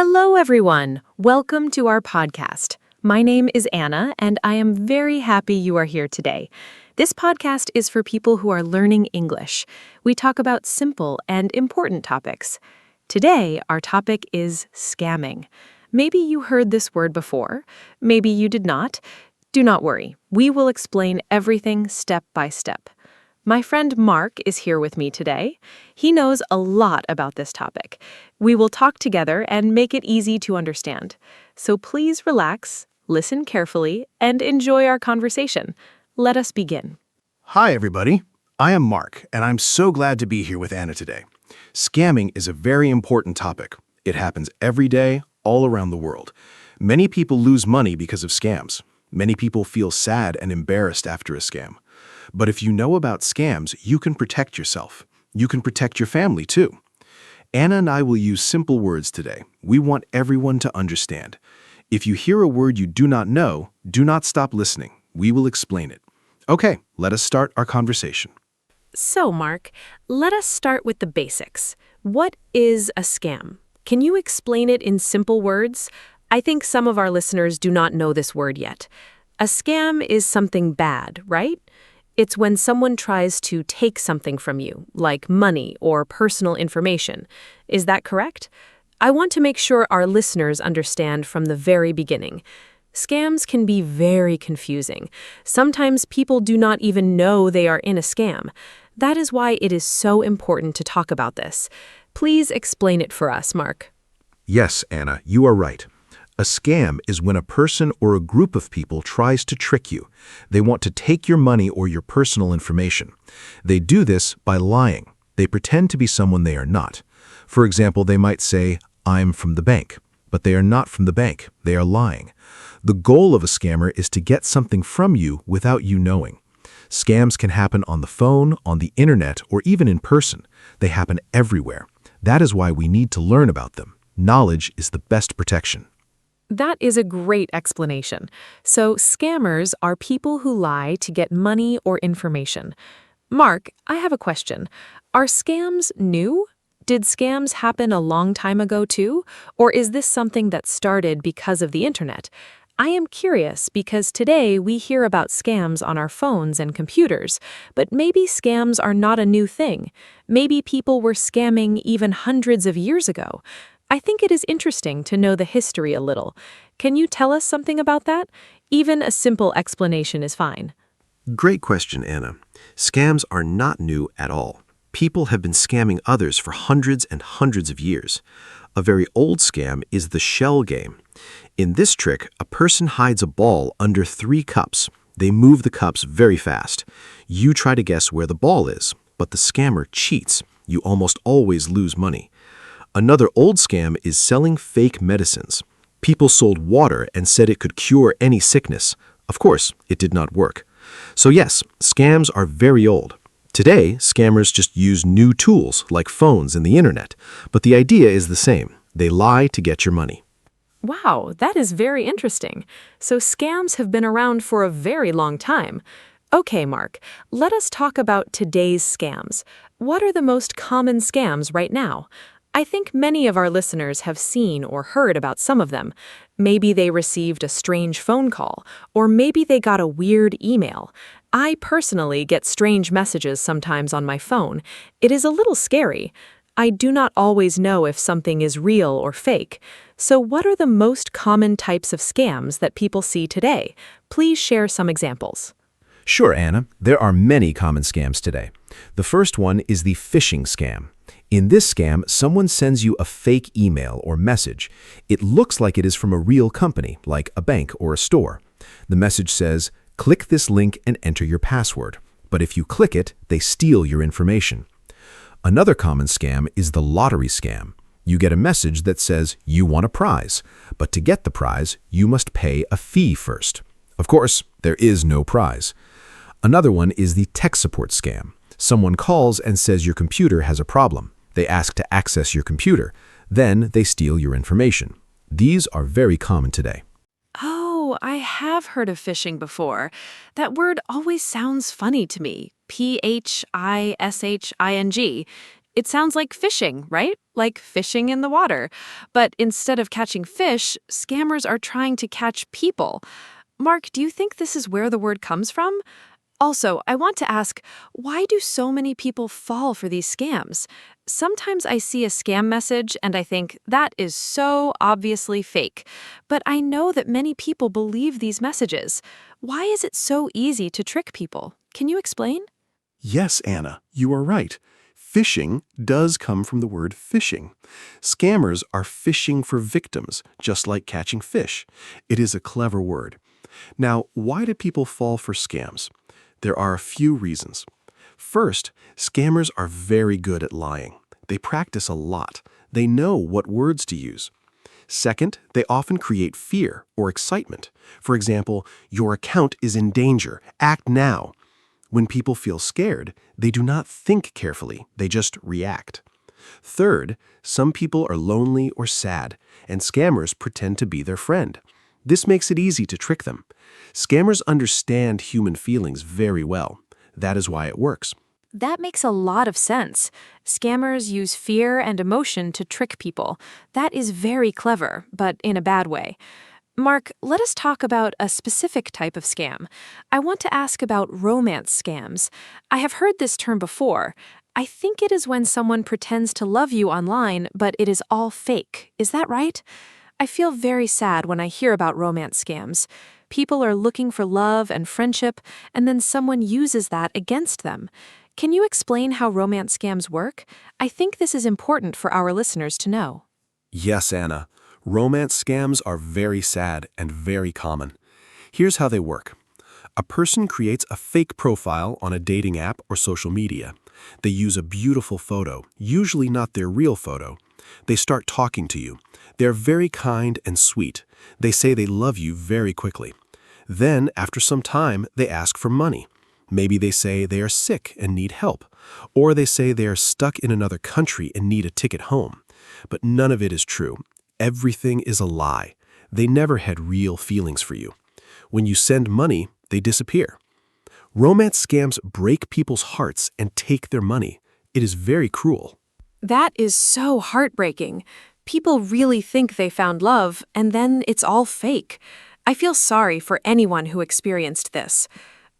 Hello, everyone. Welcome to our podcast. My name is Anna, and I am very happy you are here today. This podcast is for people who are learning English. We talk about simple and important topics. Today, our topic is scamming. Maybe you heard this word before. Maybe you did not. Do not worry. We will explain everything step by step. My friend Mark is here with me today. He knows a lot about this topic. We will talk together and make it easy to understand. So please relax, listen carefully, and enjoy our conversation. Let us begin. Hi, everybody. I am Mark, and I'm so glad to be here with Anna today. Scamming is a very important topic. It happens every day, all around the world. Many people lose money because of scams. Many people feel sad and embarrassed after a scam. But if you know about scams, you can protect yourself. You can protect your family, too. Anna and I will use simple words today. We want everyone to understand. If you hear a word you do not know, do not stop listening. We will explain it. Okay, let us start our conversation. So, Mark, let us start with the basics. What is a scam? Can you explain it in simple words? I think some of our listeners do not know this word yet. A scam is something bad, right? It's when someone tries to take something from you, like money or personal information. Is that correct? I want to make sure our listeners understand from the very beginning. Scams can be very confusing. Sometimes people do not even know they are in a scam. That is why it is so important to talk about this. Please explain it for us, Mark. Yes, Anna, you are right. A scam is when a person or a group of people tries to trick you. They want to take your money or your personal information. They do this by lying. They pretend to be someone they are not. For example, they might say, "I'm from the bank," but they are not from the bank. They are lying. The goal of a scammer is to get something from you without you knowing. Scams can happen on the phone, on the internet, or even in person. They happen everywhere. That is why we need to learn about them. Knowledge is the best protection. That is a great explanation. So, scammers are people who lie to get money or information. Mark, I have a question. Are scams new? Did scams happen a long time ago too? Or is this something that started because of the internet? I am curious because today we hear about scams on our phones and computers, but maybe scams are not a new thing. Maybe people were scamming even hundreds of years ago. I think it is interesting to know the history a little. Can you tell us something about that? Even a simple explanation is fine. Great question, Anna. Scams are not new at all. People have been scamming others for hundreds and hundreds of years. A very old scam is the shell game. In this trick, a person hides a ball under 3 cups. They move the cups very fast. You try to guess where the ball is, but the scammer cheats. You almost always lose money. Another old scam is selling fake medicines. People sold water and said it could cure any sickness. Of course, it did not work. So yes, scams are very old. Today, scammers just use new tools like phones and the internet. But the idea is the same. They lie to get your money. Wow, that is very interesting. So scams have been around for a very long time. Okay, Mark, let us talk about today's scams. What are the most common scams right now? I think many of our listeners have seen or heard about some of them. Maybe they received a strange phone call, or maybe they got a weird email. I personally get strange messages sometimes on my phone. It is a little scary. I do not always know if something is real or fake. So what are the most common types of scams that people see today? Please share some examples. Sure, Anna. There are many common scams today. The first one is the phishing scam. In this scam, someone sends you a fake email or message. It looks like it is from a real company, like a bank or a store. The message says, "Click this link and enter your password." But if you click it, they steal your information. Another common scam is the lottery scam. You get a message that says you want a prize, but to get the prize, you must pay a fee first. Of course, there is no prize. Another one is the tech support scam. Someone calls and says your computer has a problem. They ask to access your computer. Then they steal your information. These are very common today. Oh, I have heard of phishing before. That word always sounds funny to me. Phishing. It sounds like fishing, right? like fishing in the water. But instead of catching fish, scammers are trying to catch people. Mark, do you think this is where the word comes from? Also, I want to ask, why do so many people fall for these scams? Sometimes I see a scam message and I think, that is so obviously fake. But I know that many people believe these messages. Why is it so easy to trick people? Can you explain? Yes, Anna, you are right. Phishing does come from the word fishing. Scammers are fishing for victims, just like catching fish. It is a clever word. Now, why do people fall for scams? There are a few reasons. First, scammers are very good at lying. They practice a lot. They know what words to use. Second, they often create fear or excitement. For example, your account is in danger. Act now. When people feel scared, they do not think carefully. They just react. Third, some people are lonely or sad, and scammers pretend to be their friend. This makes it easy to trick them. Scammers understand human feelings very well. That is why it works. That makes a lot of sense. Scammers use fear and emotion to trick people. That is very clever, but in a bad way. Mark, let us talk about a specific type of scam. I want to ask about romance scams. I have heard this term before. I think it is when someone pretends to love you online, but it is all fake. Is that right? I feel very sad when I hear about romance scams. People are looking for love and friendship, and then someone uses that against them. Can you explain how romance scams work? I think this is important for our listeners to know. Yes, Anna. Romance scams are very sad and very common. Here's how they work. A person creates a fake profile on a dating app or social media. They use a beautiful photo, usually not their real photo. They start talking to you. They're very kind and sweet. They say they love you very quickly. Then, after some time, they ask for money. Maybe they say they are sick and need help. Or they say they are stuck in another country and need a ticket home. But none of it is true. Everything is a lie. They never had real feelings for you. When you send money, they disappear. Romance scams break people's hearts and take their money. It is very cruel. That is so heartbreaking. People really think they found love, and then it's all fake. I feel sorry for anyone who experienced this.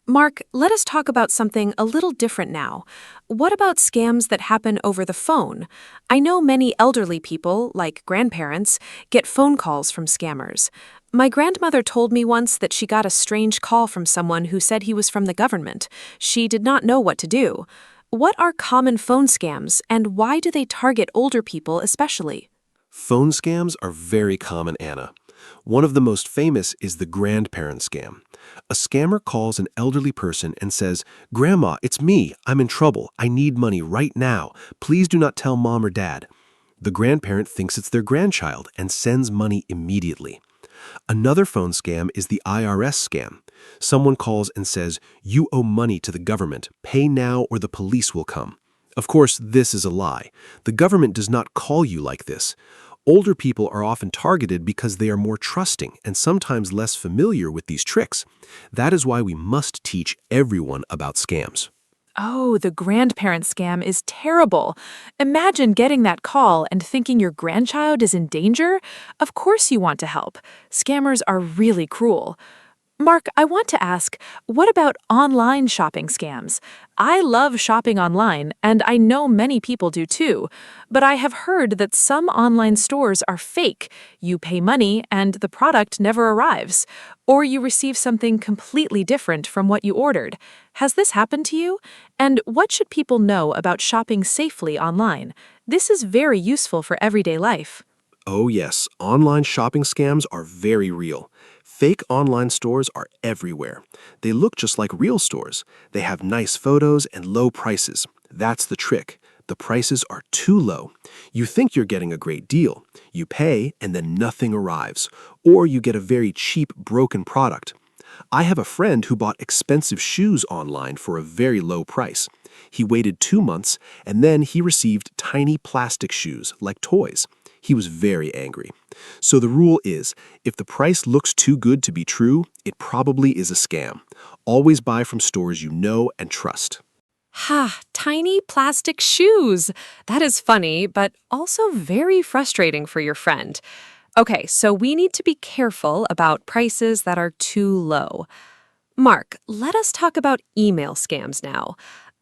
Mark, let us talk about something a little different now. What about scams that happen over the phone? I know many elderly people, like grandparents, get phone calls from scammers. My grandmother told me once that she got a strange call from someone who said he was from the government. She did not know what to do. What are common phone scams, and why do they target older people especially? Phone scams are very common, Anna. One of the most famous is the grandparent scam. A scammer calls an elderly person and says, "Grandma, it's me. I'm in trouble. I need money right now. Please do not tell mom or dad." The grandparent thinks it's their grandchild and sends money immediately. Another phone scam is the IRS scam. Someone calls and says, "You owe money to the government. Pay now or the police will come." Of course, this is a lie. The government does not call you like this. Older people are often targeted because they are more trusting and sometimes less familiar with these tricks. That is why we must teach everyone about scams. Oh, the grandparent scam is terrible. Imagine getting that call and thinking your grandchild is in danger. Of course you want to help. Scammers are really cruel. Mark, I want to ask, what about online shopping scams? I love shopping online, and I know many people do too. But I have heard that some online stores are fake. You pay money, and the product never arrives. Or you receive something completely different from what you ordered. Has this happened to you? And what should people know about shopping safely online? This is very useful for everyday life. Oh yes, online shopping scams are very real. Fake online stores are everywhere. They look just like real stores. They have nice photos and low prices. That's the trick. The prices are too low. You think you're getting a great deal. You pay and then nothing arrives. Or you get a very cheap, broken product. I have a friend who bought expensive shoes online for a very low price. He waited 2 months and then he received tiny plastic shoes like toys. He was very angry. So the rule is, if the price looks too good to be true, it probably is a scam. Always buy from stores you know and trust. Ha, tiny plastic shoes. That is funny, but also very frustrating for your friend. Okay, so we need to be careful about prices that are too low. Mark, let us talk about email scams now.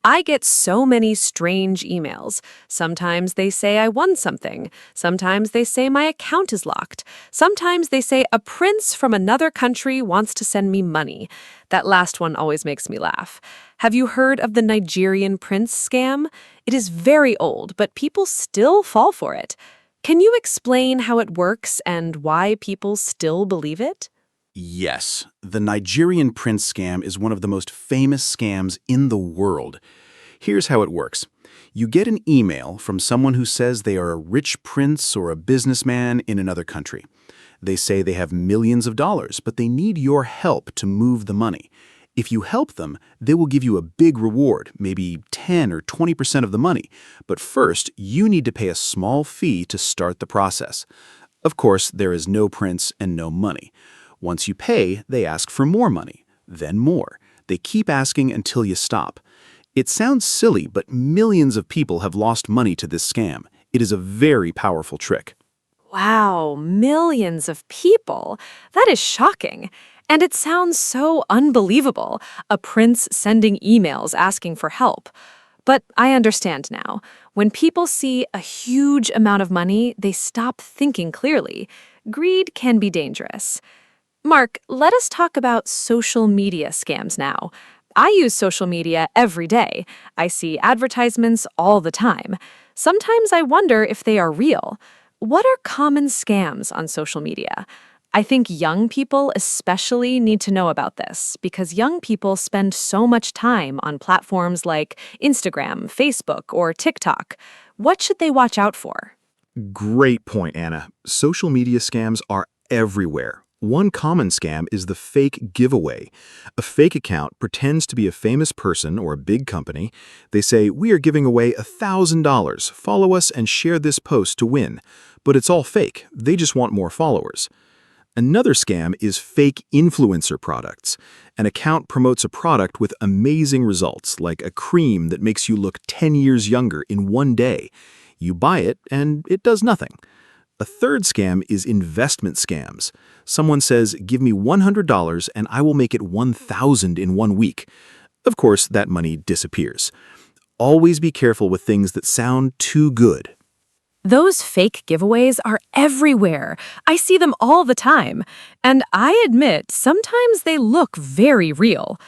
I get so many strange emails. Sometimes they say I won something. Sometimes they say my account is locked. Sometimes they say a prince from another country wants to send me money. That last one always makes me laugh. Have you heard of the Nigerian prince scam? It is very old, but people still fall for it. Can you explain how it works and why people still believe it? Yes, the Nigerian prince scam is one of the most famous scams in the world. Here's how it works. You get an email from someone who says they are a rich prince or a businessman in another country. They say they have millions of dollars, but they need your help to move the money. If you help them, they will give you a big reward, maybe 10 or 20% of the money. But first, you need to pay a small fee to start the process. Of course, there is no prince and no money. Once you pay, they ask for more money, then more. They keep asking until you stop. It sounds silly, but millions of people have lost money to this scam. It is a very powerful trick. Wow, millions of people. That is shocking. And it sounds so unbelievable, a prince sending emails asking for help. But I understand now. When people see a huge amount of money, they stop thinking clearly. Greed can be dangerous. Mark, let us talk about social media scams now. I use social media every day. I see advertisements all the time. Sometimes I wonder if they are real. What are common scams on social media? I think young people especially need to know about this because young people spend so much time on platforms like Instagram, Facebook, or TikTok. What should they watch out for? Great point, Anna. Social media scams are everywhere. One common scam is the fake giveaway. A fake account pretends to be a famous person or a big company. They say, "We are giving away $1,000. Follow us and share this post to win." But it's all fake. They just want more followers. Another scam is fake influencer products. An account promotes a product with amazing results, like a cream that makes you look 10 years younger in one day. You buy it, and it does nothing. A third scam is investment scams. Someone says, "Give me $100 and I will make it 1,000 in 1 week." Of course, that money disappears. Always be careful with things that sound too good. Those fake giveaways are everywhere. I see them all the time. And I admit, sometimes they look very real.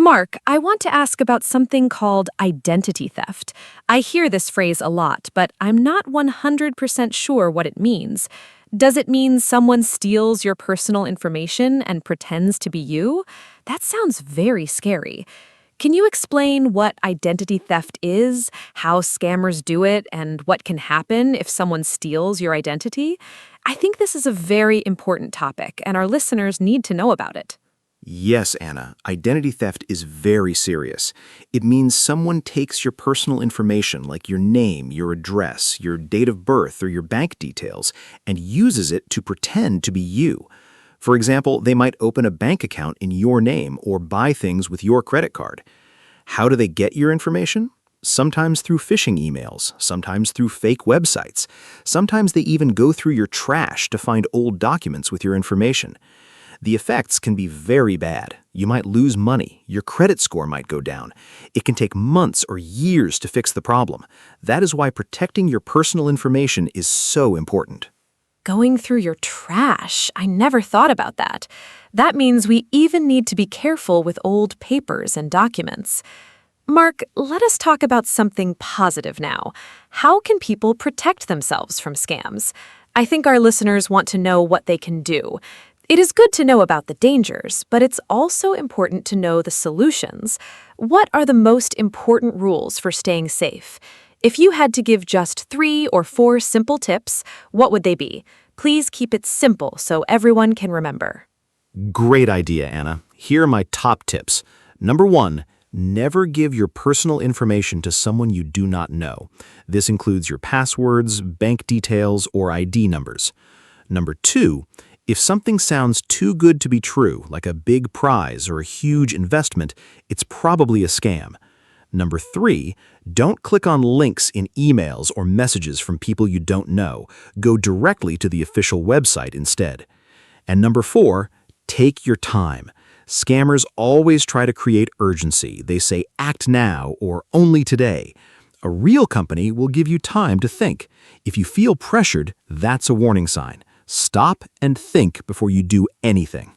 Mark, I want to ask about something called identity theft. I hear this phrase a lot, but I'm not 100% sure what it means. Does it mean someone steals your personal information and pretends to be you? That sounds very scary. Can you explain what identity theft is, how scammers do it, and what can happen if someone steals your identity? I think this is a very important topic, and our listeners need to know about it. Yes, Anna, identity theft is very serious. It means someone takes your personal information like your name, your address, your date of birth, or your bank details, and uses it to pretend to be you. For example, they might open a bank account in your name or buy things with your credit card. How do they get your information? Sometimes through phishing emails, sometimes through fake websites. Sometimes they even go through your trash to find old documents with your information. The effects can be very bad. You might lose money. Your credit score might go down. It can take months or years to fix the problem. That is why protecting your personal information is so important. Going through your trash. I never thought about that. That means we even need to be careful with old papers and documents. Mark, let us talk about something positive now. How can people protect themselves from scams? I think our listeners want to know what they can do. It is good to know about the dangers, but it's also important to know the solutions. What are the most important rules for staying safe? If you had to give just 3 or 4 simple tips, what would they be? Please keep it simple so everyone can remember. Great idea, Anna. Here are my top tips. Number 1, never give your personal information to someone you do not know. This includes your passwords, bank details, or ID numbers. Number 2, if something sounds too good to be true, like a big prize or a huge investment, it's probably a scam. Number 3, don't click on links in emails or messages from people you don't know. Go directly to the official website instead. And number 4, take your time. Scammers always try to create urgency. They say act now or only today. A real company will give you time to think. If you feel pressured, that's a warning sign. Stop and think before you do anything.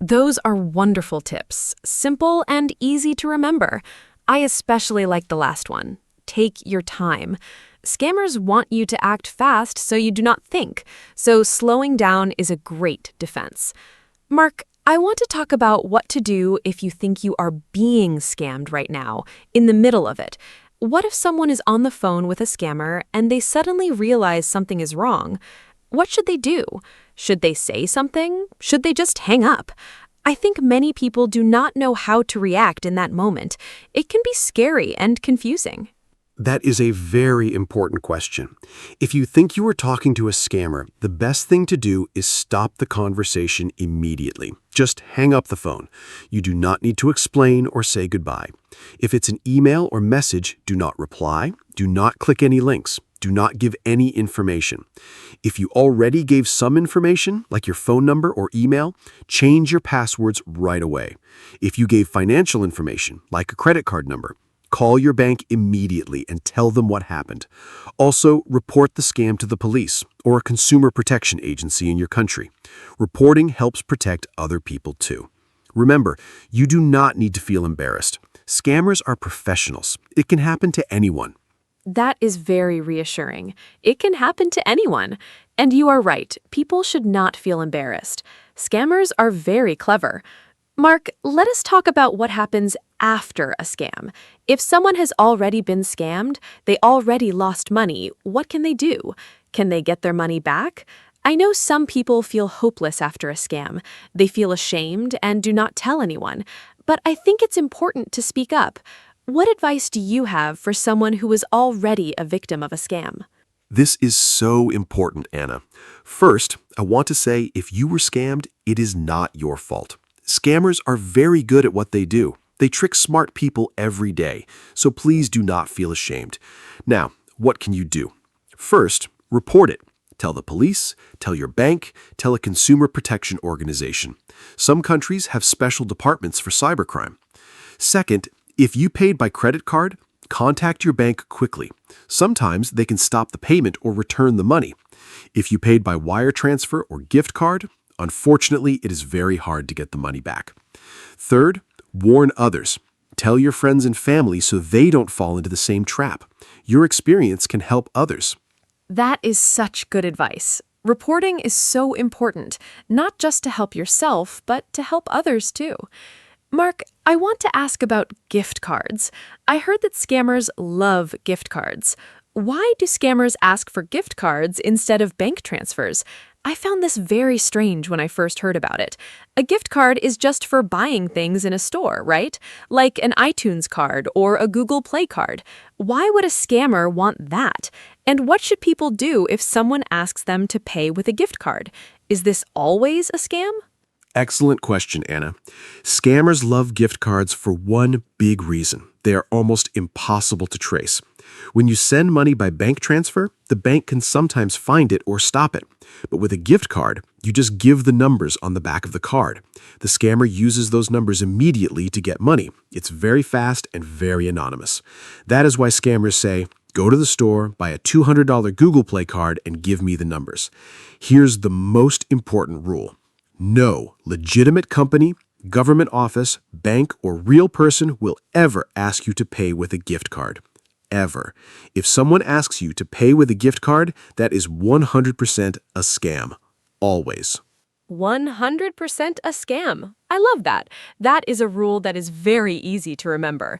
Those are wonderful tips, simple and easy to remember. I especially like the last one. Take your time. Scammers want you to act fast so you do not think, so slowing down is a great defense. Mark, I want to talk about what to do if you think you are being scammed right now, in the middle of it. What if someone is on the phone with a scammer and they suddenly realize something is wrong? What should they do? Should they say something? Should they just hang up? I think many people do not know how to react in that moment. It can be scary and confusing. That is a very important question. If you think you are talking to a scammer, the best thing to do is stop the conversation immediately. Just hang up the phone. You do not need to explain or say goodbye. If it's an email or message, do not reply. Do not click any links. Do not give any information. If you already gave some information, like your phone number or email, change your passwords right away. If you gave financial information, like a credit card number, call your bank immediately and tell them what happened. Also, report the scam to the police or a consumer protection agency in your country. Reporting helps protect other people too. Remember, you do not need to feel embarrassed. Scammers are professionals. It can happen to anyone. That is very reassuring. It can happen to anyone. And you are right, people should not feel embarrassed. Scammers are very clever. Mark, let us talk about what happens after a scam. If someone has already been scammed, they already lost money, what can they do? Can they get their money back? I know some people feel hopeless after a scam. They feel ashamed and do not tell anyone. But I think it's important to speak up. What advice do you have for someone who is already a victim of a scam? This is so important, Anna. First, I want to say if you were scammed, it is not your fault. Scammers are very good at what they do. They trick smart people every day, so please do not feel ashamed. Now, what can you do? First, report it. Tell the police, tell your bank, tell a consumer protection organization. Some countries have special departments for cybercrime. Second, if you paid by credit card, contact your bank quickly. Sometimes they can stop the payment or return the money. If you paid by wire transfer or gift card, unfortunately, it is very hard to get the money back. Third, warn others. Tell your friends and family so they don't fall into the same trap. Your experience can help others. That is such good advice. Reporting is so important, not just to help yourself, but to help others too. Mark, I want to ask about gift cards. I heard that scammers love gift cards. Why do scammers ask for gift cards instead of bank transfers? I found this very strange when I first heard about it. A gift card is just for buying things in a store, right? Like an iTunes card or a Google Play card. Why would a scammer want that? And what should people do if someone asks them to pay with a gift card? Is this always a scam? Excellent question, Anna. Scammers love gift cards for one big reason. They are almost impossible to trace. When you send money by bank transfer, the bank can sometimes find it or stop it. But with a gift card, you just give the numbers on the back of the card. The scammer uses those numbers immediately to get money. It's very fast and very anonymous. That is why scammers say, go to the store, buy a $200 Google Play card, and give me the numbers. Here's the most important rule. No legitimate company, government office, bank, or real person will ever ask you to pay with a gift card. Ever. If someone asks you to pay with a gift card, that is 100% a scam. Always. 100% a scam. I love that. That is a rule that is very easy to remember.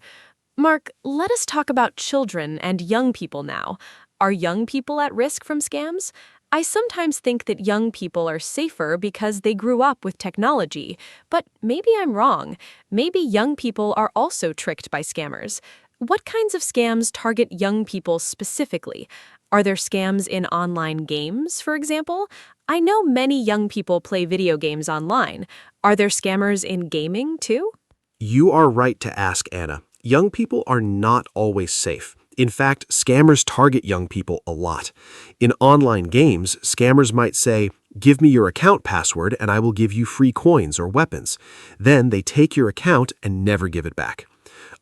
Mark, let us talk about children and young people now. Are young people at risk from scams? I sometimes think that young people are safer because they grew up with technology, but maybe I'm wrong. Maybe young people are also tricked by scammers. What kinds of scams target young people specifically? Are there scams in online games, for example? I know many young people play video games online. Are there scammers in gaming, too? You are right to ask, Anna. Young people are not always safe. In fact, scammers target young people a lot. In online games, scammers might say, "Give me your account password and I will give you free coins or weapons." Then they take your account and never give it back.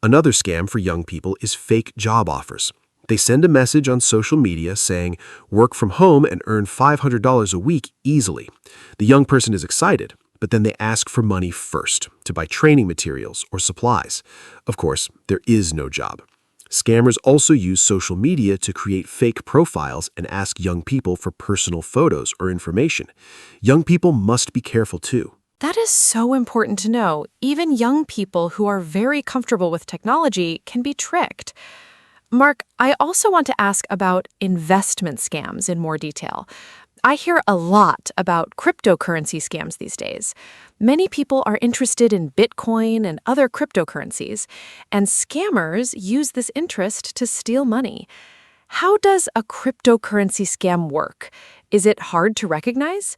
Another scam for young people is fake job offers. They send a message on social media saying, "Work from home and earn $500 a week easily." The young person is excited, but then they ask for money first to buy training materials or supplies. Of course, there is no job. Scammers also use social media to create fake profiles and ask young people for personal photos or information. Young people must be careful too. That is so important to know. Even young people who are very comfortable with technology can be tricked. Mark, I also want to ask about investment scams in more detail. I hear a lot about cryptocurrency scams these days. Many people are interested in Bitcoin and other cryptocurrencies, and scammers use this interest to steal money. How does a cryptocurrency scam work? Is it hard to recognize?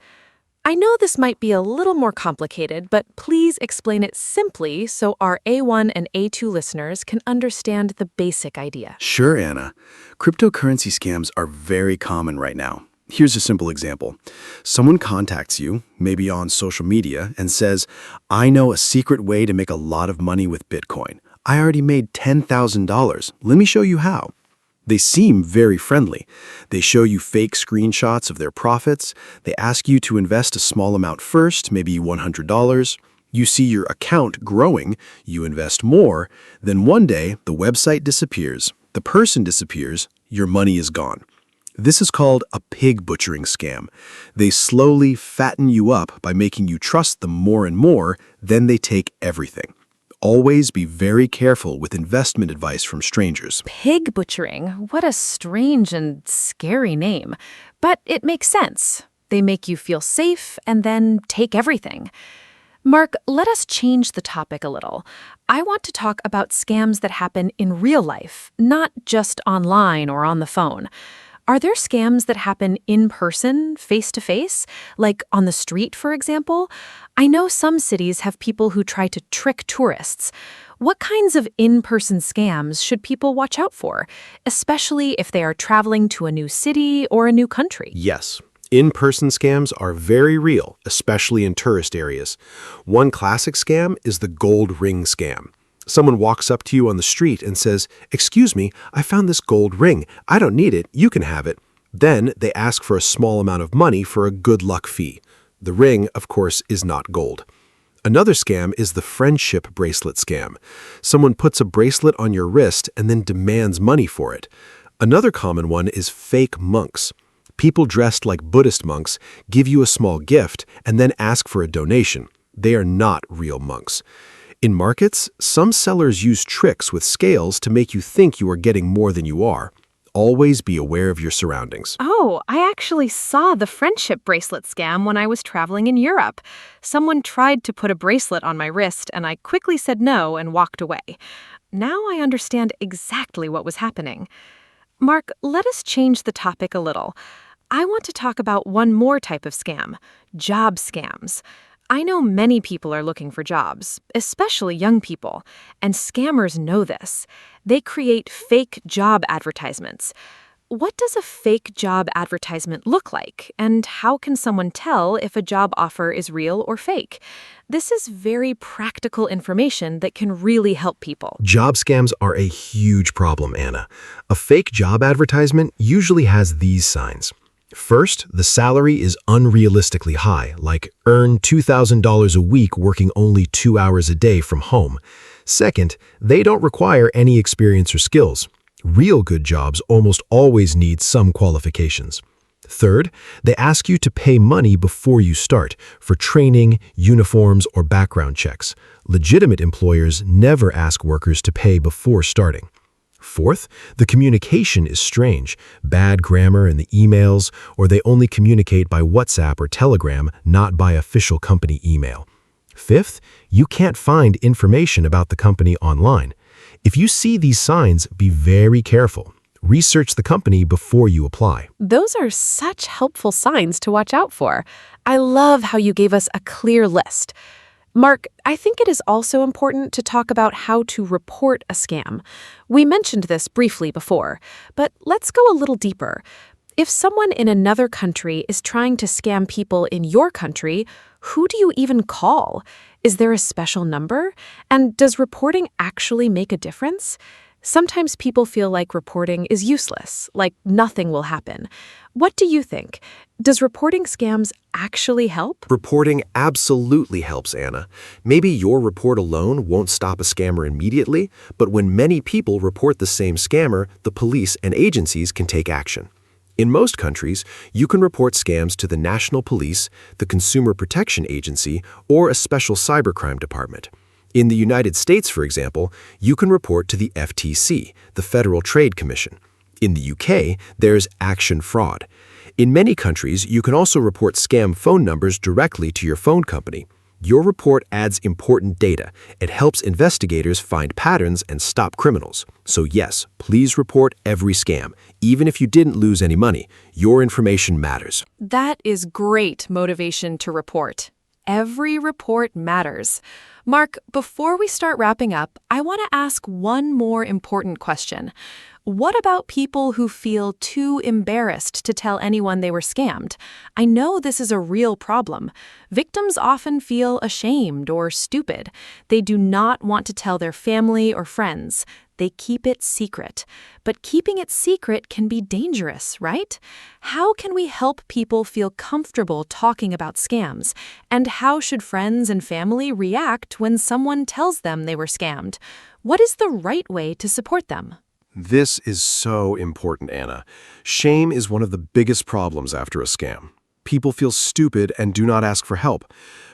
I know this might be a little more complicated, but please explain it simply so our A1 and A2 listeners can understand the basic idea. Sure, Anna. Cryptocurrency scams are very common right now. Here's a simple example. Someone contacts you, maybe on social media, and says, "I know a secret way to make a lot of money with Bitcoin. I already made $10,000. Let me show you how." They seem very friendly. They show you fake screenshots of their profits. They ask you to invest a small amount first, maybe $100. You see your account growing, you invest more, then one day the website disappears, the person disappears, your money is gone. This is called a pig butchering scam. They slowly fatten you up by making you trust them more and more, then they take everything. Always be very careful with investment advice from strangers. Pig butchering? What a strange and scary name. But it makes sense. They make you feel safe and then take everything. Mark, let us change the topic a little. I want to talk about scams that happen in real life, not just online or on the phone. Are there scams that happen in person, face-to-face, like on the street, for example? I know some cities have people who try to trick tourists. What kinds of in-person scams should people watch out for, especially if they are traveling to a new city or a new country? Yes. In-person scams are very real, especially in tourist areas. One classic scam is the gold ring scam. Someone walks up to you on the street and says, "Excuse me, I found this gold ring. I don't need it. You can have it." Then they ask for a small amount of money for a good luck fee. The ring, of course, is not gold. Another scam is the friendship bracelet scam. Someone puts a bracelet on your wrist and then demands money for it. Another common one is fake monks. People dressed like Buddhist monks give you a small gift and then ask for a donation. They are not real monks. In markets, some sellers use tricks with scales to make you think you are getting more than you are. Always be aware of your surroundings. Oh, I actually saw the friendship bracelet scam when I was traveling in Europe. Someone tried to put a bracelet on my wrist, and I quickly said no and walked away. Now I understand exactly what was happening. Mark, let us change the topic a little. I want to talk about one more type of scam, job scams. I know many people are looking for jobs, especially young people, and scammers know this. They create fake job advertisements. What does a fake job advertisement look like, and how can someone tell if a job offer is real or fake? This is very practical information that can really help people. Job scams are a huge problem, Anna. A fake job advertisement usually has these signs. First, the salary is unrealistically high, like earn $2,000 a week working only 2 hours a day from home. Second, they don't require any experience or skills. Real good jobs almost always need some qualifications. Third, they ask you to pay money before you start for training, uniforms, or background checks. Legitimate employers never ask workers to pay before starting. Fourth, the communication is strange, bad grammar in the emails, or they only communicate by WhatsApp or Telegram, not by official company email. Fifth, you can't find information about the company online. If you see these signs, be very careful. Research the company before you apply. Those are such helpful signs to watch out for. I love how you gave us a clear list. Mark, I think it is also important to talk about how to report a scam. We mentioned this briefly before, but let's go a little deeper. If someone in another country is trying to scam people in your country, who do you even call? Is there a special number? And does reporting actually make a difference? Sometimes people feel like reporting is useless, like nothing will happen. What do you think? Does reporting scams actually help? Reporting absolutely helps, Anna. Maybe your report alone won't stop a scammer immediately, but when many people report the same scammer, the police and agencies can take action. In most countries, you can report scams to the National Police, the Consumer Protection Agency, or a special cybercrime department. In the United States, for example, you can report to the FTC, the Federal Trade Commission. In the UK, there's Action Fraud. In many countries, you can also report scam phone numbers directly to your phone company. Your report adds important data. It helps investigators find patterns and stop criminals. So yes, please report every scam. Even if you didn't lose any money, your information matters. That is great motivation to report. Every report matters. Mark, before we start wrapping up, I want to ask one more important question. What about people who feel too embarrassed to tell anyone they were scammed? I know this is a real problem. Victims often feel ashamed or stupid. They do not want to tell their family or friends. They keep it secret. But keeping it secret can be dangerous, right? How can we help people feel comfortable talking about scams? And how should friends and family react when someone tells them they were scammed? What is the right way to support them? This is so important, Anna. Shame is one of the biggest problems after a scam. People feel stupid and do not ask for help.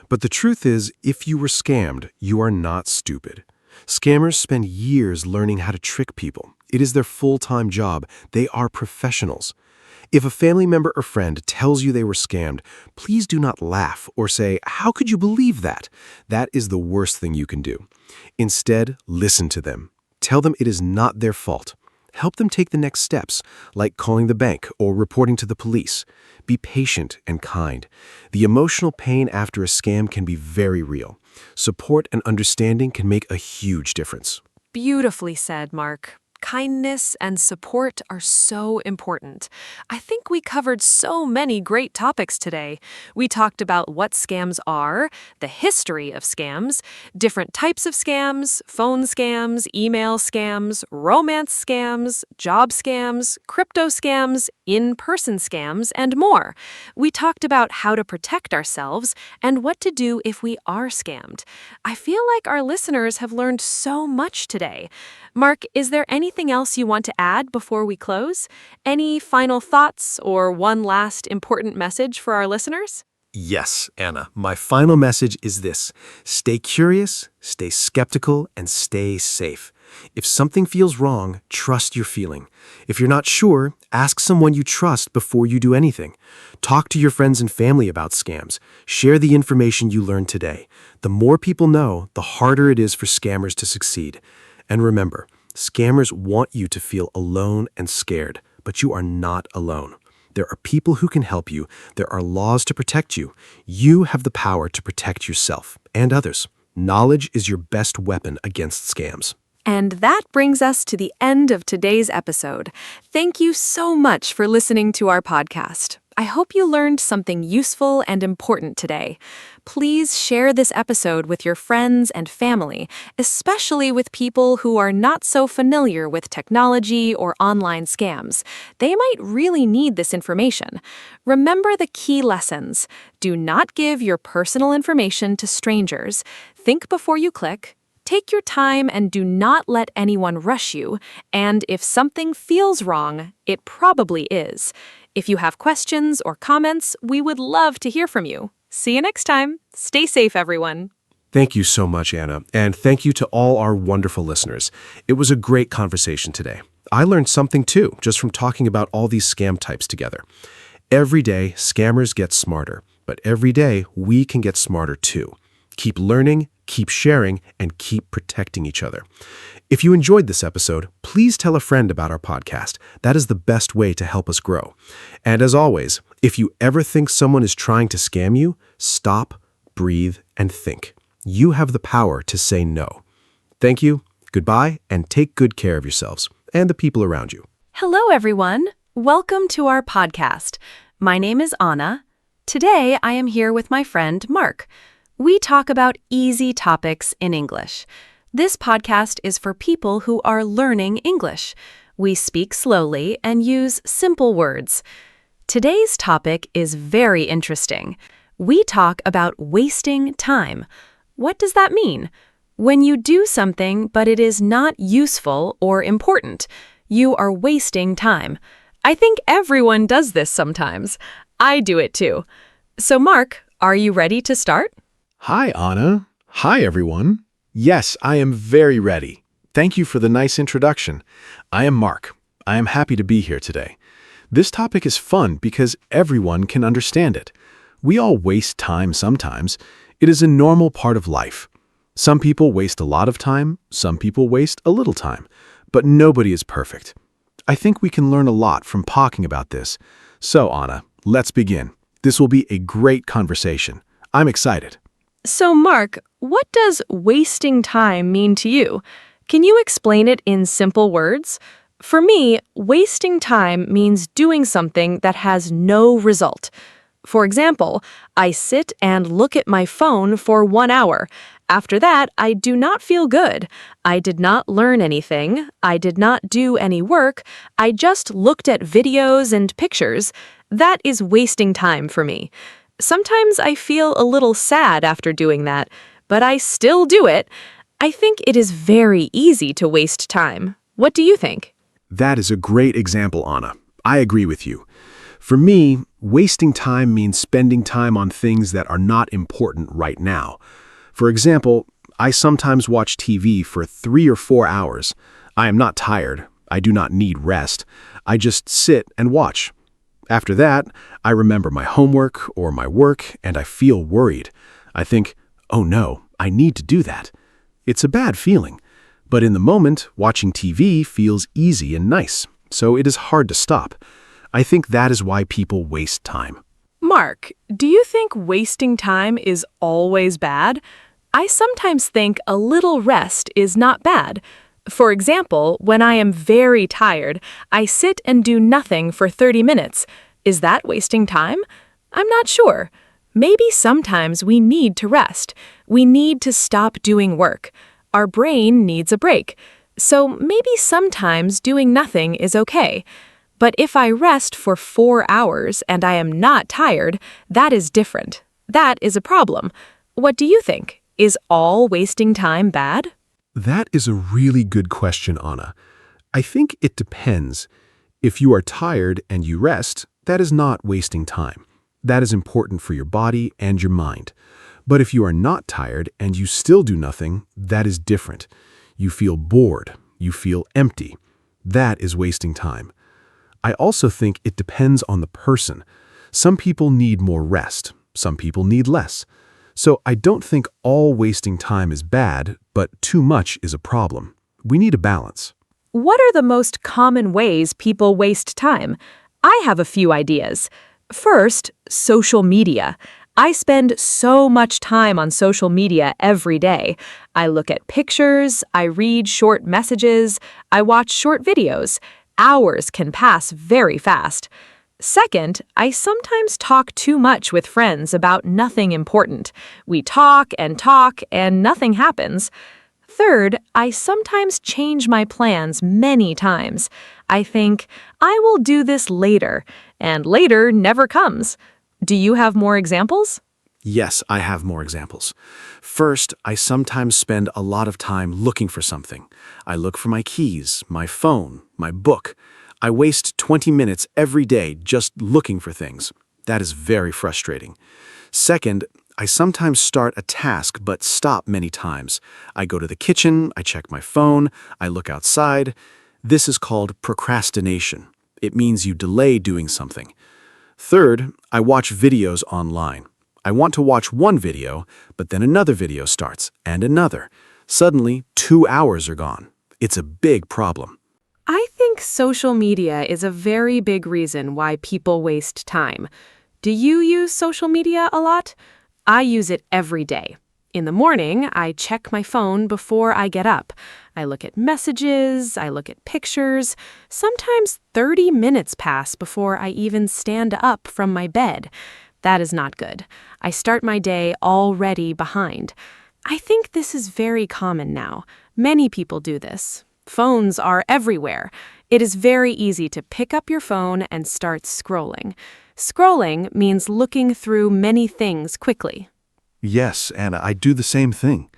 But the truth is, if you were scammed, you are not stupid. Scammers spend years learning how to trick people. It is their full-time job. They are professionals. If a family member or friend tells you they were scammed, please do not laugh or say, "How could you believe that?" That is the worst thing you can do. Instead, listen to them. Tell them it is not their fault. Help them take the next steps, like calling the bank or reporting to the police. Be patient and kind. The emotional pain after a scam can be very real. Support and understanding can make a huge difference. Beautifully said, Mark. Kindness and support are so important. I think we covered so many great topics today. We talked about what scams are, the history of scams, different types of scams, phone scams, email scams, romance scams, job scams, crypto scams, in-person scams, and more. We talked about how to protect ourselves and what to do if we are scammed. I feel like our listeners have learned so much today. Mark, is there anything else you want to add before we close? Any final thoughts or one last important message for our listeners? Yes, Anna. My final message is this. Stay curious, stay skeptical, and stay safe. If something feels wrong, trust your feeling. If you're not sure, ask someone you trust before you do anything. Talk to your friends and family about scams. Share the information you learned today. The more people know, the harder it is for scammers to succeed. And remember, scammers want you to feel alone and scared, but you are not alone. There are people who can help you. There are laws to protect you. You have the power to protect yourself and others. Knowledge is your best weapon against scams. And that brings us to the end of today's episode. Thank you so much for listening to our podcast. I hope you learned something useful and important today. Please share this episode with your friends and family, especially with people who are not so familiar with technology or online scams. They might really need this information. Remember the key lessons. Do not give your personal information to strangers. Think before you click. Take your time and do not let anyone rush you. And if something feels wrong, it probably is. If you have questions or comments, we would love to hear from you. See you next time. Stay safe, everyone. Thank you so much, Anna, and thank you to all our wonderful listeners. It was a great conversation today. I learned something too, just from talking about all these scam types together. Every day, scammers get smarter, but every day, we can get smarter too. Keep learning, keep sharing, and keep protecting each other. If you enjoyed this episode, please tell a friend about our podcast. That is the best way to help us grow. And as always, if you ever think someone is trying to scam you, stop, breathe, and think. You have the power to say no. Thank you, goodbye, and take good care of yourselves and the people around you. Hello, everyone. Welcome to our podcast. My name is Anna. Today, I am here with my friend, Mark. We talk about easy topics in English. This podcast is for people who are learning English. We speak slowly and use simple words. Today's topic is very interesting. We talk about wasting time. What does that mean? When you do something but it is not useful or important, you are wasting time. I think everyone does this sometimes. I do it too. So Mark, are you ready to start? Hi, Anna. Hi, everyone. Yes, I am very ready. Thank you for the nice introduction. I am Mark. I am happy to be here today. This topic is fun because everyone can understand it. We all waste time sometimes. It is a normal part of life. Some people waste a lot of time, some people waste a little time, but nobody is perfect. I think we can learn a lot from talking about this. So, Anna, let's begin. This will be a great conversation. I'm excited. So Mark, what does wasting time mean to you? Can you explain it in simple words? For me, wasting time means doing something that has no result. For example, I sit and look at my phone for 1 hour. After that, I do not feel good. I did not learn anything. I did not do any work. I just looked at videos and pictures. That is wasting time for me. Sometimes I feel a little sad after doing that, but I still do it. I think it is very easy to waste time. What do you think? That is a great example, Anna. I agree with you. For me, wasting time means spending time on things that are not important right now. For example, I sometimes watch TV for 3 or 4 hours. I am not tired. I do not need rest. I just sit and watch. After that, I remember my homework or my work, and I feel worried. I think, oh no, I need to do that. It's a bad feeling. But in the moment, watching TV feels easy and nice, so it is hard to stop. I think that is why people waste time. Mark, do you think wasting time is always bad? I sometimes think a little rest is not bad. For example, when I am very tired, I sit and do nothing for 30 minutes. Is that wasting time? I'm not sure. Maybe sometimes we need to rest. We need to stop doing work. Our brain needs a break. So maybe sometimes doing nothing is okay. But if I rest for 4 hours and I am not tired, that is different. That is a problem. What do you think? Is all wasting time bad? That is a really good question, Anna. I think it depends. If you are tired and you rest, that is not wasting time. That is important for your body and your mind. But if you are not tired and you still do nothing, that is different. You feel bored. You feel empty. That is wasting time. I also think it depends on the person. Some people need more rest. Some people need less. So I don't think all wasting time is bad, but too much is a problem. We need a balance. What are the most common ways people waste time? I have a few ideas. First, social media. I spend so much time on social media every day. I look at pictures, I read short messages, I watch short videos. Hours can pass very fast. Second, I sometimes talk too much with friends about nothing important. We talk and nothing happens. Third, I sometimes change my plans many times. I think, I will do this later, and later never comes. Do you have more examples? Yes, I have more examples. First, I sometimes spend a lot of time looking for something. I look for my keys, my phone, my book. I waste 20 minutes every day just looking for things. That is very frustrating. Second, I sometimes start a task but stop many times. I go to the kitchen, I check my phone, I look outside. This is called procrastination. It means you delay doing something. Third, I watch videos online. I want to watch one video, but then another video starts, and another. Suddenly, 2 hours are gone. It's a big problem. I think social media is a very big reason why people waste time. Do you use social media a lot? I use it every day. In the morning, I check my phone before I get up. I look at messages, I look at pictures. Sometimes 30 minutes pass before I even stand up from my bed. That is not good. I start my day already behind. I think this is very common now. Many people do this. Phones are everywhere. It is very easy to pick up your phone and start scrolling. Scrolling means looking through many things quickly. Yes, Anna, I do the same thing.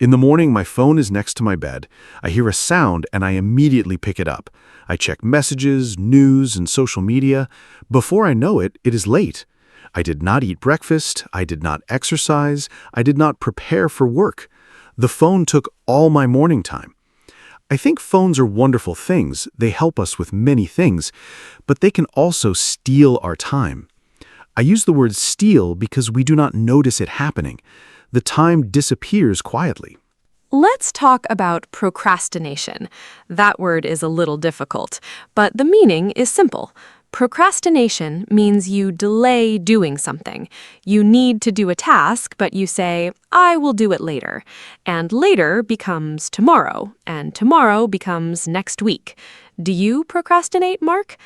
In the morning, my phone is next to my bed. I hear a sound and I immediately pick it up. I check messages, news, and social media. Before I know it, it is late. I did not eat breakfast. I did not exercise. I did not prepare for work. The phone took all my morning time. I think phones are wonderful things. They help us with many things, but they can also steal our time. I use the word steal because we do not notice it happening. The time disappears quietly. Let's talk about procrastination. That word is a little difficult, but the meaning is simple. Procrastination means you delay doing something. You need to do a task, but you say, I will do it later. And later becomes tomorrow, and tomorrow becomes next week. Do you procrastinate, Mark?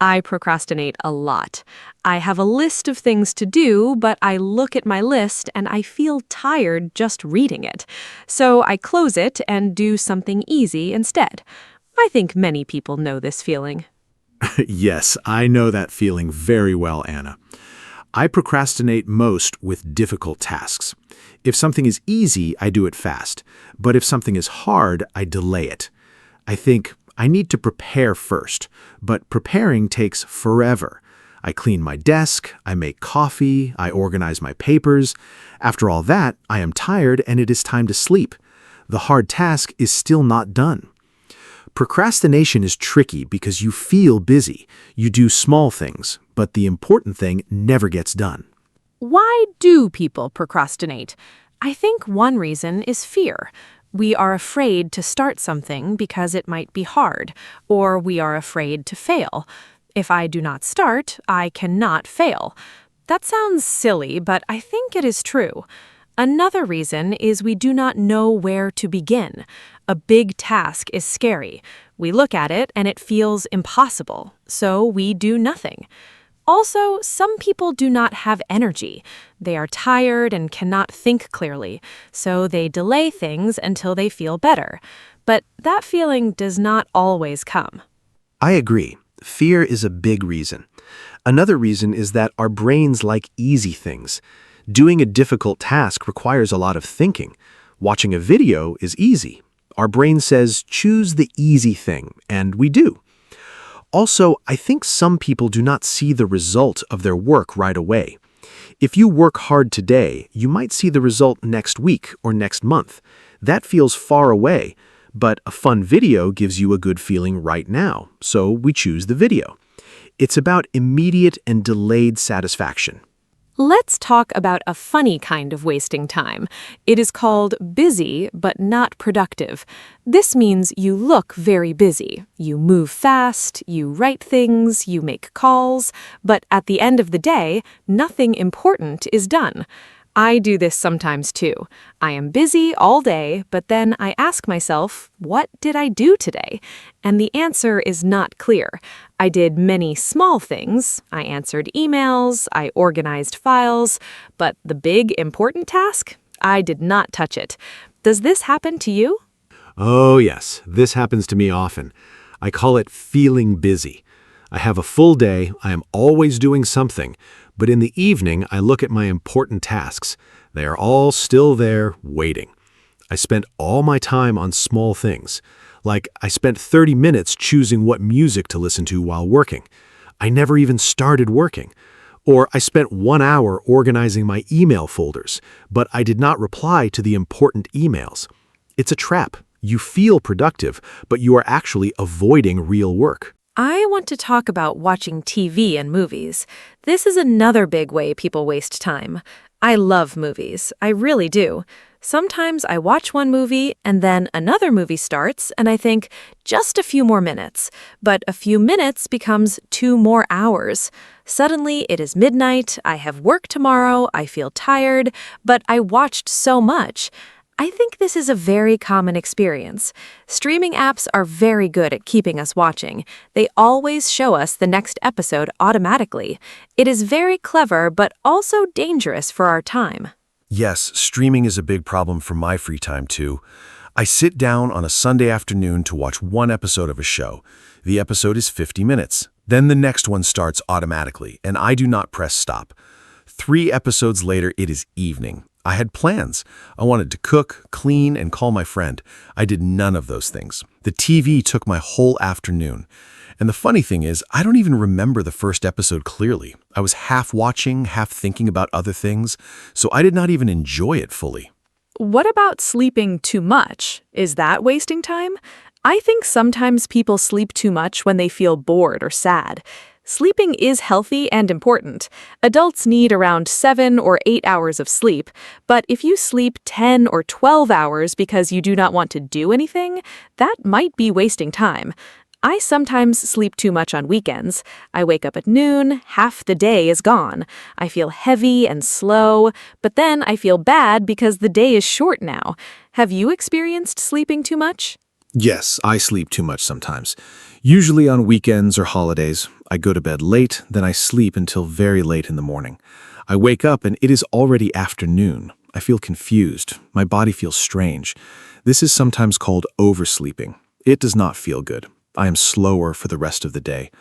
I procrastinate a lot. I have a list of things to do, but I look at my list and I feel tired just reading it. So I close it and do something easy instead. I think many people know this feeling. Yes, I know that feeling very well, Anna. I procrastinate most with difficult tasks. If something is easy, I do it fast. But if something is hard, I delay it. I think I need to prepare first, but preparing takes forever. I clean my desk, I make coffee, I organize my papers. After all that, I am tired and it is time to sleep. The hard task is still not done. Procrastination is tricky because you feel busy. You do small things, but the important thing never gets done. Why do people procrastinate? I think one reason is fear. We are afraid to start something because it might be hard, or we are afraid to fail. If I do not start, I cannot fail. That sounds silly, but I think it is true. Another reason is we do not know where to begin. A big task is scary. We look at it and it feels impossible, so we do nothing. Also, some people do not have energy. They are tired and cannot think clearly, so they delay things until they feel better. But that feeling does not always come. I agree. Fear is a big reason. Another reason is that our brains like easy things. Doing a difficult task requires a lot of thinking. Watching a video is easy. Our brain says, choose the easy thing, and we do. Also, I think some people do not see the result of their work right away. If you work hard today, you might see the result next week or next month. That feels far away, but a fun video gives you a good feeling right now, so we choose the video. It's about immediate and delayed satisfaction. Let's talk about a funny kind of wasting time. It is called busy, but not productive. This means you look very busy. You move fast, you write things, you make calls, but at the end of the day, nothing important is done. I do this sometimes too. I am busy all day, but then I ask myself, what did I do today? And the answer is not clear. I did many small things. I answered emails, I organized files, but the big important task? I did not touch it. Does this happen to you? Oh yes, this happens to me often. I call it feeling busy. I have a full day, I am always doing something, but in the evening I look at my important tasks. They are all still there, waiting. I spent all my time on small things. Like, I spent 30 minutes choosing what music to listen to while working. I never even started working. Or I spent 1 hour organizing my email folders, but I did not reply to the important emails. It's a trap. You feel productive, but you are actually avoiding real work. I want to talk about watching TV and movies. This is another big way people waste time. I love movies. I really do. Sometimes I watch one movie and then another movie starts and I think, just a few more minutes. But a few minutes becomes 2 more hours. Suddenly, it is midnight, I have work tomorrow, I feel tired, but I watched so much. I think this is a very common experience. Streaming apps are very good at keeping us watching. They always show us the next episode automatically. It is very clever, but also dangerous for our time. Yes, streaming is a big problem for my free time too. I sit down on a Sunday afternoon to watch one episode of a show. The episode is 50 minutes. Then the next one starts automatically, and I do not press stop. 3 episodes later, it is evening. I had plans. I wanted to cook, clean, and call my friend. I did none of those things. The TV took my whole afternoon. And the funny thing is, I don't even remember the first episode clearly. I was half watching, half thinking about other things, so I did not even enjoy it fully. What about sleeping too much? Is that wasting time? I think sometimes people sleep too much when they feel bored or sad. Sleeping is healthy and important. Adults need around 7 or 8 hours of sleep, but if you sleep 10 or 12 hours because you do not want to do anything, that might be wasting time. I sometimes sleep too much on weekends. I wake up at noon, half the day is gone. I feel heavy and slow, but then I feel bad because the day is short now. Have you experienced sleeping too much? Yes, I sleep too much sometimes. Usually on weekends or holidays. I go to bed late, then I sleep until very late in the morning. I wake up and it is already afternoon. I feel confused. My body feels strange. This is sometimes called oversleeping. It does not feel good. I am slower for the rest of the day.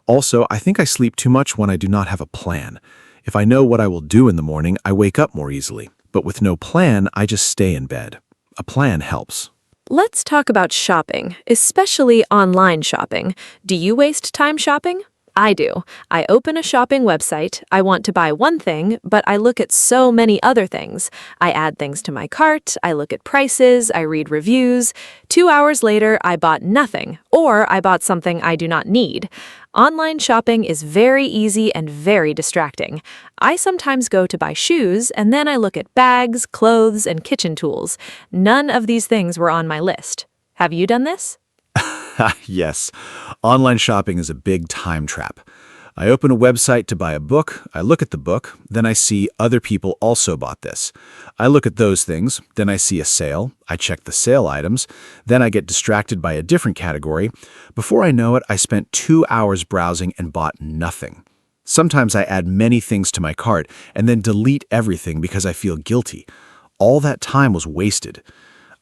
Also, I think I sleep too much when I do not have a plan. If I know what I will do in the morning, I wake up more easily. But with no plan, I just stay in bed. A plan helps. Let's talk about shopping, especially online shopping. Do you waste time shopping? I do. I open a shopping website, I want to buy one thing, but I look at so many other things. I add things to my cart, I look at prices, I read reviews. 2 hours later, I bought nothing, or I bought something I do not need. Online shopping is very easy and very distracting. I sometimes go to buy shoes, and then I look at bags, clothes, and kitchen tools. None of these things were on my list. Have you done this? Yes, online shopping is a big time trap. I open a website to buy a book, I look at the book, then I see other people also bought this. I look at those things, then I see a sale, I check the sale items, then I get distracted by a different category. Before I know it, I spent 2 hours browsing and bought nothing. Sometimes I add many things to my cart and then delete everything because I feel guilty. All that time was wasted.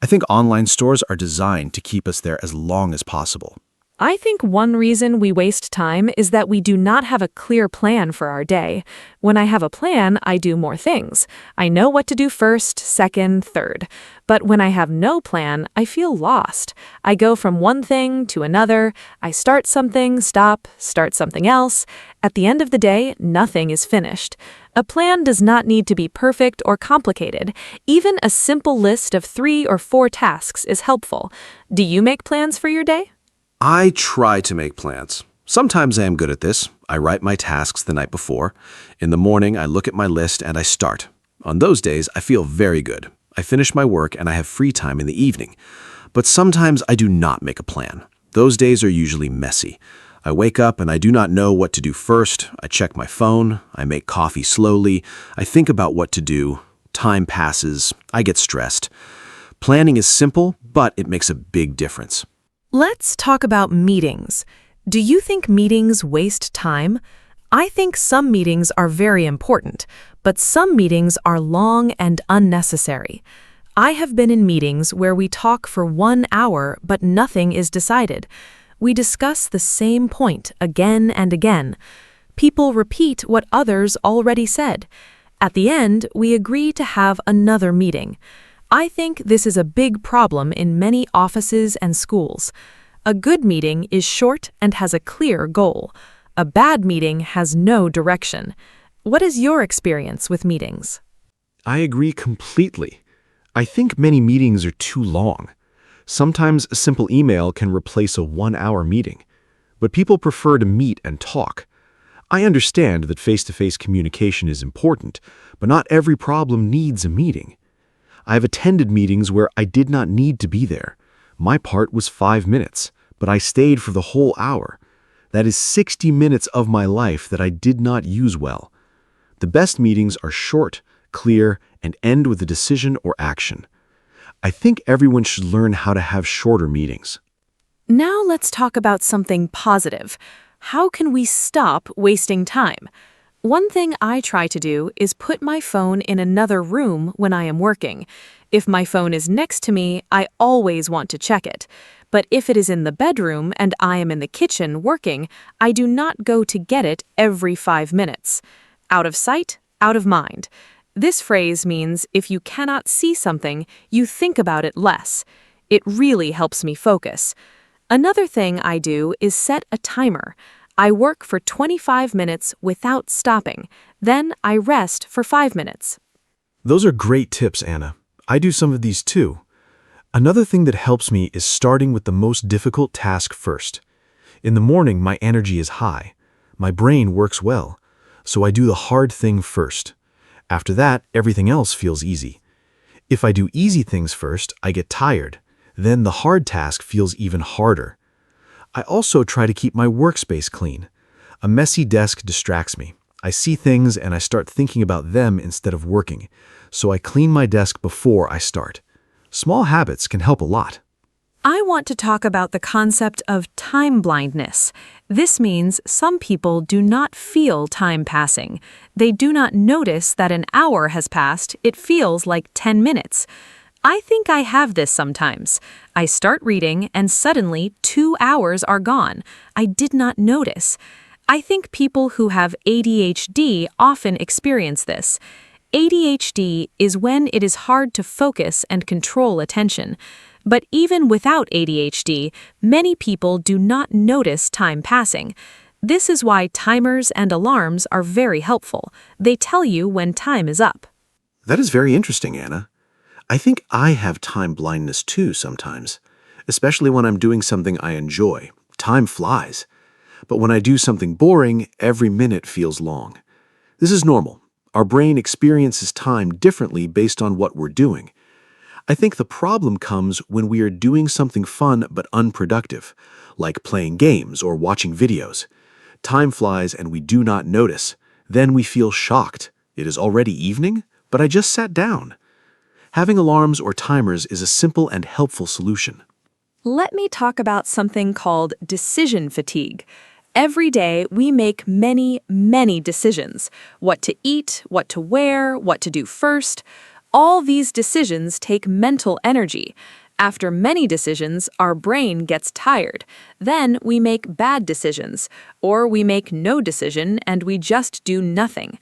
I think online stores are designed to keep us there as long as possible. I think one reason we waste time is that we do not have a clear plan for our day. When I have a plan, I do more things. I know what to do first, second, third. But when I have no plan, I feel lost. I go from one thing to another. I start something, stop, start something else. At the end of the day, nothing is finished. A plan does not need to be perfect or complicated. Even a simple list of 3 or 4 tasks is helpful. Do you make plans for your day? I try to make plans. Sometimes I am good at this. I write my tasks the night before. In the morning, I look at my list and I start. On those days, I feel very good. I finish my work and I have free time in the evening. But sometimes I do not make a plan. Those days are usually messy. I wake up and I do not know what to do first. I check my phone. I make coffee slowly. I think about what to do. Time passes. I get stressed. Planning is simple, but it makes a big difference. Let's talk about meetings. Do you think meetings waste time? I think some meetings are very important, but some meetings are long and unnecessary. I have been in meetings where we talk for 1 hour, but nothing is decided. We discuss the same point again and again. People repeat what others already said. At the end, we agree to have another meeting. I think this is a big problem in many offices and schools. A good meeting is short and has a clear goal. A bad meeting has no direction. What is your experience with meetings? I agree completely. I think many meetings are too long. Sometimes a simple email can replace a 1-hour meeting. But people prefer to meet and talk. I understand that face-to-face communication is important, but not every problem needs a meeting. I have attended meetings where I did not need to be there. My part was 5 minutes, but I stayed for the whole hour. That is 60 minutes of my life that I did not use well. The best meetings are short, clear, and end with a decision or action. I think everyone should learn how to have shorter meetings. Now let's talk about something positive. How can we stop wasting time? One thing I try to do is put my phone in another room when I am working. If my phone is next to me, I always want to check it. But if it is in the bedroom and I am in the kitchen working, I do not go to get it every 5 minutes. Out of sight, out of mind. This phrase means if you cannot see something, you think about it less. It really helps me focus. Another thing I do is set a timer. I work for 25 minutes without stopping. Then I rest for 5 minutes. Those are great tips, Anna. I do some of these too. Another thing that helps me is starting with the most difficult task first. In the morning, my energy is high. My brain works well, so I do the hard thing first. After that, everything else feels easy. If I do easy things first, I get tired. Then the hard task feels even harder. I also try to keep my workspace clean. A messy desk distracts me. I see things and I start thinking about them instead of working, so I clean my desk before I start. Small habits can help a lot. I want to talk about the concept of time blindness. This means some people do not feel time passing. They do not notice that an hour has passed. It feels like 10 minutes. I think I have this sometimes. I start reading and suddenly 2 hours are gone. I did not notice. I think people who have ADHD often experience this. ADHD is when it is hard to focus and control attention. But even without ADHD, many people do not notice time passing. This is why timers and alarms are very helpful. They tell you when time is up. That is very interesting, Anna. I think I have time blindness too sometimes, especially when I'm doing something I enjoy. Time flies. But when I do something boring, every minute feels long. This is normal. Our brain experiences time differently based on what we're doing. I think the problem comes when we are doing something fun but unproductive, like playing games or watching videos. Time flies and we do not notice. Then we feel shocked. It is already evening, but I just sat down. Having alarms or timers is a simple and helpful solution. Let me talk about something called decision fatigue. Every day, we make many, many decisions. What to eat, what to wear, what to do first. All these decisions take mental energy. After many decisions, our brain gets tired. Then we make bad decisions, or we make no decision and we just do nothing.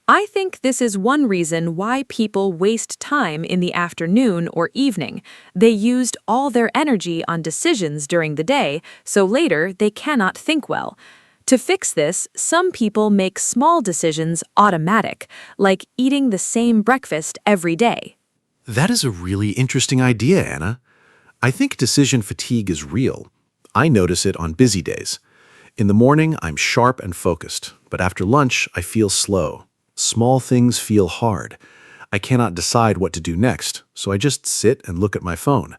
I think this is one reason why people waste time in the afternoon or evening. They used all their energy on decisions during the day, so later they cannot think well. To fix this, some people make small decisions automatic, like eating the same breakfast every day. That is a really interesting idea, Anna. I think decision fatigue is real. I notice it on busy days. In the morning, I'm sharp and focused, but after lunch, I feel slow. Small things feel hard. I cannot decide what to do next, so I just sit and look at my phone.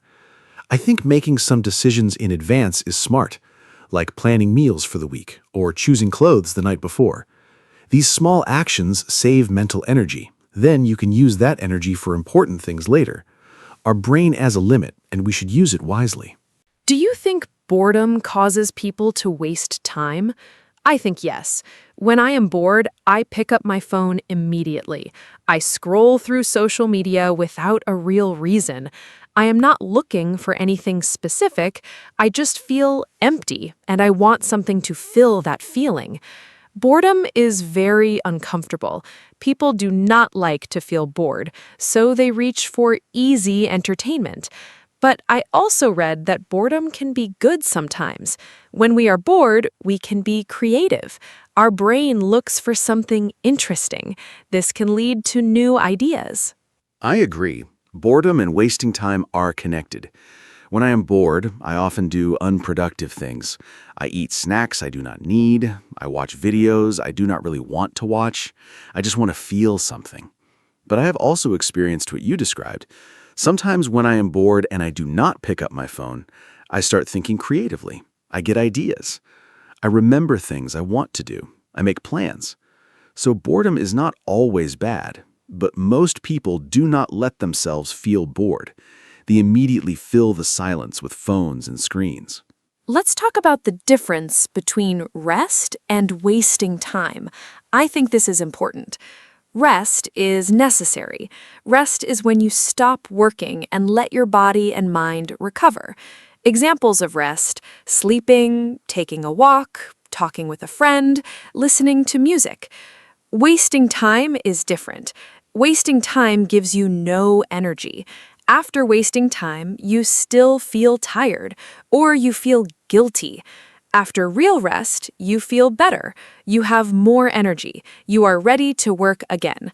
I think making some decisions in advance is smart, like planning meals for the week or choosing clothes the night before. These small actions save mental energy. Then you can use that energy for important things later. Our brain has a limit, and we should use it wisely. Do you think boredom causes people to waste time? I think yes. When I am bored, I pick up my phone immediately. I scroll through social media without a real reason. I am not looking for anything specific. I just feel empty, and I want something to fill that feeling. Boredom is very uncomfortable. People do not like to feel bored, so they reach for easy entertainment. But I also read that boredom can be good sometimes. When we are bored, we can be creative. Our brain looks for something interesting. This can lead to new ideas. I agree. Boredom and wasting time are connected. When I am bored, I often do unproductive things. I eat snacks I do not need. I watch videos I do not really want to watch. I just want to feel something. But I have also experienced what you described. Sometimes when I am bored and I do not pick up my phone, I start thinking creatively. I get ideas. I remember things I want to do. I make plans. So boredom is not always bad, but most people do not let themselves feel bored. They immediately fill the silence with phones and screens. Let's talk about the difference between rest and wasting time. I think this is important. Rest is necessary. Rest is when you stop working and let your body and mind recover. Examples of rest: sleeping, taking a walk, talking with a friend, listening to music. Wasting time is different. Wasting time gives you no energy. After wasting time, you still feel tired, or you feel guilty. After real rest, you feel better. You have more energy. You are ready to work again.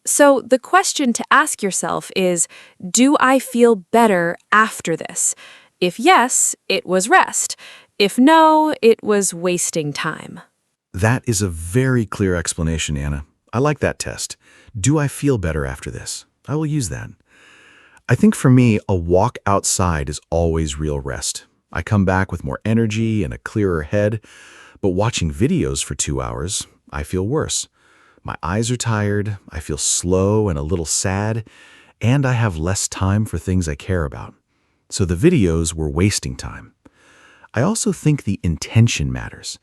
So the question to ask yourself is, do I feel better after this? If yes, it was rest. If no, it was wasting time. That is a very clear explanation, Anna. I like that test. Do I feel better after this? I will use that. I think for me, a walk outside is always real rest. I come back with more energy and a clearer head, but watching videos for 2 hours, I feel worse. My eyes are tired, I feel slow and a little sad, and I have less time for things I care about. So the videos were wasting time. I also think the intention matters.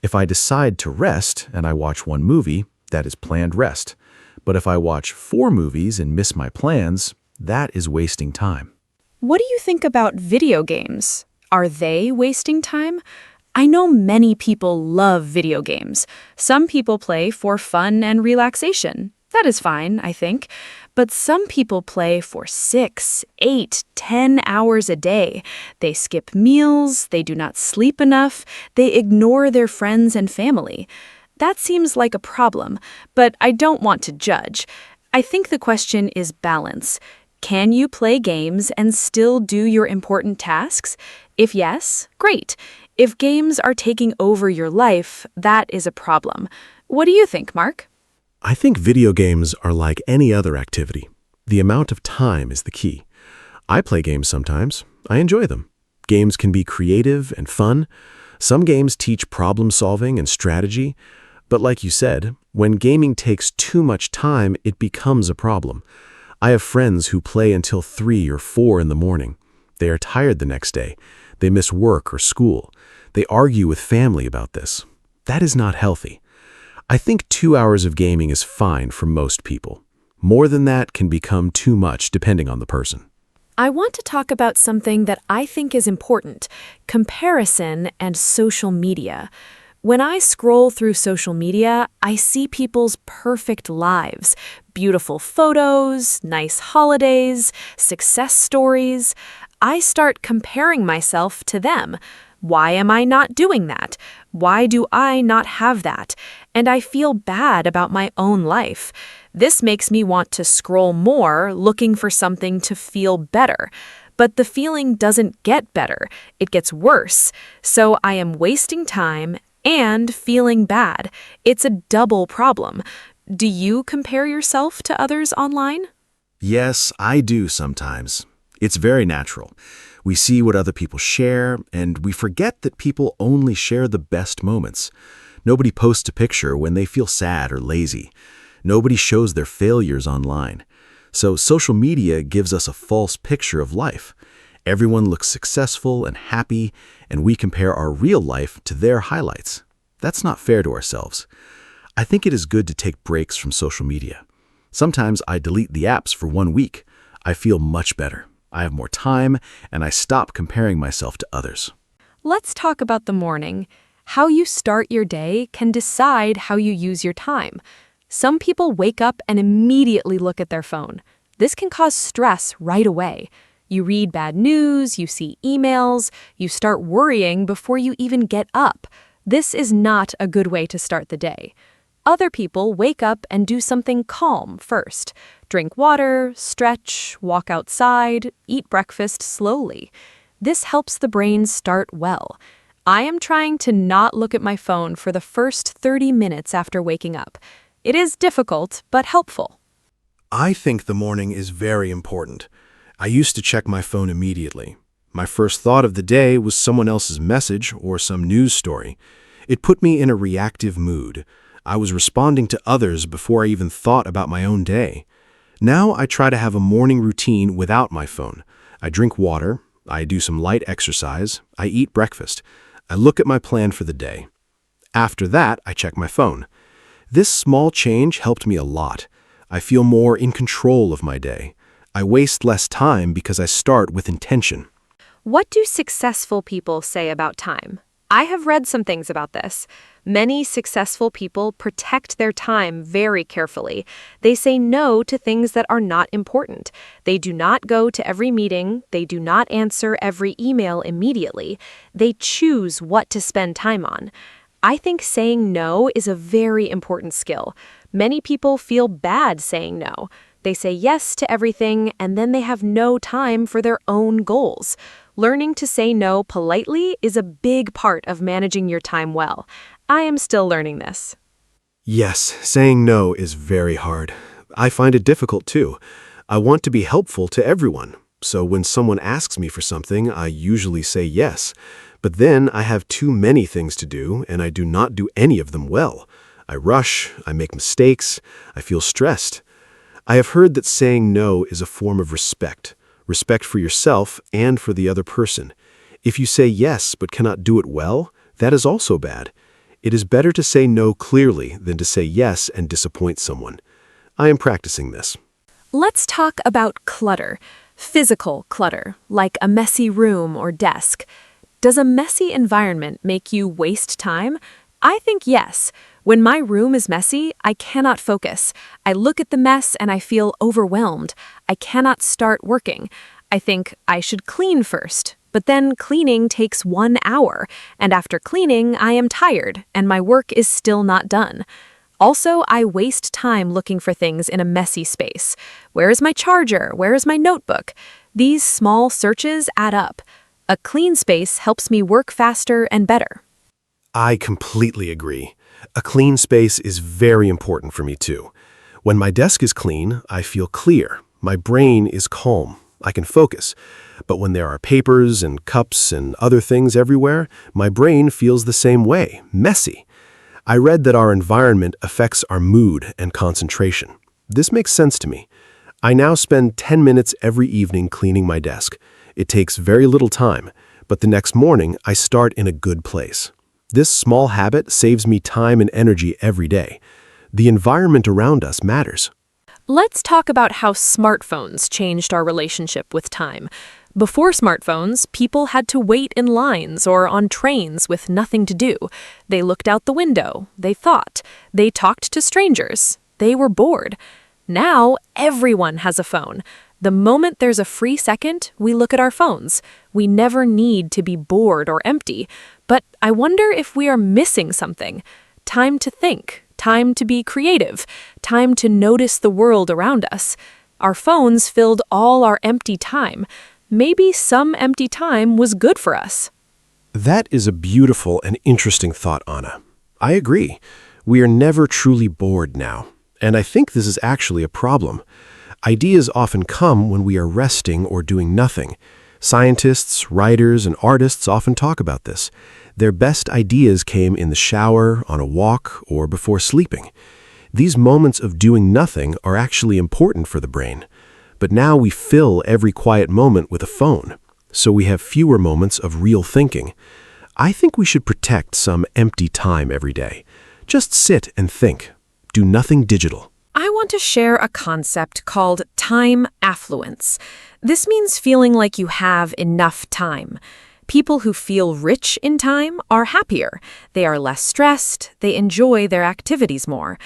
If I decide to rest and I watch one movie, that is planned rest. But if I watch 4 movies and miss my plans, that is wasting time. What do you think about video games? Are they wasting time? I know many people love video games. Some people play for fun and relaxation. That is fine, I think. But some people play for 6, 8, 10 hours a day. They skip meals, they do not sleep enough, they ignore their friends and family. That seems like a problem, but I don't want to judge. I think the question is balance. Can you play games and still do your important tasks? If yes, great. If games are taking over your life, that is a problem. What do you think, Mark? I think video games are like any other activity. The amount of time is the key. I play games sometimes. I enjoy them. Games can be creative and fun. Some games teach problem solving and strategy. But like you said, when gaming takes too much time, it becomes a problem. I have friends who play until 3 or 4 in the morning. They are tired the next day. They miss work or school. They argue with family about this. That is not healthy. I think 2 hours of gaming is fine for most people. More than that can become too much depending on the person. I want to talk about something that I think is important: comparison and social media. When I scroll through social media, I see people's perfect lives, beautiful photos, nice holidays, success stories. I start comparing myself to them. Why am I not doing that? Why do I not have that? And I feel bad about my own life. This makes me want to scroll more, looking for something to feel better. But the feeling doesn't get better. It gets worse. So I am wasting time and feeling bad. It's a double problem. Do you compare yourself to others online? Yes, I do sometimes. It's very natural. We see what other people share, and we forget that people only share the best moments. Nobody posts a picture when they feel sad or lazy. Nobody shows their failures online. So social media gives us a false picture of life. Everyone looks successful and happy, and we compare our real life to their highlights. That's not fair to ourselves. I think it is good to take breaks from social media. Sometimes I delete the apps for 1 week. I feel much better. I have more time, and I stop comparing myself to others. Let's talk about the morning. How you start your day can decide how you use your time. Some people wake up and immediately look at their phone. This can cause stress right away. You read bad news, you see emails, you start worrying before you even get up. This is not a good way to start the day. Other people wake up and do something calm first. Drink water, stretch, walk outside, eat breakfast slowly. This helps the brain start well. I am trying to not look at my phone for the first 30 minutes after waking up. It is difficult, but helpful. I think the morning is very important. I used to check my phone immediately. My first thought of the day was someone else's message or some news story. It put me in a reactive mood. I was responding to others before I even thought about my own day. Now I try to have a morning routine without my phone. I drink water, I do some light exercise, I eat breakfast. I look at my plan for the day. After that, I check my phone. This small change helped me a lot. I feel more in control of my day. I waste less time because I start with intention. What do successful people say about time? I have read some things about this. Many successful people protect their time very carefully. They say no to things that are not important. They do not go to every meeting. They do not answer every email immediately. They choose what to spend time on. I think saying no is a very important skill. Many people feel bad saying no. They say yes to everything, and then they have no time for their own goals. Learning to say no politely is a big part of managing your time well. I am still learning this. Yes, saying no is very hard. I find it difficult too. I want to be helpful to everyone, so when someone asks me for something, I usually say yes. But then I have too many things to do, and I do not do any of them well. I rush, I make mistakes, I feel stressed. I have heard that saying no is a form of respect for yourself and for the other person. If you say yes but cannot do it well, that is also bad. It is better to say no clearly than to say yes and disappoint someone. I am practicing this. Let's talk about clutter. Physical clutter, like a messy room or desk. Does a messy environment make you waste time? I think yes. When my room is messy, I cannot focus. I look at the mess and I feel overwhelmed. I cannot start working. I think I should clean first. But then cleaning takes 1 hour, and after cleaning, I am tired, and my work is still not done. Also, I waste time looking for things in a messy space. Where is my charger? Where is my notebook? These small searches add up. A clean space helps me work faster and better. I completely agree. A clean space is very important for me too. When my desk is clean, I feel clear. My brain is calm. I can focus. But when there are papers and cups and other things everywhere, my brain feels the same way, messy. I read that our environment affects our mood and concentration. This makes sense to me. I now spend 10 minutes every evening cleaning my desk. It takes very little time, but the next morning I start in a good place. This small habit saves me time and energy every day. The environment around us matters. Let's talk about how smartphones changed our relationship with time. Before smartphones, people had to wait in lines or on trains with nothing to do. They looked out the window, they thought, they talked to strangers, they were bored. Now, everyone has a phone. The moment there's a free second, we look at our phones. We never need to be bored or empty. But I wonder if we are missing something. Time to think, time to be creative, time to notice the world around us. Our phones filled all our empty time. Maybe some empty time was good for us. That is a beautiful and interesting thought, Anna. I agree. We are never truly bored now. And I think this is actually a problem. Ideas often come when we are resting or doing nothing. Scientists, writers, and artists often talk about this. Their best ideas came in the shower, on a walk, or before sleeping. These moments of doing nothing are actually important for the brain. But now we fill every quiet moment with a phone, so we have fewer moments of real thinking. I think we should protect some empty time every day. Just sit and think. Do nothing digital. I want to share a concept called time affluence. This means feeling like you have enough time. People who feel rich in time are happier. They are less stressed. They enjoy their activities more.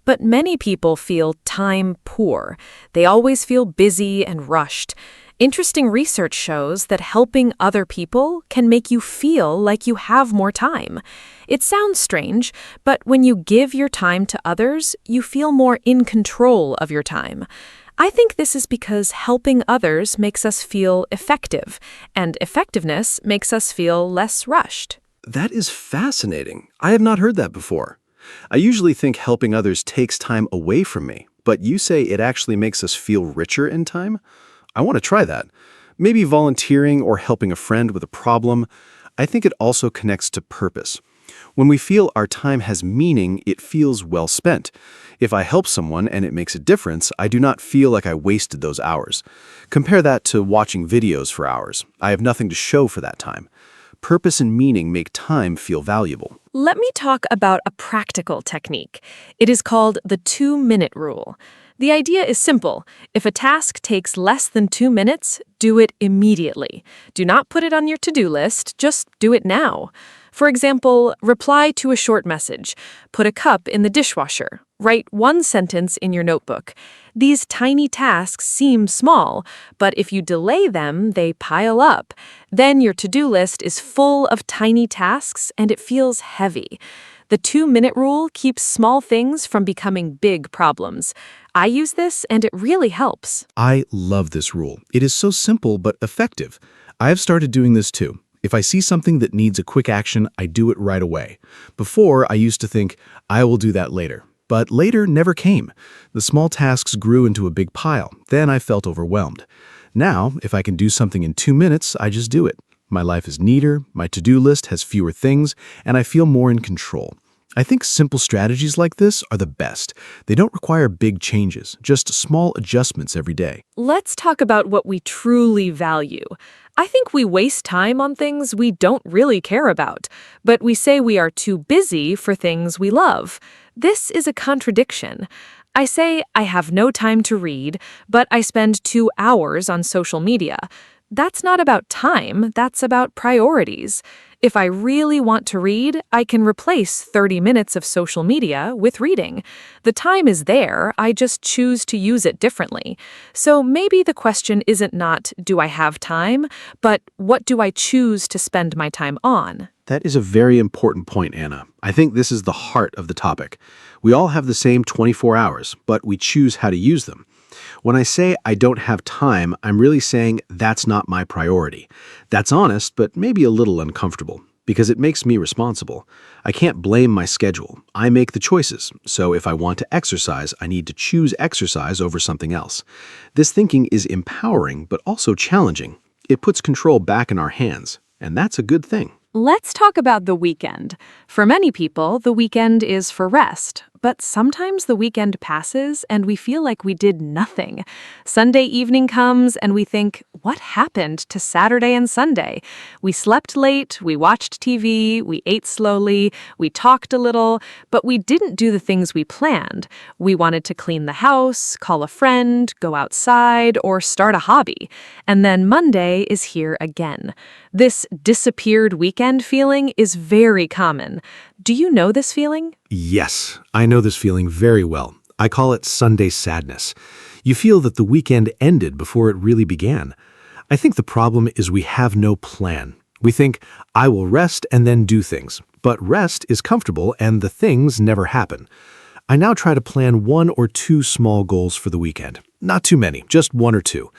But many people feel time poor. They always feel busy and rushed. Interesting research shows that helping other people can make you feel like you have more time. It sounds strange, but when you give your time to others, you feel more in control of your time. I think this is because helping others makes us feel effective, and effectiveness makes us feel less rushed. That is fascinating. I have not heard that before. I usually think helping others takes time away from me, but you say it actually makes us feel richer in time? I want to try that. Maybe volunteering or helping a friend with a problem. I think it also connects to purpose. When we feel our time has meaning, it feels well spent. If I help someone and it makes a difference, I do not feel like I wasted those hours. Compare that to watching videos for hours. I have nothing to show for that time. Purpose and meaning make time feel valuable. Let me talk about a practical technique. It is called the 2-minute rule. The idea is simple. If a task takes less than 2 minutes, do it immediately. Do not put it on your to-do list, just do it now. For example, reply to a short message. Put a cup in the dishwasher. Write one sentence in your notebook. These tiny tasks seem small, but if you delay them, they pile up. Then your to-do list is full of tiny tasks and it feels heavy. The 2-minute rule keeps small things from becoming big problems. I use this and it really helps. I love this rule. It is so simple but effective. I have started doing this too. If I see something that needs a quick action, I do it right away. Before, I used to think, I will do that later. But later never came. The small tasks grew into a big pile. Then I felt overwhelmed. Now, if I can do something in 2 minutes, I just do it. My life is neater, my to-do list has fewer things, and I feel more in control. I think simple strategies like this are the best. They don't require big changes, just small adjustments every day. Let's talk about what we truly value. I think we waste time on things we don't really care about, but we say we are too busy for things we love. This is a contradiction. I say I have no time to read, but I spend 2 hours on social media. That's not about time, that's about priorities. If I really want to read, I can replace 30 minutes of social media with reading. The time is there, I just choose to use it differently. So maybe the question isn't not, do I have time, but what do I choose to spend my time on? That is a very important point, Anna. I think this is the heart of the topic. We all have the same 24 hours, but we choose how to use them. When I say I don't have time, I'm really saying that's not my priority. That's honest, but maybe a little uncomfortable, because it makes me responsible. I can't blame my schedule. I make the choices. So if I want to exercise, I need to choose exercise over something else. This thinking is empowering, but also challenging. It puts control back in our hands, and that's a good thing. Let's talk about the weekend. For many people, the weekend is for rest, but sometimes the weekend passes and we feel like we did nothing. Sunday evening comes and we think, what happened to Saturday and Sunday? We slept late, we watched TV, we ate slowly, we talked a little, but we didn't do the things we planned. We wanted to clean the house, call a friend, go outside, or start a hobby. And then Monday is here again. This disappeared weekend feeling is very common. Do you know this feeling? Yes, I know this feeling very well. I call it Sunday sadness. You feel that the weekend ended before it really began. I think the problem is we have no plan. We think, I will rest and then do things. But rest is comfortable and the things never happen. I now try to plan 1 or 2 small goals for the weekend. Not too many, just 1 or 2.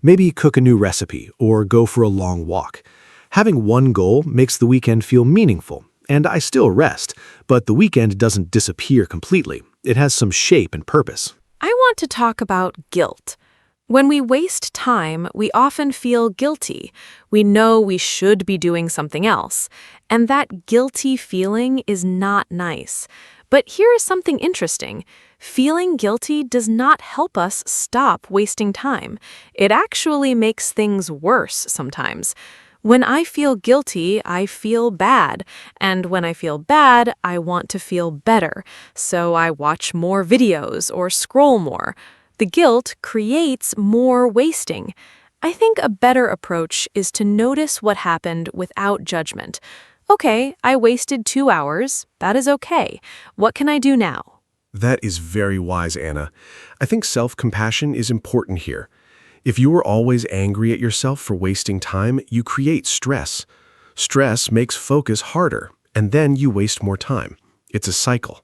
Maybe cook a new recipe or go for a long walk. Having one goal makes the weekend feel meaningful, and I still rest, but the weekend doesn't disappear completely. It has some shape and purpose. I want to talk about guilt. When we waste time, we often feel guilty. We know we should be doing something else, and that guilty feeling is not nice. But here is something interesting. Feeling guilty does not help us stop wasting time. It actually makes things worse sometimes. When I feel guilty, I feel bad. And when I feel bad, I want to feel better. So I watch more videos or scroll more. The guilt creates more wasting. I think a better approach is to notice what happened without judgment. Okay, I wasted 2 hours. That is okay. What can I do now? That is very wise, Anna. I think self-compassion is important here. If you are always angry at yourself for wasting time, you create stress. Stress makes focus harder, and then you waste more time. It's a cycle.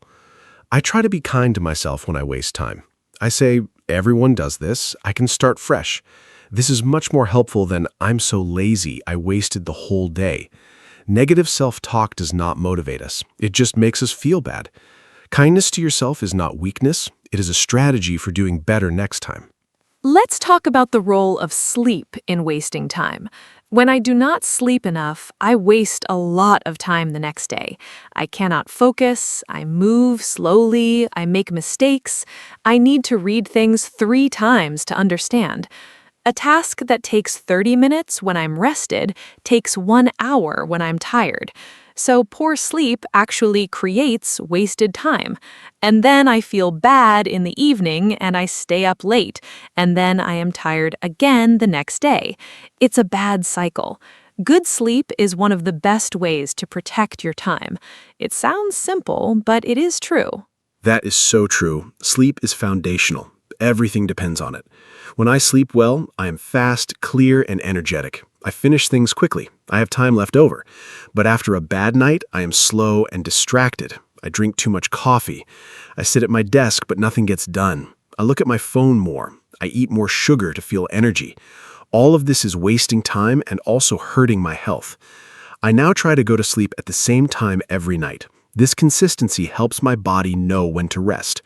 I try to be kind to myself when I waste time. I say, everyone does this, I can start fresh. This is much more helpful than I'm so lazy, I wasted the whole day. Negative self-talk does not motivate us. It just makes us feel bad. Kindness to yourself is not weakness. It is a strategy for doing better next time. Let's talk about the role of sleep in wasting time. When I do not sleep enough, I waste a lot of time the next day. I cannot focus, I move slowly, I make mistakes, I need to read things 3 times to understand. A task that takes 30 minutes when I'm rested takes 1 hour when I'm tired. So poor sleep actually creates wasted time. And then I feel bad in the evening and I stay up late, and then I am tired again the next day. It's a bad cycle. Good sleep is one of the best ways to protect your time. It sounds simple, but it is true. That is so true. Sleep is foundational. Everything depends on it. When I sleep well, I am fast, clear, and energetic. I finish things quickly. I have time left over. But after a bad night, I am slow and distracted. I drink too much coffee. I sit at my desk, but nothing gets done. I look at my phone more. I eat more sugar to feel energy. All of this is wasting time and also hurting my health. I now try to go to sleep at the same time every night. This consistency helps my body know when to rest.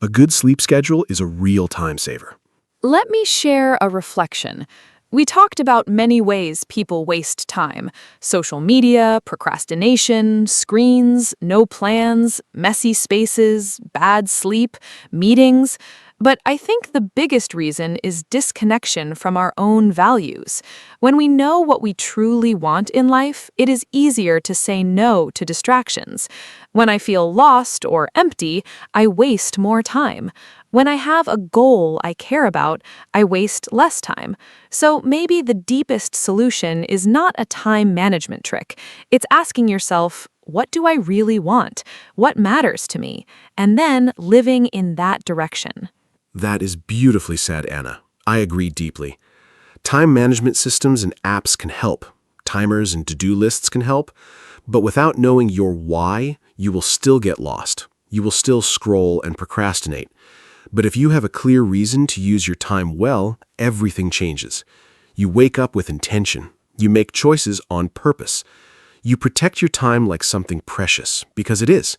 A good sleep schedule is a real time saver. Let me share a reflection. We talked about many ways people waste time: social media, procrastination, screens, no plans, messy spaces, bad sleep, meetings. But I think the biggest reason is disconnection from our own values. When we know what we truly want in life, it is easier to say no to distractions. When I feel lost or empty, I waste more time. When I have a goal I care about, I waste less time. So maybe the deepest solution is not a time management trick. It's asking yourself, what do I really want? What matters to me? And then living in that direction. That is beautifully said, Anna. I agree deeply. Time management systems and apps can help. Timers and to-do lists can help. But without knowing your why, you will still get lost. You will still scroll and procrastinate. But if you have a clear reason to use your time well, everything changes. You wake up with intention. You make choices on purpose. You protect your time like something precious, because it is.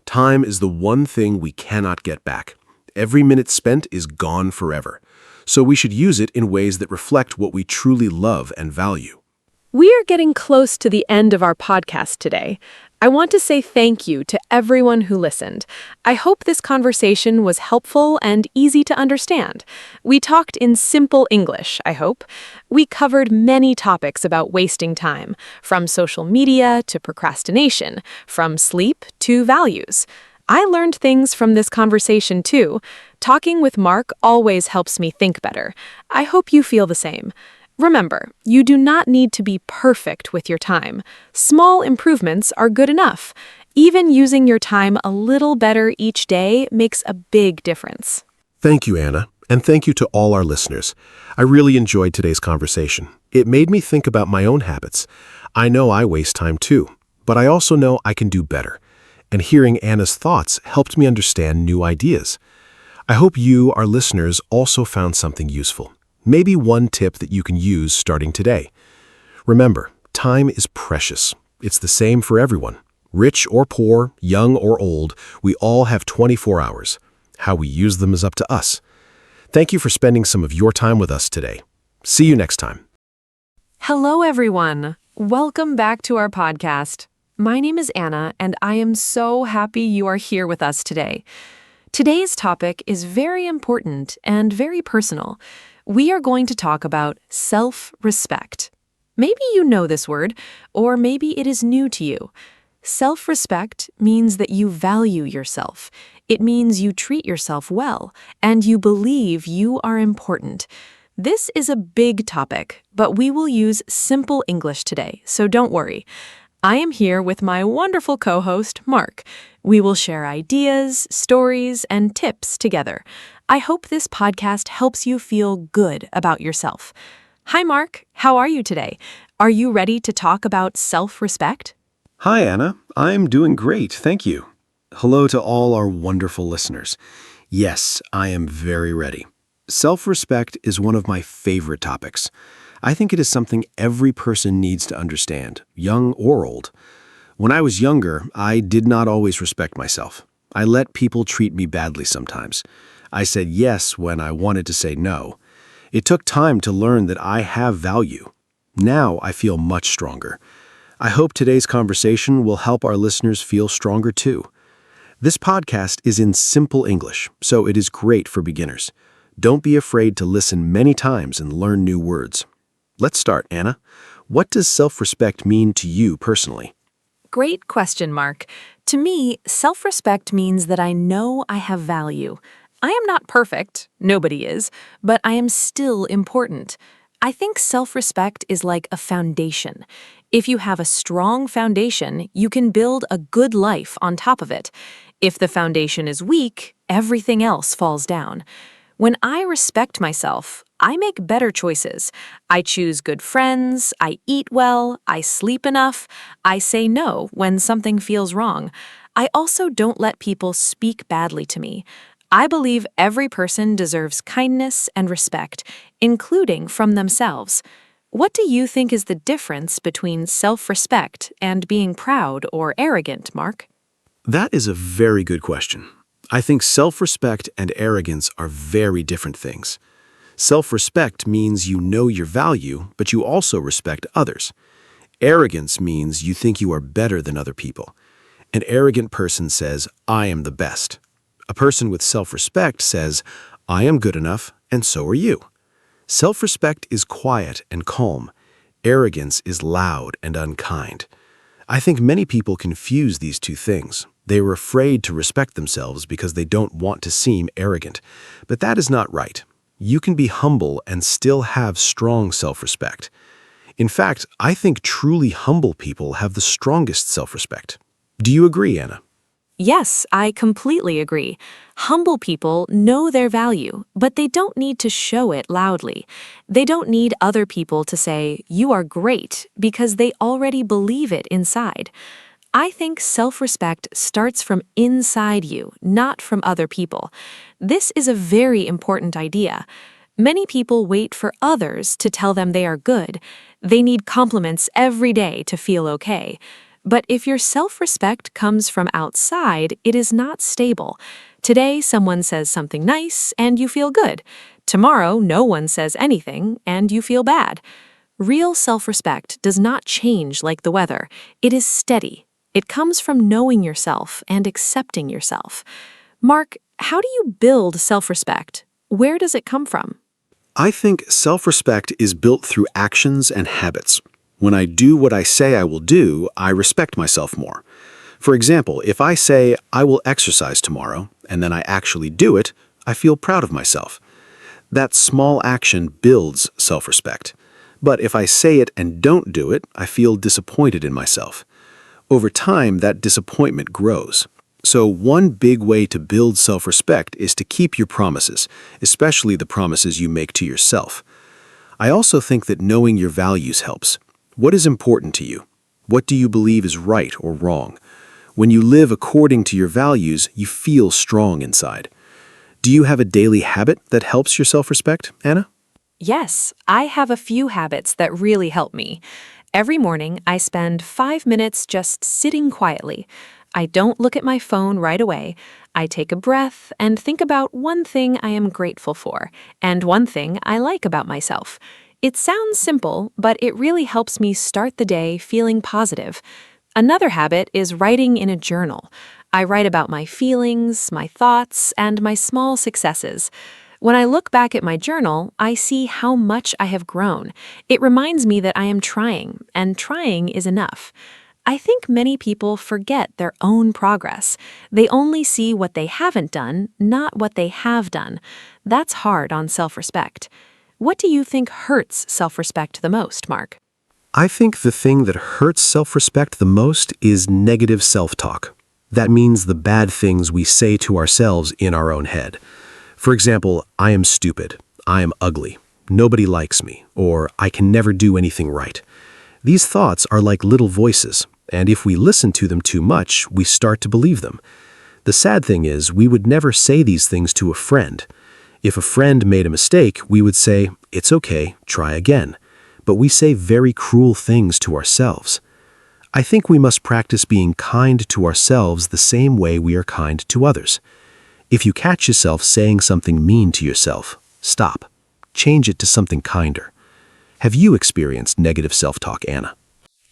Time is the one thing we cannot get back. Every minute spent is gone forever. So we should use it in ways that reflect what we truly love and value. We are getting close to the end of our podcast today. I want to say thank you to everyone who listened. I hope this conversation was helpful and easy to understand. We talked in simple English, I hope. We covered many topics about wasting time, from social media to procrastination, from sleep to values. I learned things from this conversation too. Talking with Mark always helps me think better. I hope you feel the same. Remember, you do not need to be perfect with your time. Small improvements are good enough. Even using your time a little better each day makes a big difference. Thank you, Anna, and thank you to all our listeners. I really enjoyed today's conversation. It made me think about my own habits. I know I waste time too, but I also know I can do better. And hearing Anna's thoughts helped me understand new ideas. I hope you, our listeners, also found something useful. Maybe one tip that you can use starting today. Remember, time is precious. It's the same for everyone. Rich or poor, young or old, we all have 24 hours. How we use them is up to us. Thank you for spending some of your time with us today. See you next time. Hello, everyone. Welcome back to our podcast. My name is Anna, and I am so happy you are here with us today. Today's topic is very important and very personal. We are going to talk about self-respect. Maybe you know this word, or maybe it is new to you. Self-respect means that you value yourself. It means you treat yourself well, and you believe you are important. This is a big topic, but we will use simple English today, so don't worry. I am here with my wonderful co-host, Mark. We will share ideas, stories, and tips together. I hope this podcast helps you feel good about yourself. Hi, Mark. How are you today? Are you ready to talk about self-respect? Hi, Anna. I'm doing great, thank you. Hello to all our wonderful listeners. Yes, I am very ready. Self-respect is one of my favorite topics. I think it is something every person needs to understand, young or old. When I was younger, I did not always respect myself. I let people treat me badly sometimes. I said yes when I wanted to say no. It took time to learn that I have value. Now I feel much stronger. I hope today's conversation will help our listeners feel stronger too. This podcast is in simple English, so it is great for beginners. Don't be afraid to listen many times and learn new words. Let's start, Anna. What does self-respect mean to you personally? Great question, Mark. To me, self-respect means that I know I have value. I am not perfect, nobody is, but I am still important. I think self-respect is like a foundation. If you have a strong foundation, you can build a good life on top of it. If the foundation is weak, everything else falls down. When I respect myself, I make better choices. I choose good friends, I eat well, I sleep enough, I say no when something feels wrong. I also don't let people speak badly to me. I believe every person deserves kindness and respect, including from themselves. What do you think is the difference between self-respect and being proud or arrogant, Mark? That is a very good question. I think self-respect and arrogance are very different things. Self-respect means you know your value, but you also respect others. Arrogance means you think you are better than other people. An arrogant person says, "I am the best." A person with self-respect says, "I am good enough, and so are you." Self-respect is quiet and calm. Arrogance is loud and unkind. I think many people confuse these two things. They are afraid to respect themselves because they don't want to seem arrogant. But that is not right. You can be humble and still have strong self-respect. In fact, I think truly humble people have the strongest self-respect. Do you agree, Anna? Yes, I completely agree. Humble people know their value, but they don't need to show it loudly. They don't need other people to say, "You are great," because they already believe it inside. I think self-respect starts from inside you, not from other people. This is a very important idea. Many people wait for others to tell them they are good. They need compliments every day to feel okay. But if your self-respect comes from outside, it is not stable. Today, someone says something nice, and you feel good. Tomorrow, no one says anything, and you feel bad. Real self-respect does not change like the weather. It is steady. It comes from knowing yourself and accepting yourself. Mark, how do you build self-respect? Where does it come from? I think self-respect is built through actions and habits. When I do what I say I will do, I respect myself more. For example, if I say I will exercise tomorrow, and then I actually do it, I feel proud of myself. That small action builds self-respect. But if I say it and don't do it, I feel disappointed in myself. Over time, that disappointment grows. So one big way to build self-respect is to keep your promises, especially the promises you make to yourself. I also think that knowing your values helps. What is important to you? What do you believe is right or wrong? When you live according to your values, you feel strong inside. Do you have a daily habit that helps your self-respect, Anna? Yes, I have a few habits that really help me. Every morning, I spend 5 minutes just sitting quietly. I don't look at my phone right away. I take a breath and think about one thing I am grateful for and one thing I like about myself. It sounds simple, but it really helps me start the day feeling positive. Another habit is writing in a journal. I write about my feelings, my thoughts, and my small successes. When I look back at my journal, I see how much I have grown. It reminds me that I am trying, and trying is enough. I think many people forget their own progress. They only see what they haven't done, not what they have done. That's hard on self-respect. What do you think hurts self-respect the most, Mark? I think the thing that hurts self-respect the most is negative self-talk. That means the bad things we say to ourselves in our own head. For example, I am stupid, I am ugly, nobody likes me, or I can never do anything right. These thoughts are like little voices, and if we listen to them too much, we start to believe them. The sad thing is, we would never say these things to a friend. If a friend made a mistake, we would say, "It's okay, try again." But we say very cruel things to ourselves. I think we must practice being kind to ourselves the same way we are kind to others. If you catch yourself saying something mean to yourself, stop. Change it to something kinder. Have you experienced negative self-talk, Anna?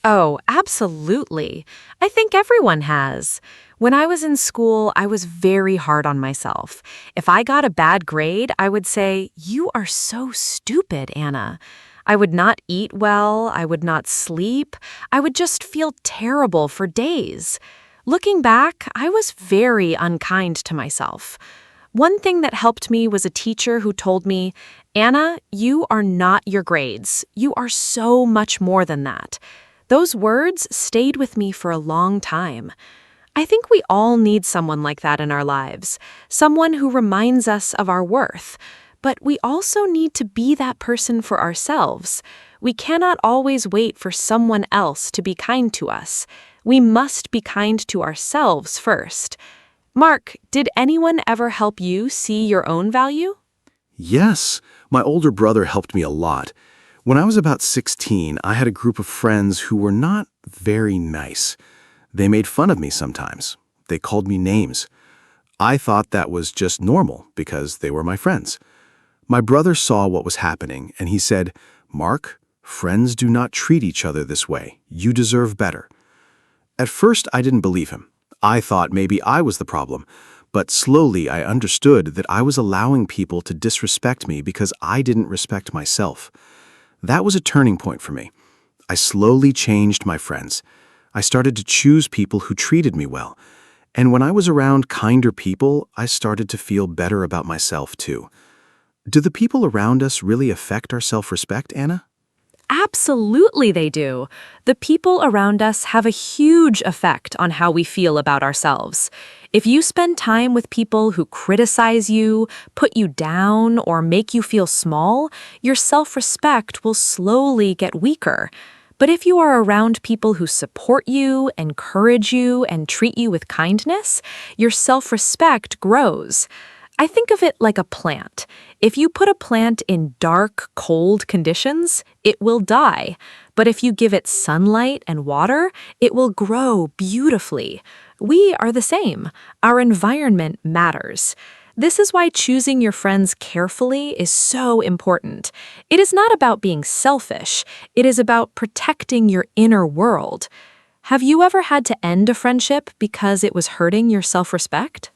Oh, absolutely. I think everyone has. When I was in school, I was very hard on myself. If I got a bad grade, I would say, "You are so stupid, Anna." I would not eat well, I would not sleep, I would just feel terrible for days. Looking back, I was very unkind to myself. One thing that helped me was a teacher who told me, "Anna, you are not your grades. You are so much more than that." Those words stayed with me for a long time. I think we all need someone like that in our lives, someone who reminds us of our worth. But we also need to be that person for ourselves. We cannot always wait for someone else to be kind to us. We must be kind to ourselves first. Mark, did anyone ever help you see your own value? Yes, my older brother helped me a lot. When I was about 16, I had a group of friends who were not very nice. They made fun of me sometimes. They called me names. I thought that was just normal because they were my friends. My brother saw what was happening and he said, "Mark, friends do not treat each other this way. You deserve better." At first, I didn't believe him. I thought maybe I was the problem, but slowly I understood that I was allowing people to disrespect me because I didn't respect myself. That was a turning point for me. I slowly changed my friends. I started to choose people who treated me well. And when I was around kinder people, I started to feel better about myself too. Do the people around us really affect our self-respect, Anna? Absolutely, they do. The people around us have a huge effect on how we feel about ourselves. If you spend time with people who criticize you, put you down, or make you feel small, your self-respect will slowly get weaker. But if you are around people who support you, encourage you, and treat you with kindness, your self-respect grows. I think of it like a plant. If you put a plant in dark, cold conditions, it will die. But if you give it sunlight and water, it will grow beautifully. We are the same. Our environment matters. This is why choosing your friends carefully is so important. It is not about being selfish. It is about protecting your inner world. Have you ever had to end a friendship because it was hurting your self-respect?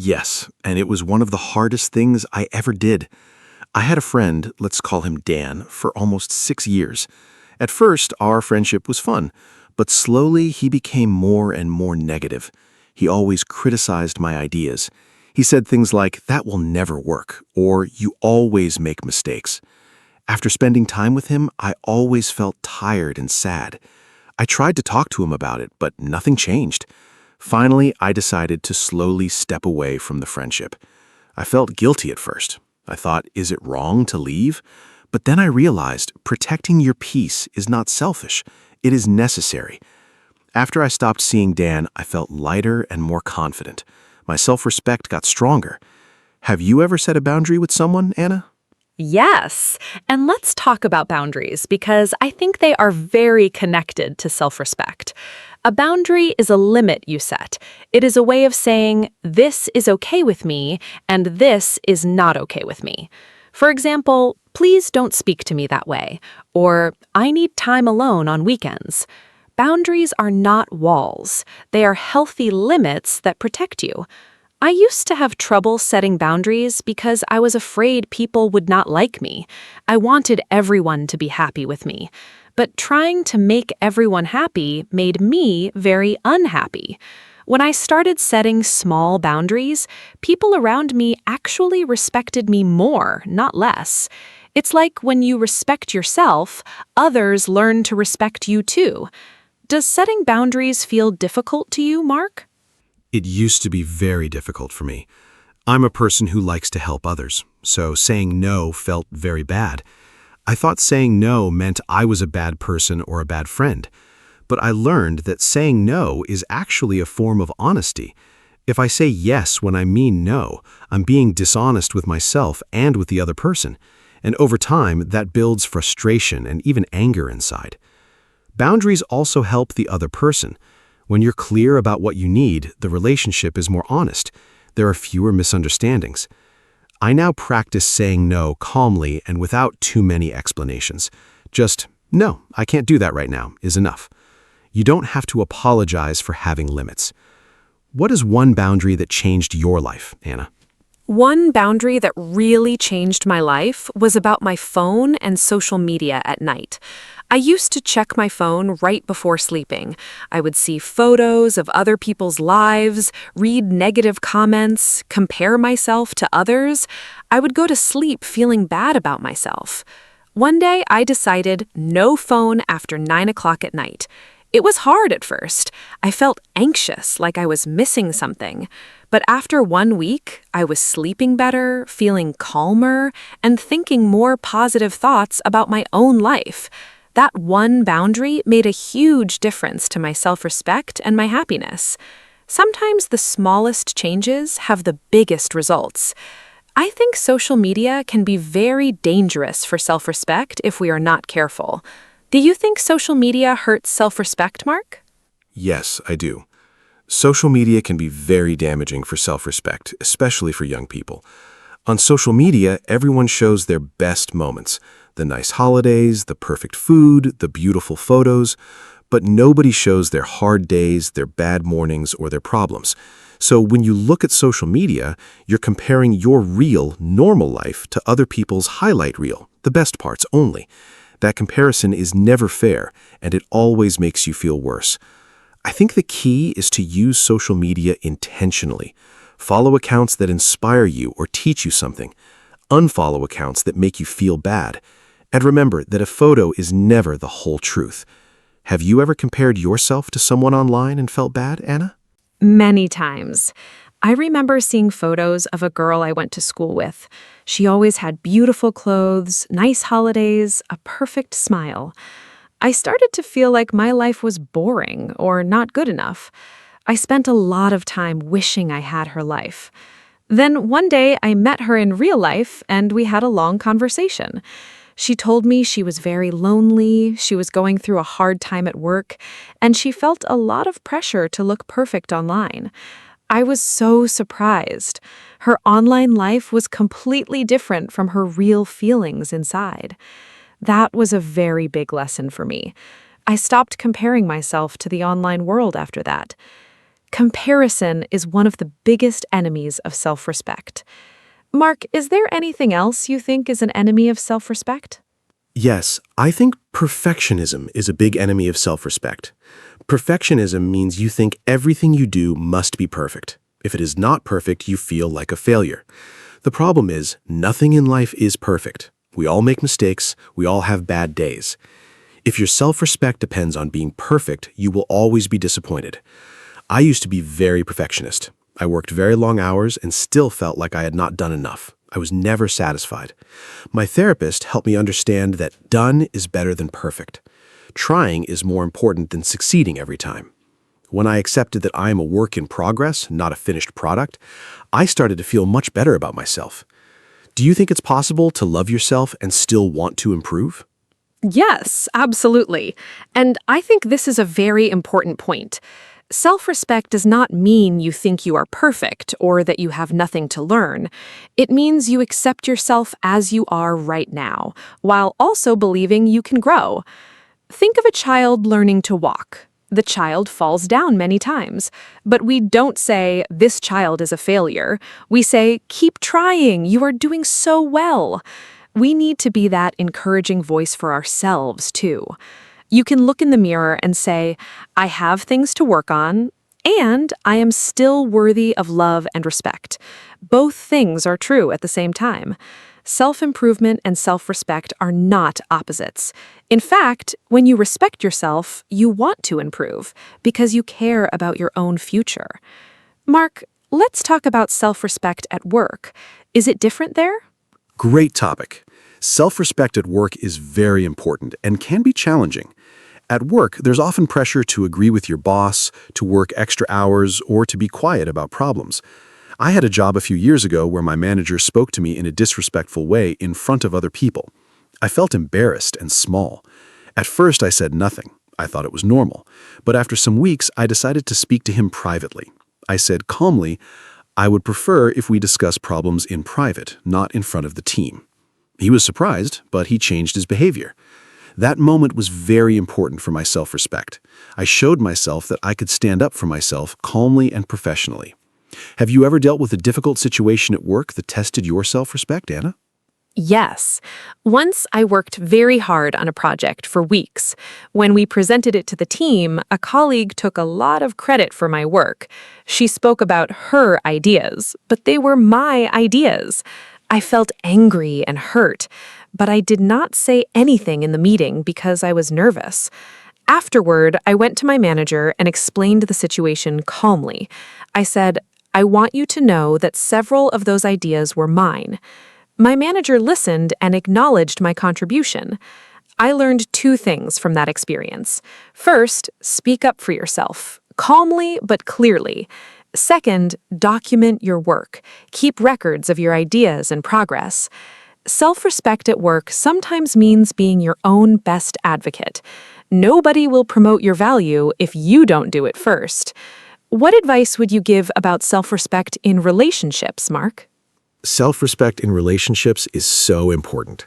Yes, and it was one of the hardest things I ever did. I had a friend, let's call him Dan, for almost 6 years. At first, our friendship was fun, but slowly he became more and more negative. He always criticized my ideas. He said things like, "That will never work," or "You always make mistakes." After spending time with him, I always felt tired and sad. I tried to talk to him about it, but nothing changed. Finally, I decided to slowly step away from the friendship. I felt guilty at first. I thought, is it wrong to leave? But then I realized protecting your peace is not selfish. It is necessary. After I stopped seeing Dan, I felt lighter and more confident. My self-respect got stronger. Have you ever set a boundary with someone, Anna? Yes, and let's talk about boundaries because I think they are very connected to self-respect. A boundary is a limit you set. It is a way of saying, this is okay with me, and this is not okay with me. For example, please don't speak to me that way, or I need time alone on weekends. Boundaries are not walls. They are healthy limits that protect you. I used to have trouble setting boundaries because I was afraid people would not like me. I wanted everyone to be happy with me. But trying to make everyone happy made me very unhappy. When I started setting small boundaries, people around me actually respected me more, not less. It's like when you respect yourself, others learn to respect you too. Does setting boundaries feel difficult to you, Mark? It used to be very difficult for me. I'm a person who likes to help others, so saying no felt very bad. I thought saying no meant I was a bad person or a bad friend. But I learned that saying no is actually a form of honesty. If I say yes when I mean no, I'm being dishonest with myself and with the other person. And over time, that builds frustration and even anger inside. Boundaries also help the other person. When you're clear about what you need, the relationship is more honest. There are fewer misunderstandings. I now practice saying no calmly and without too many explanations. Just, no, I can't do that right now, is enough. You don't have to apologize for having limits. What is one boundary that changed your life, Anna? One boundary that really changed my life was about my phone and social media at night. I used to check my phone right before sleeping. I would see photos of other people's lives, read negative comments, compare myself to others. I would go to sleep feeling bad about myself. One day, I decided no phone after 9 o'clock at night. It was hard at first. I felt anxious, like I was missing something. But after 1 week, I was sleeping better, feeling calmer, and thinking more positive thoughts about my own life. That one boundary made a huge difference to my self-respect and my happiness. Sometimes the smallest changes have the biggest results. I think social media can be very dangerous for self-respect if we are not careful. Do you think social media hurts self-respect, Mark? Yes, I do. Social media can be very damaging for self-respect, especially for young people. On social media, everyone shows their best moments, the nice holidays, the perfect food, the beautiful photos, but nobody shows their hard days, their bad mornings, or their problems. So when you look at social media, you're comparing your real, normal life to other people's highlight reel, the best parts only. That comparison is never fair, and it always makes you feel worse. I think the key is to use social media intentionally. Follow accounts that inspire you or teach you something. Unfollow accounts that make you feel bad. And remember that a photo is never the whole truth. Have you ever compared yourself to someone online and felt bad, Anna? Many times. I remember seeing photos of a girl I went to school with. She always had beautiful clothes, nice holidays, a perfect smile. I started to feel like my life was boring or not good enough. I spent a lot of time wishing I had her life. Then one day I met her in real life and we had a long conversation. She told me she was very lonely, she was going through a hard time at work, and she felt a lot of pressure to look perfect online. I was so surprised. Her online life was completely different from her real feelings inside. That was a very big lesson for me. I stopped comparing myself to the online world after that. Comparison is one of the biggest enemies of self-respect. Mark, is there anything else you think is an enemy of self-respect? Yes, I think perfectionism is a big enemy of self-respect. Perfectionism means you think everything you do must be perfect. If it is not perfect, you feel like a failure. The problem is, nothing in life is perfect. We all make mistakes, we all have bad days. If your self-respect depends on being perfect, you will always be disappointed. I used to be very perfectionist. I worked very long hours and still felt like I had not done enough. I was never satisfied. My therapist helped me understand that done is better than perfect. Trying is more important than succeeding every time. When I accepted that I am a work in progress, not a finished product, I started to feel much better about myself. Do you think it's possible to love yourself and still want to improve? Yes, absolutely. And I think this is a very important point. Self-respect does not mean you think you are perfect or that you have nothing to learn. It means you accept yourself as you are right now, while also believing you can grow. Think of a child learning to walk. The child falls down many times, but we don't say, "This child is a failure." We say, "Keep trying, you are doing so well." We need to be that encouraging voice for ourselves, too. You can look in the mirror and say, "I have things to work on, and I am still worthy of love and respect." Both things are true at the same time. Self-improvement and self-respect are not opposites. In fact, when you respect yourself, you want to improve because you care about your own future. Mark, let's talk about self-respect at work. Is it different there? Great topic. Self-respect at work is very important and can be challenging. At work, there's often pressure to agree with your boss, to work extra hours, or to be quiet about problems. I had a job a few years ago where my manager spoke to me in a disrespectful way in front of other people. I felt embarrassed and small. At first, I said nothing. I thought it was normal. But after some weeks, I decided to speak to him privately. I said calmly, I would prefer if we discuss problems in private, not in front of the team. He was surprised, but he changed his behavior. That moment was very important for my self-respect. I showed myself that I could stand up for myself calmly and professionally. Have you ever dealt with a difficult situation at work that tested your self-respect, Anna? Yes. Once I worked very hard on a project for weeks. When we presented it to the team, a colleague took a lot of credit for my work. She spoke about her ideas, but they were my ideas. I felt angry and hurt, but I did not say anything in the meeting because I was nervous. Afterward, I went to my manager and explained the situation calmly. I said, "I want you to know that several of those ideas were mine." My manager listened and acknowledged my contribution. I learned two things from that experience. First, speak up for yourself, calmly but clearly. Second, document your work. Keep records of your ideas and progress. Self-respect at work sometimes means being your own best advocate. Nobody will promote your value if you don't do it first. What advice would you give about self-respect in relationships, Mark? Self-respect in relationships is so important.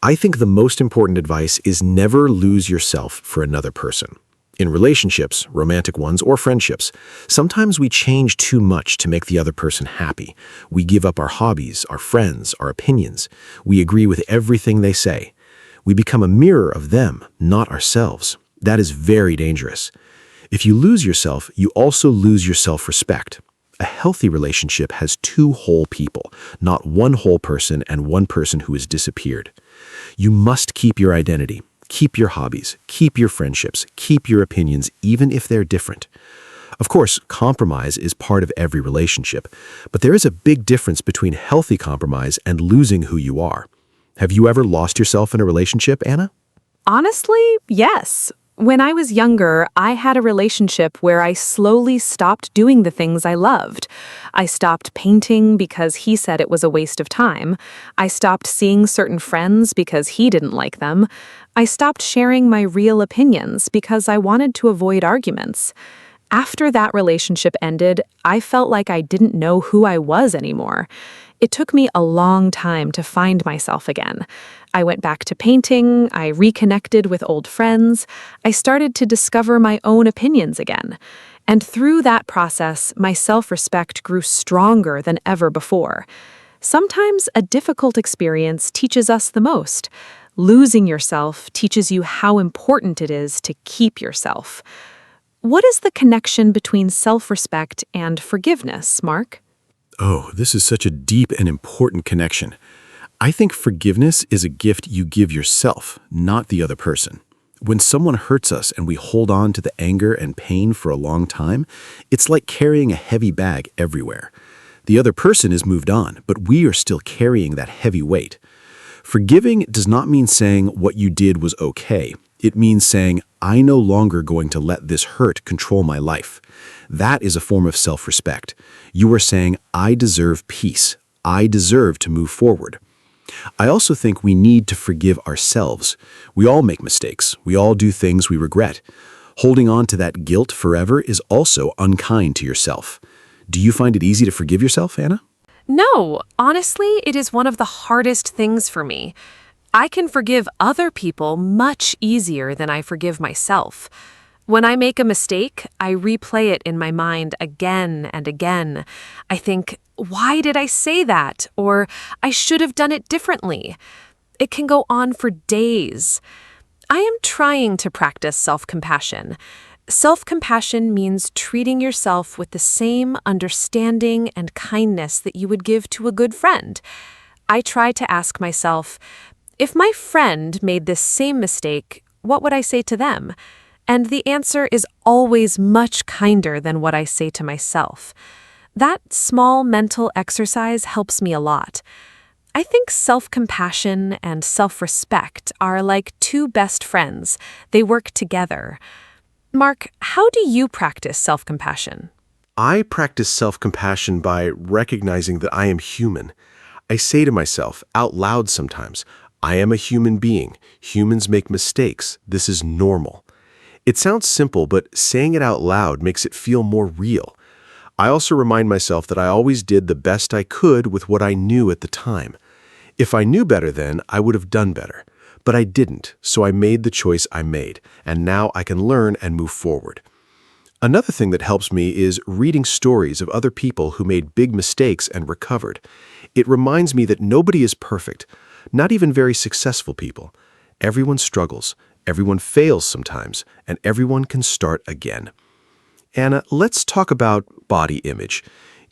I think the most important advice is never lose yourself for another person. In relationships, romantic ones or friendships, sometimes we change too much to make the other person happy. We give up our hobbies, our friends, our opinions. We agree with everything they say. We become a mirror of them, not ourselves. That is very dangerous. If you lose yourself, you also lose your self-respect. A healthy relationship has two whole people, not one whole person and one person who has disappeared. You must keep your identity, keep your hobbies, keep your friendships, keep your opinions, even if they're different. Of course, compromise is part of every relationship, but there is a big difference between healthy compromise and losing who you are. Have you ever lost yourself in a relationship, Anna? Honestly, yes. When I was younger, I had a relationship where I slowly stopped doing the things I loved. I stopped painting because he said it was a waste of time. I stopped seeing certain friends because he didn't like them. I stopped sharing my real opinions because I wanted to avoid arguments. After that relationship ended, I felt like I didn't know who I was anymore. It took me a long time to find myself again. I went back to painting, I reconnected with old friends, I started to discover my own opinions again. And through that process, my self-respect grew stronger than ever before. Sometimes a difficult experience teaches us the most. Losing yourself teaches you how important it is to keep yourself. What is the connection between self-respect and forgiveness, Mark? Oh, this is such a deep and important connection. I think forgiveness is a gift you give yourself, not the other person. When someone hurts us and we hold on to the anger and pain for a long time, it's like carrying a heavy bag everywhere. The other person is moved on, but we are still carrying that heavy weight. Forgiving does not mean saying what you did was okay. It means saying, I'm no longer going to let this hurt control my life. That is a form of self-respect. You are saying, I deserve peace. I deserve to move forward. I also think we need to forgive ourselves. We all make mistakes. We all do things we regret. Holding on to that guilt forever is also unkind to yourself. Do you find it easy to forgive yourself, Anna? No, honestly, it is one of the hardest things for me. I can forgive other people much easier than I forgive myself. When I make a mistake, I replay it in my mind again and again. I think, why did I say that? Or I should have done it differently. It can go on for days. I am trying to practice self-compassion. Self-compassion means treating yourself with the same understanding and kindness that you would give to a good friend. I try to ask myself, if my friend made this same mistake, what would I say to them? And the answer is always much kinder than what I say to myself. That small mental exercise helps me a lot. I think self-compassion and self-respect are like two best friends. They work together. Mark, how do you practice self-compassion? I practice self-compassion by recognizing that I am human. I say to myself out loud sometimes, I am a human being. Humans make mistakes. This is normal. It sounds simple, but saying it out loud makes it feel more real. I also remind myself that I always did the best I could with what I knew at the time. If I knew better then, I would have done better. But I didn't, so I made the choice I made, and now I can learn and move forward. Another thing that helps me is reading stories of other people who made big mistakes and recovered. It reminds me that nobody is perfect, not even very successful people. Everyone struggles, everyone fails sometimes, and everyone can start again. Anna, let's talk about body image.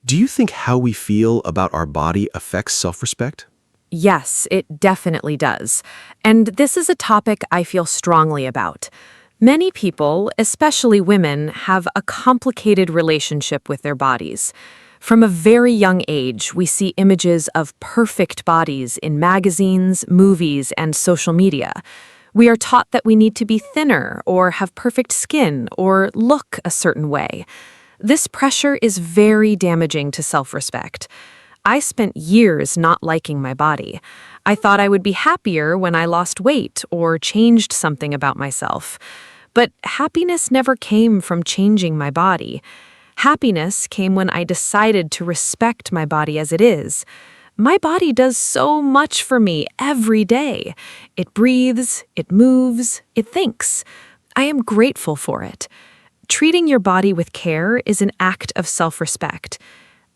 Do you think how we feel about our body affects self-respect? Yes, it definitely does. And this is a topic I feel strongly about. Many people, especially women, have a complicated relationship with their bodies. From a very young age, we see images of perfect bodies in magazines, movies, and social media. We are taught that we need to be thinner or have perfect skin or look a certain way. This pressure is very damaging to self-respect. I spent years not liking my body. I thought I would be happier when I lost weight or changed something about myself. But happiness never came from changing my body. Happiness came when I decided to respect my body as it is. My body does so much for me every day. It breathes, it moves, it thinks. I am grateful for it. Treating your body with care is an act of self-respect.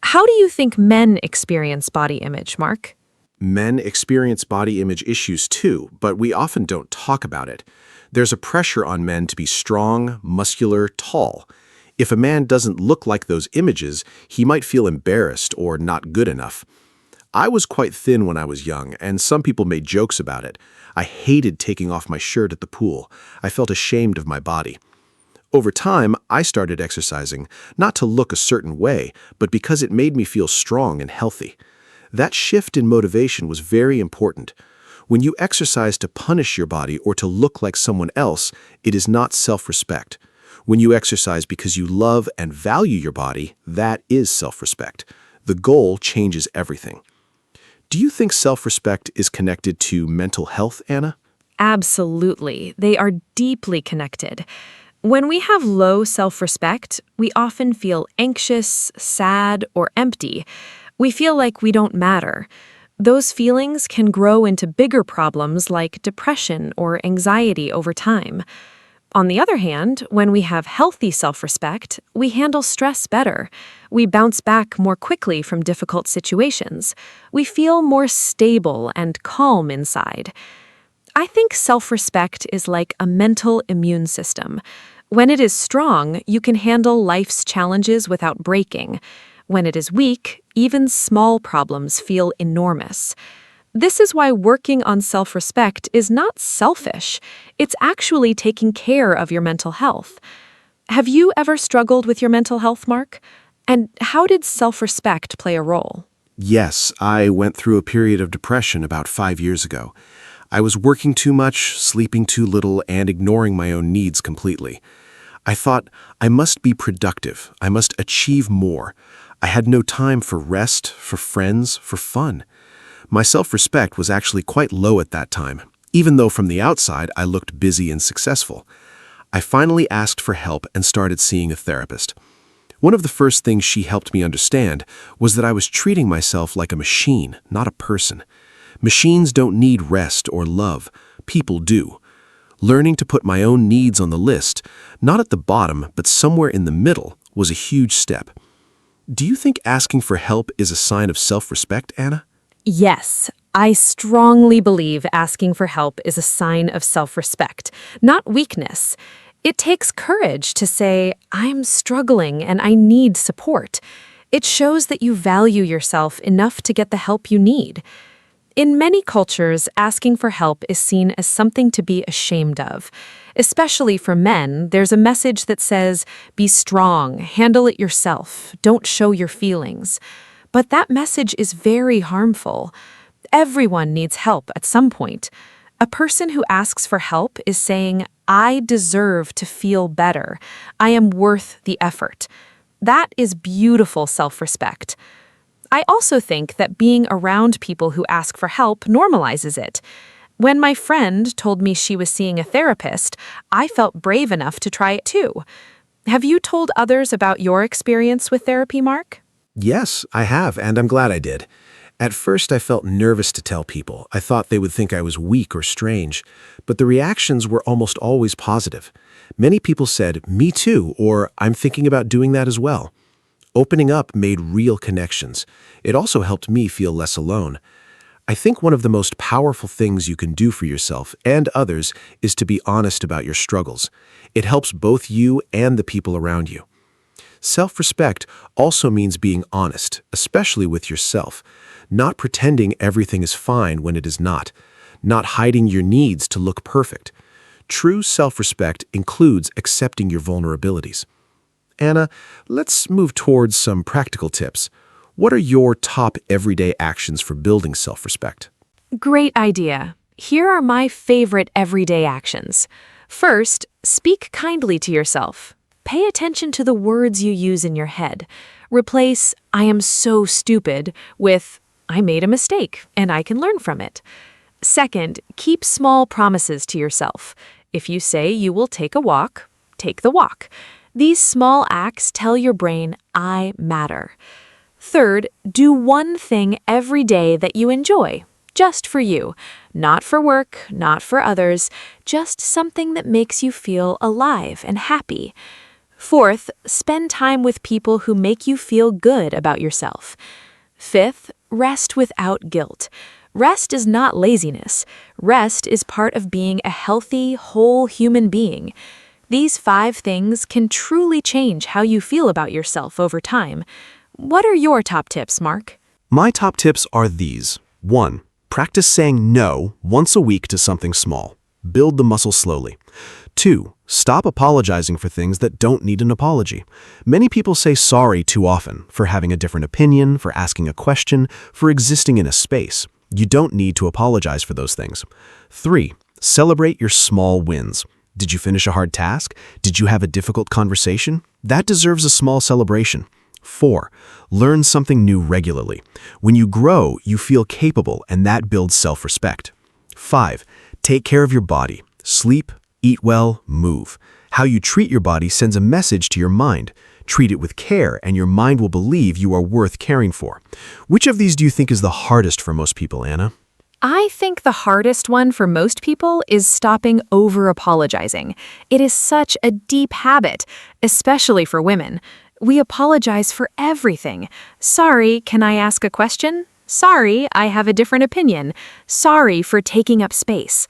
How do you think men experience body image, Mark? Men experience body image issues too, but we often don't talk about it. There's a pressure on men to be strong, muscular, tall. If a man doesn't look like those images, he might feel embarrassed or not good enough. I was quite thin when I was young, and some people made jokes about it. I hated taking off my shirt at the pool. I felt ashamed of my body. Over time, I started exercising, not to look a certain way, but because it made me feel strong and healthy. That shift in motivation was very important. When you exercise to punish your body or to look like someone else, it is not self-respect. When you exercise because you love and value your body, that is self-respect. The goal changes everything. Do you think self-respect is connected to mental health, Anna? Absolutely. They are deeply connected. When we have low self-respect, we often feel anxious, sad, or empty. We feel like we don't matter. Those feelings can grow into bigger problems like depression or anxiety over time. On the other hand, when we have healthy self-respect, we handle stress better. We bounce back more quickly from difficult situations. We feel more stable and calm inside. I think self-respect is like a mental immune system. When it is strong, you can handle life's challenges without breaking. When it is weak, even small problems feel enormous. This is why working on self-respect is not selfish. It's actually taking care of your mental health. Have you ever struggled with your mental health, Mark? And how did self-respect play a role? Yes, I went through a period of depression about 5 years ago. I was working too much, sleeping too little, and ignoring my own needs completely. I thought, I must be productive. I must achieve more. I had no time for rest, for friends, for fun. My self-respect was actually quite low at that time, even though from the outside I looked busy and successful. I finally asked for help and started seeing a therapist. One of the first things she helped me understand was that I was treating myself like a machine, not a person. Machines don't need rest or love. People do. Learning to put my own needs on the list, not at the bottom, but somewhere in the middle, was a huge step. Do you think asking for help is a sign of self-respect, Anna? Yes, I strongly believe asking for help is a sign of self-respect, not weakness. It takes courage to say, I'm struggling and I need support. It shows that you value yourself enough to get the help you need. In many cultures, asking for help is seen as something to be ashamed of. Especially for men, there's a message that says, be strong, handle it yourself, don't show your feelings. But that message is very harmful. Everyone needs help at some point. A person who asks for help is saying, I deserve to feel better. I am worth the effort. That is beautiful self-respect. I also think that being around people who ask for help normalizes it. When my friend told me she was seeing a therapist, I felt brave enough to try it too. Have you told others about your experience with therapy, Mark? Yes, I have, and I'm glad I did. At first, I felt nervous to tell people. I thought they would think I was weak or strange, but the reactions were almost always positive. Many people said, "Me too," or "I'm thinking about doing that as well." Opening up made real connections. It also helped me feel less alone. I think one of the most powerful things you can do for yourself and others is to be honest about your struggles. It helps both you and the people around you. Self-respect also means being honest, especially with yourself, not pretending everything is fine when it is not hiding your needs to look perfect. True self-respect includes accepting your vulnerabilities. Anna, let's move towards some practical tips. What are your top everyday actions for building self-respect? Great idea. Here are my favorite everyday actions. First, speak kindly to yourself. Pay attention to the words you use in your head. Replace "I am so stupid" with "I made a mistake and I can learn from it." Second, keep small promises to yourself. If you say you will take a walk, take the walk. These small acts tell your brain, "I matter." Third, do one thing every day that you enjoy, just for you. Not for work, not for others, just something that makes you feel alive and happy. Fourth, spend time with people who make you feel good about yourself. Fifth, rest without guilt. Rest is not laziness. Rest is part of being a healthy, whole human being. These 5 things can truly change how you feel about yourself over time. What are your top tips, Mark? My top tips are these. 1. Practice saying no once a week to something small. Build the muscle slowly. 2. Stop apologizing for things that don't need an apology. Many people say sorry too often for having a different opinion, for asking a question, for existing in a space. You don't need to apologize for those things. 3. Celebrate your small wins. Did you finish a hard task? Did you have a difficult conversation? That deserves a small celebration. 4. Learn something new regularly. When you grow, you feel capable, and that builds self-respect. 5. Take care of your body. Sleep, eat well, move. How you treat your body sends a message to your mind. Treat it with care, and your mind will believe you are worth caring for. Which of these do you think is the hardest for most people, Anna? I think the hardest one for most people is stopping over-apologizing. It is such a deep habit, especially for women. We apologize for everything. Sorry, can I ask a question? Sorry, I have a different opinion. Sorry for taking up space.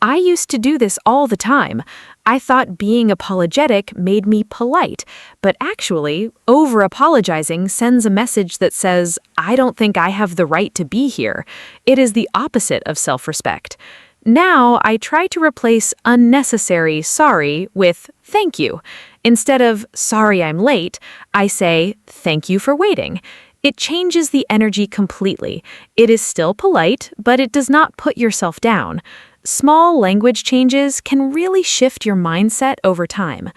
I used to do this all the time. I thought being apologetic made me polite, but actually, over-apologizing sends a message that says, "I don't think I have the right to be here." It is the opposite of self-respect. Now, I try to replace unnecessary sorry with thank you. Instead of "sorry I'm late," I say "thank you for waiting." It changes the energy completely. It is still polite, but it does not put yourself down. Small language changes can really shift your mindset over time.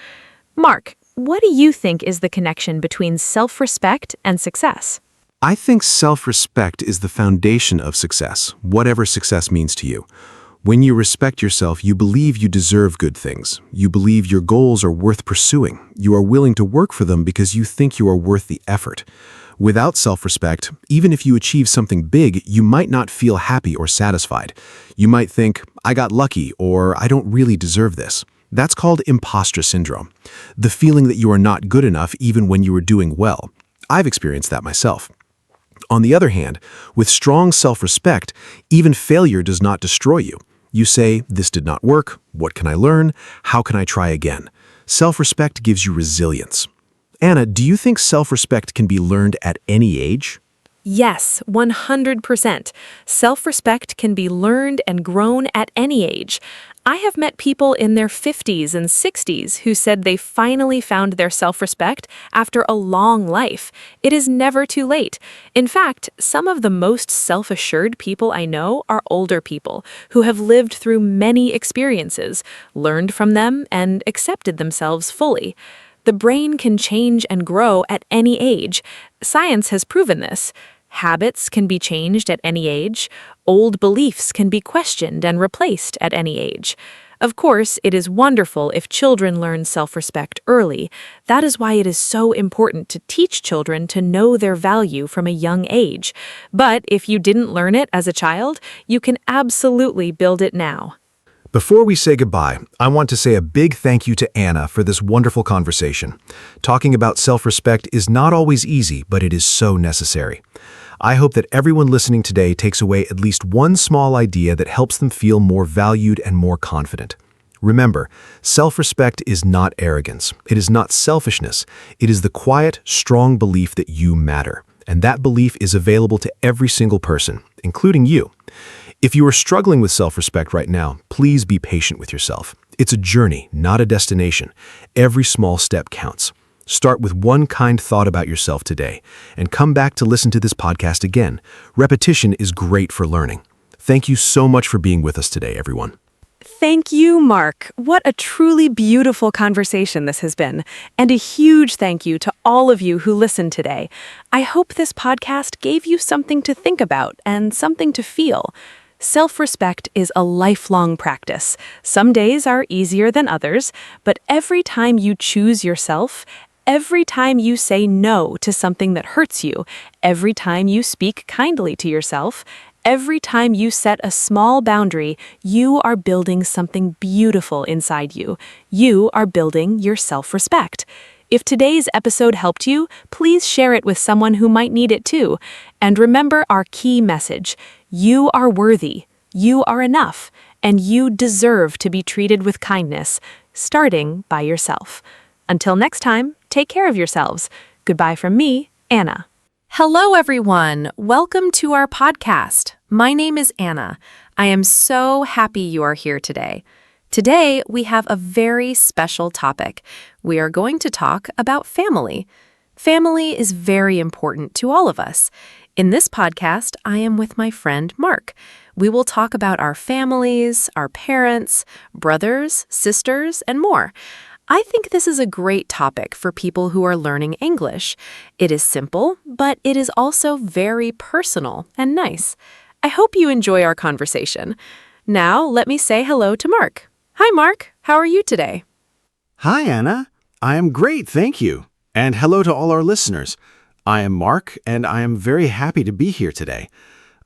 Mark, what do you think is the connection between self-respect and success? I think self-respect is the foundation of success, whatever success means to you. When you respect yourself, you believe you deserve good things. You believe your goals are worth pursuing. You are willing to work for them because you think you are worth the effort. Without self-respect, even if you achieve something big, you might not feel happy or satisfied. You might think, "I got lucky," or "I don't really deserve this." That's called imposter syndrome, the feeling that you are not good enough even when you are doing well. I've experienced that myself. On the other hand, with strong self-respect, even failure does not destroy you. You say, "This did not work. What can I learn? How can I try again?" Self-respect gives you resilience. Anna, do you think self-respect can be learned at any age? Yes, 100%. Self-respect can be learned and grown at any age. I have met people in their 50s and 60s who said they finally found their self-respect after a long life. It is never too late. In fact, some of the most self-assured people I know are older people who have lived through many experiences, learned from them, and accepted themselves fully. The brain can change and grow at any age. Science has proven this. Habits can be changed at any age. Old beliefs can be questioned and replaced at any age. Of course, it is wonderful if children learn self-respect early. That is why it is so important to teach children to know their value from a young age. But if you didn't learn it as a child, you can absolutely build it now. Before we say goodbye, I want to say a big thank you to Anna for this wonderful conversation. Talking about self-respect is not always easy, but it is so necessary. I hope that everyone listening today takes away at least one small idea that helps them feel more valued and more confident. Remember, self-respect is not arrogance. It is not selfishness. It is the quiet, strong belief that you matter. And that belief is available to every single person, including you. If you are struggling with self-respect right now, please be patient with yourself. It's a journey, not a destination. Every small step counts. Start with one kind thought about yourself today, and come back to listen to this podcast again. Repetition is great for learning. Thank you so much for being with us today, everyone. Thank you, Mark. What a truly beautiful conversation this has been. And a huge thank you to all of you who listened today. I hope this podcast gave you something to think about and something to feel. Self-respect is a lifelong practice. Some days are easier than others, but every time you choose yourself, every time you say no to something that hurts you, every time you speak kindly to yourself, every time you set a small boundary, you are building something beautiful inside you. You are building your self-respect. If today's episode helped you, please share it with someone who might need it too. And remember our key message: you are worthy, you are enough, and you deserve to be treated with kindness, starting by yourself. Until next time, take care of yourselves. Goodbye from me, Anna. Hello, everyone. Welcome to our podcast. My name is Anna. I am so happy you are here today. Today, we have a very special topic. We are going to talk about family. Family is very important to all of us. In this podcast, I am with my friend Mark. We will talk about our families, our parents, brothers, sisters, and more. I think this is a great topic for people who are learning English. It is simple, but it is also very personal and nice. I hope you enjoy our conversation. Now, let me say hello to Mark. Hi, Mark. How are you today? Hi, Anna. I am great, thank you. And hello to all our listeners. I am Mark, and I am very happy to be here today.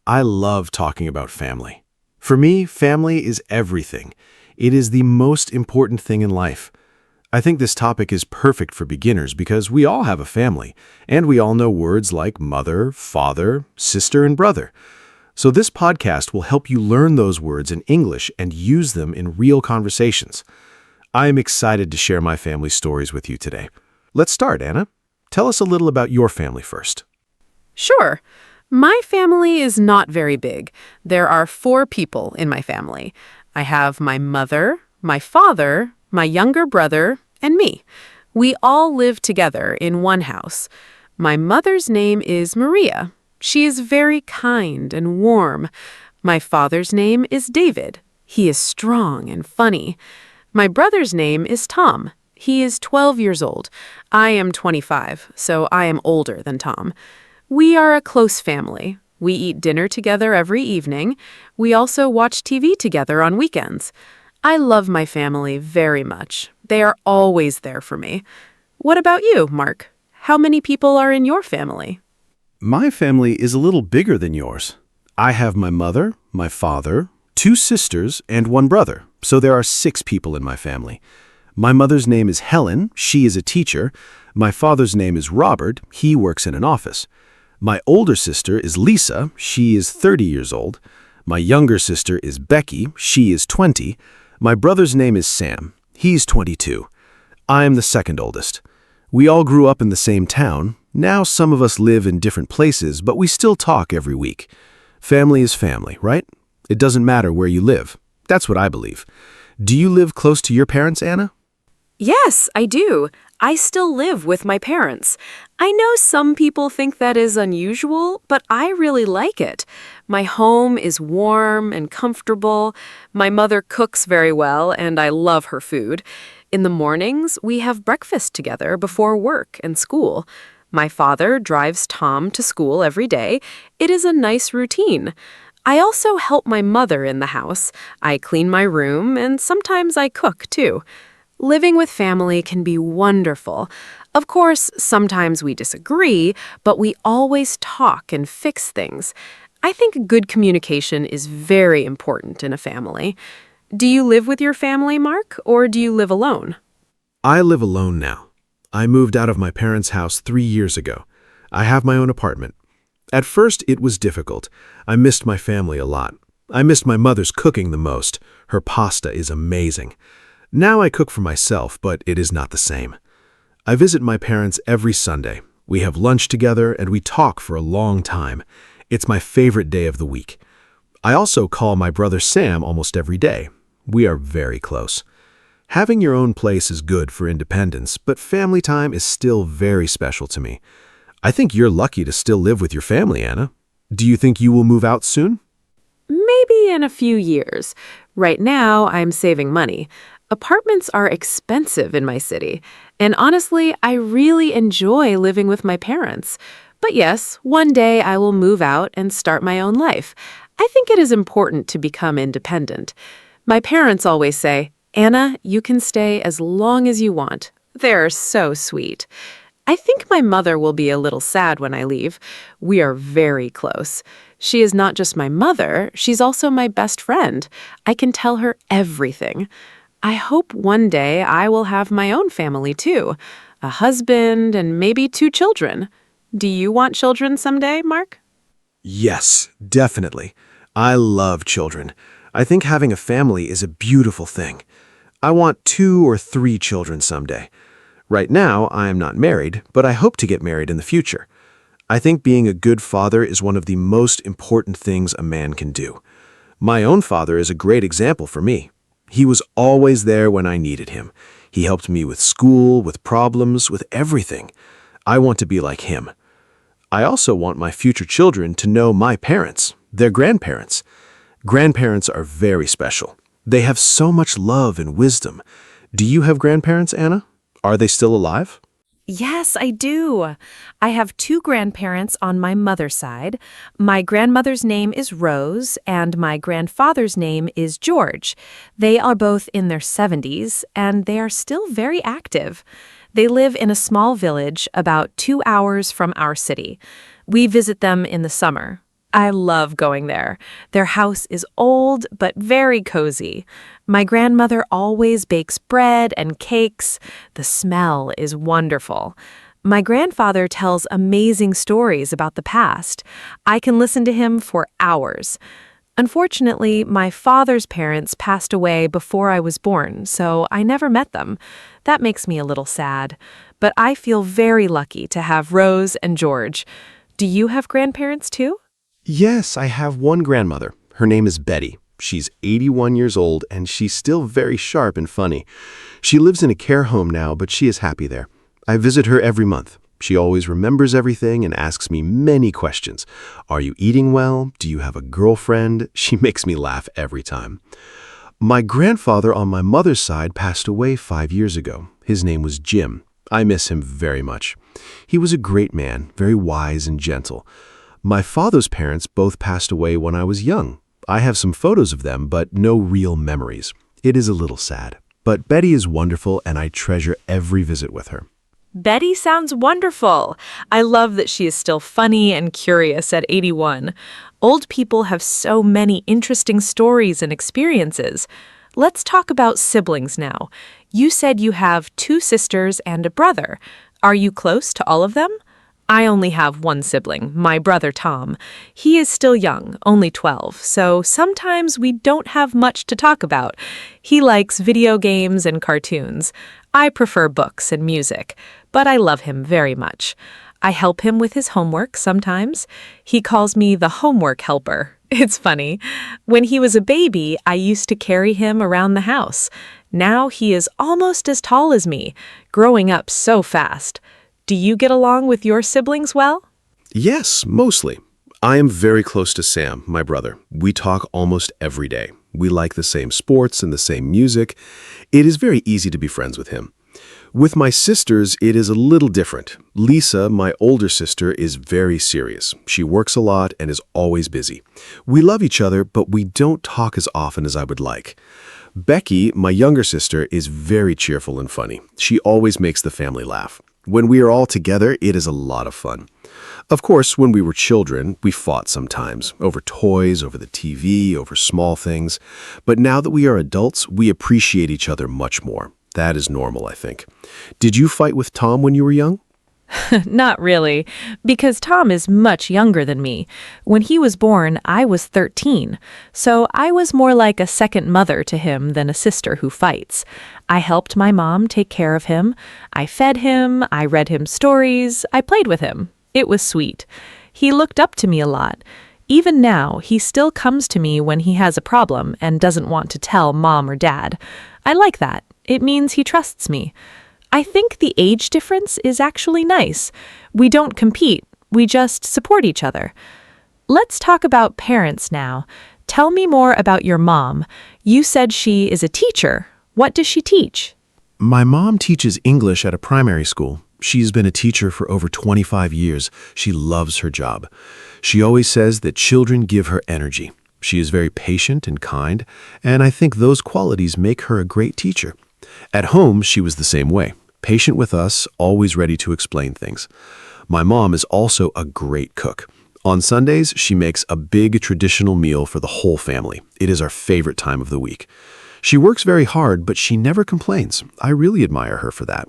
I love talking about family. For me, family is everything. It is the most important thing in life. I think this topic is perfect for beginners because we all have a family, and we all know words like mother, father, sister, and brother. So this podcast will help you learn those words in English and use them in real conversations. I am excited to share my family stories with you today. Let's start, Anna. Tell us a little about your family first. Sure. My family is not very big. There are 4 people in my family. I have my mother, my father, my younger brother, and me. We all live together in one house. My mother's name is Maria. She is very kind and warm. My father's name is David. He is strong and funny. My brother's name is Tom. He is 12 years old. I am 25, so I am older than Tom. We are a close family. We eat dinner together every evening. We also watch TV together on weekends. I love my family very much. They are always there for me. What about you, Mark? How many people are in your family? My family is a little bigger than yours. I have my mother, my father, 2 sisters, and 1 brother, so there are 6 people in my family. My mother's name is Helen. She is a teacher. My father's name is Robert. He works in an office. My older sister is Lisa. She is 30 years old. My younger sister is Becky. She is 20. My brother's name is Sam. He's 22. I am the second oldest. We all grew up in the same town. Now some of us live in different places, but we still talk every week. Family is family, right? It doesn't matter where you live. That's what I believe. Do you live close to your parents, Anna? Yes, I do. I still live with my parents. I know some people think that is unusual, but I really like it. My home is warm and comfortable. My mother cooks very well, and I love her food. In the mornings, we have breakfast together before work and school. My father drives Tom to school every day. It is a nice routine. I also help my mother in the house. I clean my room, and sometimes I cook, too. Living with family can be wonderful. Of course, sometimes we disagree, but we always talk and fix things. I think good communication is very important in a family. Do you live with your family, Mark, or do you live alone? I live alone now. I moved out of my parents' house 3 years ago. I have my own apartment. At first, it was difficult. I missed my family a lot. I missed my mother's cooking the most. Her pasta is amazing. Now I cook for myself, but it is not the same. I visit my parents every Sunday. We have lunch together and we talk for a long time. It's my favorite day of the week. I also call my brother Sam almost every day. We are very close. Having your own place is good for independence, but family time is still very special to me. I think you're lucky to still live with your family, Anna. Do you think you will move out soon? Maybe in a few years. Right now, I'm saving money. Apartments are expensive in my city, and honestly, I really enjoy living with my parents. But yes, one day I will move out and start my own life. I think it is important to become independent. My parents always say, "Anna, you can stay as long as you want." They're so sweet. I think my mother will be a little sad when I leave. We are very close. She is not just my mother, she's also my best friend. I can tell her everything. I hope one day I will have my own family too. A husband and maybe 2 children. Do you want children someday, Mark? Yes, definitely. I love children. I think having a family is a beautiful thing. I want 2 or 3 children someday. Right now, I am not married, but I hope to get married in the future. I think being a good father is one of the most important things a man can do. My own father is a great example for me. He was always there when I needed him. He helped me with school, with problems, with everything. I want to be like him. I also want my future children to know my parents, their grandparents. Grandparents are very special. They have so much love and wisdom. Do you have grandparents, Anna? Are they still alive? Yes, I do. I have 2 grandparents on my mother's side. My grandmother's name is Rose, and my grandfather's name is George. They are both in their 70s, and they are still very active. They live in a small village about 2 hours from our city. We visit them in the summer. I love going there. Their house is old but very cozy. My grandmother always bakes bread and cakes. The smell is wonderful. My grandfather tells amazing stories about the past. I can listen to him for hours. Unfortunately, my father's parents passed away before I was born, so I never met them. That makes me a little sad. But I feel very lucky to have Rose and George. Do you have grandparents too? Yes, I have one grandmother. Her name is Betty. She's 81 years old, and she's still very sharp and funny. She lives in a care home now, but she is happy there. I visit her every month. She always remembers everything and asks me many questions. Are you eating well? Do you have a girlfriend? She makes me laugh every time. My grandfather on my mother's side passed away 5 years ago. His name was Jim. I miss him very much. He was a great man, very wise and gentle. My father's parents both passed away when I was young. I have some photos of them, but no real memories. It is a little sad. But Betty is wonderful, and I treasure every visit with her. Betty sounds wonderful. I love that she is still funny and curious at 81. Old people have so many interesting stories and experiences. Let's talk about siblings now. You said you have 2 sisters and a brother. Are you close to all of them? I only have one sibling, my brother Tom. He is still young, only 12, so sometimes we don't have much to talk about. He likes video games and cartoons. I prefer books and music, but I love him very much. I help him with his homework sometimes. He calls me the homework helper. It's funny. When he was a baby, I used to carry him around the house. Now he is almost as tall as me, growing up so fast. Do you get along with your siblings well? Yes, mostly. I am very close to Sam, my brother. We talk almost every day. We like the same sports and the same music. It is very easy to be friends with him. With my sisters, it is a little different. Lisa, my older sister, is very serious. She works a lot and is always busy. We love each other, but we don't talk as often as I would like. Becky, my younger sister, is very cheerful and funny. She always makes the family laugh. When we are all together, it is a lot of fun. Of course, when we were children, we fought sometimes, over toys, over the TV, over small things. But now that we are adults, we appreciate each other much more. That is normal, I think. Did you fight with Tom when you were young? Not really, because Tom is much younger than me. When he was born, I was 13, so I was more like a second mother to him than a sister who fights. I helped my mom take care of him. I fed him, I read him stories, I played with him. It was sweet. He looked up to me a lot. Even now, he still comes to me when he has a problem and doesn't want to tell mom or dad. I like that. It means he trusts me. I think the age difference is actually nice. We don't compete, we just support each other. Let's talk about parents now. Tell me more about your mom. You said she is a teacher. What does she teach? My mom teaches English at a primary school. She's been a teacher for over 25 years. She loves her job. She always says that children give her energy. She is very patient and kind, and I think those qualities make her a great teacher. At home, she was the same way, patient with us, always ready to explain things. My mom is also a great cook. On Sundays, she makes a big traditional meal for the whole family. It is our favorite time of the week. She works very hard, but she never complains. I really admire her for that.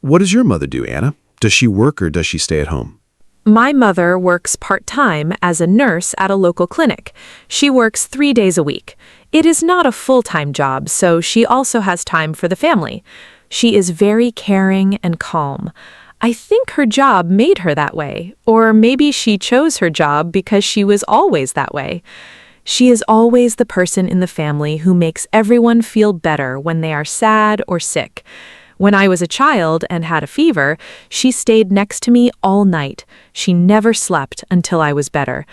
What does your mother do, Anna? Does she work or does she stay at home? My mother works part-time as a nurse at a local clinic. She works 3 days a week. It is not a full-time job, so she also has time for the family. She is very caring and calm. I think her job made her that way, or maybe she chose her job because she was always that way. She is always the person in the family who makes everyone feel better when they are sad or sick. When I was a child and had a fever, she stayed next to me all night. She never slept until I was better.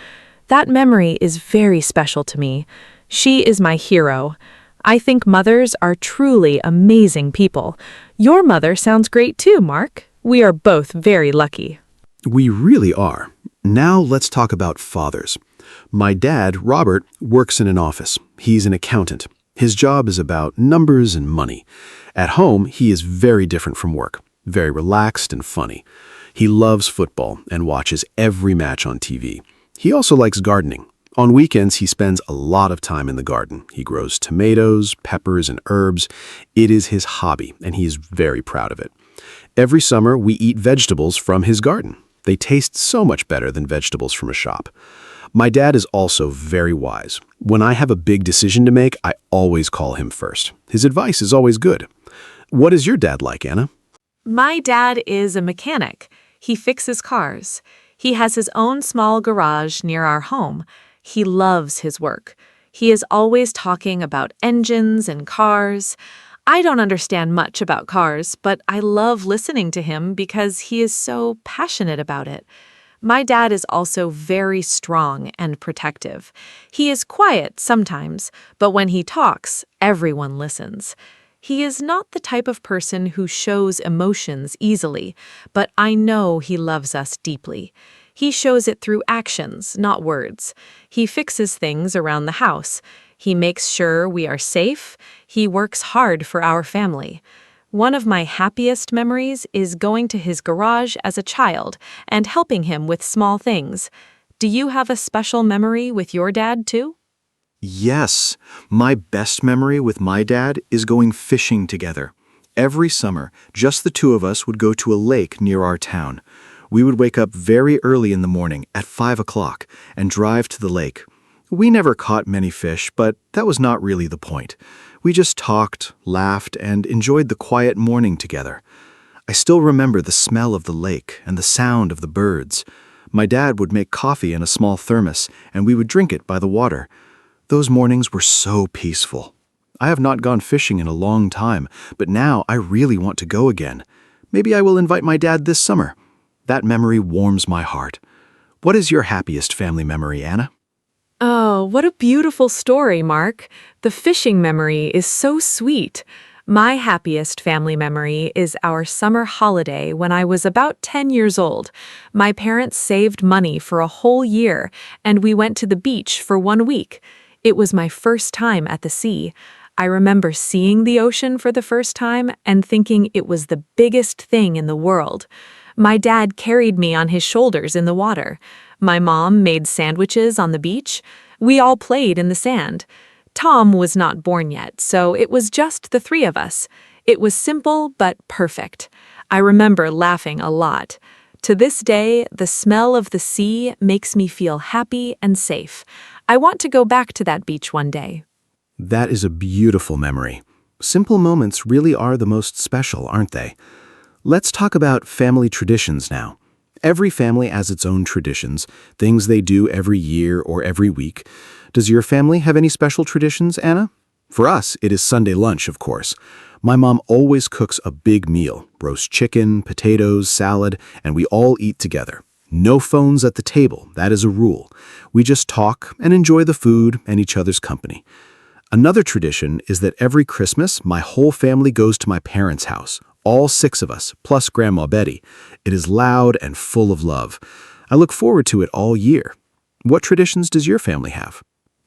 That memory is very special to me. She is my hero. I think mothers are truly amazing people. Your mother sounds great too, Mark. We are both very lucky. We really are. Now let's talk about fathers. My dad, Robert, works in an office. He's an accountant. His job is about numbers and money. At home, he is very different from work, very relaxed and funny. He loves football and watches every match on TV. He also likes gardening. On weekends, he spends a lot of time in the garden. He grows tomatoes, peppers, and herbs. It is his hobby, and he is very proud of it. Every summer, we eat vegetables from his garden. They taste so much better than vegetables from a shop. My dad is also very wise. When I have a big decision to make, I always call him first. His advice is always good. What is your dad like, Anna? My dad is a mechanic. He fixes cars. He has his own small garage near our home. He loves his work. He is always talking about engines and cars. I don't understand much about cars, but I love listening to him because he is so passionate about it. My dad is also very strong and protective. He is quiet sometimes, but when he talks, everyone listens. He is not the type of person who shows emotions easily, but I know he loves us deeply. He shows it through actions, not words. He fixes things around the house. He makes sure we are safe. He works hard for our family. One of my happiest memories is going to his garage as a child and helping him with small things. Do you have a special memory with your dad, too? Yes, my best memory with my dad is going fishing together. Every summer, just the two of us would go to a lake near our town. We would wake up very early in the morning at 5 o'clock and drive to the lake. We never caught many fish, but that was not really the point. We just talked, laughed, and enjoyed the quiet morning together. I still remember the smell of the lake and the sound of the birds. My dad would make coffee in a small thermos, and we would drink it by the water. Those mornings were so peaceful. I have not gone fishing in a long time, but now I really want to go again. Maybe I will invite my dad this summer. That memory warms my heart. What is your happiest family memory, Anna? Oh, what a beautiful story, Mark. The fishing memory is so sweet. My happiest family memory is our summer holiday when I was about 10 years old. My parents saved money for a whole year, and we went to the beach for 1 week. It was my first time at the sea. I remember seeing the ocean for the first time and thinking it was the biggest thing in the world. My dad carried me on his shoulders in the water. My mom made sandwiches on the beach. We all played in the sand. Tom was not born yet, so it was just the three of us. It was simple but perfect. I remember laughing a lot. To this day, the smell of the sea makes me feel happy and safe. I want to go back to that beach one day. That is a beautiful memory. Simple moments really are the most special, aren't they? Let's talk about family traditions now. Every family has its own traditions, things they do every year or every week. Does your family have any special traditions, Anna? For us, it is Sunday lunch, of course. My mom always cooks a big meal, roast chicken, potatoes, salad, and we all eat together. No phones at the table, that is a rule. We just talk and enjoy the food and each other's company. Another tradition is that every Christmas, my whole family goes to my parents' house. All 6 of us, plus Grandma Betty. It is loud and full of love. I look forward to it all year. What traditions does your family have?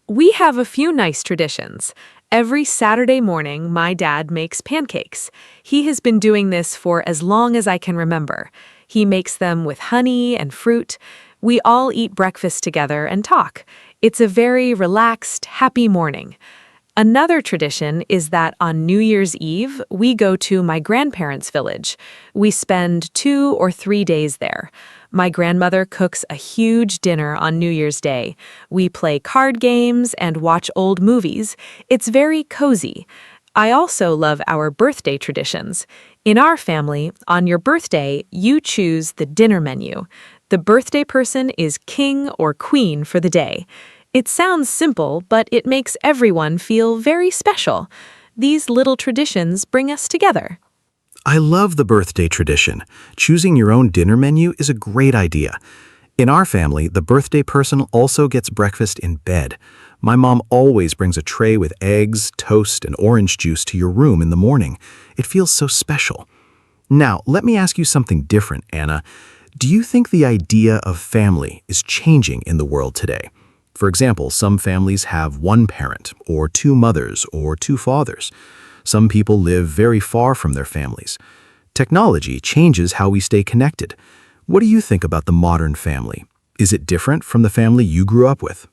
We have a few nice traditions. Every Saturday morning, my dad makes pancakes. He has been doing this for as long as I can remember. He makes them with honey and fruit. We all eat breakfast together and talk. It's a very relaxed, happy morning. Another tradition is that on New Year's Eve, we go to my grandparents' village. We spend 2 or 3 days there. My grandmother cooks a huge dinner on New Year's Day. We play card games and watch old movies. It's very cozy. I also love our birthday traditions. In our family, on your birthday, you choose the dinner menu. The birthday person is king or queen for the day. It sounds simple, but it makes everyone feel very special. These little traditions bring us together. I love the birthday tradition. Choosing your own dinner menu is a great idea. In our family, the birthday person also gets breakfast in bed. My mom always brings a tray with eggs, toast, and orange juice to your room in the morning. It feels so special. Now, let me ask you something different, Anna. Do you think the idea of family is changing in the world today? For example, some families have one parent, or 2 mothers, or 2 fathers. Some people live very far from their families. Technology changes how we stay connected. What do you think about the modern family? Is it different from the family you grew up with?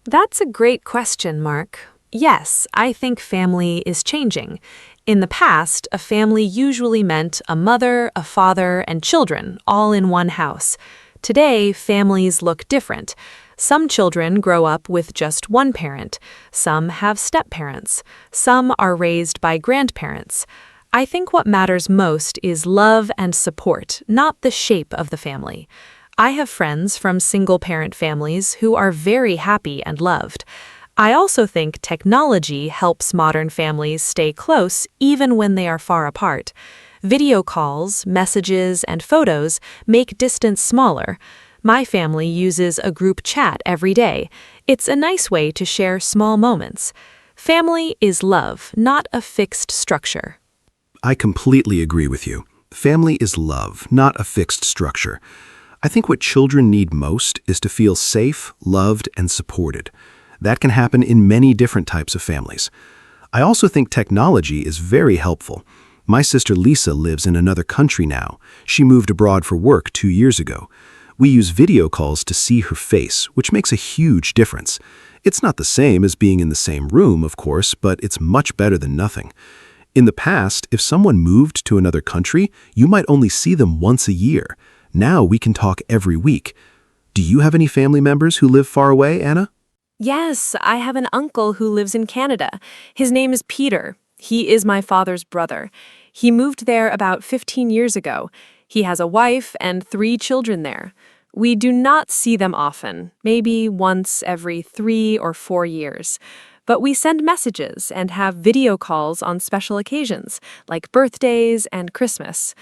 That's a great question, Mark. Yes, I think family is changing. In the past, a family usually meant a mother, a father, and children, all in one house. Today, families look different. Some children grow up with just one parent. Some have step-parents. Some are raised by grandparents. I think what matters most is love and support, not the shape of the family. I have friends from single-parent families who are very happy and loved. I also think technology helps modern families stay close even when they are far apart. Video calls, messages, and photos make distance smaller. My family uses a group chat every day. It's a nice way to share small moments. Family is love, not a fixed structure. I completely agree with you. Family is love, not a fixed structure. I think what children need most is to feel safe, loved, and supported. That can happen in many different types of families. I also think technology is very helpful. My sister Lisa lives in another country now. She moved abroad for work 2 years ago. We use video calls to see her face, which makes a huge difference. It's not the same as being in the same room, of course, but it's much better than nothing. In the past, if someone moved to another country, you might only see them once a year. Now we can talk every week. Do you have any family members who live far away, Anna? Yes, I have an uncle who lives in Canada. His name is Peter. He is my father's brother. He moved there about 15 years ago. He has a wife and 3 children there. We do not see them often, maybe once every 3 or 4 years. But we send messages and have video calls on special occasions, like birthdays and Christmas.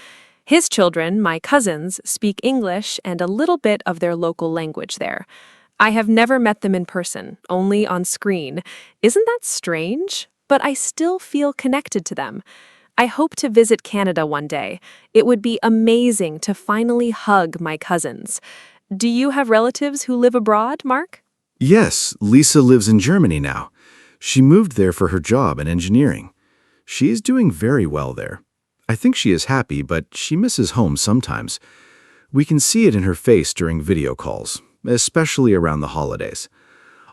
His children, my cousins, speak English and a little bit of their local language there. I have never met them in person, only on screen. Isn't that strange? But I still feel connected to them. I hope to visit Canada one day. It would be amazing to finally hug my cousins. Do you have relatives who live abroad, Mark? Yes, Lisa lives in Germany now. She moved there for her job in engineering. She is doing very well there. I think she is happy, but she misses home sometimes. We can see it in her face during video calls, especially around the holidays.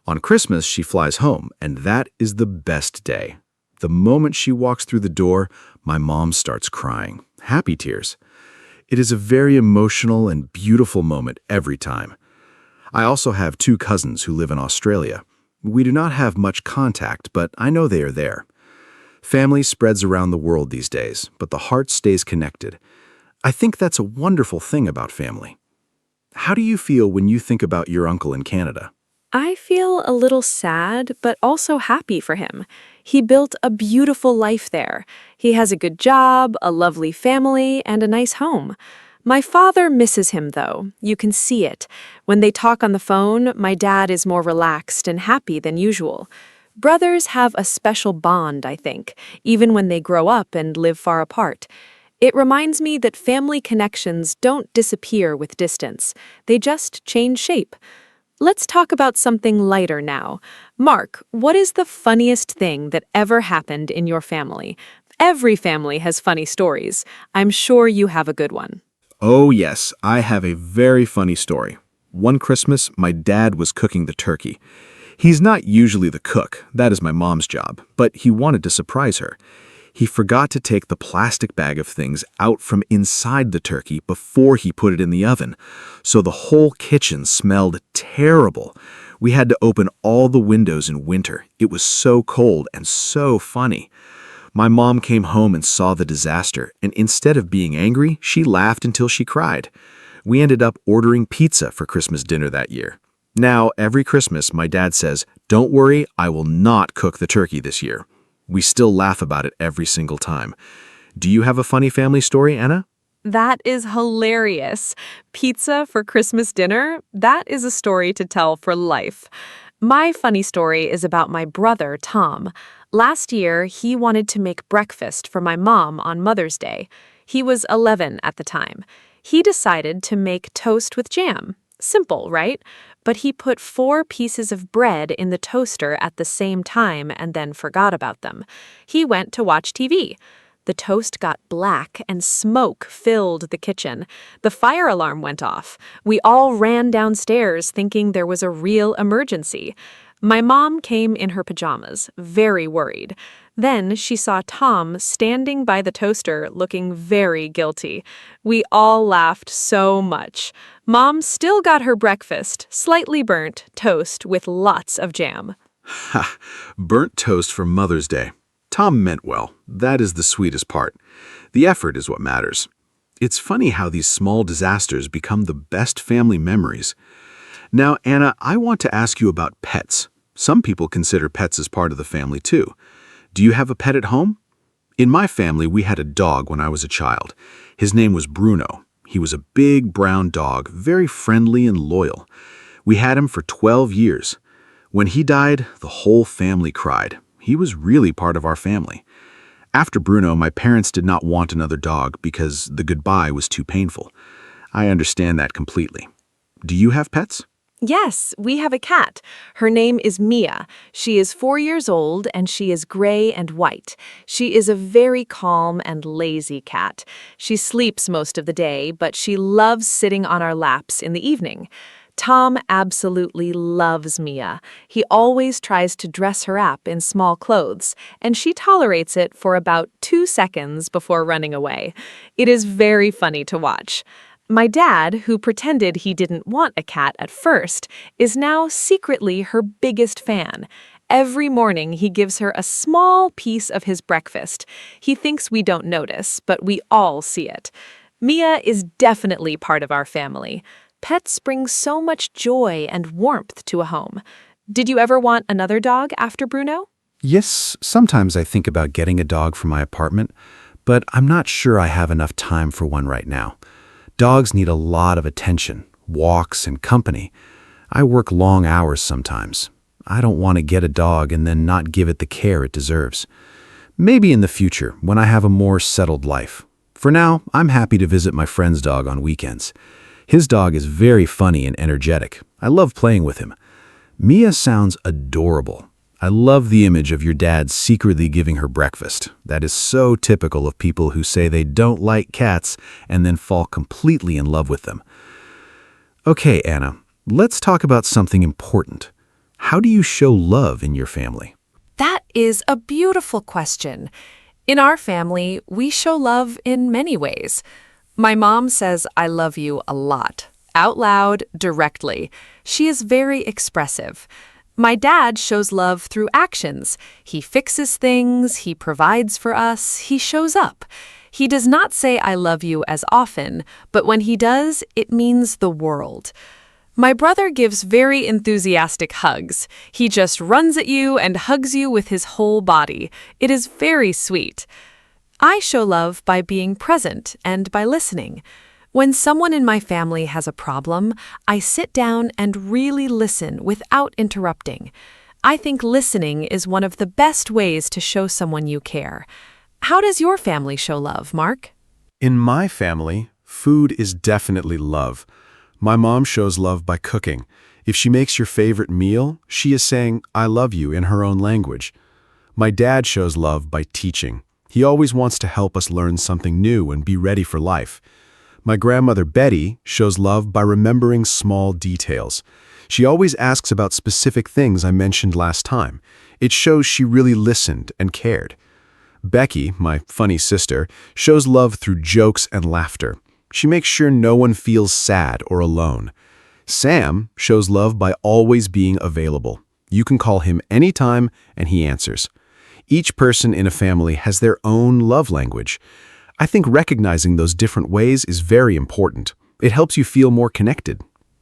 On Christmas, she flies home, and that is the best day. The moment she walks through the door, my mom starts crying, happy tears. It is a very emotional and beautiful moment every time. I also have 2 cousins who live in Australia. We do not have much contact, but I know they are there. Family spreads around the world these days, but the heart stays connected. I think that's a wonderful thing about family. How do you feel when you think about your uncle in Canada? I feel a little sad, but also happy for him. He built a beautiful life there. He has a good job, a lovely family, and a nice home. My father misses him, though. You can see it. When they talk on the phone, my dad is more relaxed and happy than usual. Brothers have a special bond, I think, even when they grow up and live far apart. It reminds me that family connections don't disappear with distance. They just change shape. Let's talk about something lighter now. Mark, what is the funniest thing that ever happened in your family? Every family has funny stories. I'm sure you have a good one. Oh yes, I have a very funny story. One Christmas, my dad was cooking the turkey. He's not usually the cook, that is my mom's job, but he wanted to surprise her. He forgot to take the plastic bag of things out from inside the turkey before he put it in the oven, so the whole kitchen smelled terrible. We had to open all the windows in winter. It was so cold and so funny. My mom came home and saw the disaster, and instead of being angry, she laughed until she cried. We ended up ordering pizza for Christmas dinner that year. Now, every Christmas, my dad says, "Don't worry, I will not cook the turkey this year." We still laugh about it every single time. Do you have a funny family story, Anna? That is hilarious. Pizza for Christmas dinner? That is a story to tell for life. My funny story is about my brother, Tom. Last year, he wanted to make breakfast for my mom on Mother's Day. He was 11 at the time. He decided to make toast with jam. Simple, right? But he put 4 pieces of bread in the toaster at the same time and then forgot about them. He went to watch TV. The toast got black and smoke filled the kitchen. The fire alarm went off. We all ran downstairs thinking there was a real emergency. My mom came in her pajamas, very worried. Then she saw Tom standing by the toaster looking very guilty. We all laughed so much. Mom still got her breakfast, slightly burnt toast with lots of jam. Ha! Burnt toast for Mother's Day. Tom meant well. That is the sweetest part. The effort is what matters. It's funny how these small disasters become the best family memories. Now, Anna, I want to ask you about pets. Some people consider pets as part of the family too. Do you have a pet at home? In my family, we had a dog when I was a child. His name was Bruno. He was a big brown dog, very friendly and loyal. We had him for 12 years. When he died, the whole family cried. He was really part of our family. After Bruno, my parents did not want another dog because the goodbye was too painful. I understand that completely. Do you have pets? Yes, we have a cat. Her name is Mia. She is 4 years old and she is gray and white. She is a very calm and lazy cat. She sleeps most of the day, but she loves sitting on our laps in the evening. Tom absolutely loves Mia. He always tries to dress her up in small clothes, and she tolerates it for about 2 seconds before running away. It is very funny to watch. My dad, who pretended he didn't want a cat at first, is now secretly her biggest fan. Every morning he gives her a small piece of his breakfast. He thinks we don't notice, but we all see it. Mia is definitely part of our family. Pets bring so much joy and warmth to a home. Did you ever want another dog after Bruno? Yes, sometimes I think about getting a dog for my apartment, but I'm not sure I have enough time for one right now. Dogs need a lot of attention, walks, and company. I work long hours sometimes. I don't want to get a dog and then not give it the care it deserves. Maybe in the future, when I have a more settled life. For now, I'm happy to visit my friend's dog on weekends. His dog is very funny and energetic. I love playing with him. Mia sounds adorable. I love the image of your dad secretly giving her breakfast. That is so typical of people who say they don't like cats and then fall completely in love with them. Okay, Anna, let's talk about something important. How do you show love in your family? That is a beautiful question. In our family, we show love in many ways. My mom says I love you a lot, out loud, directly. She is very expressive. My dad shows love through actions. He fixes things, he provides for us, he shows up. He does not say I love you as often, but when he does, it means the world. My brother gives very enthusiastic hugs. He just runs at you and hugs you with his whole body. It is very sweet. I show love by being present and by listening. When someone in my family has a problem, I sit down and really listen without interrupting. I think listening is one of the best ways to show someone you care. How does your family show love, Mark? In my family, food is definitely love. My mom shows love by cooking. If she makes your favorite meal, she is saying, "I love you" in her own language. My dad shows love by teaching. He always wants to help us learn something new and be ready for life. My grandmother Betty shows love by remembering small details. She always asks about specific things I mentioned last time. It shows she really listened and cared. Becky, my funny sister, shows love through jokes and laughter. She makes sure no one feels sad or alone. Sam shows love by always being available. You can call him anytime and he answers. Each person in a family has their own love language. I think recognizing those different ways is very important. It helps you feel more connected.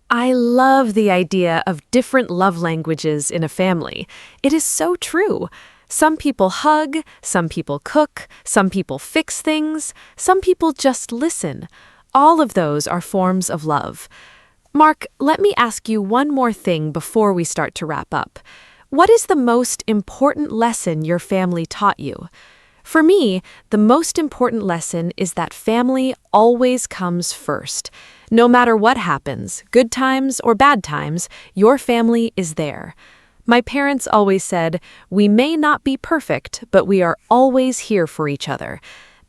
I love the idea of different love languages in a family. It is so true. Some people hug, some people cook, some people fix things, some people just listen. All of those are forms of love. Mark, let me ask you one more thing before we start to wrap up. What is the most important lesson your family taught you? For me, the most important lesson is that family always comes first. No matter what happens, good times or bad times, your family is there. My parents always said, "We may not be perfect, but we are always here for each other."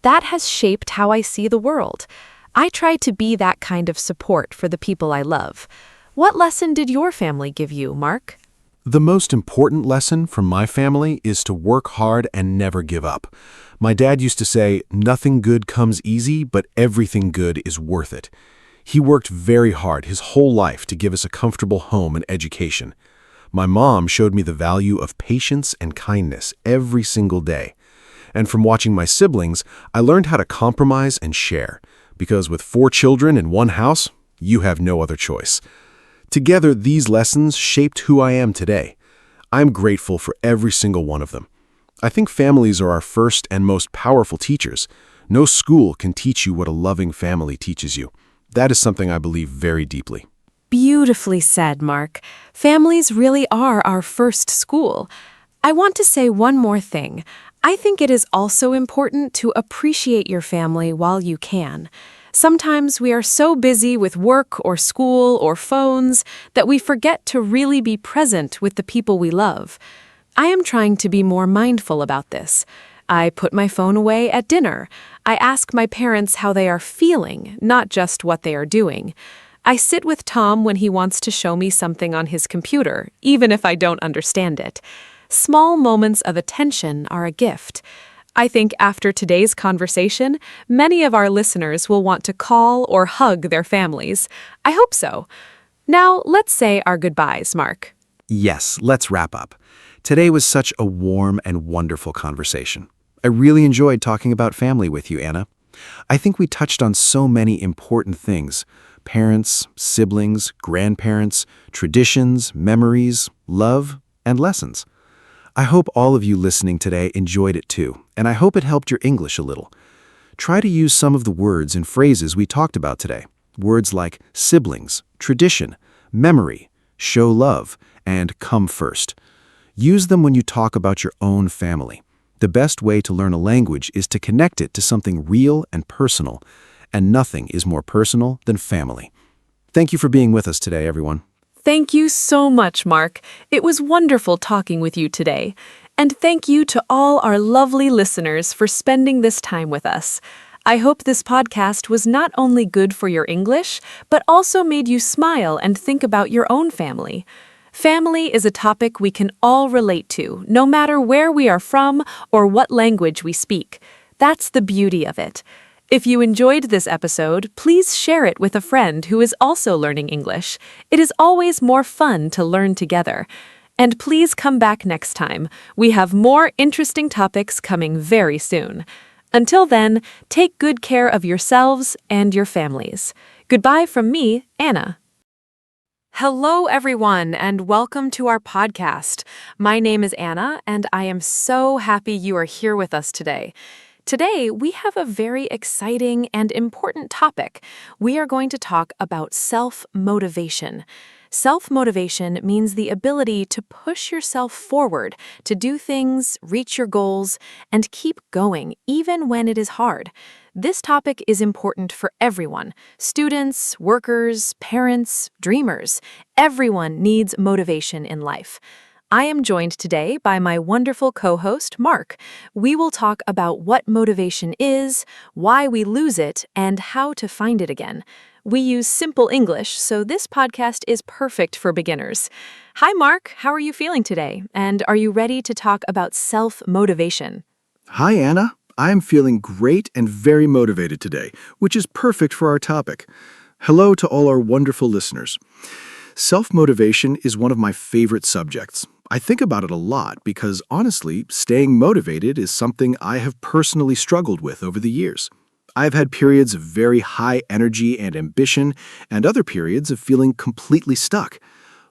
That has shaped how I see the world. I try to be that kind of support for the people I love. What lesson did your family give you, Mark? The most important lesson from my family is to work hard and never give up. My dad used to say, "Nothing good comes easy, but everything good is worth it." He worked very hard his whole life to give us a comfortable home and education. My mom showed me the value of patience and kindness every single day. And from watching my siblings, I learned how to compromise and share. Because with 4 children in one house, you have no other choice. Together, these lessons shaped who I am today. I'm grateful for every single one of them. I think families are our first and most powerful teachers. No school can teach you what a loving family teaches you. That is something I believe very deeply. Beautifully said, Mark. Families really are our first school. I want to say one more thing. I think it is also important to appreciate your family while you can. Sometimes we are so busy with work or school or phones that we forget to really be present with the people we love. I am trying to be more mindful about this. I put my phone away at dinner. I ask my parents how they are feeling, not just what they are doing. I sit with Tom when he wants to show me something on his computer, even if I don't understand it. Small moments of attention are a gift. I think after today's conversation, many of our listeners will want to call or hug their families. I hope so. Now, let's say our goodbyes, Mark. Yes, let's wrap up. Today was such a warm and wonderful conversation. I really enjoyed talking about family with you, Anna. I think we touched on so many important things: parents, siblings, grandparents, traditions, memories, love, and lessons. I hope all of you listening today enjoyed it too, and I hope it helped your English a little. Try to use some of the words and phrases we talked about today. Words like siblings, tradition, memory, show love, and come first. Use them when you talk about your own family. The best way to learn a language is to connect it to something real and personal, and nothing is more personal than family. Thank you for being with us today, everyone. Thank you so much, Mark. It was wonderful talking with you today. And thank you to all our lovely listeners for spending this time with us. I hope this podcast was not only good for your English, but also made you smile and think about your own family. Family is a topic we can all relate to, no matter where we are from or what language we speak. That's the beauty of it. If you enjoyed this episode, please share it with a friend who is also learning English. It is always more fun to learn together. And please come back next time. We have more interesting topics coming very soon. Until then, take good care of yourselves and your families. Goodbye from me, Anna. Hello, everyone, and welcome to our podcast. My name is Anna, and I am so happy you are here with us today. Today, we have a very exciting and important topic. We are going to talk about self-motivation. Self-motivation means the ability to push yourself forward, to do things, reach your goals, and keep going even when it is hard. This topic is important for everyone: students, workers, parents, dreamers. Everyone needs motivation in life. I am joined today by my wonderful co-host, Mark. We will talk about what motivation is, why we lose it, and how to find it again. We use simple English, so this podcast is perfect for beginners. Hi, Mark. How are you feeling today? And are you ready to talk about self-motivation? Hi, Anna. I am feeling great and very motivated today, which is perfect for our topic. Hello to all our wonderful listeners. Self-motivation is one of my favorite subjects. I think about it a lot because, honestly, staying motivated is something I have personally struggled with over the years. I've had periods of very high energy and ambition, and other periods of feeling completely stuck.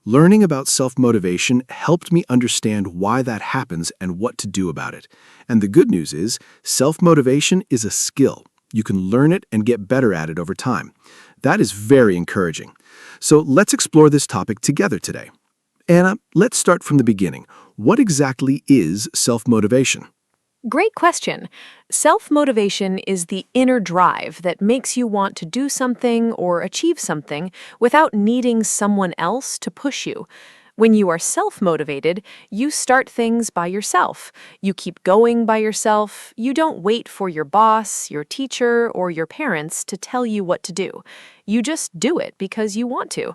Learning about self-motivation helped me understand why that happens and what to do about it. And the good news is, self-motivation is a skill. You can learn it and get better at it over time. That is very encouraging. So let's explore this topic together today. Anna, let's start from the beginning. What exactly is self-motivation? Great question. Self-motivation is the inner drive that makes you want to do something or achieve something without needing someone else to push you. When you are self-motivated, you start things by yourself. You keep going by yourself. You don't wait for your boss, your teacher, or your parents to tell you what to do. You just do it because you want to.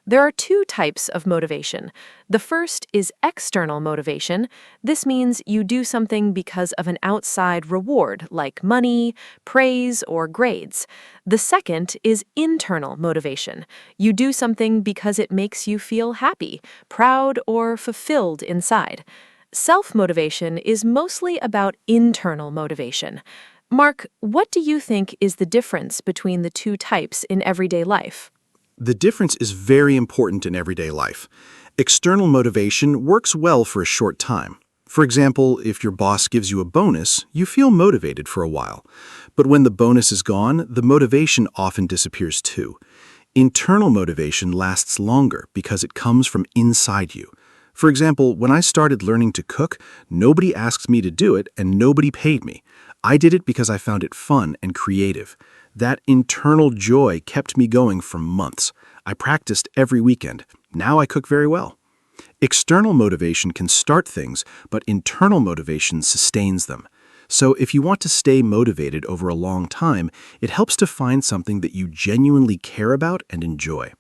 There are two types of motivation. The first is external motivation. This means you do something because of an outside reward, like money, praise, or grades. The second is internal motivation. You do something because it makes you feel happy, proud, or fulfilled inside. Self-motivation is mostly about internal motivation. Mark, what do you think is the difference between the two types in everyday life? The difference is very important in everyday life. External motivation works well for a short time. For example, if your boss gives you a bonus, you feel motivated for a while. But when the bonus is gone, the motivation often disappears too. Internal motivation lasts longer because it comes from inside you. For example, when I started learning to cook, nobody asked me to do it and nobody paid me. I did it because I found it fun and creative. That internal joy kept me going for months. I practiced every weekend. Now I cook very well. External motivation can start things, but internal motivation sustains them. So if you want to stay motivated over a long time, it helps to find something that you genuinely care about and enjoy.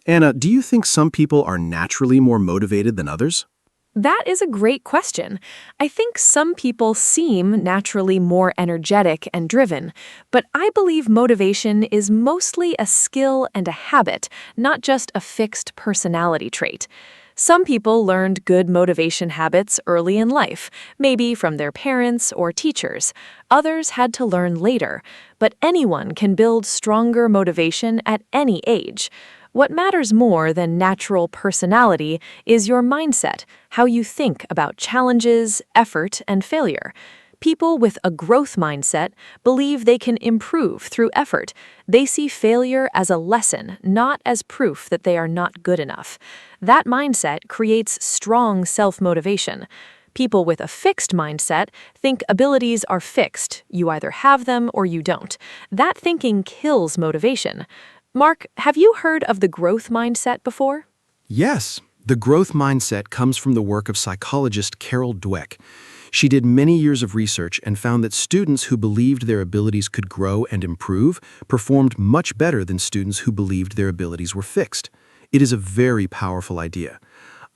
Anna, do you think some people are naturally more motivated than others? That is a great question. I think some people seem naturally more energetic and driven, but I believe motivation is mostly a skill and a habit, not just a fixed personality trait. Some people learned good motivation habits early in life, maybe from their parents or teachers. Others had to learn later, but anyone can build stronger motivation at any age. What matters more than natural personality is your mindset, how you think about challenges, effort, and failure. People with a growth mindset believe they can improve through effort. They see failure as a lesson, not as proof that they are not good enough. That mindset creates strong self-motivation. People with a fixed mindset think abilities are fixed. You either have them or you don't. That thinking kills motivation. Mark, have you heard of the growth mindset before? Yes, the growth mindset comes from the work of psychologist Carol Dweck. She did many years of research and found that students who believed their abilities could grow and improve performed much better than students who believed their abilities were fixed. It is a very powerful idea.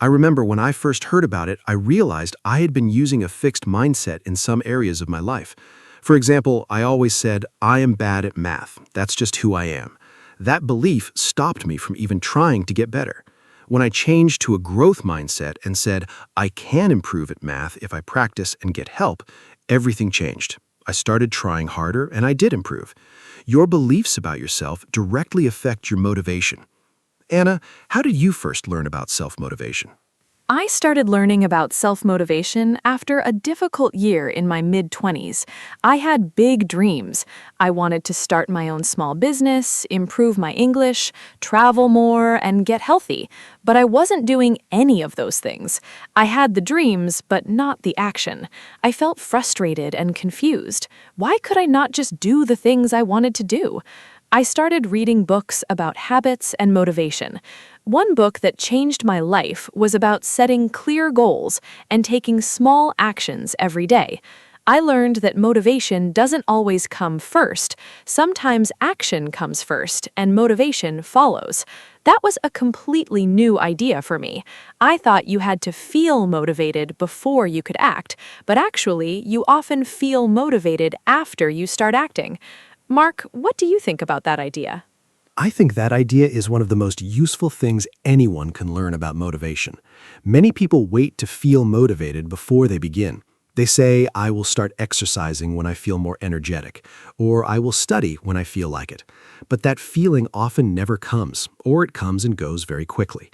I remember when I first heard about it, I realized I had been using a fixed mindset in some areas of my life. For example, I always said, I am bad at math. That's just who I am. That belief stopped me from even trying to get better. When I changed to a growth mindset and said, I can improve at math if I practice and get help, everything changed. I started trying harder and I did improve. Your beliefs about yourself directly affect your motivation. Anna, how did you first learn about self-motivation? I started learning about self-motivation after a difficult year in my mid-20s. I had big dreams. I wanted to start my own small business, improve my English, travel more, and get healthy. But I wasn't doing any of those things. I had the dreams, but not the action. I felt frustrated and confused. Why could I not just do the things I wanted to do? I started reading books about habits and motivation. One book that changed my life was about setting clear goals and taking small actions every day. I learned that motivation doesn't always come first. Sometimes action comes first and motivation follows. That was a completely new idea for me. I thought you had to feel motivated before you could act, but actually, you often feel motivated after you start acting. Mark, what do you think about that idea? I think that idea is one of the most useful things anyone can learn about motivation. Many people wait to feel motivated before they begin. They say, I will start exercising when I feel more energetic, or I will study when I feel like it. But that feeling often never comes, or it comes and goes very quickly.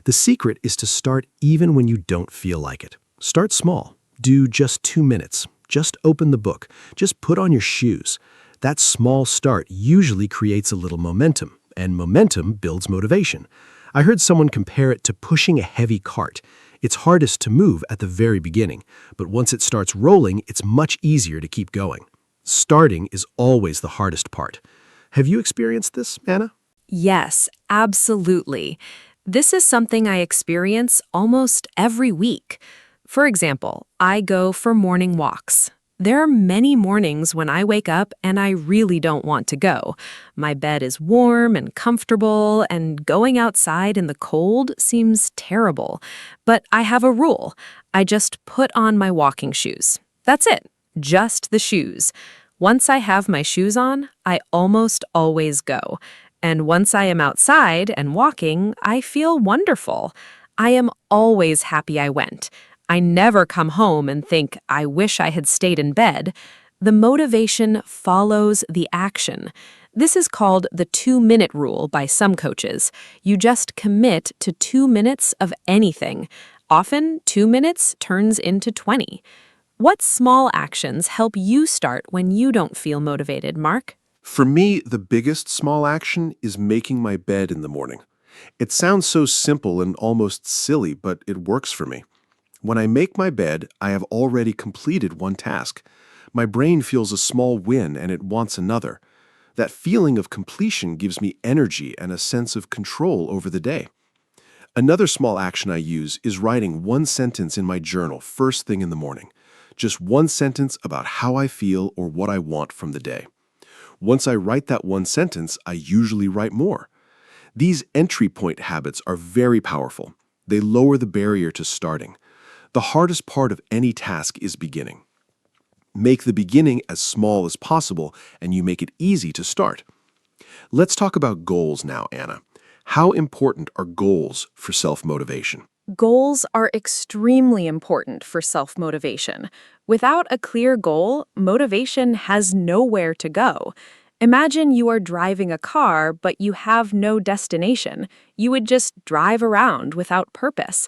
The secret is to start even when you don't feel like it. Start small. Do just 2 minutes. Just open the book. Just put on your shoes. That small start usually creates a little momentum, and momentum builds motivation. I heard someone compare it to pushing a heavy cart. It's hardest to move at the very beginning, but once it starts rolling, it's much easier to keep going. Starting is always the hardest part. Have you experienced this, Anna? Yes, absolutely. This is something I experience almost every week. For example, I go for morning walks. There are many mornings when I wake up and I really don't want to go. My bed is warm and comfortable, and going outside in the cold seems terrible. But I have a rule. I just put on my walking shoes. That's it. Just the shoes. Once I have my shoes on, I almost always go. And once I am outside and walking, I feel wonderful. I am always happy I went. I never come home and think, I wish I had stayed in bed. The motivation follows the action. This is called the 2-minute rule by some coaches. You just commit to 2 minutes of anything. Often, 2 minutes turns into 20. What small actions help you start when you don't feel motivated, Mark? For me, the biggest small action is making my bed in the morning. It sounds so simple and almost silly, but it works for me. When I make my bed, I have already completed one task. My brain feels a small win and it wants another. That feeling of completion gives me energy and a sense of control over the day. Another small action I use is writing one sentence in my journal first thing in the morning. Just one sentence about how I feel or what I want from the day. Once I write that one sentence, I usually write more. These entry point habits are very powerful. They lower the barrier to starting. The hardest part of any task is beginning. Make the beginning as small as possible, and you make it easy to start. Let's talk about goals now, Anna. How important are goals for self-motivation? Goals are extremely important for self-motivation. Without a clear goal, motivation has nowhere to go. Imagine you are driving a car, but you have no destination. You would just drive around without purpose.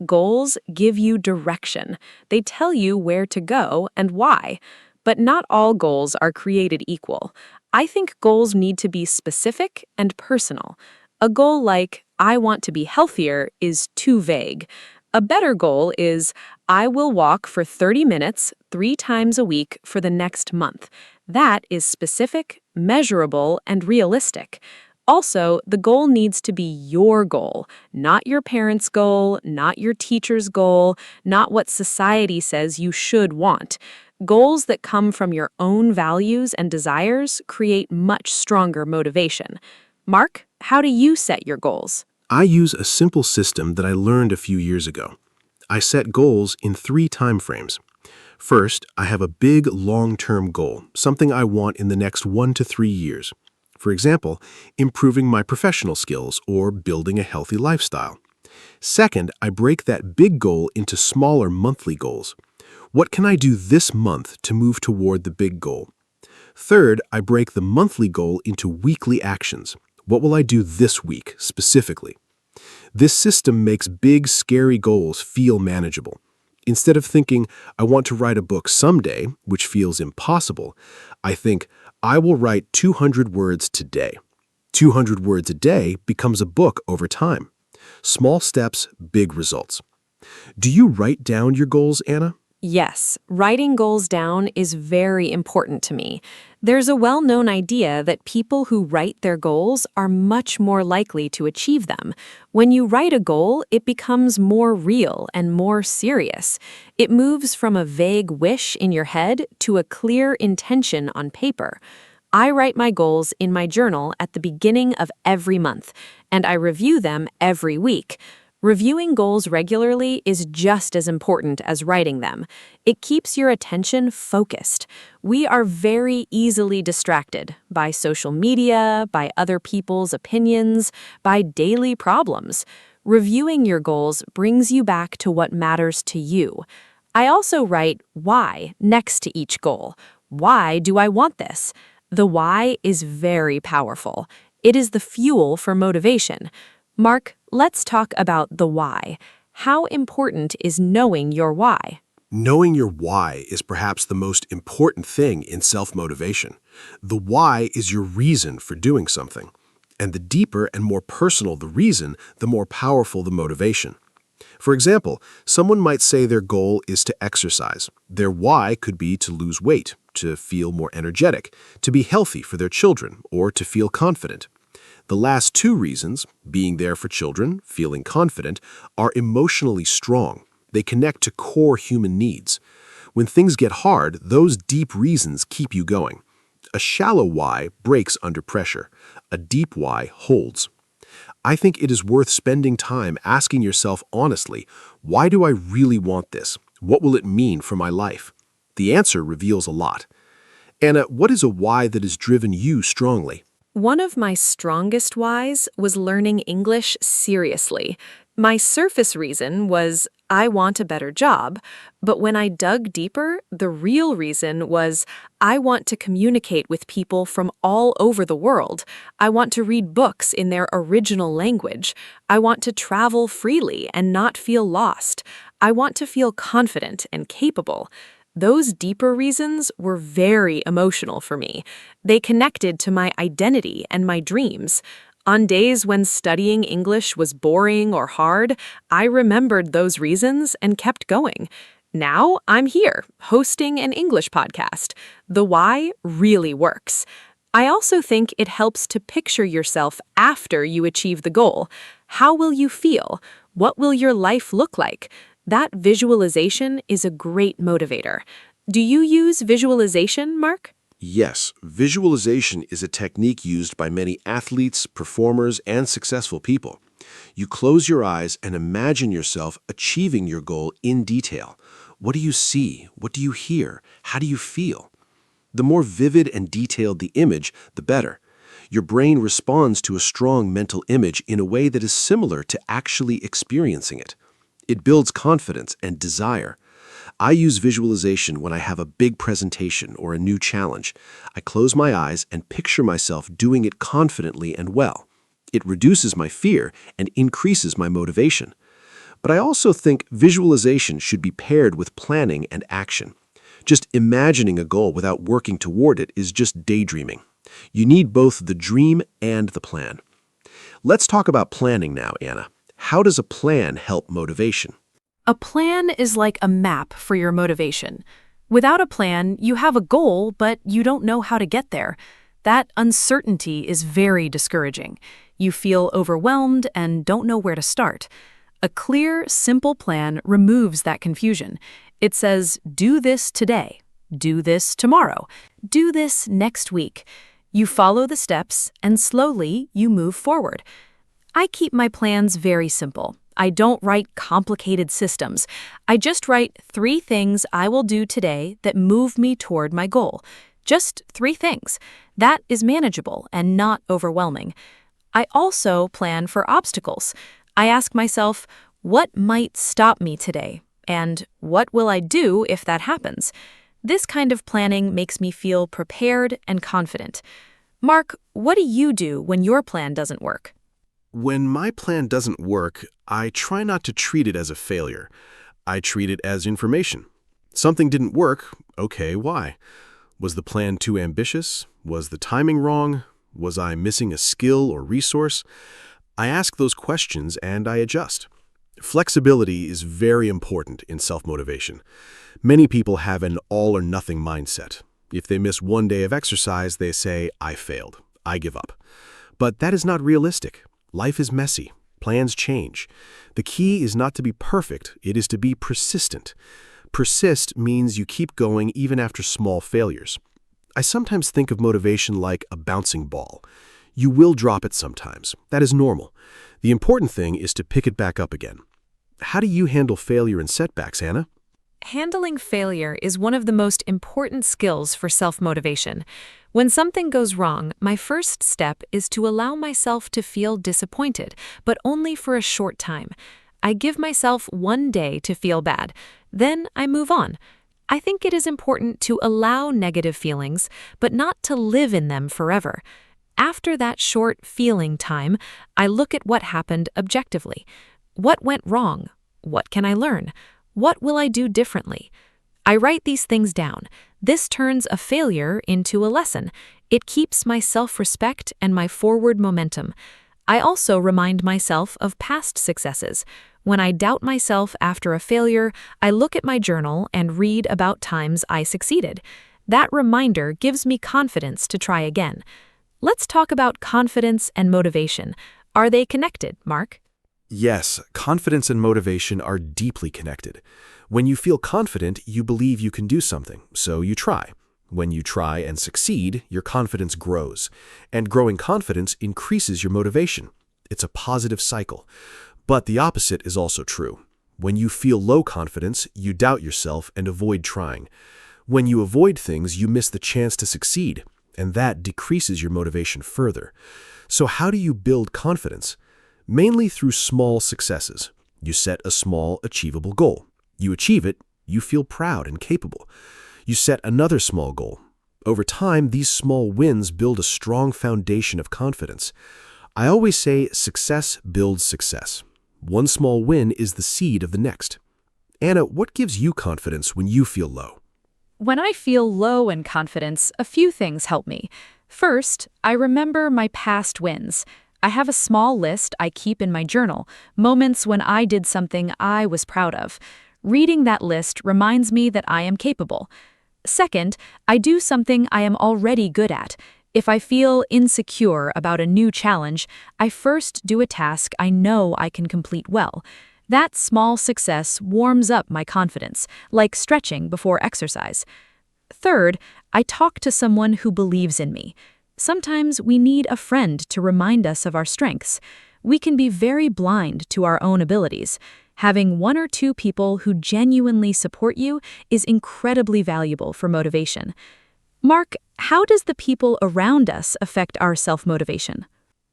Goals give you direction. They tell you where to go and why. But not all goals are created equal. I think goals need to be specific and personal. A goal like, I want to be healthier, is too vague. A better goal is, I will walk for 30 minutes 3 times a week for the next month. That is specific, measurable, and realistic. Also, the goal needs to be your goal, not your parents' goal, not your teacher's goal, not what society says you should want. Goals that come from your own values and desires create much stronger motivation. Mark, how do you set your goals? I use a simple system that I learned a few years ago. I set goals in 3 time frames. First, I have a big long-term goal, something I want in the next 1 to 3 years. For example, improving my professional skills or building a healthy lifestyle. Second, I break that big goal into smaller monthly goals. What can I do this month to move toward the big goal? Third, I break the monthly goal into weekly actions. What will I do this week, specifically? This system makes big, scary goals feel manageable. Instead of thinking, I want to write a book someday, which feels impossible, I think, I will write 200 words today. 200 words a day becomes a book over time. Small steps, big results. Do you write down your goals, Anna? Yes, writing goals down is very important to me. There's a well-known idea that people who write their goals are much more likely to achieve them. When you write a goal, it becomes more real and more serious. It moves from a vague wish in your head to a clear intention on paper. I write my goals in my journal at the beginning of every month, and I review them every week. Reviewing goals regularly is just as important as writing them. It keeps your attention focused. We are very easily distracted by social media, by other people's opinions, by daily problems. Reviewing your goals brings you back to what matters to you. I also write why next to each goal. Why do I want this? The why is very powerful. It is the fuel for motivation. Mark, let's talk about the why. How important is knowing your why? Knowing your why is perhaps the most important thing in self-motivation. The why is your reason for doing something. And the deeper and more personal the reason, the more powerful the motivation. For example, someone might say their goal is to exercise. Their why could be to lose weight, to feel more energetic, to be healthy for their children, or to feel confident. The last 2 reasons, being there for children, feeling confident, are emotionally strong. They connect to core human needs. When things get hard, those deep reasons keep you going. A shallow why breaks under pressure. A deep why holds. I think it is worth spending time asking yourself honestly, why do I really want this? What will it mean for my life? The answer reveals a lot. Anna, what is a why that has driven you strongly? One of my strongest whys was learning English seriously. My surface reason was I want a better job, but when I dug deeper, the real reason was I want to communicate with people from all over the world. I want to read books in their original language. I want to travel freely and not feel lost. I want to feel confident and capable. Those deeper reasons were very emotional for me. They connected to my identity and my dreams. On days when studying English was boring or hard, I remembered those reasons and kept going. Now I'm here, hosting an English podcast. The why really works. I also think it helps to picture yourself after you achieve the goal. How will you feel? What will your life look like? That visualization is a great motivator. Do you use visualization, Mark? Yes, visualization is a technique used by many athletes, performers, and successful people. You close your eyes and imagine yourself achieving your goal in detail. What do you see? What do you hear? How do you feel? The more vivid and detailed the image, the better. Your brain responds to a strong mental image in a way that is similar to actually experiencing it. It builds confidence and desire. I use visualization when I have a big presentation or a new challenge. I close my eyes and picture myself doing it confidently and well. It reduces my fear and increases my motivation. But I also think visualization should be paired with planning and action. Just imagining a goal without working toward it is just daydreaming. You need both the dream and the plan. Let's talk about planning now, Anna. How does a plan help motivation? A plan is like a map for your motivation. Without a plan, you have a goal, but you don't know how to get there. That uncertainty is very discouraging. You feel overwhelmed and don't know where to start. A clear, simple plan removes that confusion. It says, do this today, do this tomorrow, do this next week. You follow the steps, and slowly you move forward. I keep my plans very simple. I don't write complicated systems. I just write 3 things I will do today that move me toward my goal. Just 3 things. That is manageable and not overwhelming. I also plan for obstacles. I ask myself, what might stop me today? And what will I do if that happens? This kind of planning makes me feel prepared and confident. Mark, what do you do when your plan doesn't work? When my plan doesn't work, I try not to treat it as a failure. I treat it as information. Something didn't work. Okay, why? Was the plan too ambitious? Was the timing wrong? Was I missing a skill or resource? I ask those questions and I adjust. Flexibility is very important in self-motivation. Many people have an all-or-nothing mindset. If they miss one day of exercise, they say, I failed. I give up. But that is not realistic. Life is messy. Plans change. The key is not to be perfect, it is to be persistent. Persist means you keep going even after small failures. I sometimes think of motivation like a bouncing ball. You will drop it sometimes. That is normal. The important thing is to pick it back up again. How do you handle failure and setbacks, Hannah? Handling failure is one of the most important skills for self-motivation. When something goes wrong, my first step is to allow myself to feel disappointed, but only for a short time. I give myself 1 day to feel bad. Then I move on. I think it is important to allow negative feelings, but not to live in them forever. After that short feeling time, I look at what happened objectively. What went wrong? What can I learn? What will I do differently? I write these things down. This turns a failure into a lesson. It keeps my self-respect and my forward momentum. I also remind myself of past successes. When I doubt myself after a failure, I look at my journal and read about times I succeeded. That reminder gives me confidence to try again. Let's talk about confidence and motivation. Are they connected, Mark? Yes, confidence and motivation are deeply connected. When you feel confident, you believe you can do something, so you try. When you try and succeed, your confidence grows. And growing confidence increases your motivation. It's a positive cycle. But the opposite is also true. When you feel low confidence, you doubt yourself and avoid trying. When you avoid things, you miss the chance to succeed, and that decreases your motivation further. So how do you build confidence? Mainly through small successes. You set a small, achievable goal. You achieve it, you feel proud and capable. You set another small goal. Over time, these small wins build a strong foundation of confidence. I always say success builds success. One small win is the seed of the next. Anna, what gives you confidence when you feel low? When I feel low in confidence, a few things help me. First, I remember my past wins. I have a small list I keep in my journal, moments when I did something I was proud of. Reading that list reminds me that I am capable. Second, I do something I am already good at. If I feel insecure about a new challenge, I first do a task I know I can complete well. That small success warms up my confidence, like stretching before exercise. Third, I talk to someone who believes in me. Sometimes we need a friend to remind us of our strengths. We can be very blind to our own abilities. Having 1 or 2 people who genuinely support you is incredibly valuable for motivation. Mark, how does the people around us affect our self-motivation?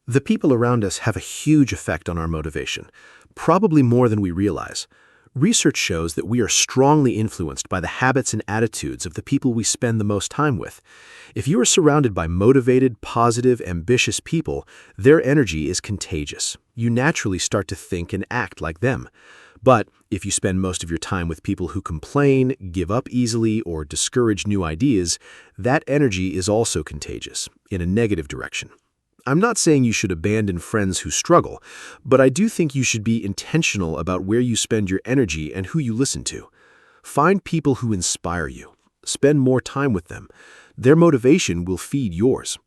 The people around us have a huge effect on our motivation, probably more than we realize. Research shows that we are strongly influenced by the habits and attitudes of the people we spend the most time with. If you are surrounded by motivated, positive, ambitious people, their energy is contagious. You naturally start to think and act like them. But if you spend most of your time with people who complain, give up easily, or discourage new ideas, that energy is also contagious, in a negative direction. I'm not saying you should abandon friends who struggle, but I do think you should be intentional about where you spend your energy and who you listen to. Find people who inspire you. Spend more time with them. Their motivation will feed yours.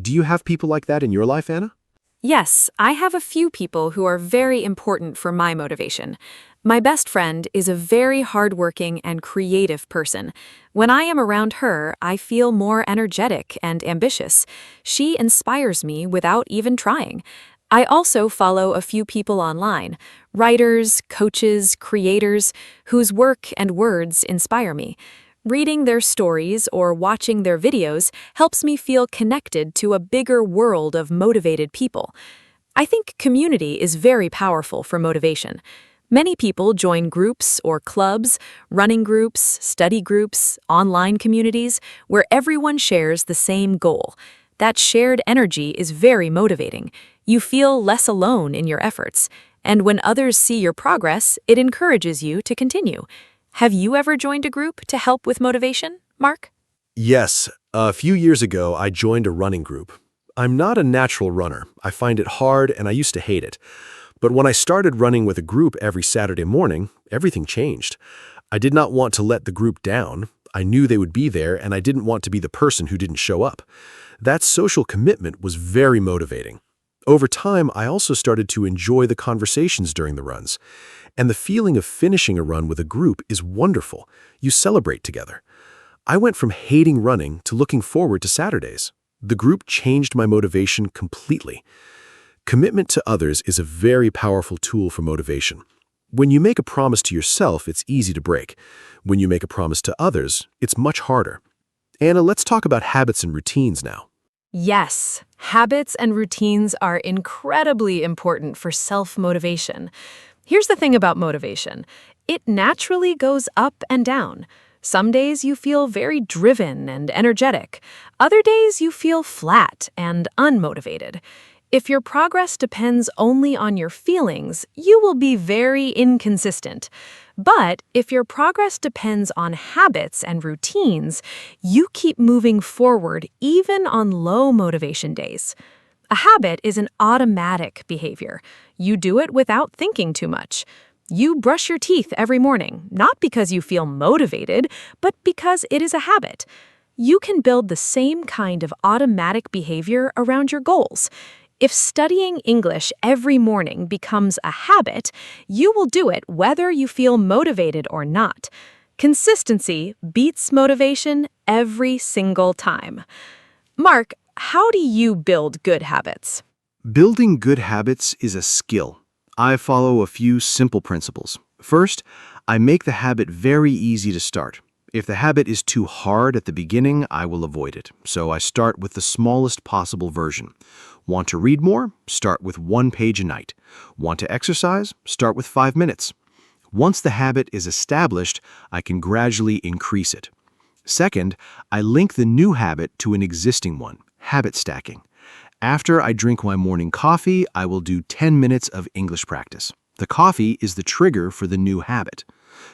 Do you have people like that in your life, Anna? Yes, I have a few people who are very important for my motivation. My best friend is a very hardworking and creative person. When I am around her, I feel more energetic and ambitious. She inspires me without even trying. I also follow a few people online, writers, coaches, creators, whose work and words inspire me. Reading their stories or watching their videos helps me feel connected to a bigger world of motivated people. I think community is very powerful for motivation. Many people join groups or clubs, running groups, study groups, online communities, where everyone shares the same goal. That shared energy is very motivating. You feel less alone in your efforts. And when others see your progress, it encourages you to continue. Have you ever joined a group to help with motivation, Mark? Yes, a few years ago I joined a running group. I'm not a natural runner. I find it hard and I used to hate it. But when I started running with a group every Saturday morning, everything changed. I did not want to let the group down. I knew they would be there and I didn't want to be the person who didn't show up. That social commitment was very motivating. Over time, I also started to enjoy the conversations during the runs. And the feeling of finishing a run with a group is wonderful. You celebrate together. I went from hating running to looking forward to Saturdays. The group changed my motivation completely. Commitment to others is a very powerful tool for motivation. When you make a promise to yourself, it's easy to break. When you make a promise to others, it's much harder. Anna, let's talk about habits and routines now. Yes, habits and routines are incredibly important for self-motivation. Here's the thing about motivation. It naturally goes up and down. Some days you feel very driven and energetic. Other days you feel flat and unmotivated. If your progress depends only on your feelings, you will be very inconsistent. But if your progress depends on habits and routines, you keep moving forward even on low motivation days. A habit is an automatic behavior. You do it without thinking too much. You brush your teeth every morning, not because you feel motivated, but because it is a habit. You can build the same kind of automatic behavior around your goals. If studying English every morning becomes a habit, you will do it whether you feel motivated or not. Consistency beats motivation every single time. Mark, how do you build good habits? Building good habits is a skill. I follow a few simple principles. First, I make the habit very easy to start. If the habit is too hard at the beginning, I will avoid it. So I start with the smallest possible version. Want to read more? Start with 1 page a night. Want to exercise? Start with 5 minutes. Once the habit is established, I can gradually increase it. Second, I link the new habit to an existing one, habit stacking. After I drink my morning coffee, I will do 10 minutes of English practice. The coffee is the trigger for the new habit.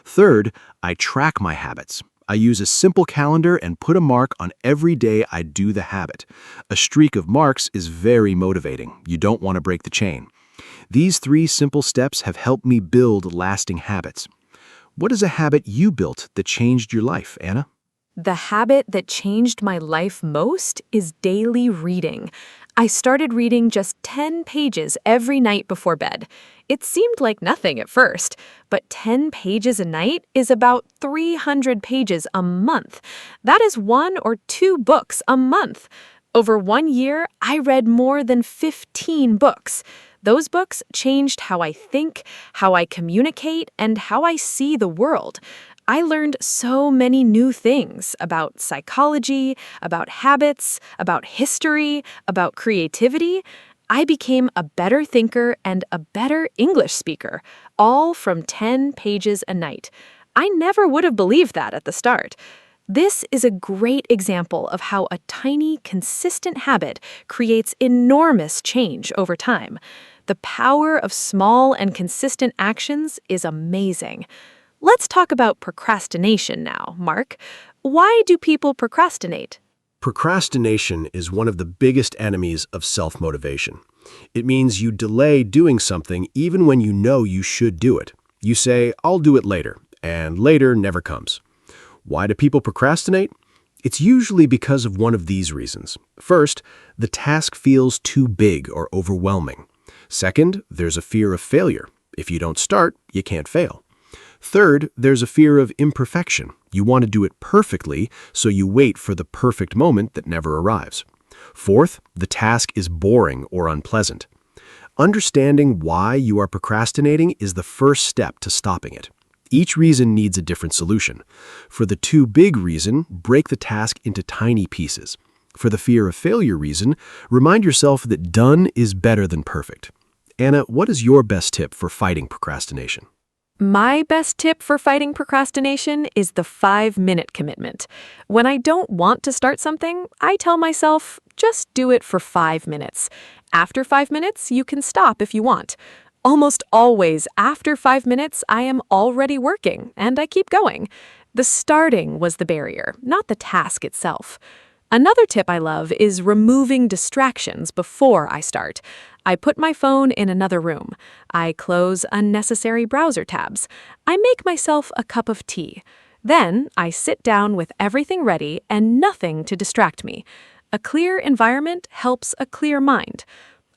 Third, I track my habits. I use a simple calendar and put a mark on every day I do the habit. A streak of marks is very motivating. You don't want to break the chain. These 3 simple steps have helped me build lasting habits. What is a habit you built that changed your life, Anna? The habit that changed my life most is daily reading. I started reading just 10 pages every night before bed. It seemed like nothing at first, but 10 pages a night is about 300 pages a month. That is 1 or 2 books a month. Over 1 year, I read more than 15 books. Those books changed how I think, how I communicate, and how I see the world. I learned so many new things about psychology, about habits, about history, about creativity. I became a better thinker and a better English speaker, all from 10 pages a night. I never would have believed that at the start. This is a great example of how a tiny, consistent habit creates enormous change over time. The power of small and consistent actions is amazing. Let's talk about procrastination now, Mark. Why do people procrastinate? Procrastination is one of the biggest enemies of self-motivation. It means you delay doing something even when you know you should do it. You say, "I'll do it later," and later never comes. Why do people procrastinate? It's usually because of one of these reasons. First, the task feels too big or overwhelming. Second, there's a fear of failure. If you don't start, you can't fail. Third, there's a fear of imperfection. You want to do it perfectly, so you wait for the perfect moment that never arrives. Fourth, the task is boring or unpleasant. Understanding why you are procrastinating is the first step to stopping it. Each reason needs a different solution. For the too big reason, break the task into tiny pieces. For the fear of failure reason, remind yourself that done is better than perfect. Anna, what is your best tip for fighting procrastination? My best tip for fighting procrastination is the 5-minute commitment. When I don't want to start something, I tell myself, just do it for 5 minutes. After 5 minutes, you can stop if you want. Almost always, after 5 minutes, I am already working, and I keep going. The starting was the barrier, not the task itself. Another tip I love is removing distractions before I start. I put my phone in another room. I close unnecessary browser tabs. I make myself a cup of tea. Then I sit down with everything ready and nothing to distract me. A clear environment helps a clear mind.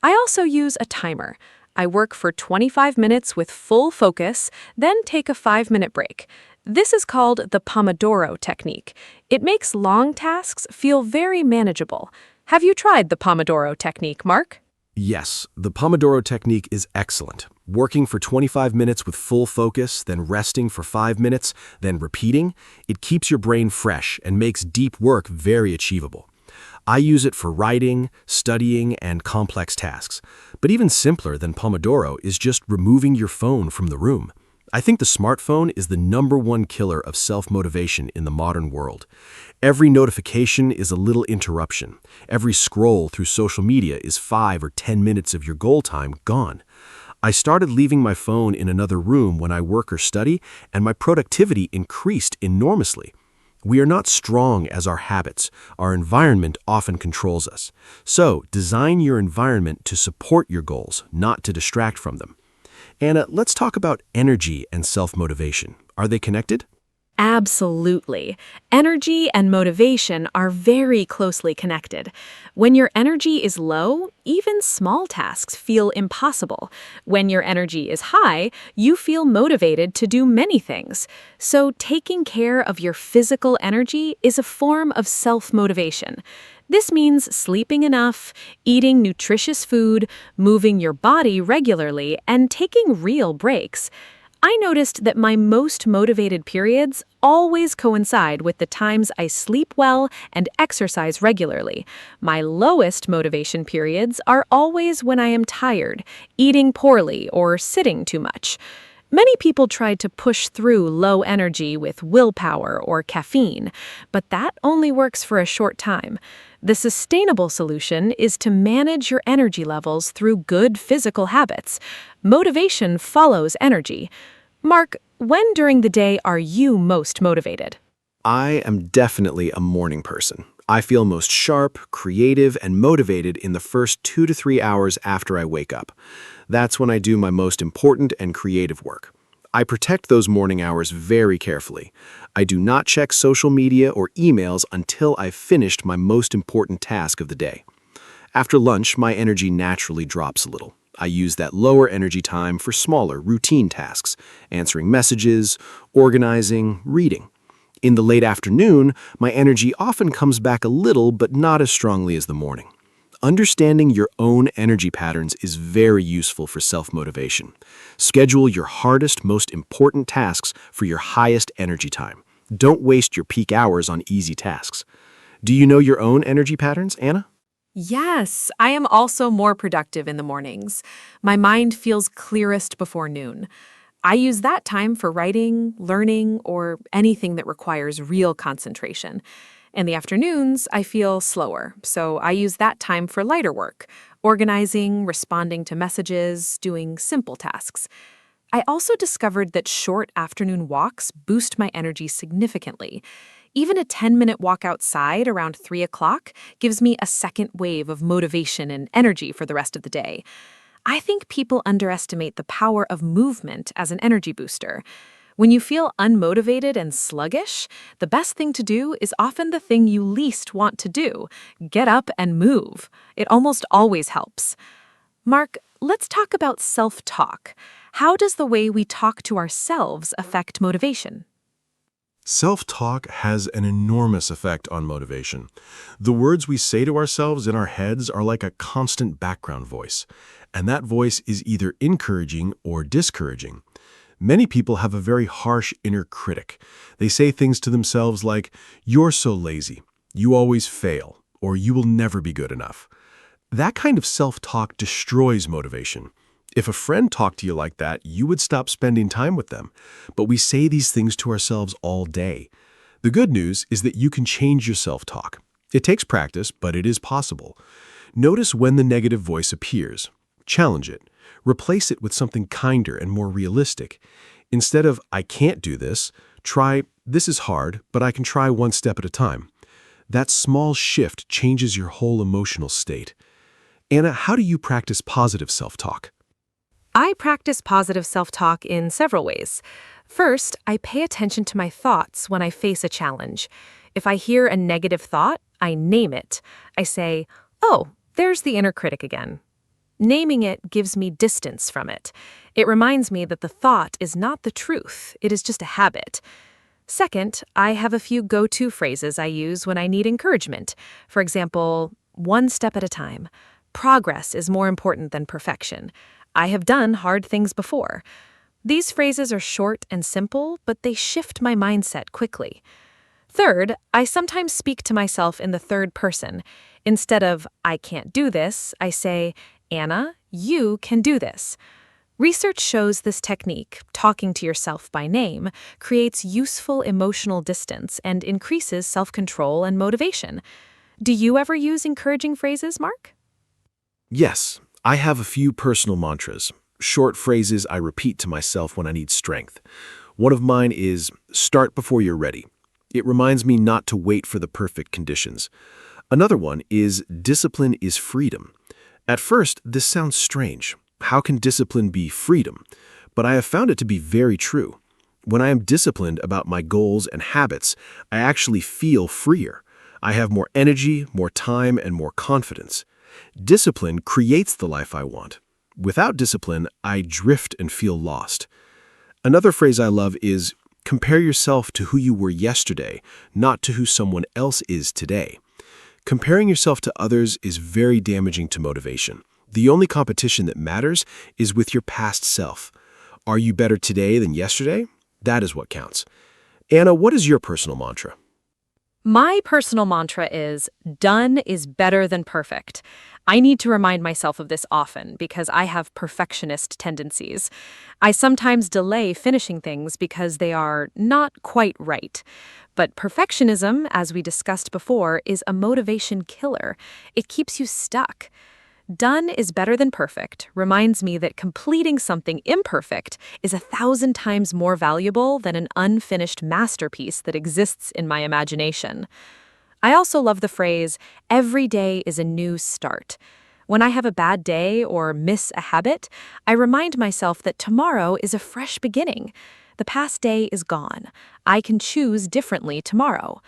I also use a timer. I work for 25 minutes with full focus, then take a 5-minute break. This is called the Pomodoro technique. It makes long tasks feel very manageable. Have you tried the Pomodoro technique, Mark? Yes, the Pomodoro technique is excellent. Working for 25 minutes with full focus, then resting for 5 minutes, then repeating, it keeps your brain fresh and makes deep work very achievable. I use it for writing, studying, and complex tasks. But even simpler than Pomodoro is just removing your phone from the room. I think the smartphone is the #1 killer of self-motivation in the modern world. Every notification is a little interruption. Every scroll through social media is 5 or 10 minutes of your goal time gone. I started leaving my phone in another room when I work or study, and my productivity increased enormously. We are not strong as our habits. Our environment often controls us. So, design your environment to support your goals, not to distract from them. Anna, let's talk about energy and self-motivation. Are they connected? Absolutely. Energy and motivation are very closely connected. When your energy is low, even small tasks feel impossible. When your energy is high, you feel motivated to do many things. So taking care of your physical energy is a form of self-motivation. This means sleeping enough, eating nutritious food, moving your body regularly, and taking real breaks. I noticed that my most motivated periods always coincide with the times I sleep well and exercise regularly. My lowest motivation periods are always when I am tired, eating poorly, or sitting too much. Many people try to push through low energy with willpower or caffeine, but that only works for a short time. The sustainable solution is to manage your energy levels through good physical habits. Motivation follows energy. Mark, when during the day are you most motivated? I am definitely a morning person. I feel most sharp, creative, and motivated in the first 2 to 3 hours after I wake up. That's when I do my most important and creative work. I protect those morning hours very carefully. I do not check social media or emails until I've finished my most important task of the day. After lunch, my energy naturally drops a little. I use that lower energy time for smaller, routine tasks, answering messages, organizing, reading. In the late afternoon, my energy often comes back a little, but not as strongly as the morning. Understanding your own energy patterns is very useful for self-motivation. Schedule your hardest, most important tasks for your highest energy time. Don't waste your peak hours on easy tasks. Do you know your own energy patterns, Anna? Yes, I am also more productive in the mornings. My mind feels clearest before noon. I use that time for writing, learning, or anything that requires real concentration. In the afternoons, I feel slower, so I use that time for lighter work, organizing, responding to messages, doing simple tasks. I also discovered that short afternoon walks boost my energy significantly. Even a 10-minute walk outside around 3 o'clock gives me a second wave of motivation and energy for the rest of the day. I think people underestimate the power of movement as an energy booster. When you feel unmotivated and sluggish, the best thing to do is often the thing you least want to do. Get up and move. It almost always helps. Mark, let's talk about self-talk. How does the way we talk to ourselves affect motivation? Self-talk has an enormous effect on motivation. The words we say to ourselves in our heads are like a constant background voice, and that voice is either encouraging or discouraging. Many people have a very harsh inner critic. They say things to themselves like, "You're so lazy," "You always fail," or "You will never be good enough." That kind of self-talk destroys motivation. If a friend talked to you like that, you would stop spending time with them. But we say these things to ourselves all day. The good news is that you can change your self-talk. It takes practice, but it is possible. Notice when the negative voice appears. Challenge it. Replace it with something kinder and more realistic. Instead of, "I can't do this," try, "This is hard, but I can try one step at a time." That small shift changes your whole emotional state. Anna, how do you practice positive self-talk? I practice positive self-talk in several ways. First, I pay attention to my thoughts when I face a challenge. If I hear a negative thought, I name it. I say, "Oh, there's the inner critic again." Naming it gives me distance from it. It reminds me that the thought is not the truth, it is just a habit. Second, I have a few go-to phrases I use when I need encouragement. For example, "One step at a time." "Progress is more important than perfection." "I have done hard things before." These phrases are short and simple, but they shift my mindset quickly. Third, I sometimes speak to myself in the third person. Instead of, "I can't do this," I say, "Anna, you can do this." Research shows this technique, talking to yourself by name, creates useful emotional distance and increases self-control and motivation. Do you ever use encouraging phrases, Mark? Yes, I have a few personal mantras, short phrases I repeat to myself when I need strength. One of mine is, "Start before you're ready." It reminds me not to wait for the perfect conditions. Another one is, "Discipline is freedom." At first, this sounds strange. How can discipline be freedom? But I have found it to be very true. When I am disciplined about my goals and habits, I actually feel freer. I have more energy, more time, and more confidence. Discipline creates the life I want. Without discipline, I drift and feel lost. Another phrase I love is, "Compare yourself to who you were yesterday, not to who someone else is today." Comparing yourself to others is very damaging to motivation. The only competition that matters is with your past self. Are you better today than yesterday? That is what counts. Anna, what is your personal mantra? My personal mantra is, "Done is better than perfect." I need to remind myself of this often because I have perfectionist tendencies. I sometimes delay finishing things because they are not quite right. But perfectionism, as we discussed before, is a motivation killer. It keeps you stuck. Done is better than perfect reminds me that completing something imperfect is 1,000 times more valuable than an unfinished masterpiece that exists in my imagination. I also love the phrase, "Every day is a new start." When I have a bad day or miss a habit, I remind myself that tomorrow is a fresh beginning. The past day is gone. I can choose differently tomorrow.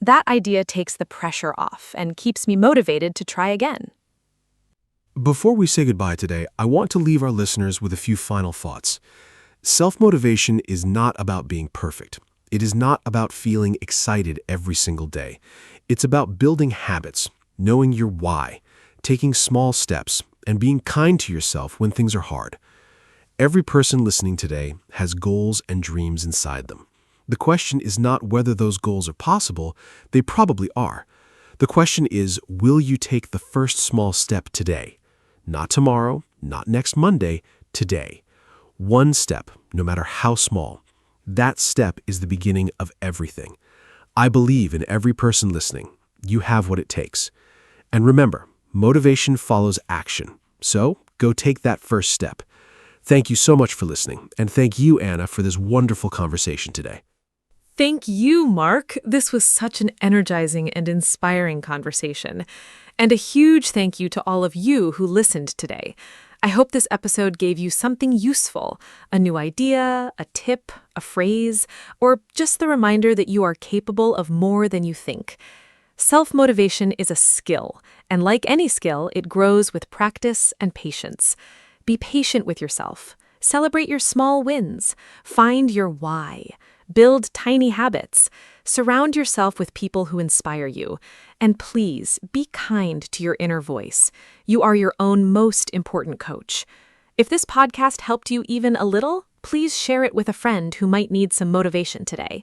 That idea takes the pressure off and keeps me motivated to try again. Before we say goodbye today, I want to leave our listeners with a few final thoughts. Self-motivation is not about being perfect. It is not about feeling excited every single day. It's about building habits, knowing your why, taking small steps, and being kind to yourself when things are hard. Every person listening today has goals and dreams inside them. The question is not whether those goals are possible, they probably are. The question is, will you take the first small step today? Not tomorrow, not next Monday, today. One step, no matter how small. That step is the beginning of everything. I believe in every person listening. You have what it takes. And remember, motivation follows action. So go take that first step. Thank you so much for listening, and thank you, Anna, for this wonderful conversation today. Thank you, Mark. This was such an energizing and inspiring conversation. And a huge thank you to all of you who listened today. I hope this episode gave you something useful, a new idea, a tip, a phrase, or just the reminder that you are capable of more than you think. Self-motivation is a skill, and like any skill, it grows with practice and patience. Be patient with yourself. Celebrate your small wins. Find your why. Build tiny habits. Surround yourself with people who inspire you. And please, be kind to your inner voice. You are your own most important coach. If this podcast helped you even a little, please share it with a friend who might need some motivation today.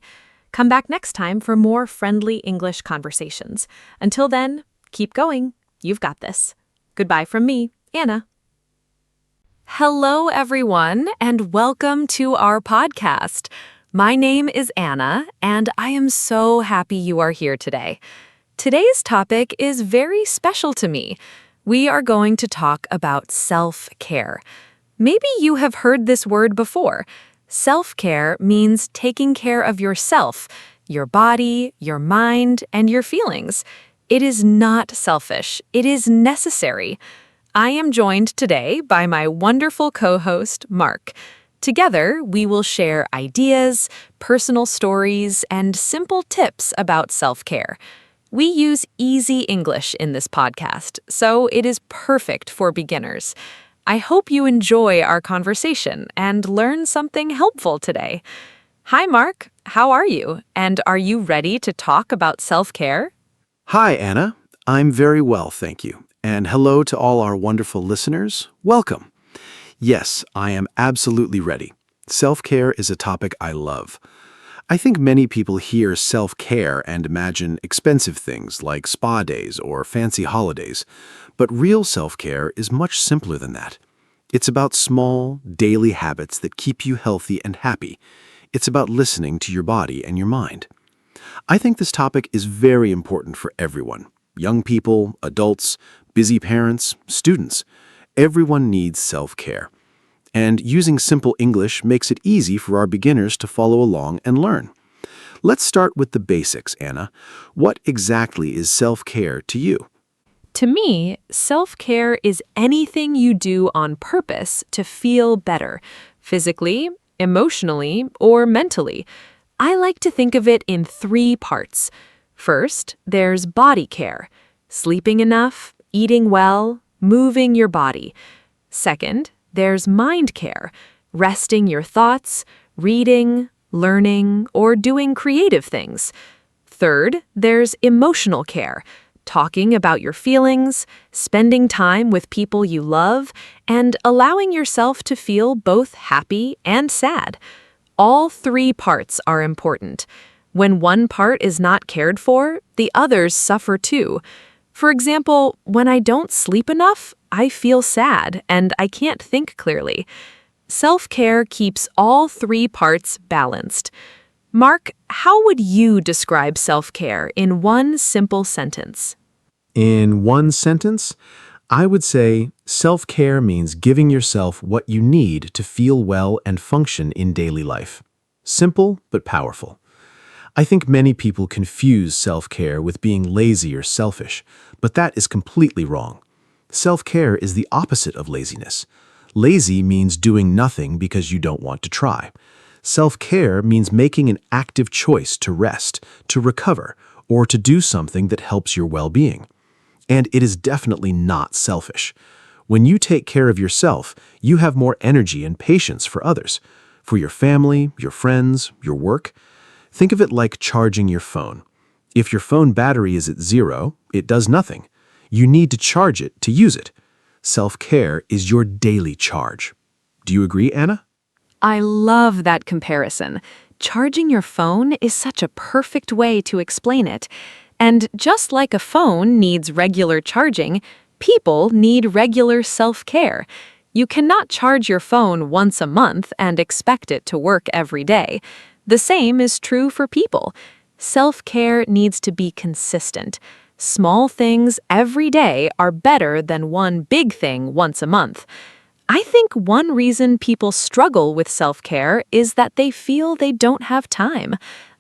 Come back next time for more friendly English conversations. Until then, keep going. You've got this. Goodbye from me, Anna. Hello, everyone, and welcome to our podcast. My name is Anna, and I am so happy you are here today. Today's topic is very special to me. We are going to talk about self-care. Maybe you have heard this word before. Self-care means taking care of yourself, your body, your mind, and your feelings. It is not selfish. It is necessary. I am joined today by my wonderful co-host, Mark. Together, we will share ideas, personal stories, and simple tips about self-care. We use easy English in this podcast, so it is perfect for beginners. I hope you enjoy our conversation and learn something helpful today. Hi, Mark. How are you? And are you ready to talk about self-care? Hi, Anna. I'm very well, thank you. And hello to all our wonderful listeners. Welcome. Yes, I am absolutely ready. Self-care is a topic I love. I think many people hear self-care and imagine expensive things like spa days or fancy holidays. But real self-care is much simpler than that. It's about small, daily habits that keep you healthy and happy. It's about listening to your body and your mind. I think this topic is very important for everyone. Young people, adults, busy parents, students. Everyone needs self-care. And using simple English makes it easy for our beginners to follow along and learn. Let's start with the basics, Anna. What exactly is self-care to you? To me, self-care is anything you do on purpose to feel better, physically, emotionally, or mentally. I like to think of it in 3 parts. First, there's body care, sleeping enough, eating well, moving your body. Second, there's mind care, resting your thoughts, reading, learning, or doing creative things. Third, there's emotional care, talking about your feelings, spending time with people you love, and allowing yourself to feel both happy and sad. All 3 parts are important. When one part is not cared for, the others suffer too. For example, when I don't sleep enough, I feel sad and I can't think clearly. Self-care keeps all 3 parts balanced. Mark, how would you describe self-care in one simple sentence? In one sentence, I would say self-care means giving yourself what you need to feel well and function in daily life. Simple but powerful. I think many people confuse self-care with being lazy or selfish, but that is completely wrong. Self-care is the opposite of laziness. Lazy means doing nothing because you don't want to try. Self-care means making an active choice to rest, to recover, or to do something that helps your well-being. And it is definitely not selfish. When you take care of yourself, you have more energy and patience for others, for your family, your friends, your work. Think of it like charging your phone. If your phone battery is at 0, it does nothing. You need to charge it to use it. Self-care is your daily charge. Do you agree, Anna? I love that comparison. Charging your phone is such a perfect way to explain it. And just like a phone needs regular charging, people need regular self-care. You cannot charge your phone once a month and expect it to work every day. The same is true for people. Self-care needs to be consistent. Small things every day are better than one big thing once a month. I think one reason people struggle with self-care is that they feel they don't have time.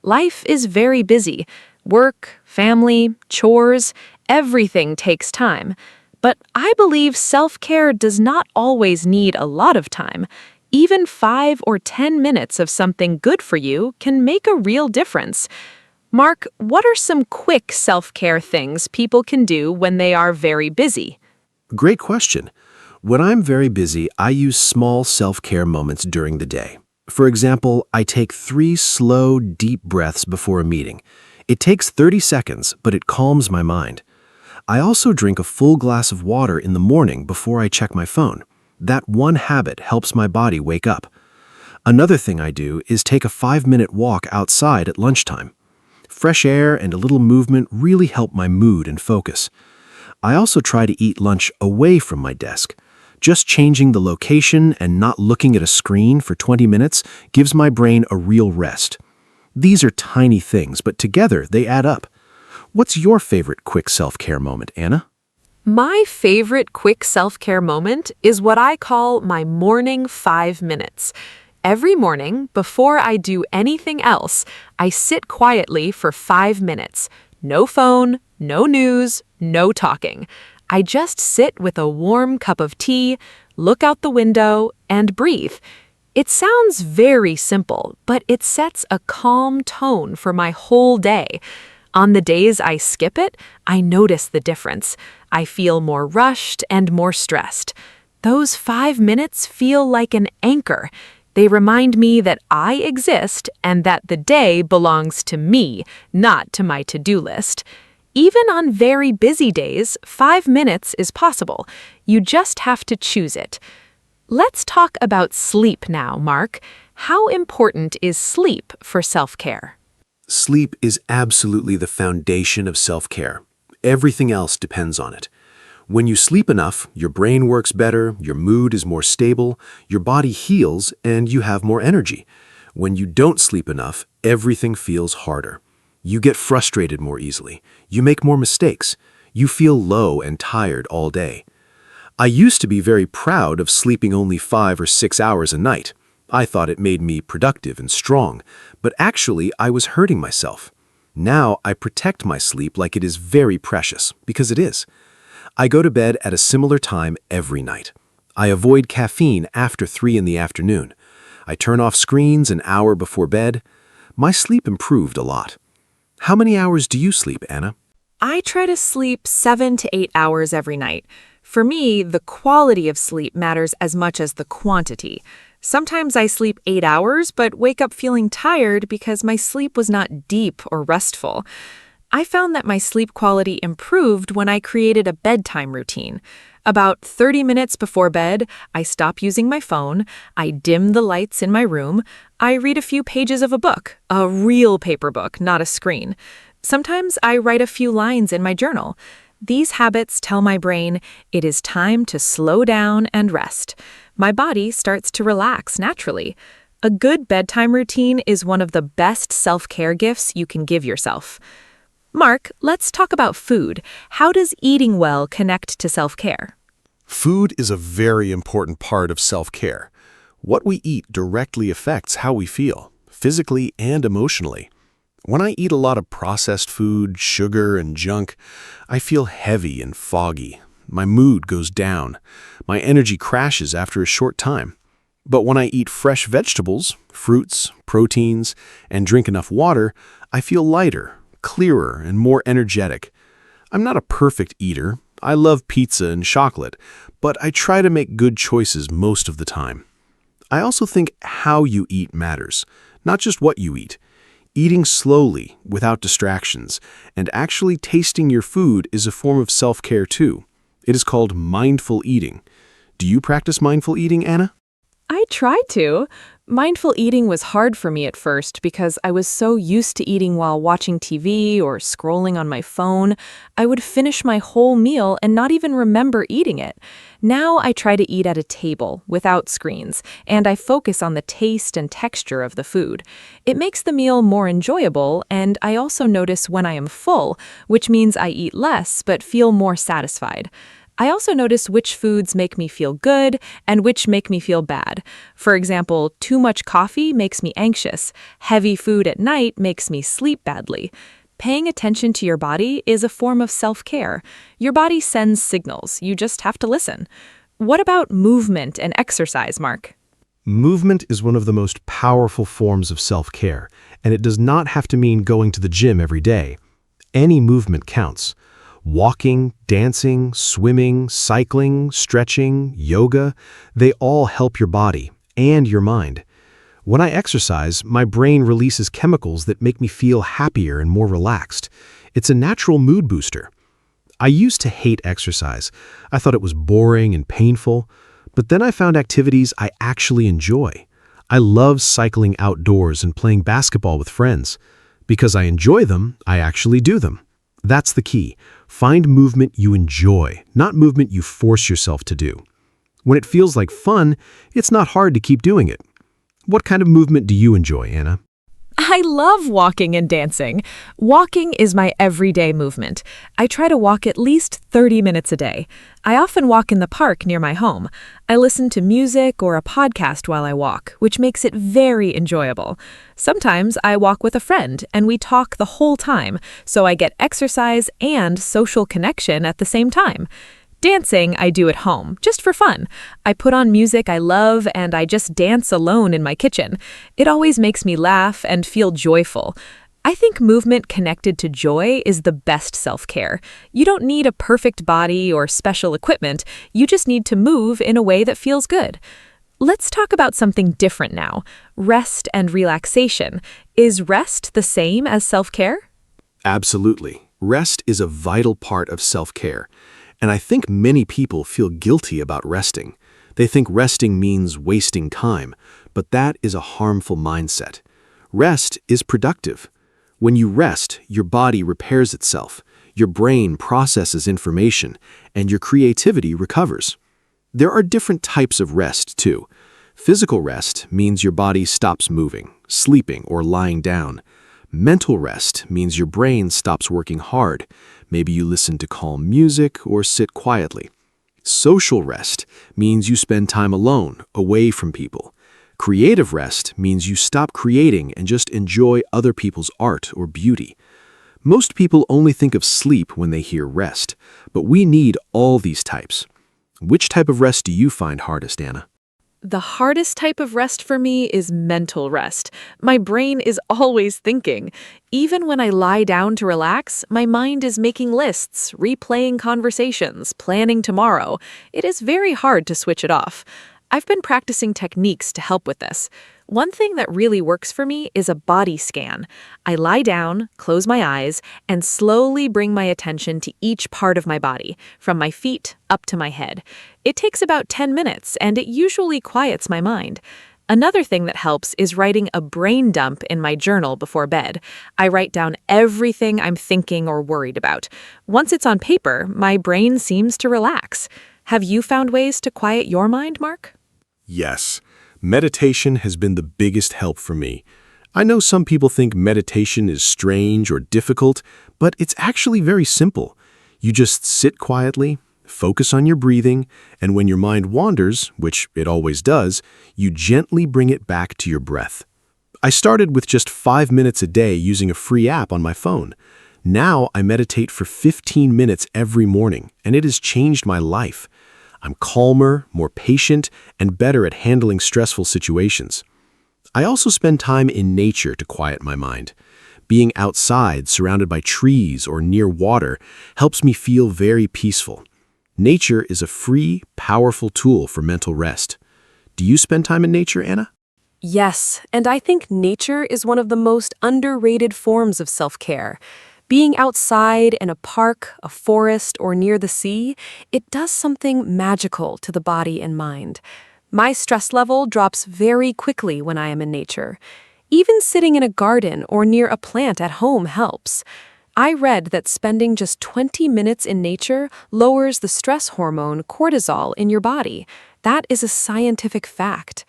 Life is very busy. Work, family, chores, everything takes time. But I believe self-care does not always need a lot of time. Even 5 or 10 minutes of something good for you can make a real difference. Mark, what are some quick self-care things people can do when they are very busy? Great question. When I'm very busy, I use small self-care moments during the day. For example, I take 3 slow, deep breaths before a meeting. It takes 30 seconds, but it calms my mind. I also drink a full glass of water in the morning before I check my phone. That one habit helps my body wake up. Another thing I do is take a 5-minute walk outside at lunchtime. Fresh air and a little movement really help my mood and focus. I also try to eat lunch away from my desk. Just changing the location and not looking at a screen for 20 minutes gives my brain a real rest. These are tiny things, but together they add up. What's your favorite quick self-care moment, Anna? My favorite quick self-care moment is what I call my morning 5 minutes. Every morning, before I do anything else, I sit quietly for 5 minutes. No phone, no news, no talking. I just sit with a warm cup of tea, look out the window, and breathe. It sounds very simple, but it sets a calm tone for my whole day. On the days I skip it, I notice the difference. I feel more rushed and more stressed. Those 5 minutes feel like an anchor. They remind me that I exist and that the day belongs to me, not to my to-do list. Even on very busy days, 5 minutes is possible. You just have to choose it. Let's talk about sleep now, Mark. How important is sleep for self-care? Sleep is absolutely the foundation of self-care. Everything else depends on it. When you sleep enough, your brain works better, your mood is more stable, your body heals, and you have more energy. When you don't sleep enough, everything feels harder. You get frustrated more easily. You make more mistakes. You feel low and tired all day. I used to be very proud of sleeping only 5 or 6 hours a night. I thought it made me productive and strong, but actually I was hurting myself. Now I protect my sleep like it is very precious, because it is. I go to bed at a similar time every night. I avoid caffeine after 3 in the afternoon. I turn off screens an hour before bed. My sleep improved a lot. How many hours do you sleep, Anna? I try to sleep 7 to 8 hours every night. For me, the quality of sleep matters as much as the quantity. Sometimes I sleep 8 hours, but wake up feeling tired because my sleep was not deep or restful. I found that my sleep quality improved when I created a bedtime routine. About 30 minutes before bed, I stop using my phone, I dim the lights in my room, I read a few pages of a book, a real paper book, not a screen. Sometimes I write a few lines in my journal. These habits tell my brain it is time to slow down and rest. My body starts to relax naturally. A good bedtime routine is one of the best self-care gifts you can give yourself. Mark, let's talk about food. How does eating well connect to self-care? Food is a very important part of self-care. What we eat directly affects how we feel, physically and emotionally. When I eat a lot of processed food, sugar, and junk, I feel heavy and foggy. My mood goes down. My energy crashes after a short time. But when I eat fresh vegetables, fruits, proteins, and drink enough water, I feel lighter, clearer, and more energetic. I'm not a perfect eater. I love pizza and chocolate, but I try to make good choices most of the time. I also think how you eat matters, not just what you eat. Eating slowly, without distractions, and actually tasting your food is a form of self-care too. It is called mindful eating. Do you practice mindful eating, Anna? I tried to. Mindful eating was hard for me at first because I was so used to eating while watching TV or scrolling on my phone. I would finish my whole meal and not even remember eating it. Now I try to eat at a table without screens, and I focus on the taste and texture of the food. It makes the meal more enjoyable, and I also notice when I am full, which means I eat less but feel more satisfied. I also notice which foods make me feel good and which make me feel bad. For example, too much coffee makes me anxious. Heavy food at night makes me sleep badly. Paying attention to your body is a form of self-care. Your body sends signals, you just have to listen. What about movement and exercise, Mark? Movement is one of the most powerful forms of self-care, and it does not have to mean going to the gym every day. Any movement counts. Walking, dancing, swimming, cycling, stretching, yoga, they all help your body and your mind. When I exercise, my brain releases chemicals that make me feel happier and more relaxed. It's a natural mood booster. I used to hate exercise. I thought it was boring and painful, but then I found activities I actually enjoy. I love cycling outdoors and playing basketball with friends. Because I enjoy them, I actually do them. That's the key. Find movement you enjoy, not movement you force yourself to do. When it feels like fun, it's not hard to keep doing it. What kind of movement do you enjoy, Anna? I love walking and dancing. Walking is my everyday movement. I try to walk at least 30 minutes a day. I often walk in the park near my home. I listen to music or a podcast while I walk, which makes it very enjoyable. Sometimes I walk with a friend and we talk the whole time, so I get exercise and social connection at the same time. Dancing I do at home, just for fun. I put on music I love and I just dance alone in my kitchen. It always makes me laugh and feel joyful. I think movement connected to joy is the best self-care. You don't need a perfect body or special equipment, you just need to move in a way that feels good. Let's talk about something different now. Rest and relaxation. Is rest the same as self-care? Absolutely. Rest is a vital part of self-care. And I think many people feel guilty about resting. They think resting means wasting time, but that is a harmful mindset. Rest is productive. When you rest, your body repairs itself, your brain processes information, and your creativity recovers. There are different types of rest, too. Physical rest means your body stops moving, sleeping, or lying down. Mental rest means your brain stops working hard. Maybe you listen to calm music or sit quietly. Social rest means you spend time alone, away from people. Creative rest means you stop creating and just enjoy other people's art or beauty. Most people only think of sleep when they hear rest, but we need all these types. Which type of rest do you find hardest, Anna? The hardest type of rest for me is mental rest. My brain is always thinking. Even when I lie down to relax, my mind is making lists, replaying conversations, planning tomorrow. It is very hard to switch it off. I've been practicing techniques to help with this. One thing that really works for me is a body scan. I lie down, close my eyes, and slowly bring my attention to each part of my body, from my feet up to my head. It takes about 10 minutes, and it usually quiets my mind. Another thing that helps is writing a brain dump in my journal before bed. I write down everything I'm thinking or worried about. Once it's on paper, my brain seems to relax. Have you found ways to quiet your mind, Mark? Yes. Meditation has been the biggest help for me. I know some people think meditation is strange or difficult, but it's actually very simple. You just sit quietly, focus on your breathing, and when your mind wanders, which it always does, you gently bring it back to your breath. I started with just 5 minutes a day using a free app on my phone. Now I meditate for 15 minutes every morning, and it has changed my life. I'm calmer, more patient, and better at handling stressful situations. I also spend time in nature to quiet my mind. Being outside, surrounded by trees or near water, helps me feel very peaceful. Nature is a free, powerful tool for mental rest. Do you spend time in nature, Anna? Yes, and I think nature is one of the most underrated forms of self-care. Being outside in a park, a forest, or near the sea, it does something magical to the body and mind. My stress level drops very quickly when I am in nature. Even sitting in a garden or near a plant at home helps. I read that spending just 20 minutes in nature lowers the stress hormone cortisol in your body. That is a scientific fact.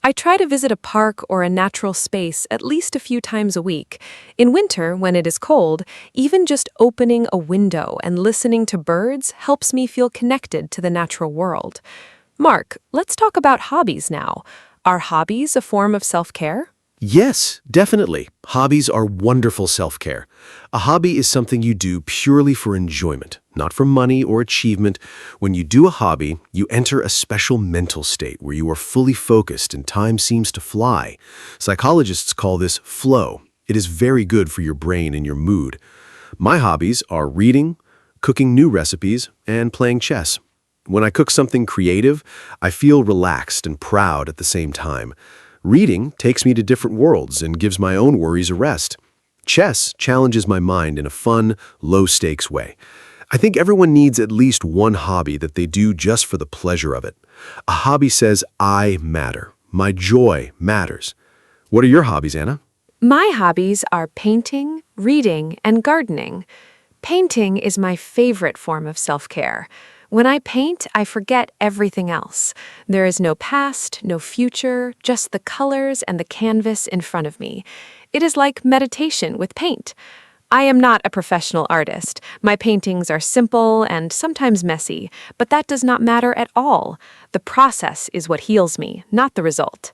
I try to visit a park or a natural space at least a few times a week. In winter, when it is cold, even just opening a window and listening to birds helps me feel connected to the natural world. Mark, let's talk about hobbies now. Are hobbies a form of self-care? Yes, definitely. Hobbies are wonderful self-care. A hobby is something you do purely for enjoyment, not for money or achievement. When you do a hobby, you enter a special mental state where you are fully focused and time seems to fly. Psychologists call this flow. It is very good for your brain and your mood. My hobbies are reading, cooking new recipes, and playing chess. When I cook something creative, I feel relaxed and proud at the same time. Reading takes me to different worlds and gives my own worries a rest. Chess challenges my mind in a fun, low-stakes way. I think everyone needs at least one hobby that they do just for the pleasure of it. A hobby says, I matter. My joy matters. What are your hobbies, Anna? My hobbies are painting, reading, and gardening. Painting is my favorite form of self-care. When I paint, I forget everything else. There is no past, no future, just the colors and the canvas in front of me. It is like meditation with paint. I am not a professional artist. My paintings are simple and sometimes messy, but that does not matter at all. The process is what heals me, not the result.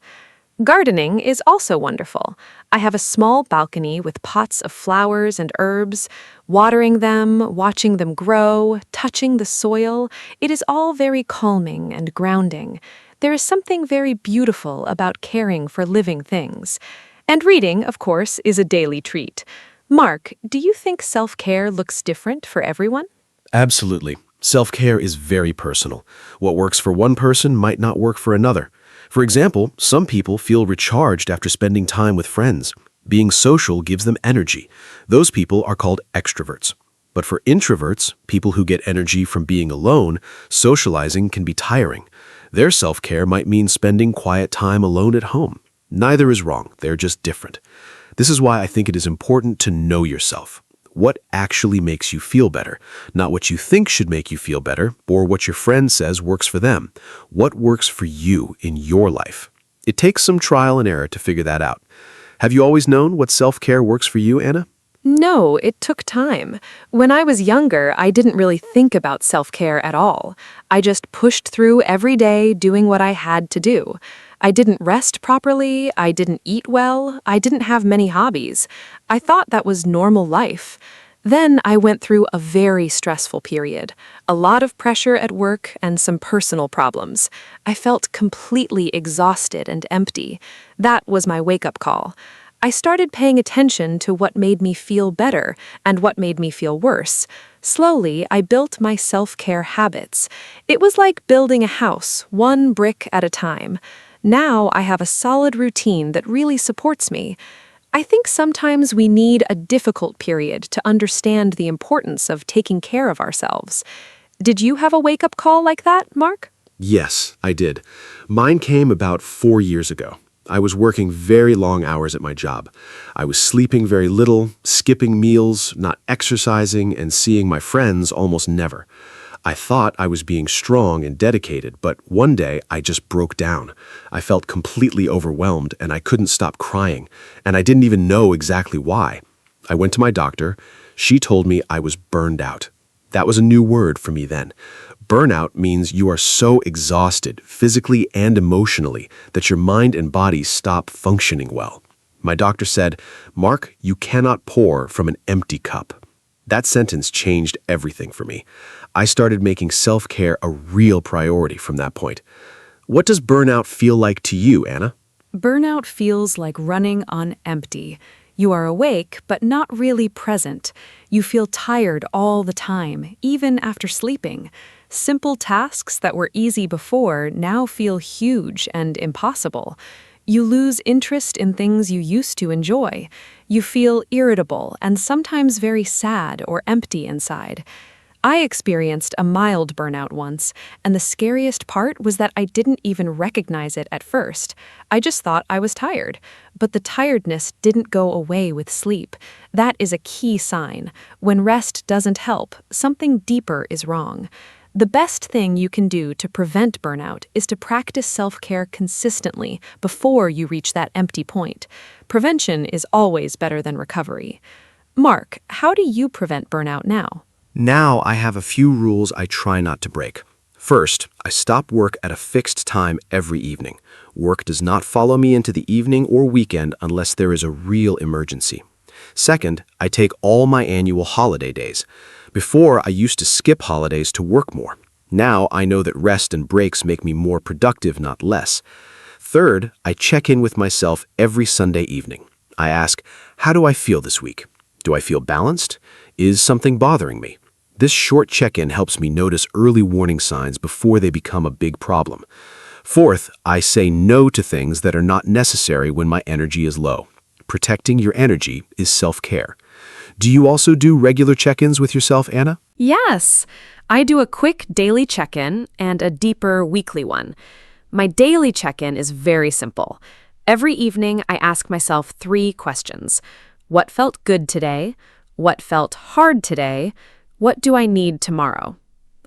Gardening is also wonderful. I have a small balcony with pots of flowers and herbs. Watering them, watching them grow, touching the soil, it is all very calming and grounding. There is something very beautiful about caring for living things. And reading, of course, is a daily treat. Mark, do you think self-care looks different for everyone? Absolutely. Self-care is very personal. What works for one person might not work for another. For example, some people feel recharged after spending time with friends. Being social gives them energy. Those people are called extroverts. But for introverts, people who get energy from being alone, socializing can be tiring. Their self-care might mean spending quiet time alone at home. Neither is wrong, they're just different. This is why I think it is important to know yourself. What actually makes you feel better? Not what you think should make you feel better, or what your friend says works for them. What works for you in your life? It takes some trial and error to figure that out. Have you always known what self-care works for you, Anna? No, it took time. When I was younger, I didn't really think about self-care at all. I just pushed through every day doing what I had to do. I didn't rest properly, I didn't eat well, I didn't have many hobbies. I thought that was normal life. Then I went through a very stressful period, a lot of pressure at work and some personal problems. I felt completely exhausted and empty. That was my wake-up call. I started paying attention to what made me feel better and what made me feel worse. Slowly, I built my self-care habits. It was like building a house, one brick at a time. Now I have a solid routine that really supports me. I think sometimes we need a difficult period to understand the importance of taking care of ourselves. Did you have a wake-up call like that, Mark? Yes, I did. Mine came about 4 years ago. I was working very long hours at my job. I was sleeping very little, skipping meals, not exercising, and seeing my friends almost never. I thought I was being strong and dedicated, but one day I just broke down. I felt completely overwhelmed and I couldn't stop crying, and I didn't even know exactly why. I went to my doctor. She told me I was burned out. That was a new word for me then. Burnout means you are so exhausted, physically and emotionally, that your mind and body stop functioning well. My doctor said, "Mark, you cannot pour from an empty cup." That sentence changed everything for me. I started making self-care a real priority from that point. What does burnout feel like to you, Anna? Burnout feels like running on empty. You are awake, but not really present. You feel tired all the time, even after sleeping. Simple tasks that were easy before now feel huge and impossible. You lose interest in things you used to enjoy. You feel irritable and sometimes very sad or empty inside. I experienced a mild burnout once, and the scariest part was that I didn't even recognize it at first. I just thought I was tired. But the tiredness didn't go away with sleep. That is a key sign. When rest doesn't help, something deeper is wrong. The best thing you can do to prevent burnout is to practice self-care consistently before you reach that empty point. Prevention is always better than recovery. Mark, how do you prevent burnout now? Now I have a few rules I try not to break. First, I stop work at a fixed time every evening. Work does not follow me into the evening or weekend unless there is a real emergency. Second, I take all my annual holiday days. Before, I used to skip holidays to work more. Now I know that rest and breaks make me more productive, not less. Third, I check in with myself every Sunday evening. I ask, how do I feel this week? Do I feel balanced? Is something bothering me? This short check-in helps me notice early warning signs before they become a big problem. Fourth, I say no to things that are not necessary when my energy is low. Protecting your energy is self-care. Do you also do regular check-ins with yourself, Anna? Yes, I do a quick daily check-in and a deeper weekly one. My daily check-in is very simple. Every evening, I ask myself 3 questions. What felt good today? What felt hard today? What do I need tomorrow?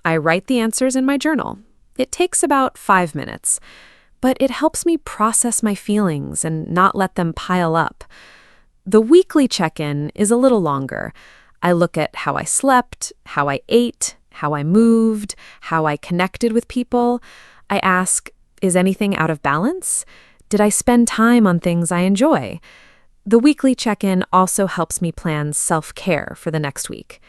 I write the answers in my journal. It takes about 5 minutes, but it helps me process my feelings and not let them pile up. The weekly check-in is a little longer. I look at how I slept, how I ate, how I moved, how I connected with people. I ask, is anything out of balance? Did I spend time on things I enjoy? The weekly check-in also helps me plan self-care for the next week.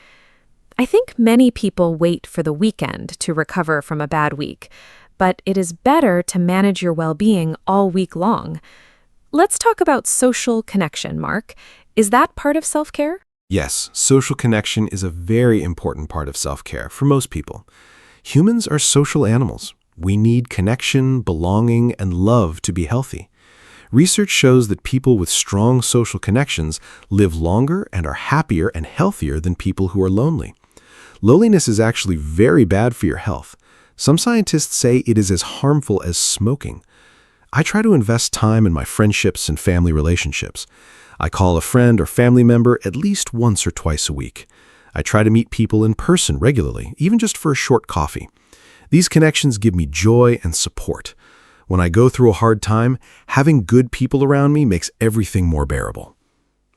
I think many people wait for the weekend to recover from a bad week, but it is better to manage your well-being all week long. Let's talk about social connection, Mark. Is that part of self-care? Yes, social connection is a very important part of self-care for most people. Humans are social animals. We need connection, belonging, and love to be healthy. Research shows that people with strong social connections live longer and are happier and healthier than people who are lonely. Loneliness is actually very bad for your health. Some scientists say it is as harmful as smoking. I try to invest time in my friendships and family relationships. I call a friend or family member at least once or twice a week. I try to meet people in person regularly, even just for a short coffee. These connections give me joy and support. When I go through a hard time, having good people around me makes everything more bearable.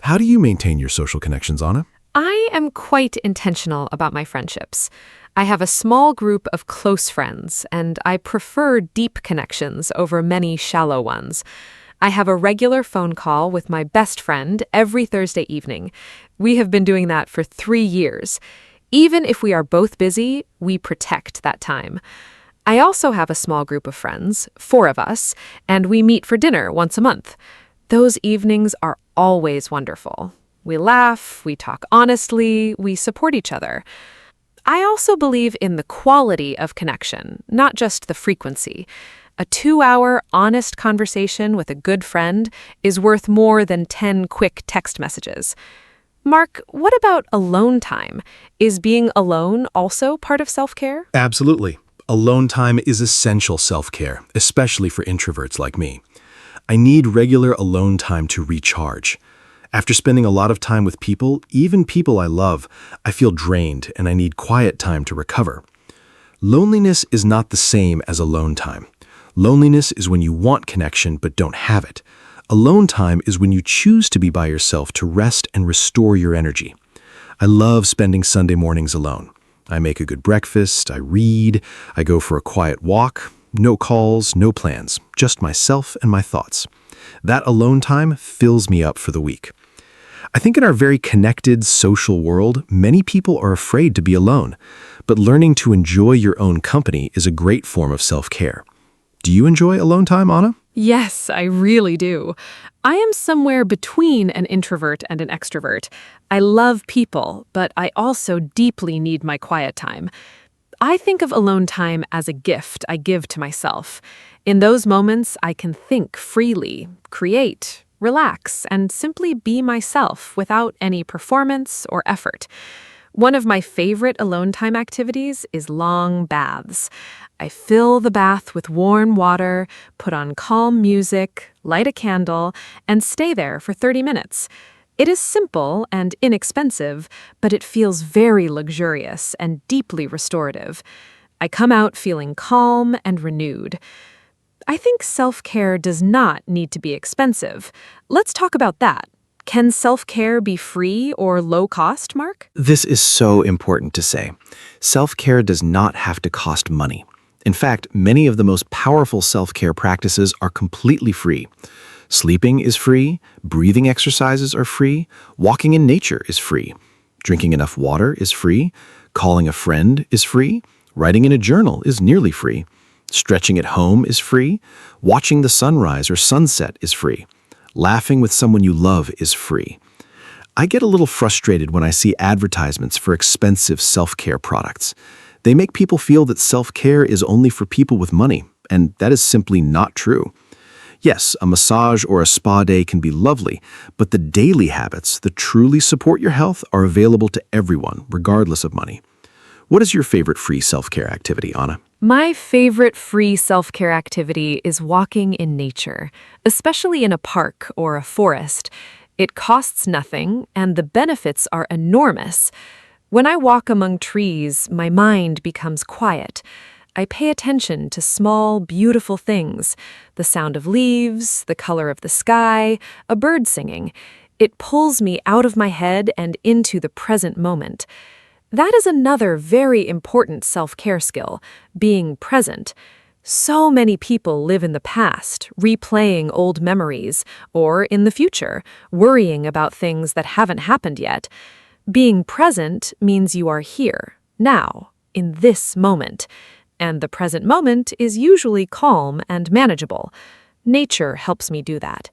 How do you maintain your social connections, Anna? I am quite intentional about my friendships. I have a small group of close friends, and I prefer deep connections over many shallow ones. I have a regular phone call with my best friend every Thursday evening. We have been doing that for 3 years. Even if we are both busy, we protect that time. I also have a small group of friends, 4 of us, and we meet for dinner once a month. Those evenings are always wonderful. We laugh, we talk honestly, we support each other. I also believe in the quality of connection, not just the frequency. A 2-hour honest conversation with a good friend is worth more than 10 quick text messages. Mark, what about alone time? Is being alone also part of self-care? Absolutely. Alone time is essential self-care, especially for introverts like me. I need regular alone time to recharge. After spending a lot of time with people, even people I love, I feel drained and I need quiet time to recover. Loneliness is not the same as alone time. Loneliness is when you want connection but don't have it. Alone time is when you choose to be by yourself to rest and restore your energy. I love spending Sunday mornings alone. I make a good breakfast, I read, I go for a quiet walk. No calls, no plans, just myself and my thoughts. That alone time fills me up for the week. I think in our very connected social world, many people are afraid to be alone, but learning to enjoy your own company is a great form of self-care. Do you enjoy alone time, Anna? Yes, I really do. I am somewhere between an introvert and an extrovert. I love people, but I also deeply need my quiet time. I think of alone time as a gift I give to myself. In those moments, I can think freely, create, relax, and simply be myself without any performance or effort. One of my favorite alone time activities is long baths. I fill the bath with warm water, put on calm music, light a candle, and stay there for 30 minutes. It is simple and inexpensive, but it feels very luxurious and deeply restorative. I come out feeling calm and renewed. I think self-care does not need to be expensive. Let's talk about that. Can self-care be free or low cost, Mark? This is so important to say. Self-care does not have to cost money. In fact, many of the most powerful self-care practices are completely free. Sleeping is free, breathing exercises are free, walking in nature is free, drinking enough water is free, calling a friend is free, writing in a journal is nearly free, stretching at home is free, watching the sunrise or sunset is free, laughing with someone you love is free. I get a little frustrated when I see advertisements for expensive self-care products. They make people feel that self-care is only for people with money, and that is simply not true. Yes, a massage or a spa day can be lovely, but the daily habits that truly support your health are available to everyone, regardless of money. What is your favorite free self-care activity, Anna? My favorite free self-care activity is walking in nature, especially in a park or a forest. It costs nothing, and the benefits are enormous. When I walk among trees, my mind becomes quiet. I pay attention to small, beautiful things, the sound of leaves, the color of the sky, a bird singing. It pulls me out of my head and into the present moment. That is another very important self-care skill, being present. So many people live in the past, replaying old memories, or in the future, worrying about things that haven't happened yet. Being present means you are here, now, in this moment. And the present moment is usually calm and manageable. Nature helps me do that.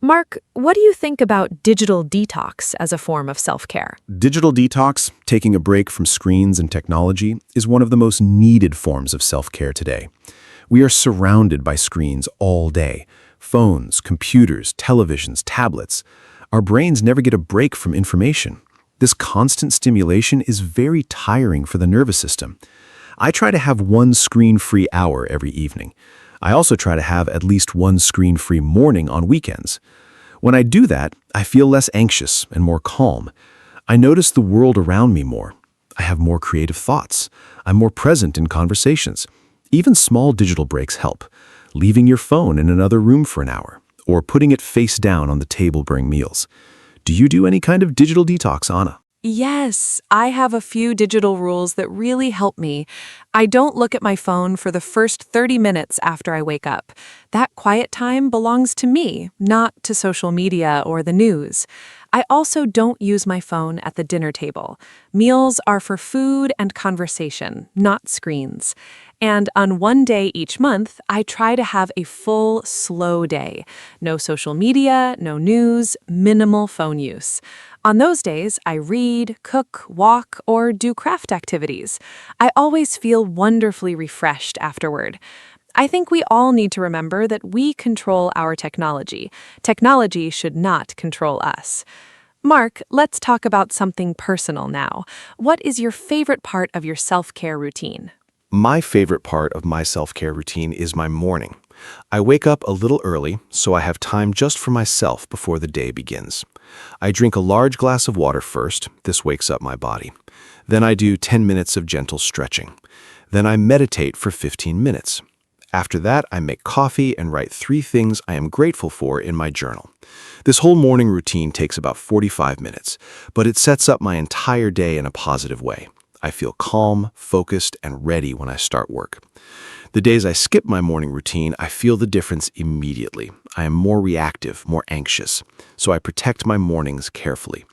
Mark, what do you think about digital detox as a form of self-care? Digital detox, taking a break from screens and technology, is one of the most needed forms of self-care today. We are surrounded by screens all day. Phones, computers, televisions, tablets. Our brains never get a break from information. This constant stimulation is very tiring for the nervous system. I try to have one screen-free hour every evening. I also try to have at least one screen-free morning on weekends. When I do that, I feel less anxious and more calm. I notice the world around me more. I have more creative thoughts. I'm more present in conversations. Even small digital breaks help. Leaving your phone in another room for an hour, or putting it face down on the table during meals. Do you do any kind of digital detox, Anna? Yes, I have a few digital rules that really help me. I don't look at my phone for the first 30 minutes after I wake up. That quiet time belongs to me, not to social media or the news. I also don't use my phone at the dinner table. Meals are for food and conversation, not screens. And on one day each month, I try to have a full, slow day. No social media, no news, minimal phone use. On those days, I read, cook, walk, or do craft activities. I always feel wonderfully refreshed afterward. I think we all need to remember that we control our technology. Technology should not control us. Mark, let's talk about something personal now. What is your favorite part of your self-care routine? My favorite part of my self-care routine is my morning. I wake up a little early, so I have time just for myself before the day begins. I drink a large glass of water first. This wakes up my body. Then I do 10 minutes of gentle stretching. Then I meditate for 15 minutes. After that, I make coffee and write 3 things I am grateful for in my journal. This whole morning routine takes about 45 minutes, but it sets up my entire day in a positive way. I feel calm, focused, and ready when I start work. The days I skip my morning routine, I feel the difference immediately. I am more reactive, more anxious, so I protect my mornings carefully.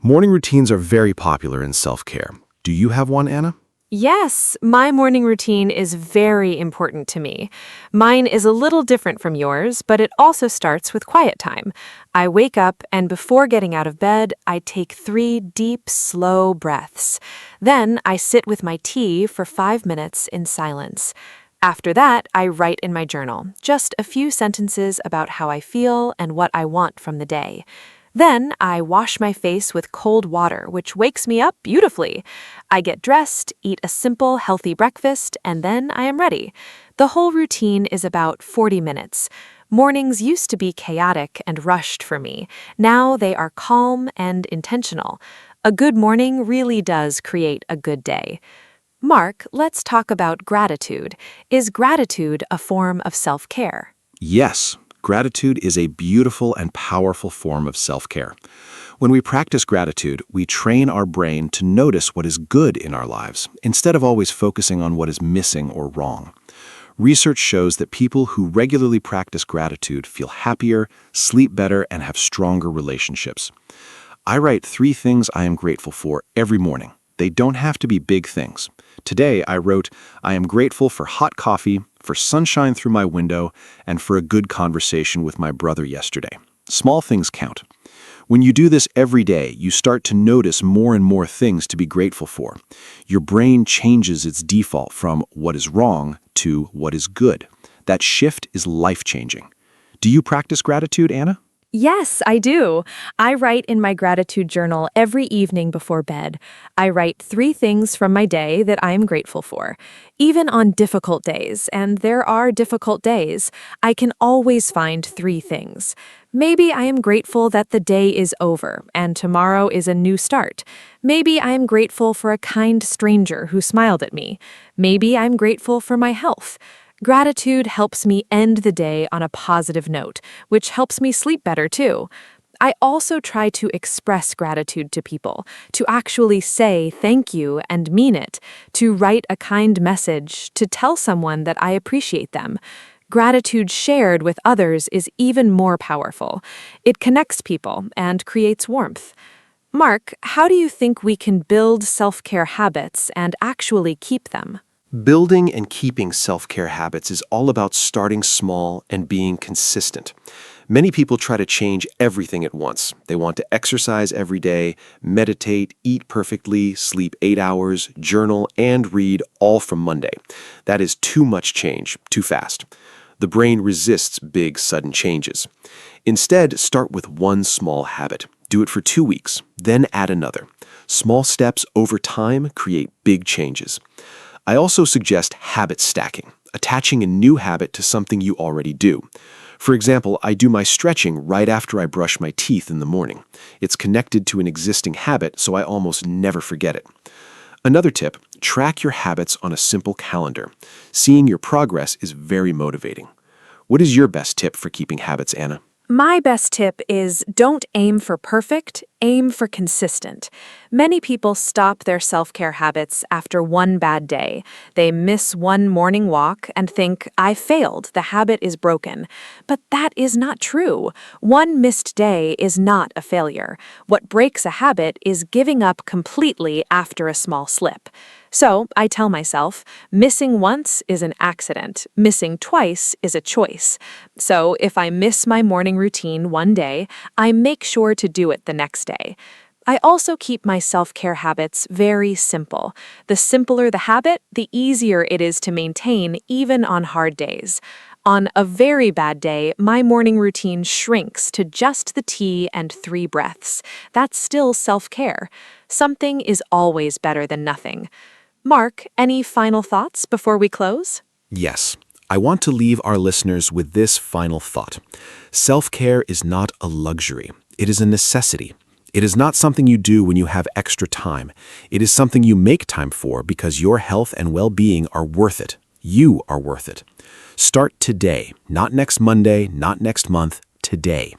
Morning routines are very popular in self-care. Do you have one, Anna? Yes, my morning routine is very important to me. Mine is a little different from yours, but it also starts with quiet time. I wake up, and before getting out of bed, I take 3 deep, slow breaths. Then I sit with my tea for 5 minutes in silence. After that, I write in my journal, just a few sentences about how I feel and what I want from the day. Then I wash my face with cold water, which wakes me up beautifully. I get dressed, eat a simple, healthy breakfast, and then I am ready. The whole routine is about 40 minutes. Mornings used to be chaotic and rushed for me. Now they are calm and intentional. A good morning really does create a good day. Mark, let's talk about gratitude. Is gratitude a form of self-care? Yes, gratitude is a beautiful and powerful form of self-care. When we practice gratitude, we train our brain to notice what is good in our lives, instead of always focusing on what is missing or wrong. Research shows that people who regularly practice gratitude feel happier, sleep better, and have stronger relationships. I write 3 things I am grateful for every morning. They don't have to be big things. Today, I wrote, I am grateful for hot coffee, for sunshine through my window, and for a good conversation with my brother yesterday. Small things count. When you do this every day, you start to notice more and more things to be grateful for. Your brain changes its default from what is wrong to what is good. That shift is life-changing. Do you practice gratitude, Anna? Yes, I do. I write in my gratitude journal every evening before bed. I write 3 things from my day that I am grateful for. Even on difficult days, and there are difficult days, I can always find 3 things. Maybe I am grateful that the day is over and tomorrow is a new start. Maybe I am grateful for a kind stranger who smiled at me. Maybe I'm grateful for my health. Gratitude helps me end the day on a positive note, which helps me sleep better too. I also try to express gratitude to people, to actually say thank you and mean it, to write a kind message, to tell someone that I appreciate them. Gratitude shared with others is even more powerful. It connects people and creates warmth. Mark, how do you think we can build self-care habits and actually keep them? Building and keeping self-care habits is all about starting small and being consistent. Many people try to change everything at once. They want to exercise every day, meditate, eat perfectly, sleep 8 hours, journal, and read all from Monday. That is too much change, too fast. The brain resists big, sudden changes. Instead, start with one small habit. Do it for 2 weeks, then add another. Small steps over time create big changes. I also suggest habit stacking, attaching a new habit to something you already do. For example, I do my stretching right after I brush my teeth in the morning. It's connected to an existing habit, so I almost never forget it. Another tip, track your habits on a simple calendar. Seeing your progress is very motivating. What is your best tip for keeping habits, Anna? My best tip is don't aim for perfect, aim for consistent. Many people stop their self-care habits after one bad day. They miss one morning walk and think, I failed, the habit is broken. But that is not true. One missed day is not a failure. What breaks a habit is giving up completely after a small slip. So I tell myself, missing once is an accident, missing twice is a choice. So if I miss my morning routine one day, I make sure to do it the next day. I also keep my self-care habits very simple. The simpler the habit, the easier it is to maintain even on hard days. On a very bad day, my morning routine shrinks to just the tea and 3 breaths. That's still self-care. Something is always better than nothing. Mark, any final thoughts before we close? Yes. I want to leave our listeners with this final thought. Self-care is not a luxury. It is a necessity. It is not something you do when you have extra time. It is something you make time for because your health and well-being are worth it. You are worth it. Start today, not next Monday, not next month, today.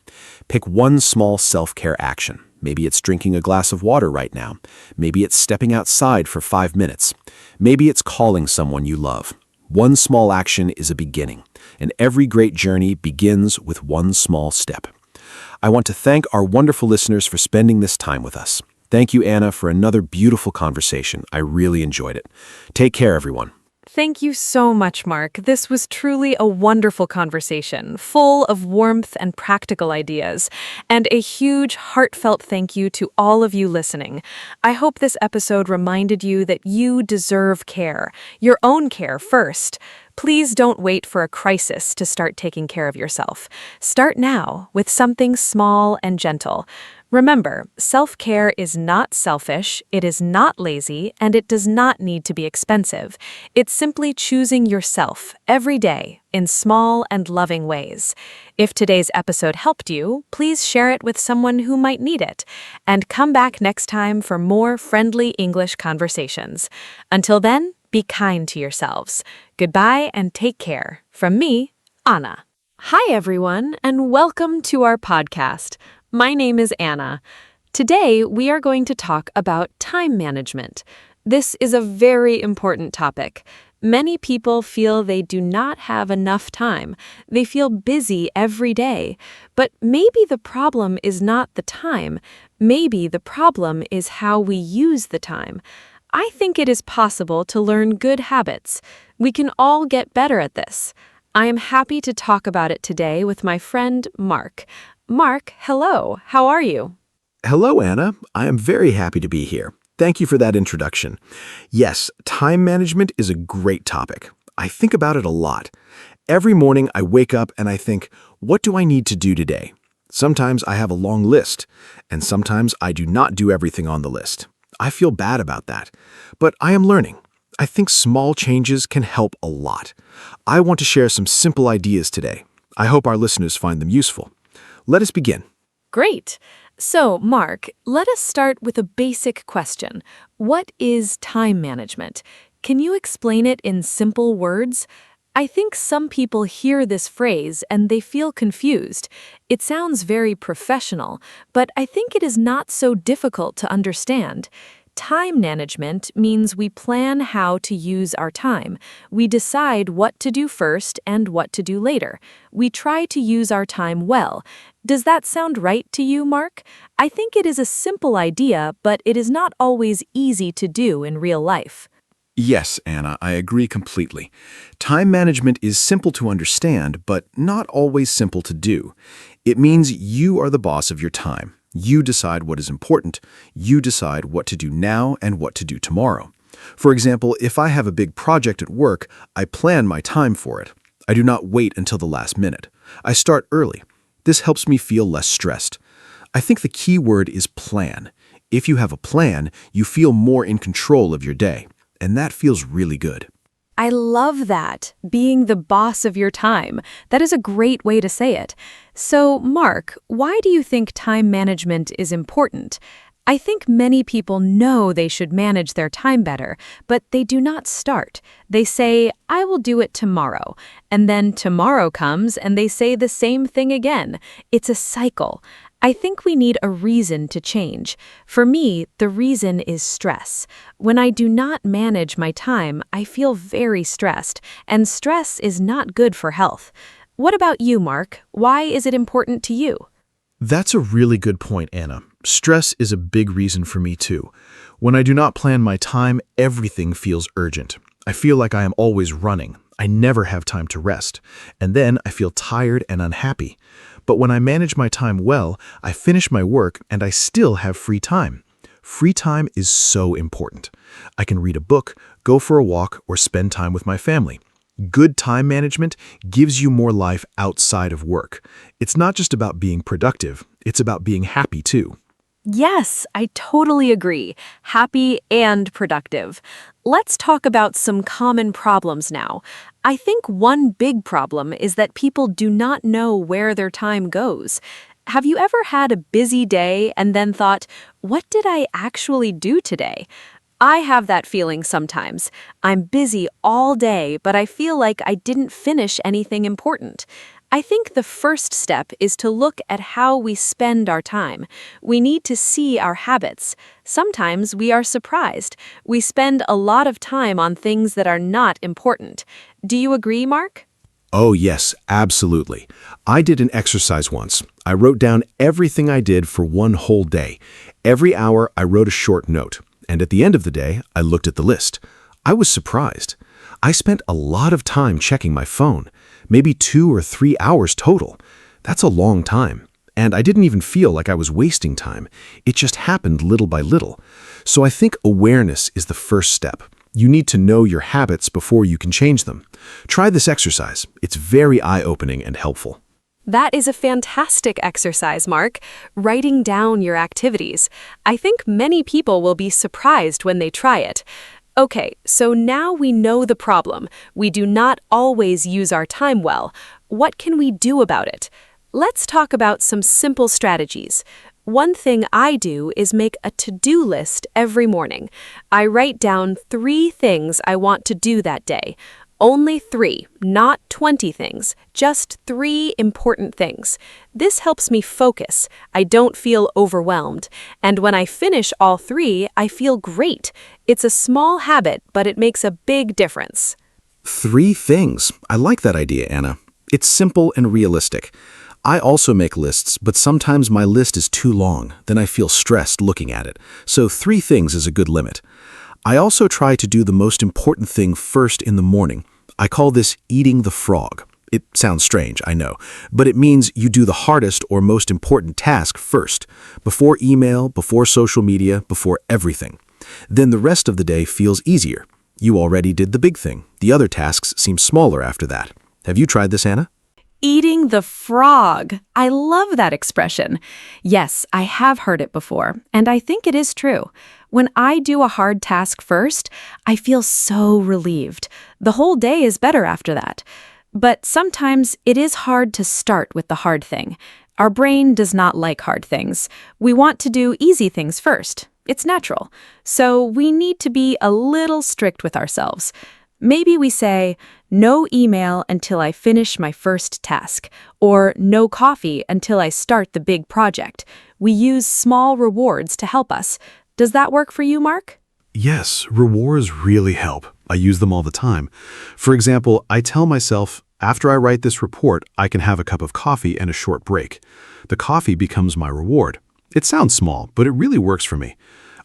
Pick one small self-care action. Maybe it's drinking a glass of water right now. Maybe it's stepping outside for 5 minutes. Maybe it's calling someone you love. One small action is a beginning, and every great journey begins with one small step. I want to thank our wonderful listeners for spending this time with us. Thank you, Anna, for another beautiful conversation. I really enjoyed it. Take care, everyone. Thank you so much, Mark. This was truly a wonderful conversation, full of warmth and practical ideas. And a huge, heartfelt thank you to all of you listening. I hope this episode reminded you that you deserve care, your own care first. Please don't wait for a crisis to start taking care of yourself. Start now with something small and gentle. Remember, self-care is not selfish, it is not lazy, and it does not need to be expensive. It's simply choosing yourself every day in small and loving ways. If today's episode helped you, please share it with someone who might need it. And come back next time for more friendly English conversations. Until then, be kind to yourselves. Goodbye and take care. From me, Anna. Hi, everyone, and welcome to our podcast. My name is Anna. Today, we are going to talk about time management. This is a very important topic. Many people feel they do not have enough time. They feel busy every day. But maybe the problem is not the time. Maybe the problem is how we use the time. I think it is possible to learn good habits. We can all get better at this. I am happy to talk about it today with my friend Mark. Mark, hello. How are you? Hello, Anna. I am very happy to be here. Thank you for that introduction. Yes, time management is a great topic. I think about it a lot. Every morning I wake up and I think, what do I need to do today? Sometimes I have a long list, and sometimes I do not do everything on the list. I feel bad about that, but I am learning. I think small changes can help a lot. I want to share some simple ideas today. I hope our listeners find them useful. Let us begin. Great. So, Mark, let us start with a basic question. What is time management? Can you explain it in simple words? I think some people hear this phrase and they feel confused. It sounds very professional, but I think it is not so difficult to understand. Time management means we plan how to use our time. We decide what to do first and what to do later. We try to use our time well. Does that sound right to you, Mark? I think it is a simple idea, but it is not always easy to do in real life. Yes, Anna, I agree completely. Time management is simple to understand, but not always simple to do. It means you are the boss of your time. You decide what is important. You decide what to do now and what to do tomorrow. For example, if I have a big project at work, I plan my time for it. I do not wait until the last minute. I start early. This helps me feel less stressed. I think the key word is plan. If you have a plan, you feel more in control of your day, and that feels really good. I love that, being the boss of your time. That is a great way to say it. So, Mark, why do you think time management is important? I think many people know they should manage their time better, but they do not start. They say, I will do it tomorrow. And then tomorrow comes and they say the same thing again. It's a cycle. I think we need a reason to change. For me, the reason is stress. When I do not manage my time, I feel very stressed, and stress is not good for health. What about you, Mark? Why is it important to you? That's a really good point, Anna. Stress is a big reason for me too. When I do not plan my time, everything feels urgent. I feel like I am always running. I never have time to rest. And then I feel tired and unhappy. But when I manage my time well, I finish my work and I still have free time. Free time is so important. I can read a book, go for a walk, or spend time with my family. Good time management gives you more life outside of work. It's not just about being productive, it's about being happy too. Yes, I totally agree. Happy and productive. Let's talk about some common problems now. I think one big problem is that people do not know where their time goes. Have you ever had a busy day and then thought, what did I actually do today? I have that feeling sometimes. I'm busy all day, but I feel like I didn't finish anything important. I think the first step is to look at how we spend our time. We need to see our habits. Sometimes we are surprised. We spend a lot of time on things that are not important. Do you agree, Mark? Oh, yes, absolutely. I did an exercise once. I wrote down everything I did for one whole day. Every hour, I wrote a short note. And at the end of the day, I looked at the list. I was surprised. I spent a lot of time checking my phone, maybe 2 or 3 hours total. That's a long time. And I didn't even feel like I was wasting time. It just happened little by little. So I think awareness is the first step. You need to know your habits before you can change them. Try this exercise. It's very eye-opening and helpful. That is a fantastic exercise, Mark. Writing down your activities. I think many people will be surprised when they try it. Okay, so now we know the problem. We do not always use our time well. What can we do about it? Let's talk about some simple strategies. One thing I do is make a to-do list every morning. I write down 3 things I want to do that day. Only 3, not 20 things, just 3 important things. This helps me focus. I don't feel overwhelmed. And when I finish all 3, I feel great. It's a small habit, but it makes a big difference. 3 things. I like that idea, Anna. It's simple and realistic. I also make lists, but sometimes my list is too long. Then I feel stressed looking at it. So 3 things is a good limit. I also try to do the most important thing first in the morning. I call this eating the frog. It sounds strange, I know, but it means you do the hardest or most important task first, before email, before social media, before everything. Then the rest of the day feels easier. You already did the big thing. The other tasks seem smaller after that. Have you tried this, Anna? Eating the frog. I love that expression. Yes, I have heard it before, and I think it is true. When I do a hard task first, I feel so relieved. The whole day is better after that. But sometimes it is hard to start with the hard thing. Our brain does not like hard things. We want to do easy things first. It's natural. So we need to be a little strict with ourselves. Maybe we say, no email until I finish my first task, or no coffee until I start the big project. We use small rewards to help us. Does that work for you, Mark? Yes, rewards really help. I use them all the time. For example, I tell myself, after I write this report, I can have a cup of coffee and a short break. The coffee becomes my reward. It sounds small, but it really works for me.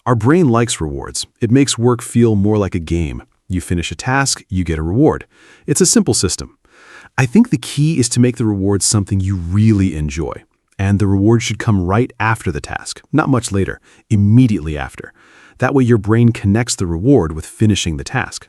Our brain likes rewards. It makes work feel more like a game. You finish a task, you get a reward. It's a simple system. I think the key is to make the reward something you really enjoy. And the reward should come right after the task, not much later, immediately after. That way your brain connects the reward with finishing the task.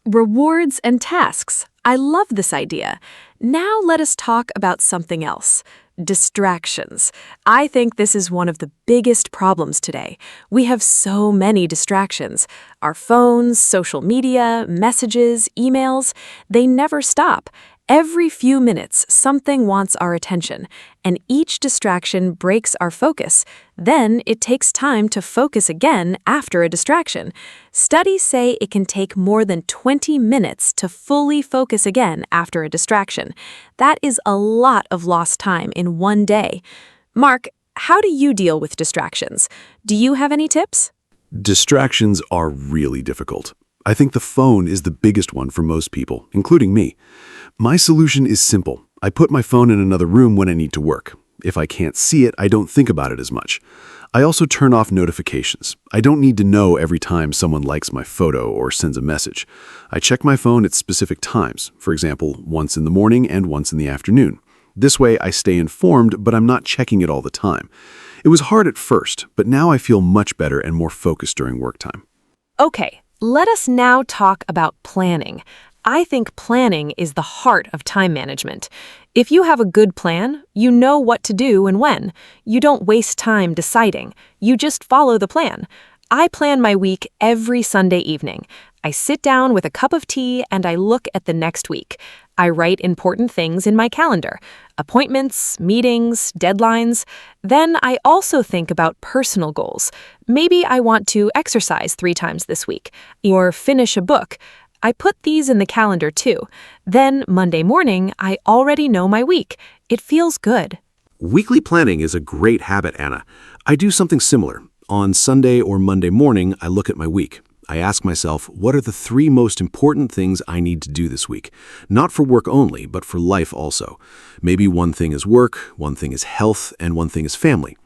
Rewards and tasks. I love this idea. Now let us talk about something else. Distractions. I think this is one of the biggest problems today. We have so many distractions. Our phones, social media, messages, emails, they never stop. Every few minutes, something wants our attention, and each distraction breaks our focus. Then it takes time to focus again after a distraction. Studies say it can take more than 20 minutes to fully focus again after a distraction. That is a lot of lost time in one day. Mark, how do you deal with distractions? Do you have any tips? Distractions are really difficult. I think the phone is the biggest one for most people, including me. My solution is simple. I put my phone in another room when I need to work. If I can't see it, I don't think about it as much. I also turn off notifications. I don't need to know every time someone likes my photo or sends a message. I check my phone at specific times, for example, once in the morning and once in the afternoon. This way I stay informed, but I'm not checking it all the time. It was hard at first, but now I feel much better and more focused during work time. Okay, let us now talk about planning. I think planning is the heart of time management. If you have a good plan, you know what to do and when. You don't waste time deciding. You just follow the plan. I plan my week every Sunday evening. I sit down with a cup of tea and I look at the next week. I write important things in my calendar, appointments, meetings, deadlines. Then I also think about personal goals. Maybe I want to exercise 3 times this week or finish a book. I put these in the calendar too. Then Monday morning, I already know my week. It feels good. Weekly planning is a great habit, Anna. I do something similar. On Sunday or Monday morning, I look at my week. I ask myself, what are the 3 most important things I need to do this week? Not for work only, but for life also. Maybe one thing is work, one thing is health, and one thing is family.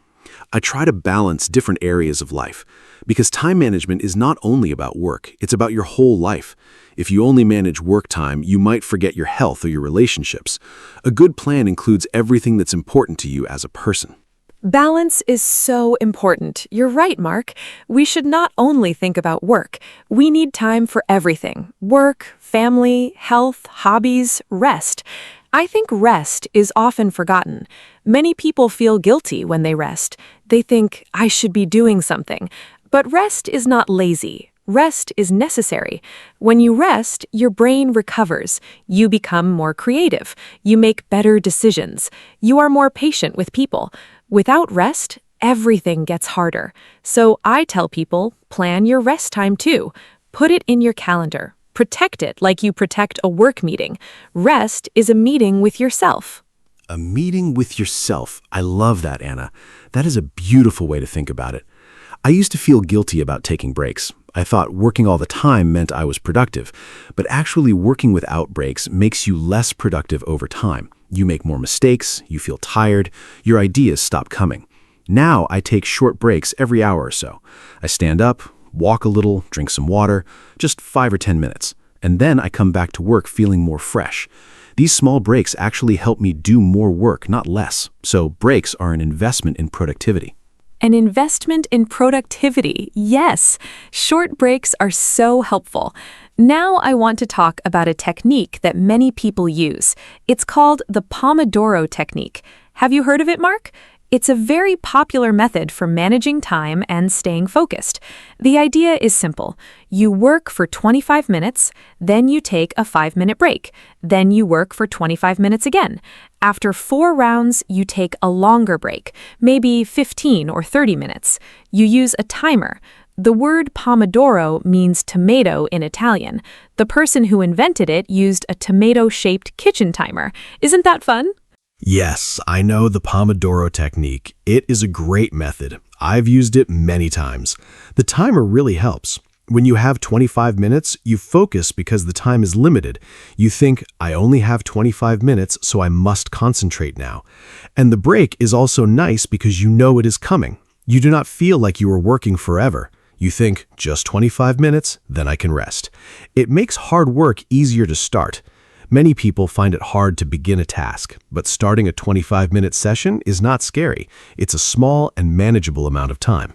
I try to balance different areas of life, because time management is not only about work, it's about your whole life. If you only manage work time, you might forget your health or your relationships. A good plan includes everything that's important to you as a person. Balance is so important. You're right, Mark. We should not only think about work. We need time for everything. Work, family, health, hobbies, rest. I think rest is often forgotten. Many people feel guilty when they rest. They think, I should be doing something. But rest is not lazy. Rest is necessary. When you rest, your brain recovers. You become more creative. You make better decisions. You are more patient with people. Without rest, everything gets harder. So I tell people, plan your rest time too. Put it in your calendar. Protect it like you protect a work meeting. Rest is a meeting with yourself. A meeting with yourself. I love that, Anna. That is a beautiful way to think about it. I used to feel guilty about taking breaks. I thought working all the time meant I was productive, but actually working without breaks makes you less productive over time. You make more mistakes, you feel tired, your ideas stop coming. Now I take short breaks every hour or so. I stand up, walk a little, drink some water, just 5 or 10 minutes, and then I come back to work feeling more fresh. These small breaks actually help me do more work, not less. So breaks are an investment in productivity. An investment in productivity, yes. Short breaks are so helpful. Now I want to talk about a technique that many people use. It's called the Pomodoro technique. Have you heard of it, Mark? It's a very popular method for managing time and staying focused. The idea is simple. You work for 25 minutes, then you take a 5-minute break. Then you work for 25 minutes again. After 4 rounds, you take a longer break, maybe 15 or 30 minutes. You use a timer. The word Pomodoro means tomato in Italian. The person who invented it used a tomato-shaped kitchen timer. Isn't that fun? Yes, I know the Pomodoro technique. It is a great method. I've used it many times. The timer really helps. When you have 25 minutes, you focus because the time is limited. You think, I only have 25 minutes, so I must concentrate now. And the break is also nice because you know it is coming. You do not feel like you are working forever. You think, just 25 minutes, then I can rest. It makes hard work easier to start. Many people find it hard to begin a task, but starting a 25-minute session is not scary. It's a small and manageable amount of time.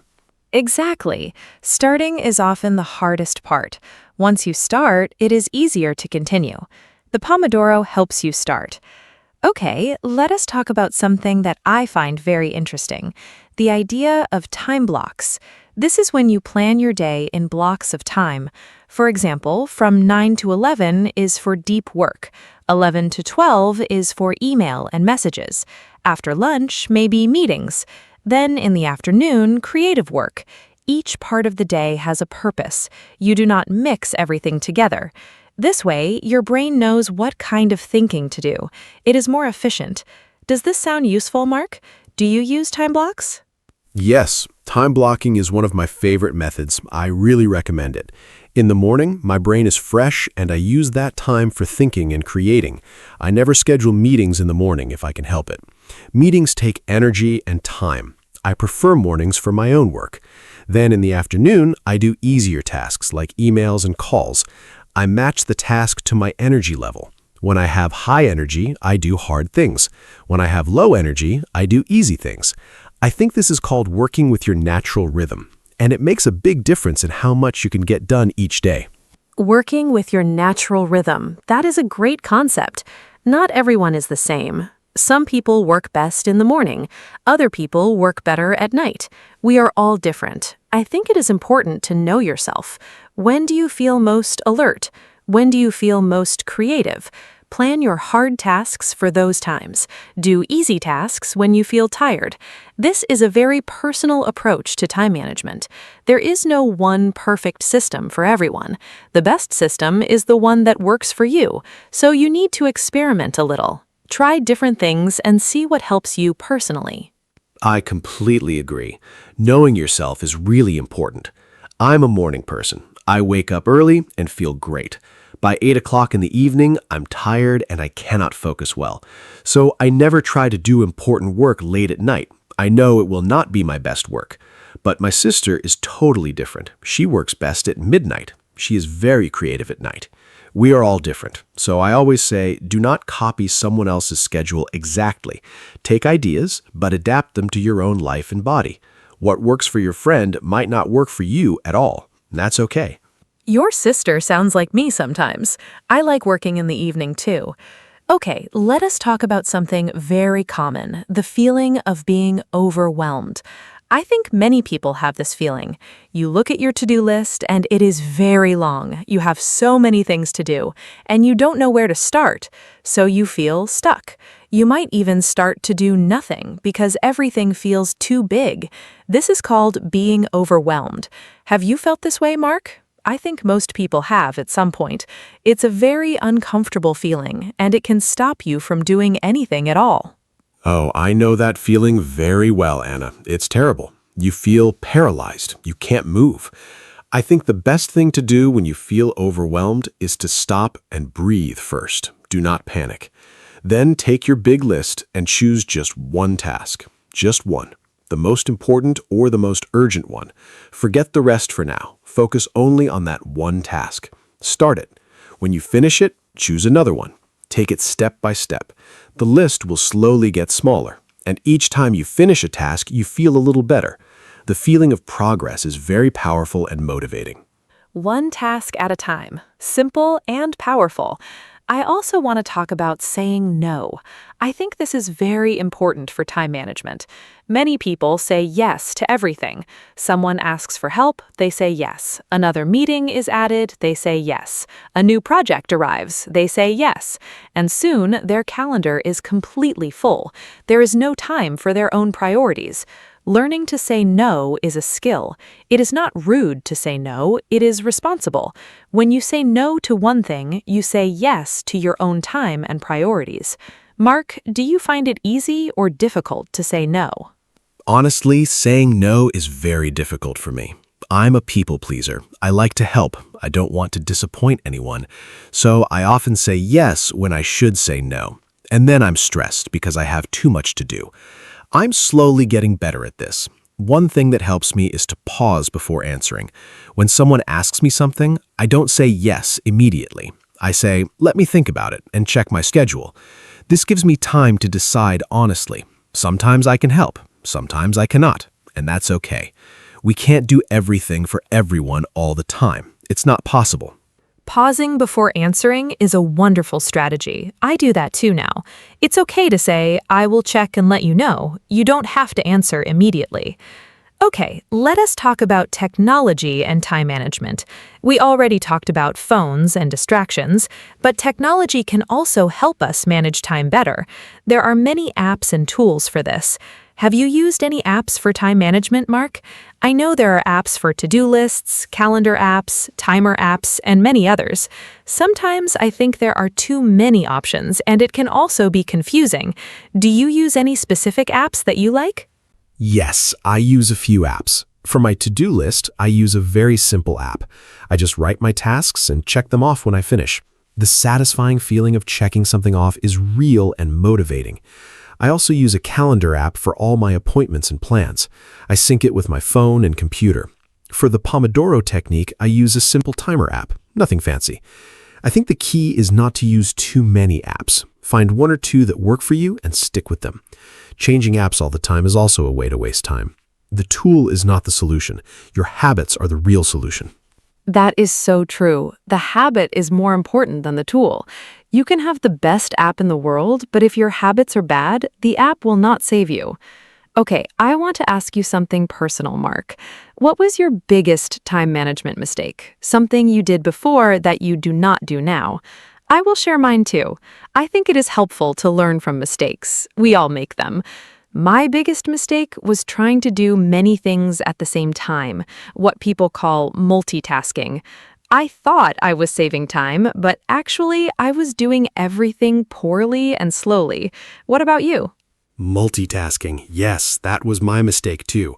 Exactly. Starting is often the hardest part. Once you start, it is easier to continue. The Pomodoro helps you start. Okay, let us talk about something that I find very interesting. The idea of time blocks. This is when you plan your day in blocks of time. For example, from 9 to 11 is for deep work. 11 to 12 is for email and messages. After lunch, maybe meetings. Then in the afternoon, creative work. Each part of the day has a purpose. You do not mix everything together. This way, your brain knows what kind of thinking to do. It is more efficient. Does this sound useful, Mark? Do you use time blocks? Yes, time blocking is one of my favorite methods. I really recommend it. In the morning, my brain is fresh and I use that time for thinking and creating. I never schedule meetings in the morning if I can help it. Meetings take energy and time. I prefer mornings for my own work. Then in the afternoon, I do easier tasks like emails and calls. I match the task to my energy level. When I have high energy, I do hard things. When I have low energy, I do easy things. I think this is called working with your natural rhythm, and it makes a big difference in how much you can get done each day. Working with your natural rhythm. That is a great concept. Not everyone is the same. Some people work best in the morning. Other people work better at night. We are all different. I think it is important to know yourself. When do you feel most alert? When do you feel most creative? Plan your hard tasks for those times. Do easy tasks when you feel tired. This is a very personal approach to time management. There is no one perfect system for everyone. The best system is the one that works for you, so you need to experiment a little. Try different things and see what helps you personally. I completely agree. Knowing yourself is really important. I'm a morning person. I wake up early and feel great. By 8 o'clock in the evening, I'm tired and I cannot focus well. So I never try to do important work late at night. I know it will not be my best work. But my sister is totally different. She works best at midnight. She is very creative at night. We are all different. So I always say, do not copy someone else's schedule exactly. Take ideas, but adapt them to your own life and body. What works for your friend might not work for you at all. And that's okay. Your sister sounds like me sometimes. I like working in the evening too. Okay, let us talk about something very common, the feeling of being overwhelmed. I think many people have this feeling. You look at your to-do list and it is very long. You have so many things to do, and you don't know where to start, so you feel stuck. You might even start to do nothing because everything feels too big. This is called being overwhelmed. Have you felt this way, Mark? I think most people have at some point. It's a very uncomfortable feeling, and it can stop you from doing anything at all. Oh, I know that feeling very well, Anna. It's terrible. You feel paralyzed. You can't move. I think the best thing to do when you feel overwhelmed is to stop and breathe first. Do not panic. Then take your big list and choose just one task. Just one. The most important or the most urgent one. Forget the rest for now. Focus only on that one task. Start it. When you finish it, choose another one. Take it step by step. The list will slowly get smaller, and each time you finish a task, you feel a little better. The feeling of progress is very powerful and motivating. One task at a time. Simple and powerful. I also want to talk about saying no. I think this is very important for time management. Many people say yes to everything. Someone asks for help, they say yes. Another meeting is added, they say yes. A new project arrives, they say yes. And soon, their calendar is completely full. There is no time for their own priorities. Learning to say no is a skill. It is not rude to say no, it is responsible. When you say no to one thing, you say yes to your own time and priorities. Mark, do you find it easy or difficult to say no? Honestly, saying no is very difficult for me. I'm a people pleaser. I like to help. I don't want to disappoint anyone. So I often say yes when I should say no. And then I'm stressed because I have too much to do. I'm slowly getting better at this. One thing that helps me is to pause before answering. When someone asks me something, I don't say yes immediately. I say, let me think about it and check my schedule. This gives me time to decide honestly. Sometimes I can help, sometimes I cannot, and that's okay. We can't do everything for everyone all the time. It's not possible. Pausing before answering is a wonderful strategy. I do that too now. It's okay to say, I will check and let you know. You don't have to answer immediately. Okay, let us talk about technology and time management. We already talked about phones and distractions, but technology can also help us manage time better. There are many apps and tools for this. Have you used any apps for time management, Mark? I know there are apps for to-do lists, calendar apps, timer apps, and many others. Sometimes I think there are too many options, and it can also be confusing. Do you use any specific apps that you like? Yes, I use a few apps. For my to-do list, I use a very simple app. I just write my tasks and check them off when I finish. The satisfying feeling of checking something off is real and motivating. I also use a calendar app for all my appointments and plans. I sync it with my phone and computer. For the Pomodoro technique, I use a simple timer app, nothing fancy. I think the key is not to use too many apps. Find one or two that work for you and stick with them. Changing apps all the time is also a way to waste time. The tool is not the solution. Your habits are the real solution. That is so true. The habit is more important than the tool. You can have the best app in the world, but if your habits are bad, the app will not save you. Okay, I want to ask you something personal, Mark. What was your biggest time management mistake? Something you did before that you do not do now? I will share mine too. I think it is helpful to learn from mistakes. We all make them. My biggest mistake was trying to do many things at the same time, what people call multitasking. I thought I was saving time, but actually I was doing everything poorly and slowly. What about you? Multitasking. Yes, that was my mistake too.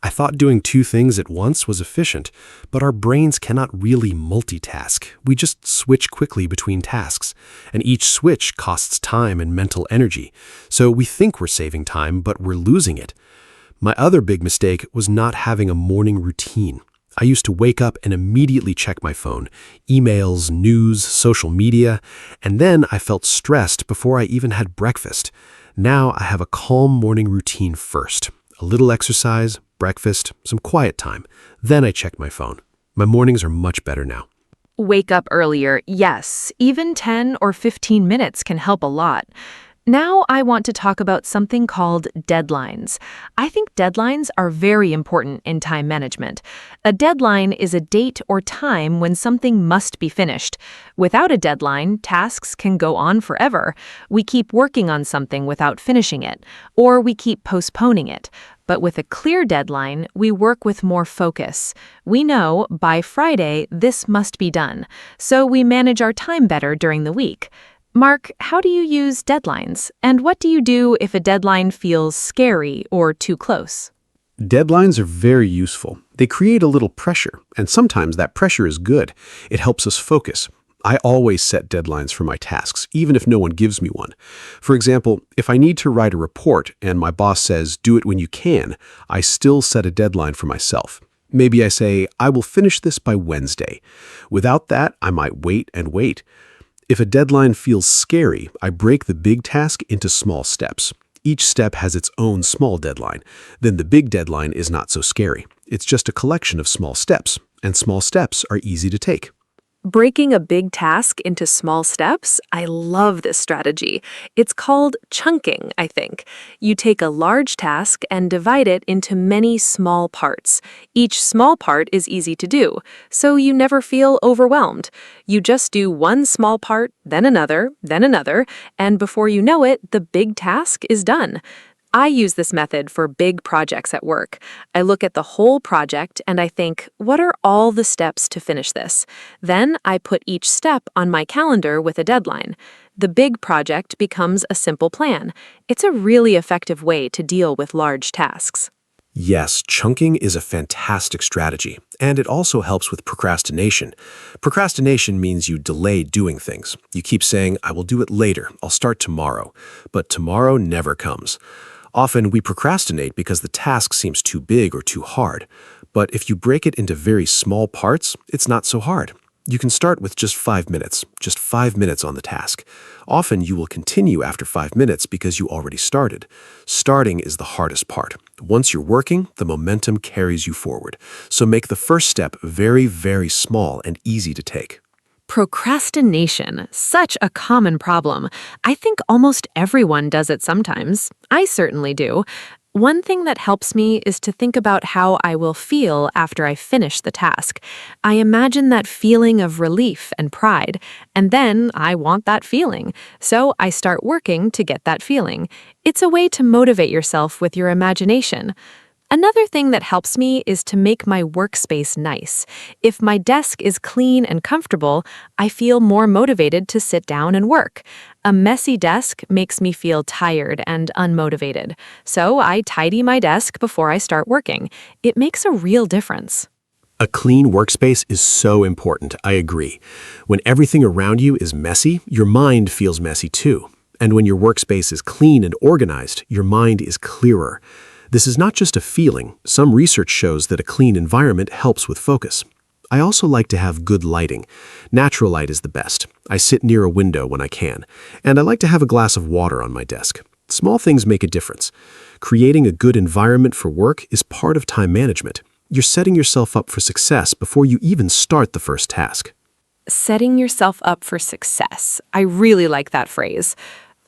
I thought doing two things at once was efficient, but our brains cannot really multitask. We just switch quickly between tasks, and each switch costs time and mental energy. So we think we're saving time, but we're losing it. My other big mistake was not having a morning routine. I used to wake up and immediately check my phone, emails, news, social media, and then I felt stressed before I even had breakfast. Now I have a calm morning routine first. A little exercise, breakfast, some quiet time. Then I check my phone. My mornings are much better now. Wake up earlier, yes. Even 10 or 15 minutes can help a lot. Now I want to talk about something called deadlines. I think deadlines are very important in time management. A deadline is a date or time when something must be finished. Without a deadline, tasks can go on forever. We keep working on something without finishing it, or we keep postponing it. But with a clear deadline, we work with more focus. We know by Friday this must be done, so we manage our time better during the week. Mark, how do you use deadlines? And what do you do if a deadline feels scary or too close? Deadlines are very useful. They create a little pressure, and sometimes that pressure is good. It helps us focus. I always set deadlines for my tasks, even if no one gives me one. For example, if I need to write a report and my boss says, do it when you can, I still set a deadline for myself. Maybe I say, I will finish this by Wednesday. Without that, I might wait and wait. If a deadline feels scary, I break the big task into small steps. Each step has its own small deadline. Then the big deadline is not so scary. It's just a collection of small steps, and small steps are easy to take. Breaking a big task into small steps, I love this strategy. It's called chunking, I think. You take a large task and divide it into many small parts. Each small part is easy to do, so you never feel overwhelmed. You just do one small part, then another, and before you know it, the big task is done. I use this method for big projects at work. I look at the whole project and I think, what are all the steps to finish this? Then I put each step on my calendar with a deadline. The big project becomes a simple plan. It's a really effective way to deal with large tasks. Yes, chunking is a fantastic strategy, and it also helps with procrastination. Procrastination means you delay doing things. You keep saying, I will do it later, I'll start tomorrow. But tomorrow never comes. Often we procrastinate because the task seems too big or too hard. But if you break it into very small parts, it's not so hard. You can start with just 5 minutes on the task. Often you will continue after 5 minutes because you already started. Starting is the hardest part. Once you're working, the momentum carries you forward. So make the first step very, very small and easy to take. Procrastination, such a common problem. I think almost everyone does it sometimes. I certainly do. One thing that helps me is to think about how I will feel after I finish the task. I imagine that feeling of relief and pride, and then I want that feeling. So I start working to get that feeling. It's a way to motivate yourself with your imagination. Another thing that helps me is to make my workspace nice. If my desk is clean and comfortable, I feel more motivated to sit down and work. A messy desk makes me feel tired and unmotivated. So I tidy my desk before I start working. It makes a real difference. A clean workspace is so important, I agree. When everything around you is messy, your mind feels messy too. And when your workspace is clean and organized, your mind is clearer. This is not just a feeling. Some research shows that a clean environment helps with focus. I also like to have good lighting. Natural light is the best. I sit near a window when I can. And I like to have a glass of water on my desk. Small things make a difference. Creating a good environment for work is part of time management. You're setting yourself up for success before you even start the first task. Setting yourself up for success. I really like that phrase.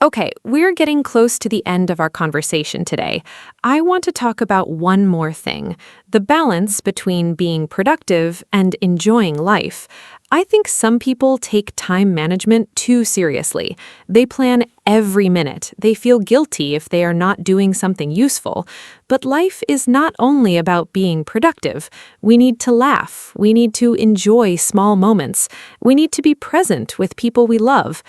Okay, we're getting close to the end of our conversation today. I want to talk about one more thing, the balance between being productive and enjoying life. I think some people take time management too seriously. They plan every minute. They feel guilty if they are not doing something useful. But life is not only about being productive. We need to laugh. We need to enjoy small moments. We need to be present with people we love.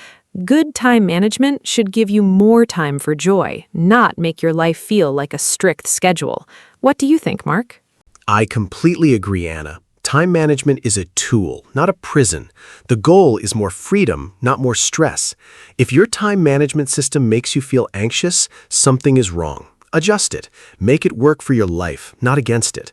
Good time management should give you more time for joy, not make your life feel like a strict schedule. What do you think, Mark? I completely agree, Anna. Time management is a tool, not a prison. The goal is more freedom, not more stress. If your time management system makes you feel anxious, something is wrong. Adjust it. Make it work for your life, not against it.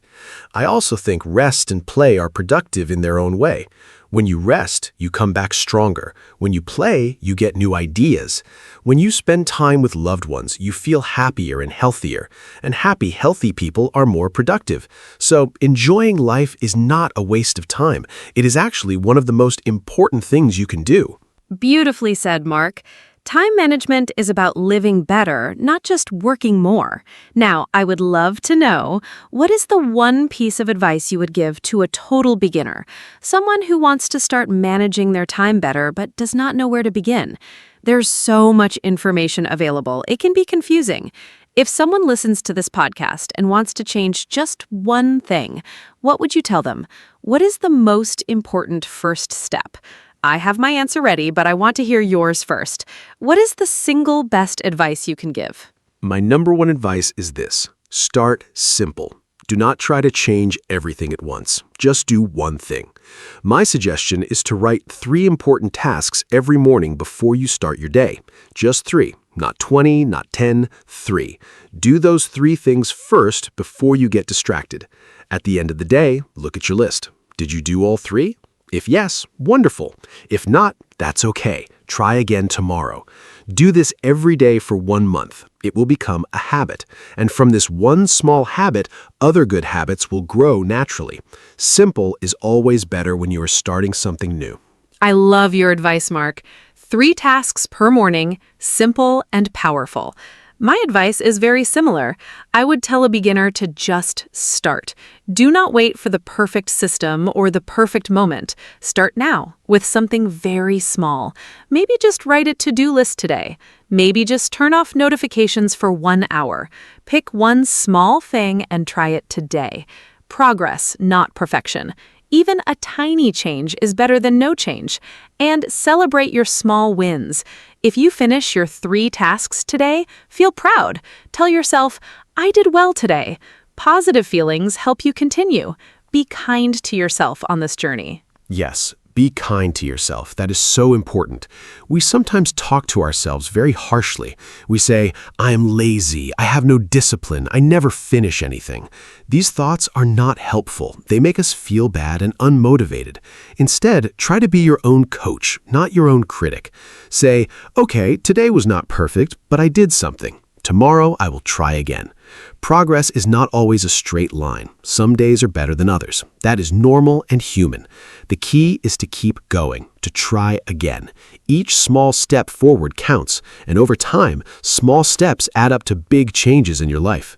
I also think rest and play are productive in their own way. When you rest, you come back stronger. When you play, you get new ideas. When you spend time with loved ones, you feel happier and healthier. And happy, healthy people are more productive. So enjoying life is not a waste of time. It is actually one of the most important things you can do. Beautifully said, Mark. Time management is about living better, not just working more. Now, I would love to know, what is the one piece of advice you would give to a total beginner, someone who wants to start managing their time better but does not know where to begin? There's so much information available, it can be confusing. If someone listens to this podcast and wants to change just one thing, what would you tell them? What is the most important first step? I have my answer ready, but I want to hear yours first. What is the single best advice you can give? My number one advice is this: start simple. Do not try to change everything at once. Just do one thing. My suggestion is to write 3 important tasks every morning before you start your day. Just 3, not 20, not 10, 3. Do those 3 things first before you get distracted. At the end of the day, look at your list. Did you do all 3? If yes, wonderful. If not, that's okay. Try again tomorrow. Do this every day for 1 month. It will become a habit. And from this one small habit, other good habits will grow naturally. Simple is always better when you are starting something new. I love your advice, Mark. 3 tasks per morning, simple and powerful. My advice is very similar. I would tell a beginner to just start. Do not wait for the perfect system or the perfect moment. Start now with something very small. Maybe just write a to-do list today. Maybe just turn off notifications for 1 hour. Pick one small thing and try it today. Progress, not perfection. Even a tiny change is better than no change. And celebrate your small wins. If you finish your 3 tasks today, feel proud. Tell yourself, I did well today. Positive feelings help you continue. Be kind to yourself on this journey. Yes, be kind to yourself. That is so important. We sometimes talk to ourselves very harshly. We say, I am lazy, I have no discipline, I never finish anything. These thoughts are not helpful. They make us feel bad and unmotivated. Instead, try to be your own coach, not your own critic. Say, okay, today was not perfect, but I did something. Tomorrow, I will try again. Progress is not always a straight line. Some days are better than others. That is normal and human. The key is to keep going, to try again. Each small step forward counts, and over time, small steps add up to big changes in your life.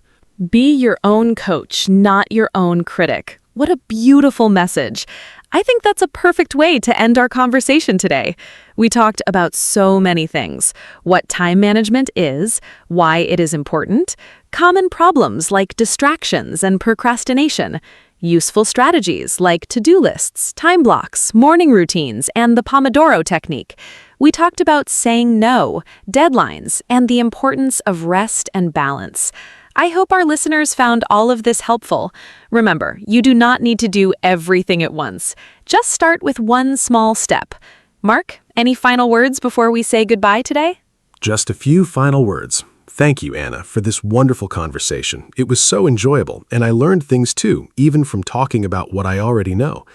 Be your own coach, not your own critic. What a beautiful message. I think that's a perfect way to end our conversation today. We talked about so many things: what time management is, why it is important, common problems like distractions and procrastination, useful strategies like to-do lists, time blocks, morning routines, and the Pomodoro technique. We talked about saying no, deadlines, and the importance of rest and balance. I hope our listeners found all of this helpful. Remember, you do not need to do everything at once. Just start with one small step. Mark, any final words before we say goodbye today? Just a few final words. Thank you, Anna, for this wonderful conversation. It was so enjoyable, and I learned things too, even from talking about what I already know.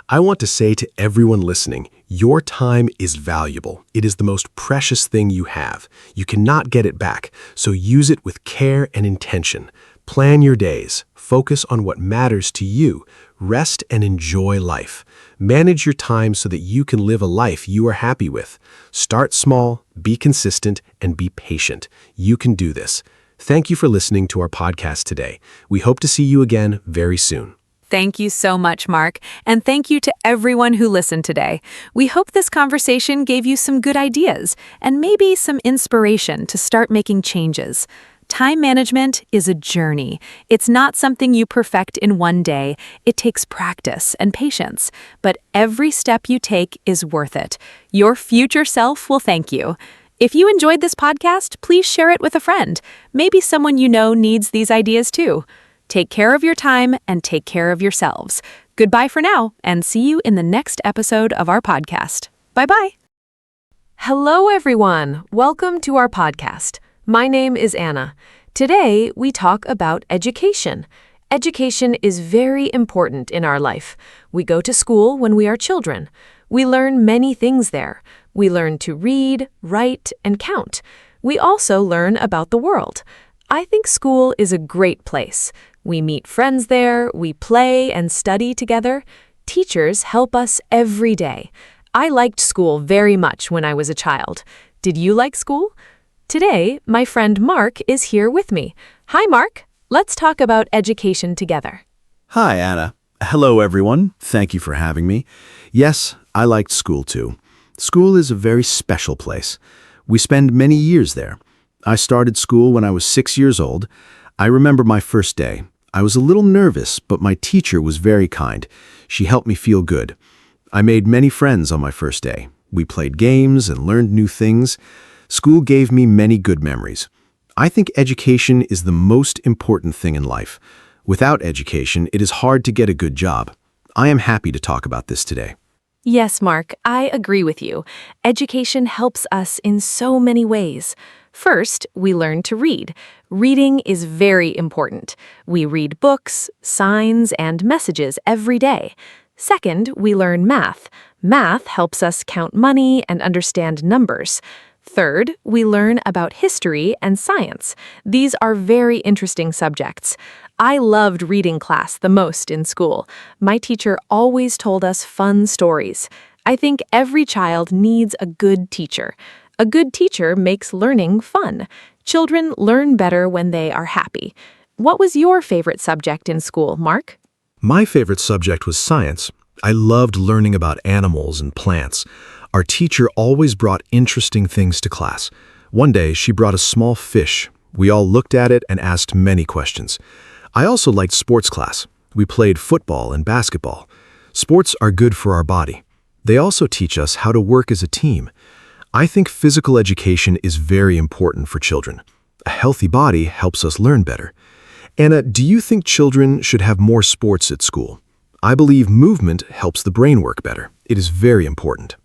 I want to say to everyone listening, your time is valuable. It is the most precious thing you have. You cannot get it back, so use it with care and intention. Plan your days. Focus on what matters to you. Rest and enjoy life. Manage your time so that you can live a life you are happy with. Start small, be consistent, and be patient. You can do this. Thank you for listening to our podcast today. We hope to see you again very soon. Thank you so much, Mark, and thank you to everyone who listened today. We hope this conversation gave you some good ideas and maybe some inspiration to start making changes. Time management is a journey. It's not something you perfect in one day. It takes practice and patience, but every step you take is worth it. Your future self will thank you. If you enjoyed this podcast, please share it with a friend. Maybe someone you know needs these ideas too. Take care of your time and take care of yourselves. Goodbye for now, and see you in the next episode of our podcast. Bye-bye. Hello, everyone. Welcome to our podcast. My name is Anna. Today, we talk about education. Education is very important in our life. We go to school when we are children. We learn many things there. We learn to read, write, and count. We also learn about the world. I think school is a great place. We meet friends there, we play and study together. Teachers help us every day. I liked school very much when I was a child. Did you like school? Today, my friend Mark is here with me. Hi, Mark. Let's talk about education together. Hi, Anna. Hello, everyone. Thank you for having me. Yes, I liked school too. School is a very special place. We spend many years there. I started school when I was 6 years old. I remember my first day. I was a little nervous, but my teacher was very kind. She helped me feel good. I made many friends on my first day. We played games and learned new things. School gave me many good memories. I think education is the most important thing in life. Without education, it is hard to get a good job. I am happy to talk about this today. Yes, Mark, I agree with you. Education helps us in so many ways. First, we learn to read. Reading is very important. We read books, signs, and messages every day. Second, we learn math. Math helps us count money and understand numbers. Third, we learn about history and science. These are very interesting subjects. I loved reading class the most in school. My teacher always told us fun stories. I think every child needs a good teacher. A good teacher makes learning fun. Children learn better when they are happy. What was your favorite subject in school, Mark? My favorite subject was science. I loved learning about animals and plants. Our teacher always brought interesting things to class. One day, she brought a small fish. We all looked at it and asked many questions. I also liked sports class. We played football and basketball. Sports are good for our body. They also teach us how to work as a team. I think physical education is very important for children. A healthy body helps us learn better. Anna, do you think children should have more sports at school? I believe movement helps the brain work better. It is very important.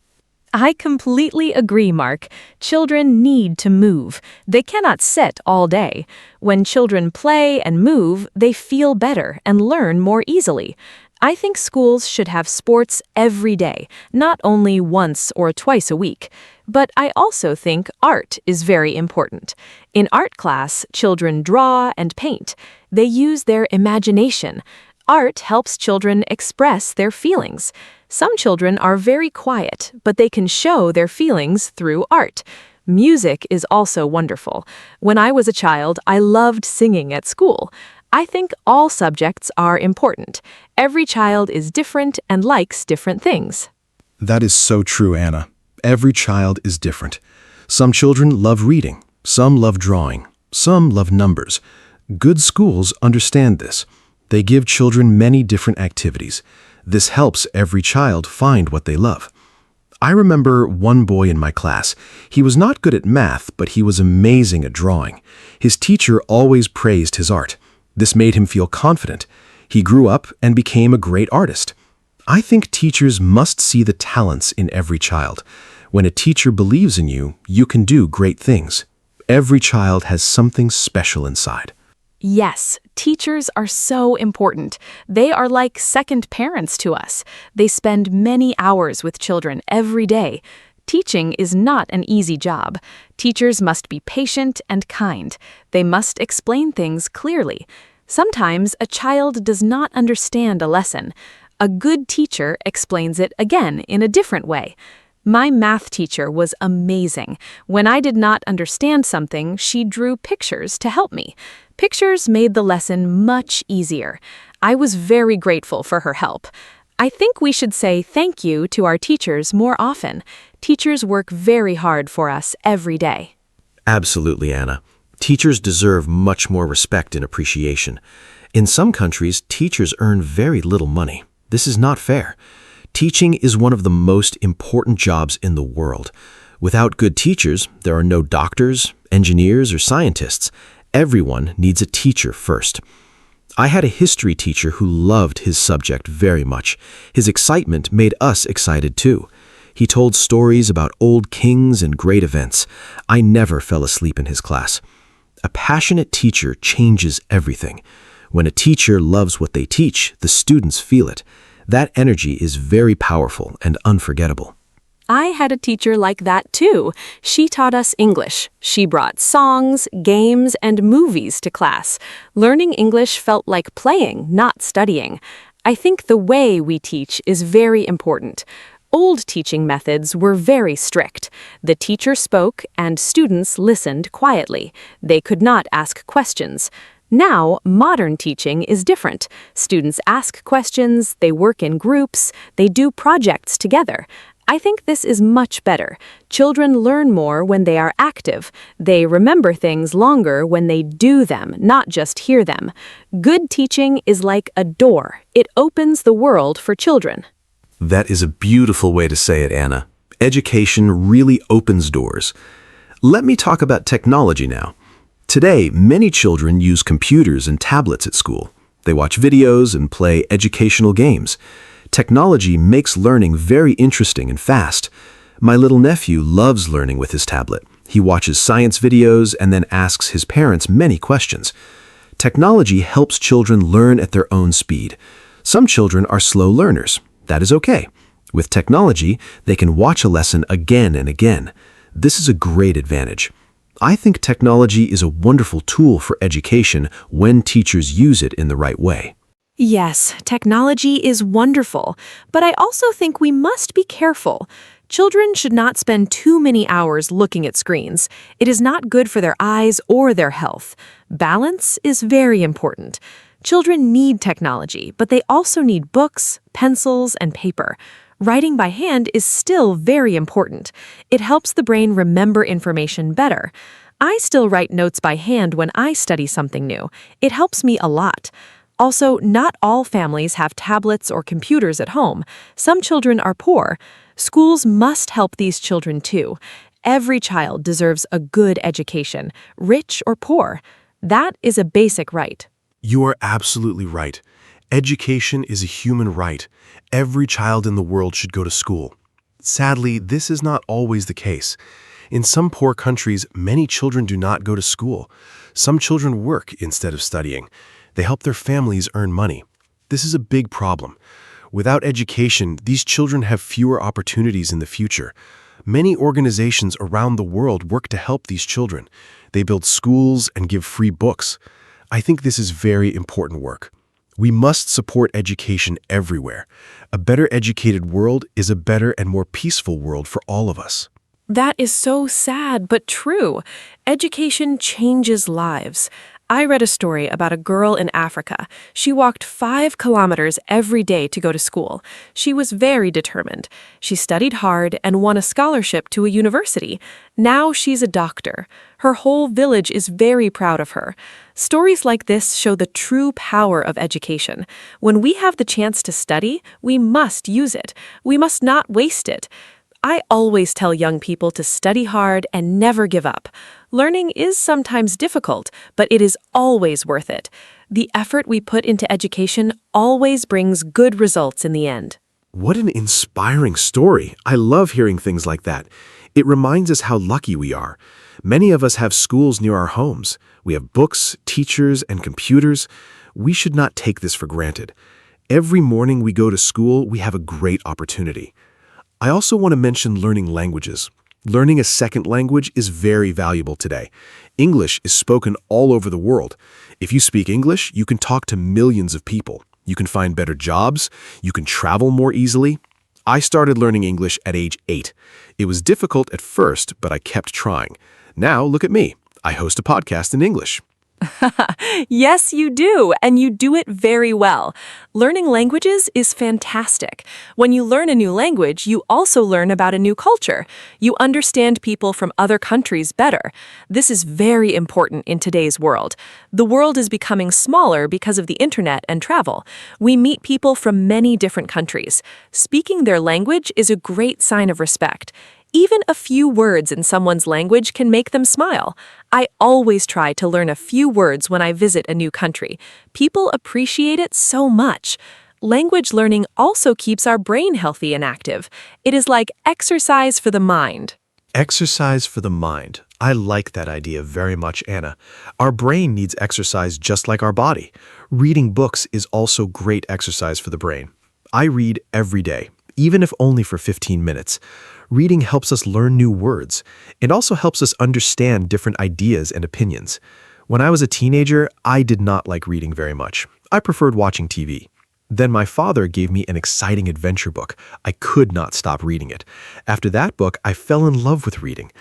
I completely agree, Mark. Children need to move. They cannot sit all day. When children play and move, they feel better and learn more easily. I think schools should have sports every day, not only once or twice a week. But I also think art is very important. In art class, children draw and paint. They use their imagination. Art helps children express their feelings. Some children are very quiet, but they can show their feelings through art. Music is also wonderful. When I was a child, I loved singing at school. I think all subjects are important. Every child is different and likes different things. That is so true, Anna. Every child is different. Some children love reading, some love drawing, some love numbers. Good schools understand this. They give children many different activities. This helps every child find what they love. I remember one boy in my class. He was not good at math, but he was amazing at drawing. His teacher always praised his art. This made him feel confident. He grew up and became a great artist. I think teachers must see the talents in every child. When a teacher believes in you, you can do great things. Every child has something special inside. Yes, teachers are so important. They are like second parents to us. They spend many hours with children every day. Teaching is not an easy job. Teachers must be patient and kind. They must explain things clearly. Sometimes a child does not understand a lesson. A good teacher explains it again in a different way. My math teacher was amazing. When I did not understand something, she drew pictures to help me. Pictures made the lesson much easier. I was very grateful for her help. I think we should say thank you to our teachers more often. Teachers work very hard for us every day. Absolutely, Anna. Teachers deserve much more respect and appreciation. In some countries, teachers earn very little money. This is not fair. Teaching is one of the most important jobs in the world. Without good teachers, there are no doctors, engineers, or scientists. Everyone needs a teacher first. I had a history teacher who loved his subject very much. His excitement made us excited too. He told stories about old kings and great events. I never fell asleep in his class. A passionate teacher changes everything. When a teacher loves what they teach, the students feel it. That energy is very powerful and unforgettable. I had a teacher like that too. She taught us English. She brought songs, games, and movies to class. Learning English felt like playing, not studying. I think the way we teach is very important. Old teaching methods were very strict. The teacher spoke and students listened quietly. They could not ask questions. Now, modern teaching is different. Students ask questions, they work in groups, they do projects together. I think this is much better. Children learn more when they are active. They remember things longer when they do them, not just hear them. Good teaching is like a door. It opens the world for children. That is a beautiful way to say it, Anna. Education really opens doors. Let me talk about technology now. Today, many children use computers and tablets at school. They watch videos and play educational games. Technology makes learning very interesting and fast. My little nephew loves learning with his tablet. He watches science videos and then asks his parents many questions. Technology helps children learn at their own speed. Some children are slow learners. That is okay. With technology, they can watch a lesson again and again. This is a great advantage. I think technology is a wonderful tool for education when teachers use it in the right way. Yes, technology is wonderful, but I also think we must be careful. Children should not spend too many hours looking at screens. It is not good for their eyes or their health. Balance is very important. Children need technology, but they also need books, pencils, and paper. Writing by hand is still very important. It helps the brain remember information better. I still write notes by hand when I study something new. It helps me a lot. Also, not all families have tablets or computers at home. Some children are poor. Schools must help these children too. Every child deserves a good education, rich or poor. That is a basic right. You are absolutely right. Education is a human right. Every child in the world should go to school. Sadly, this is not always the case. In some poor countries, many children do not go to school. Some children work instead of studying. They help their families earn money. This is a big problem. Without education, these children have fewer opportunities in the future. Many organizations around the world work to help these children. They build schools and give free books. I think this is very important work. We must support education everywhere. A better educated world is a better and more peaceful world for all of us. That is so sad, but true. Education changes lives. I read a story about a girl in Africa. She walked 5 kilometers every day to go to school. She was very determined. She studied hard and won a scholarship to a university. Now she's a doctor. Her whole village is very proud of her. Stories like this show the true power of education. When we have the chance to study, we must use it. We must not waste it. I always tell young people to study hard and never give up. Learning is sometimes difficult, but it is always worth it. The effort we put into education always brings good results in the end. What an inspiring story. I love hearing things like that. It reminds us how lucky we are. Many of us have schools near our homes. We have books, teachers, and computers. We should not take this for granted. Every morning we go to school, we have a great opportunity. I also want to mention learning languages. Learning a second language is very valuable today. English is spoken all over the world. If you speak English, you can talk to millions of people. You can find better jobs. You can travel more easily. I started learning English at age 8. It was difficult at first, but I kept trying. Now, look at me. I host a podcast in English. Yes, you do, and you do it very well. Learning languages is fantastic. When you learn a new language, you also learn about a new culture. You understand people from other countries better. This is very important in today's world. The world is becoming smaller because of the internet and travel. We meet people from many different countries. Speaking their language is a great sign of respect. Even a few words in someone's language can make them smile. I always try to learn a few words when I visit a new country. People appreciate it so much. Language learning also keeps our brain healthy and active. It is like exercise for the mind. Exercise for the mind. I like that idea very much, Anna. Our brain needs exercise just like our body. Reading books is also great exercise for the brain. I read every day, even if only for 15 minutes. Reading helps us learn new words. It also helps us understand different ideas and opinions. When I was a teenager, I did not like reading very much. I preferred watching TV. Then my father gave me an exciting adventure book. I could not stop reading it. After that book, I fell in love with reading.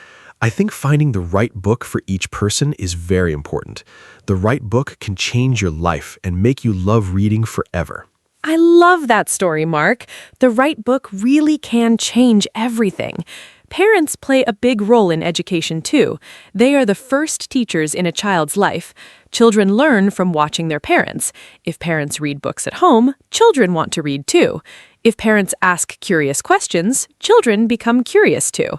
I think finding the right book for each person is very important. The right book can change your life and make you love reading forever. I love that story, Mark. The right book really can change everything. Parents play a big role in education, too. They are the first teachers in a child's life. Children learn from watching their parents. If parents read books at home, children want to read, too. If parents ask curious questions, children become curious, too.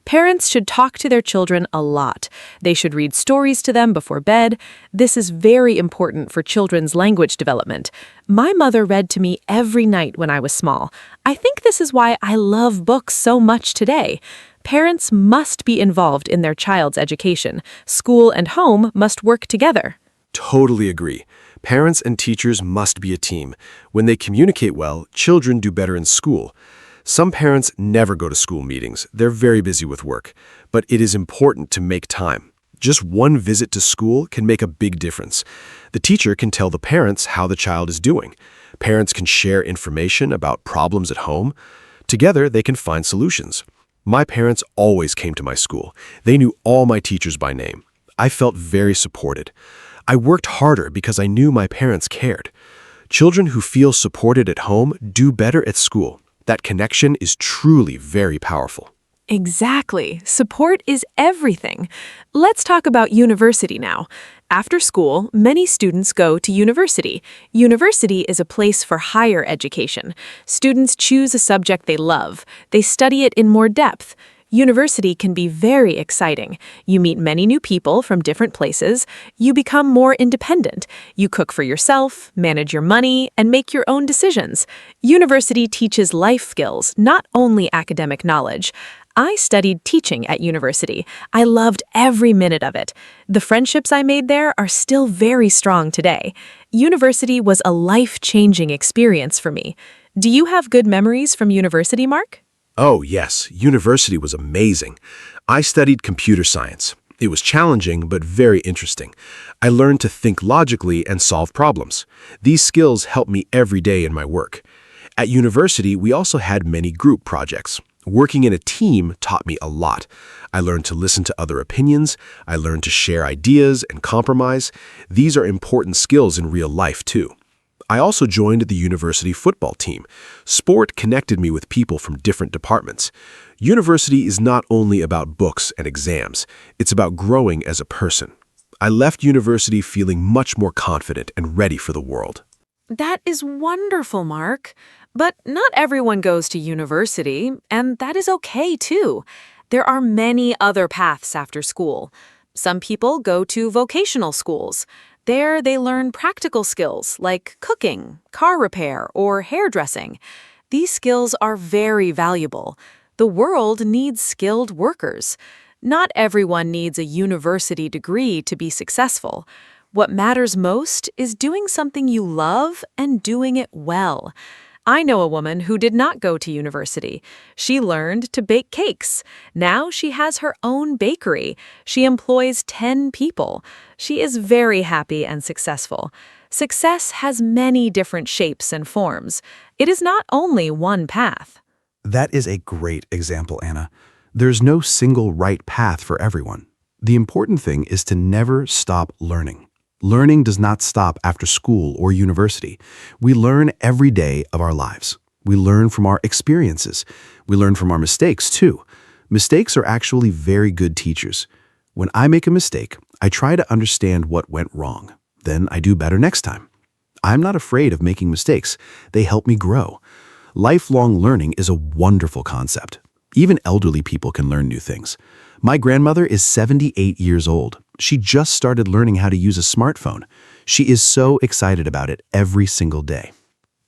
Parents should talk to their children a lot. They should read stories to them before bed. This is very important for children's language development. My mother read to me every night when I was small. I think this is why I love books so much today. Parents must be involved in their child's education. School and home must work together. Totally agree. Parents and teachers must be a team. When they communicate well, children do better in school. Some parents never go to school meetings. They're very busy with work. But it is important to make time. Just one visit to school can make a big difference. The teacher can tell the parents how the child is doing. Parents can share information about problems at home. Together, they can find solutions. My parents always came to my school. They knew all my teachers by name. I felt very supported. I worked harder because I knew my parents cared. Children who feel supported at home do better at school. That connection is truly very powerful. Exactly. Support is everything. Let's talk about university now. After school, many students go to university. University is a place for higher education. Students choose a subject they love. They study it in more depth. University can be very exciting. You meet many new people from different places. You become more independent. You cook for yourself, manage your money, and make your own decisions. University teaches life skills, not only academic knowledge. I studied teaching at university. I loved every minute of it. The friendships I made there are still very strong today. University was a life-changing experience for me. Do you have good memories from university, Mark? Oh, yes, university was amazing. I studied computer science. It was challenging, but very interesting. I learned to think logically and solve problems. These skills help me every day in my work. At university, we also had many group projects. Working in a team taught me a lot. I learned to listen to other opinions. I learned to share ideas and compromise. These are important skills in real life, too. I also joined the university football team. Sport connected me with people from different departments. University is not only about books and exams. It's about growing as a person. I left university feeling much more confident and ready for the world. That is wonderful, Mark. But not everyone goes to university, and that is okay, too. There are many other paths after school. Some people go to vocational schools. There, they learn practical skills like cooking, car repair, or hairdressing. These skills are very valuable. The world needs skilled workers. Not everyone needs a university degree to be successful. What matters most is doing something you love and doing it well. I know a woman who did not go to university. She learned to bake cakes. Now she has her own bakery. She employs 10 people. She is very happy and successful. Success has many different shapes and forms. It is not only one path. That is a great example, Anna. There's no single right path for everyone. The important thing is to never stop learning. Learning does not stop after school or university. We learn every day of our lives. We learn from our experiences. We learn from our mistakes, too. Mistakes are actually very good teachers. When I make a mistake, I try to understand what went wrong. Then I do better next time. I'm not afraid of making mistakes. They help me grow. Lifelong learning is a wonderful concept. Even elderly people can learn new things. My grandmother is 78 years old. She just started learning how to use a smartphone. She is so excited about it every single day.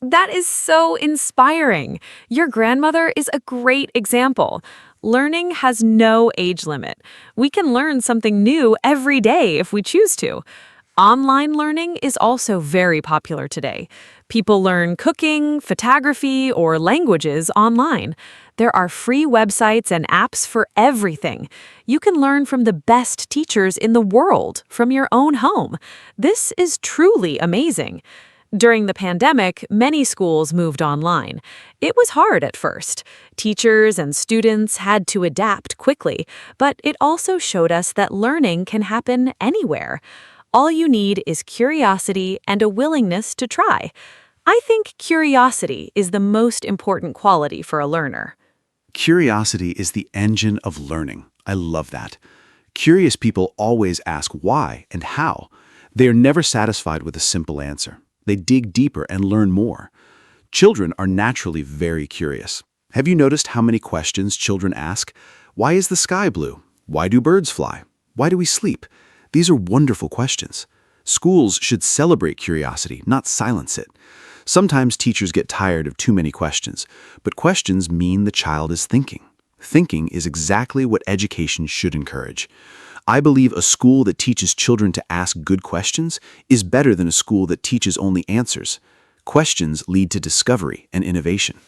That is so inspiring. Your grandmother is a great example. Learning has no age limit. We can learn something new every day if we choose to. Online learning is also very popular today. People learn cooking, photography, or languages online. There are free websites and apps for everything. You can learn from the best teachers in the world from your own home. This is truly amazing. During the pandemic, many schools moved online. It was hard at first. Teachers and students had to adapt quickly, but it also showed us that learning can happen anywhere. All you need is curiosity and a willingness to try. I think curiosity is the most important quality for a learner. Curiosity is the engine of learning. I love that. Curious people always ask why and how. They are never satisfied with a simple answer. They dig deeper and learn more. Children are naturally very curious. Have you noticed how many questions children ask? Why is the sky blue? Why do birds fly? Why do we sleep? These are wonderful questions. Schools should celebrate curiosity, not silence it. Sometimes teachers get tired of too many questions, but questions mean the child is thinking. Thinking is exactly what education should encourage. I believe a school that teaches children to ask good questions is better than a school that teaches only answers. Questions lead to discovery and innovation.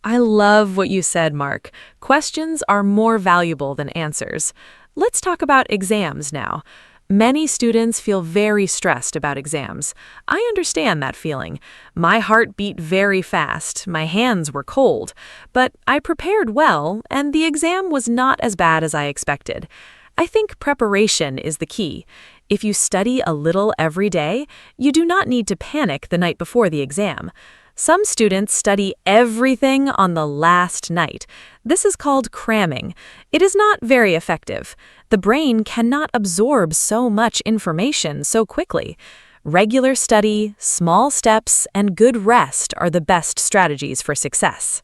I love what you said, Mark. Questions are more valuable than answers. Let's talk about exams now. Many students feel very stressed about exams. I understand that feeling. My heart beat very fast, my hands were cold, but I prepared well, and the exam was not as bad as I expected. I think preparation is the key. If you study a little every day, you do not need to panic the night before the exam. Some students study everything on the last night. This is called cramming. It is not very effective. The brain cannot absorb so much information so quickly. Regular study, small steps, and good rest are the best strategies for success.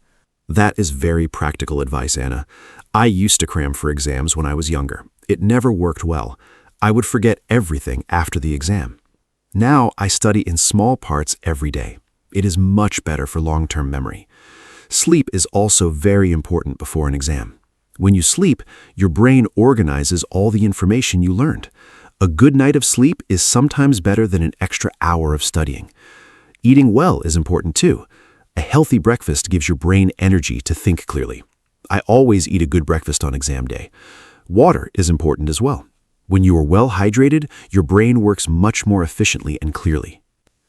That is very practical advice, Anna. I used to cram for exams when I was younger. It never worked well. I would forget everything after the exam. Now I study in small parts every day. It is much better for long-term memory. Sleep is also very important before an exam. When you sleep, your brain organizes all the information you learned. A good night of sleep is sometimes better than an extra hour of studying. Eating well is important too. A healthy breakfast gives your brain energy to think clearly. I always eat a good breakfast on exam day. Water is important as well. When you are well hydrated, your brain works much more efficiently and clearly.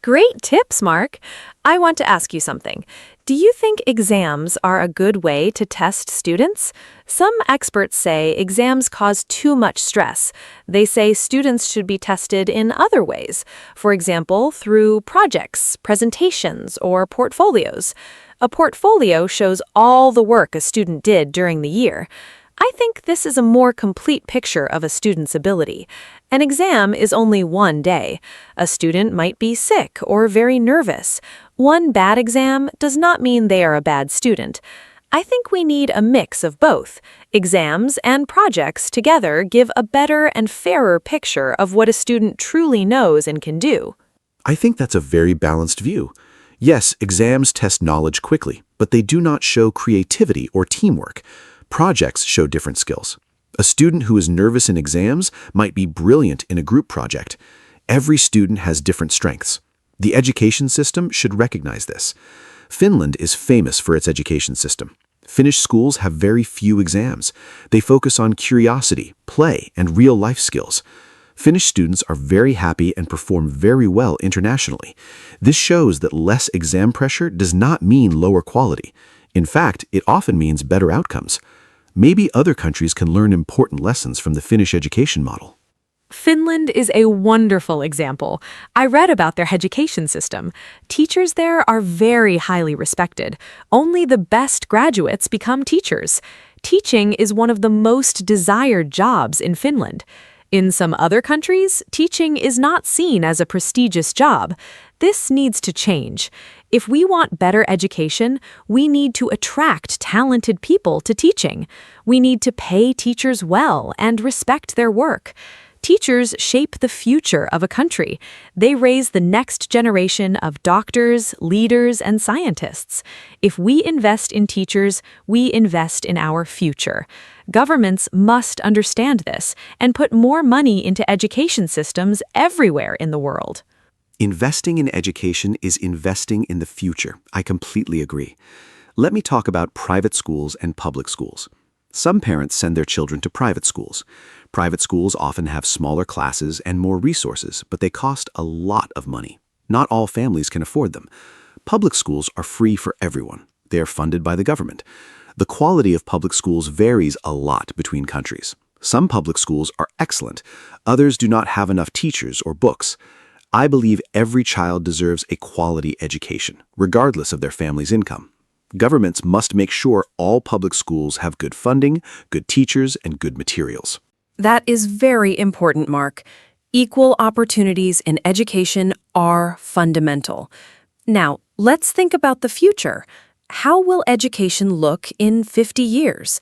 Great tips, Mark. I want to ask you something. Do you think exams are a good way to test students? Some experts say exams cause too much stress. They say students should be tested in other ways, for example, through projects, presentations, or portfolios. A portfolio shows all the work a student did during the year. I think this is a more complete picture of a student's ability. An exam is only one day. A student might be sick or very nervous. One bad exam does not mean they are a bad student. I think we need a mix of both. Exams and projects together give a better and fairer picture of what a student truly knows and can do. I think that's a very balanced view. Yes, exams test knowledge quickly, but they do not show creativity or teamwork. Projects show different skills. A student who is nervous in exams might be brilliant in a group project. Every student has different strengths. The education system should recognize this. Finland is famous for its education system. Finnish schools have very few exams. They focus on curiosity, play, and real-life skills. Finnish students are very happy and perform very well internationally. This shows that less exam pressure does not mean lower quality. In fact, it often means better outcomes. Maybe other countries can learn important lessons from the Finnish education model. Finland is a wonderful example. I read about their education system. Teachers there are very highly respected. Only the best graduates become teachers. Teaching is one of the most desired jobs in Finland. In some other countries, teaching is not seen as a prestigious job. This needs to change. If we want better education, we need to attract talented people to teaching. We need to pay teachers well and respect their work. Teachers shape the future of a country. They raise the next generation of doctors, leaders, and scientists. If we invest in teachers, we invest in our future. Governments must understand this and put more money into education systems everywhere in the world. Investing in education is investing in the future. I completely agree. Let me talk about private schools and public schools. Some parents send their children to private schools. Private schools often have smaller classes and more resources, but they cost a lot of money. Not all families can afford them. Public schools are free for everyone. They are funded by the government. The quality of public schools varies a lot between countries. Some public schools are excellent. Others do not have enough teachers or books. I believe every child deserves a quality education, regardless of their family's income. Governments must make sure all public schools have good funding, good teachers, and good materials. That is very important, Mark. Equal opportunities in education are fundamental. Now, let's think about the future. How will education look in 50 years?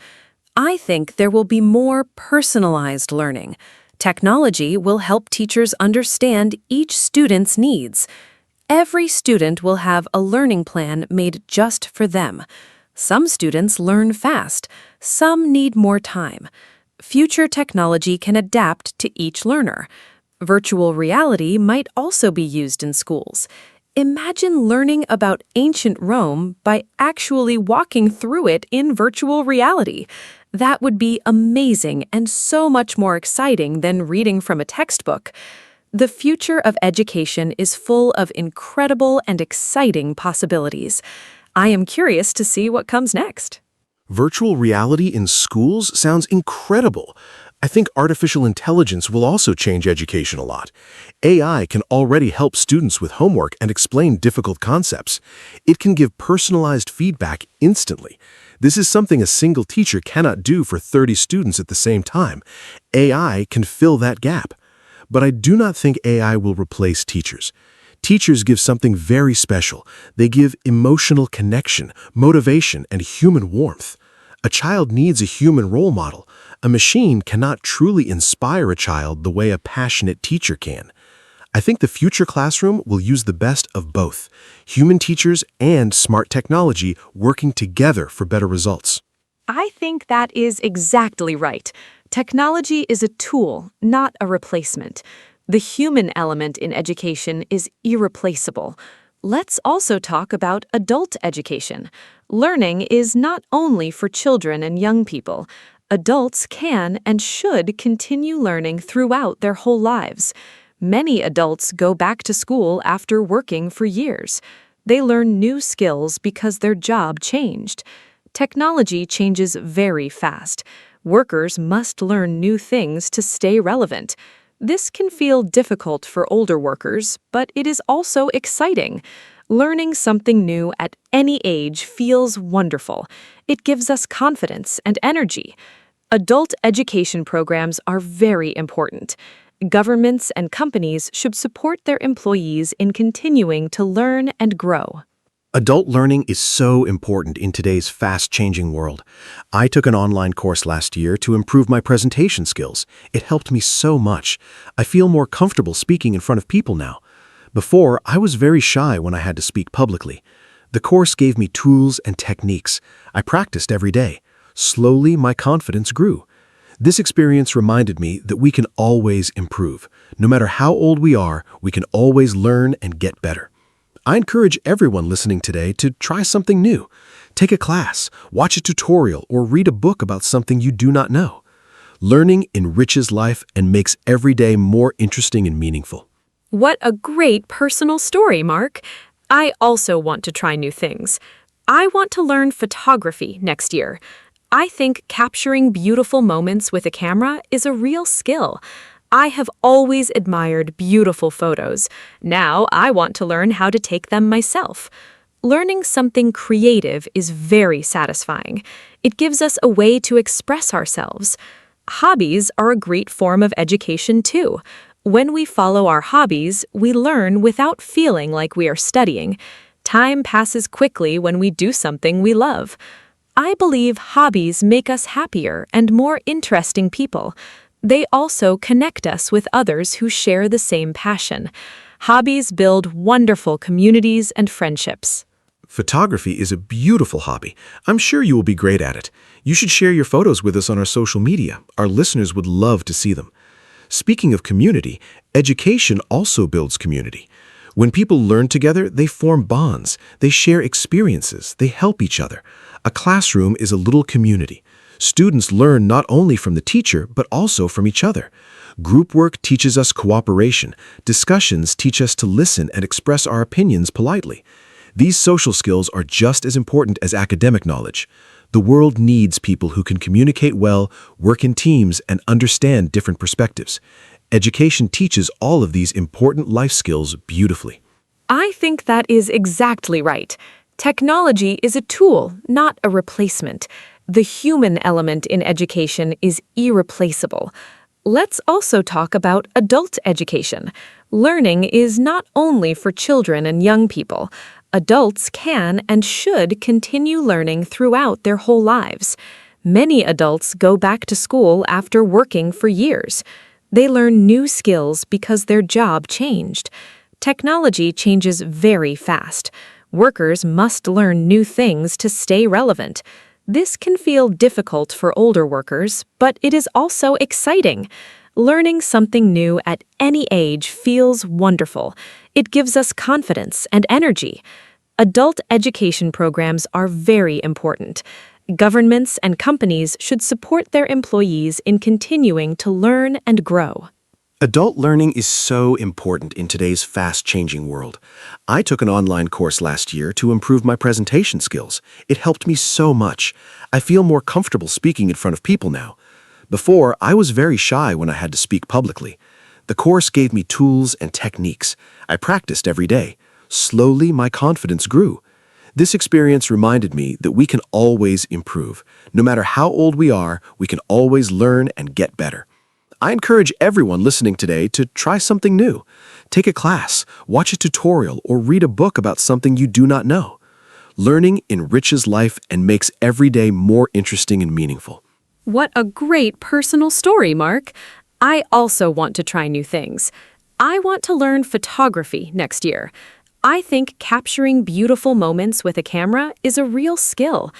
I think there will be more personalized learning. Technology will help teachers understand each student's needs. Every student will have a learning plan made just for them. Some students learn fast, some need more time. Future technology can adapt to each learner. Virtual reality might also be used in schools. Imagine learning about ancient Rome by actually walking through it in virtual reality. That would be amazing and so much more exciting than reading from a textbook. The future of education is full of incredible and exciting possibilities. I am curious to see what comes next. Virtual reality in schools sounds incredible. I think artificial intelligence will also change education a lot. AI can already help students with homework and explain difficult concepts. It can give personalized feedback instantly. This is something a single teacher cannot do for 30 students at the same time. AI can fill that gap. But I do not think AI will replace teachers. Teachers give something very special. They give emotional connection, motivation, and human warmth. A child needs a human role model. A machine cannot truly inspire a child the way a passionate teacher can. I think the future classroom will use the best of both, human teachers and smart technology working together for better results. I think that is exactly right. Technology is a tool, not a replacement. The human element in education is irreplaceable. Let's also talk about adult education. Learning is not only for children and young people. Adults can and should continue learning throughout their whole lives. Many adults go back to school after working for years. They learn new skills because their job changed. Technology changes very fast. Workers must learn new things to stay relevant. This can feel difficult for older workers, but it is also exciting. Learning something new at any age feels wonderful. It gives us confidence and energy. Adult education programs are very important. Governments and companies should support their employees in continuing to learn and grow. Adult learning is so important in today's fast-changing world. I took an online course last year to improve my presentation skills. It helped me so much. I feel more comfortable speaking in front of people now. Before, I was very shy when I had to speak publicly. The course gave me tools and techniques. I practiced every day. Slowly, my confidence grew. This experience reminded me that we can always improve. No matter how old we are, we can always learn and get better. I encourage everyone listening today to try something new. Take a class, watch a tutorial, or read a book about something you do not know. Learning enriches life and makes every day more interesting and meaningful. What a great personal story, Mark. I also want to try new things. I want to learn photography next year. I think capturing beautiful moments with a camera is a real skill. I have always admired beautiful photos. Now I want to learn how to take them myself. Learning something creative is very satisfying. It gives us a way to express ourselves. Hobbies are a great form of education too. When we follow our hobbies, we learn without feeling like we are studying. Time passes quickly when we do something we love. I believe hobbies make us happier and more interesting people. They also connect us with others who share the same passion. Hobbies build wonderful communities and friendships. Photography is a beautiful hobby. I'm sure you will be great at it. You should share your photos with us on our social media. Our listeners would love to see them. Speaking of community, education also builds community. When people learn together, they form bonds. They share experiences. They help each other. A classroom is a little community. Students learn not only from the teacher, but also from each other. Group work teaches us cooperation. Discussions teach us to listen and express our opinions politely. These social skills are just as important as academic knowledge. The world needs people who can communicate well, work in teams, and understand different perspectives. Education teaches all of these important life skills beautifully. I think that is exactly right. Technology is a tool, not a replacement. The human element in education is irreplaceable. Let's also talk about adult education. Learning is not only for children and young people. Adults can and should continue learning throughout their whole lives. Many adults go back to school after working for years. They learn new skills because their job changed. Technology changes very fast. Workers must learn new things to stay relevant. This can feel difficult for older workers, but it is also exciting. Learning something new at any age feels wonderful. It gives us confidence and energy. Adult education programs are very important. Governments and companies should support their employees in continuing to learn and grow. Adult learning is so important in today's fast-changing world. I took an online course last year to improve my presentation skills. It helped me so much. I feel more comfortable speaking in front of people now. Before, I was very shy when I had to speak publicly. The course gave me tools and techniques. I practiced every day. Slowly, my confidence grew. This experience reminded me that we can always improve. No matter how old we are, we can always learn and get better. I encourage everyone listening today to try something new. Take a class, watch a tutorial, or read a book about something you do not know. Learning enriches life and makes every day more interesting and meaningful. What a great personal story, Mark. I also want to try new things. I want to learn photography next year. I think capturing beautiful moments with a camera is a real skill.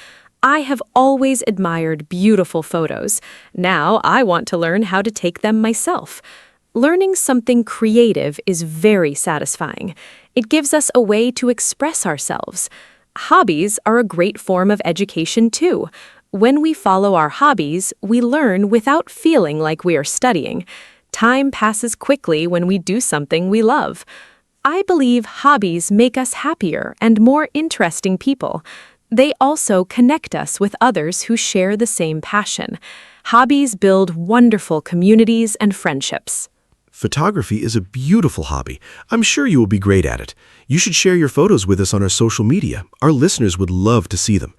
I have always admired beautiful photos. Now I want to learn how to take them myself. Learning something creative is very satisfying. It gives us a way to express ourselves. Hobbies are a great form of education too. When we follow our hobbies, we learn without feeling like we are studying. Time passes quickly when we do something we love. I believe hobbies make us happier and more interesting people. They also connect us with others who share the same passion. Hobbies build wonderful communities and friendships. Photography is a beautiful hobby. I'm sure you will be great at it. You should share your photos with us on our social media. Our listeners would love to see them.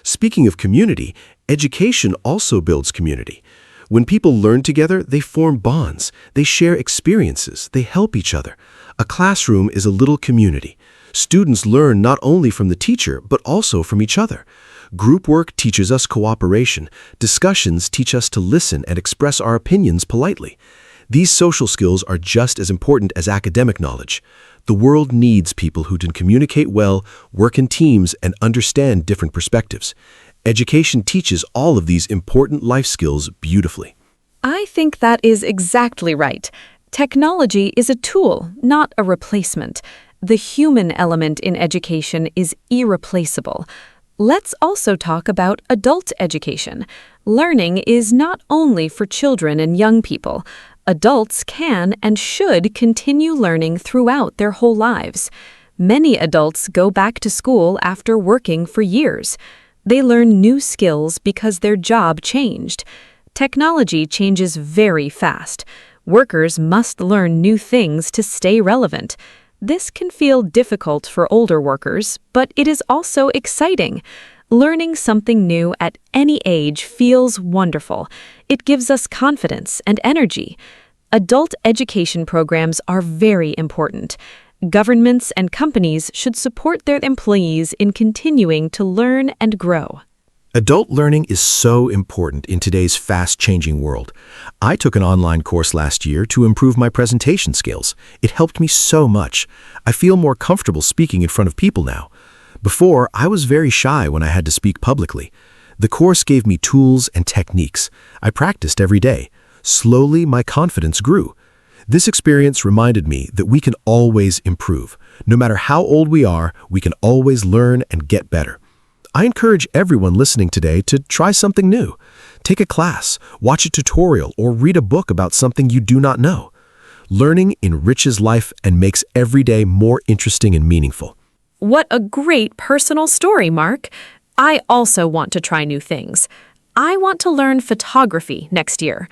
Speaking of community, education also builds community. When people learn together, they form bonds. They share experiences. They help each other. A classroom is a little community. Students learn not only from the teacher, but also from each other. Group work teaches us cooperation. Discussions teach us to listen and express our opinions politely. These social skills are just as important as academic knowledge. The world needs people who can communicate well, work in teams, and understand different perspectives. Education teaches all of these important life skills beautifully. I think that is exactly right. Technology is a tool, not a replacement. The human element in education is irreplaceable. Let's also talk about adult education. Learning is not only for children and young people. Adults can and should continue learning throughout their whole lives. Many adults go back to school after working for years. They learn new skills because their job changed. Technology changes very fast. Workers must learn new things to stay relevant. This can feel difficult for older workers, but it is also exciting. Learning something new at any age feels wonderful. It gives us confidence and energy. Adult education programs are very important. Governments and companies should support their employees in continuing to learn and grow. Adult learning is so important in today's fast-changing world. I took an online course last year to improve my presentation skills. It helped me so much. I feel more comfortable speaking in front of people now. Before, I was very shy when I had to speak publicly. The course gave me tools and techniques. I practiced every day. Slowly, my confidence grew. This experience reminded me that we can always improve. No matter how old we are, we can always learn and get better. I encourage everyone listening today to try something new. Take a class, watch a tutorial, or read a book about something you do not know. Learning enriches life and makes every day more interesting and meaningful. What a great personal story, Mark. I also want to try new things. I want to learn photography next year.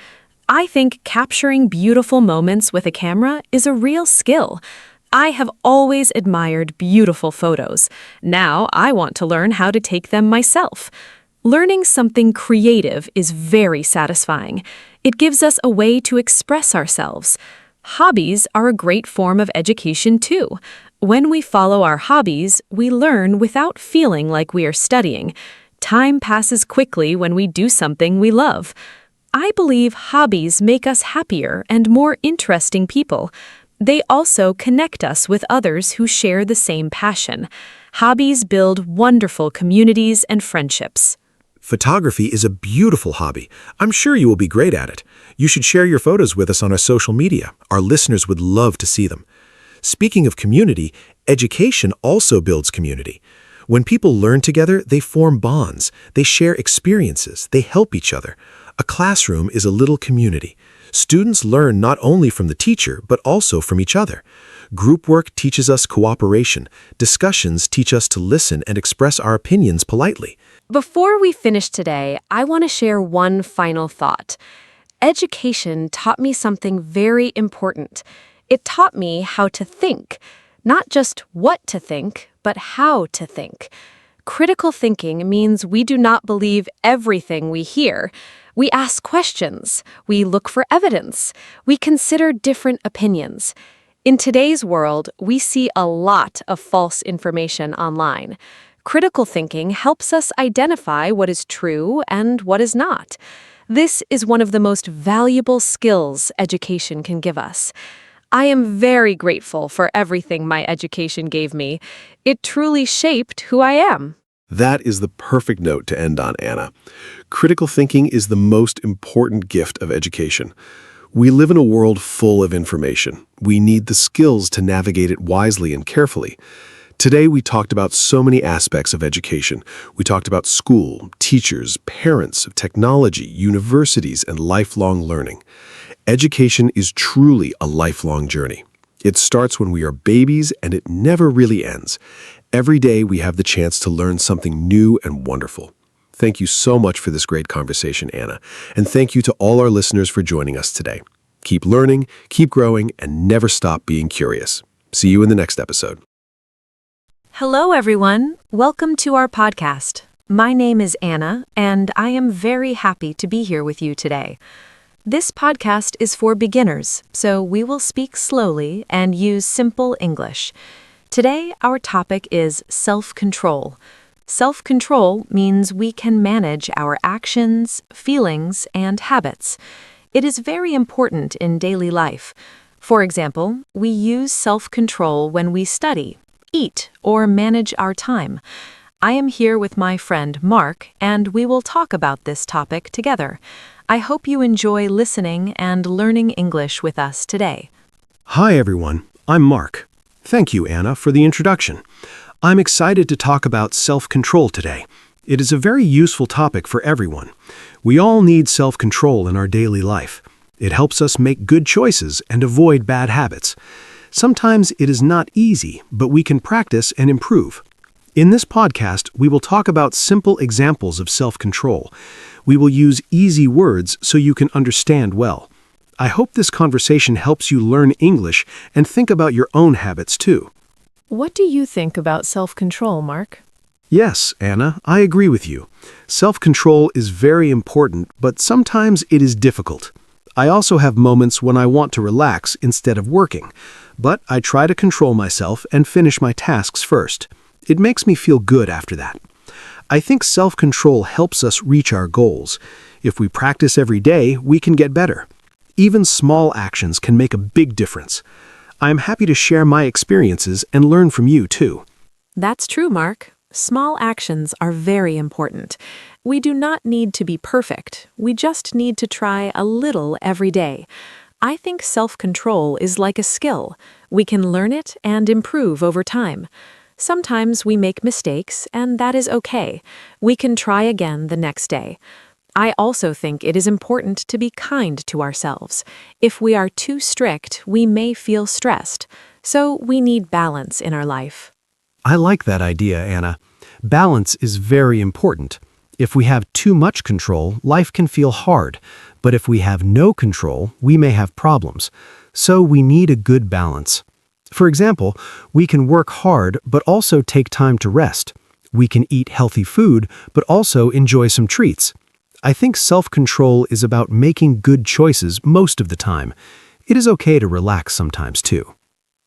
I think capturing beautiful moments with a camera is a real skill. I have always admired beautiful photos. Now I want to learn how to take them myself. Learning something creative is very satisfying. It gives us a way to express ourselves. Hobbies are a great form of education too. When we follow our hobbies, we learn without feeling like we are studying. Time passes quickly when we do something we love. I believe hobbies make us happier and more interesting people. They also connect us with others who share the same passion. Hobbies build wonderful communities and friendships. Photography is a beautiful hobby. I'm sure you will be great at it. You should share your photos with us on our social media. Our listeners would love to see them. Speaking of community, education also builds community. When people learn together, they form bonds. They share experiences. They help each other. A classroom is a little community. Students learn not only from the teacher, but also from each other. Group work teaches us cooperation. Discussions teach us to listen and express our opinions politely. Before we finish today, I want to share one final thought. Education taught me something very important. It taught me how to think. Not just what to think, but how to think. Critical thinking means we do not believe everything we hear. We ask questions. We look for evidence. We consider different opinions. In today's world, we see a lot of false information online. Critical thinking helps us identify what is true and what is not. This is one of the most valuable skills education can give us. I am very grateful for everything my education gave me. It truly shaped who I am. That is the perfect note to end on, Anna. Critical thinking is the most important gift of education. We live in a world full of information. We need the skills to navigate it wisely and carefully. Today, we talked about so many aspects of education. We talked about school, teachers, parents, technology, universities, and lifelong learning. Education is truly a lifelong journey. It starts when we are babies, and it never really ends. Every day, we have the chance to learn something new and wonderful. Thank you so much for this great conversation, Anna. And thank you to all our listeners for joining us today. Keep learning, keep growing, and never stop being curious. See you in the next episode. Hello, everyone. Welcome to our podcast. My name is Anna, and I am very happy to be here with you today. This podcast is for beginners, so we will speak slowly and use simple English. Today, our topic is self-control. Self-control means we can manage our actions, feelings, and habits. It is very important in daily life. For example, we use self-control when we study, eat, or manage our time. I am here with my friend Mark, and we will talk about this topic together. I hope you enjoy listening and learning English with us today. Hi, everyone. I'm Mark. Thank you, Anna, for the introduction. I'm excited to talk about self-control today. It is a very useful topic for everyone. We all need self-control in our daily life. It helps us make good choices and avoid bad habits. Sometimes it is not easy, but we can practice and improve. In this podcast, we will talk about simple examples of self-control. We will use easy words so you can understand well. I hope this conversation helps you learn English and think about your own habits too. What do you think about self-control, Mark? Yes, Anna, I agree with you. Self-control is very important, but sometimes it is difficult. I also have moments when I want to relax instead of working, but I try to control myself and finish my tasks first. It makes me feel good after that. I think self-control helps us reach our goals. If we practice every day, we can get better. Even small actions can make a big difference. I'm happy to share my experiences and learn from you, too. That's true, Mark. Small actions are very important. We do not need to be perfect. We just need to try a little every day. I think self-control is like a skill. We can learn it and improve over time. Sometimes we make mistakes, and that is okay. We can try again the next day. I also think it is important to be kind to ourselves. If we are too strict, we may feel stressed. So we need balance in our life. I like that idea, Anna. Balance is very important. If we have too much control, life can feel hard. But if we have no control, we may have problems. So we need a good balance. For example, we can work hard but also take time to rest. We can eat healthy food but also enjoy some treats. I think self-control is about making good choices most of the time. It is okay to relax sometimes too.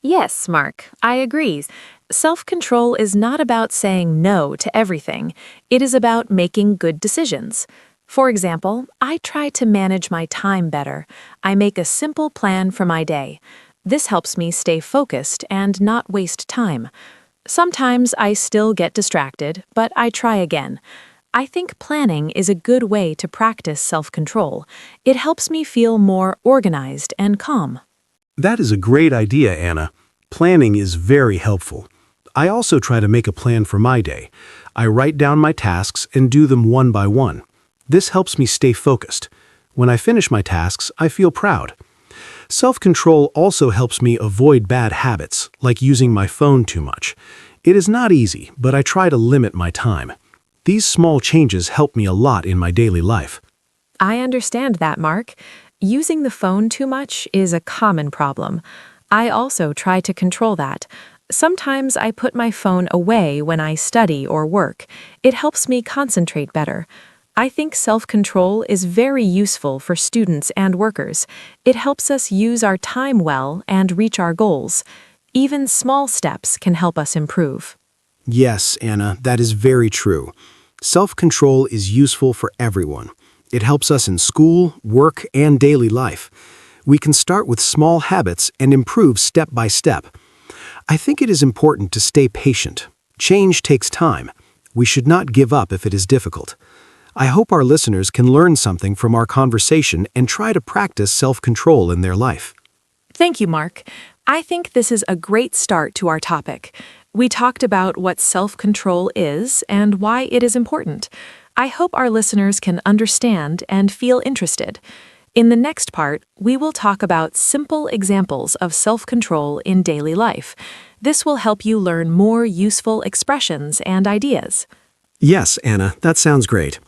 Yes, Mark, I agree. Self-control is not about saying no to everything. It is about making good decisions. For example, I try to manage my time better. I make a simple plan for my day. This helps me stay focused and not waste time. Sometimes I still get distracted, but I try again. I think planning is a good way to practice self-control. It helps me feel more organized and calm. That is a great idea, Anna. Planning is very helpful. I also try to make a plan for my day. I write down my tasks and do them one by one. This helps me stay focused. When I finish my tasks, I feel proud. Self-control also helps me avoid bad habits, like using my phone too much. It is not easy, but I try to limit my time. These small changes help me a lot in my daily life. I understand that, Mark. Using the phone too much is a common problem. I also try to control that. Sometimes I put my phone away when I study or work. It helps me concentrate better. I think self-control is very useful for students and workers. It helps us use our time well and reach our goals. Even small steps can help us improve. Yes, Anna, that is very true. Self-control is useful for everyone. It helps us in school, work, and daily life. We can start with small habits and improve step by step. I think it is important to stay patient. Change takes time. We should not give up if it is difficult. I hope our listeners can learn something from our conversation and try to practice self-control in their life. Thank you, Mark. I think this is a great start to our topic. We talked about what self-control is and why it is important. I hope our listeners can understand and feel interested. In the next part, we will talk about simple examples of self-control in daily life. This will help you learn more useful expressions and ideas. Yes, Anna, that sounds great.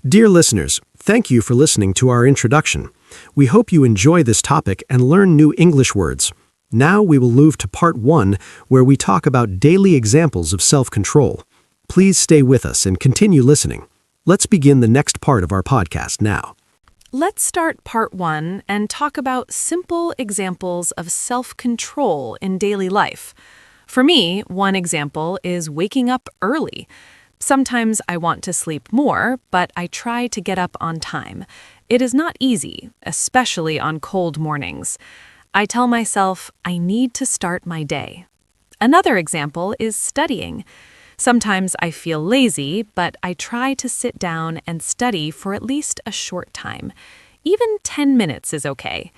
Dear listeners, thank you for listening to our introduction. We hope you enjoy this topic and learn new English words. Now we will move to part 1, where we talk about daily examples of self-control. Please stay with us and continue listening. Let's begin the next part of our podcast now. Let's start part 1 and talk about simple examples of self-control in daily life. For me, one example is waking up early. Sometimes I want to sleep more, but I try to get up on time. It is not easy, especially on cold mornings. I tell myself I need to start my day. Another example is studying. Sometimes I feel lazy, but I try to sit down and study for at least a short time. Even 10 minutes is okay.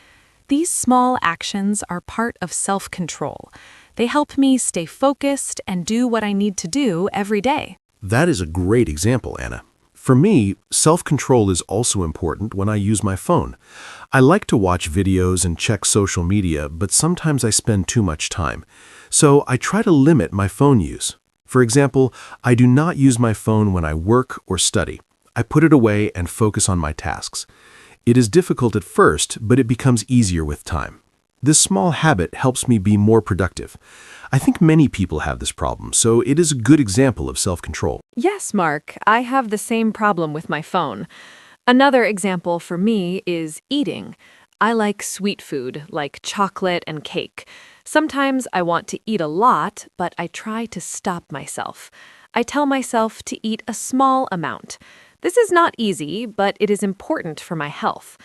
These small actions are part of self-control. They help me stay focused and do what I need to do every day. That is a great example, Anna. For me, self-control is also important when I use my phone. I like to watch videos and check social media, but sometimes I spend too much time. So I try to limit my phone use. For example, I do not use my phone when I work or study. I put it away and focus on my tasks. It is difficult at first, but it becomes easier with time. This small habit helps me be more productive. I think many people have this problem, so it is a good example of self-control. Yes, Mark, I have the same problem with my phone. Another example for me is eating. I like sweet food, like chocolate and cake. Sometimes I want to eat a lot, but I try to stop myself. I tell myself to eat a small amount. This is not easy, but it is important for my health.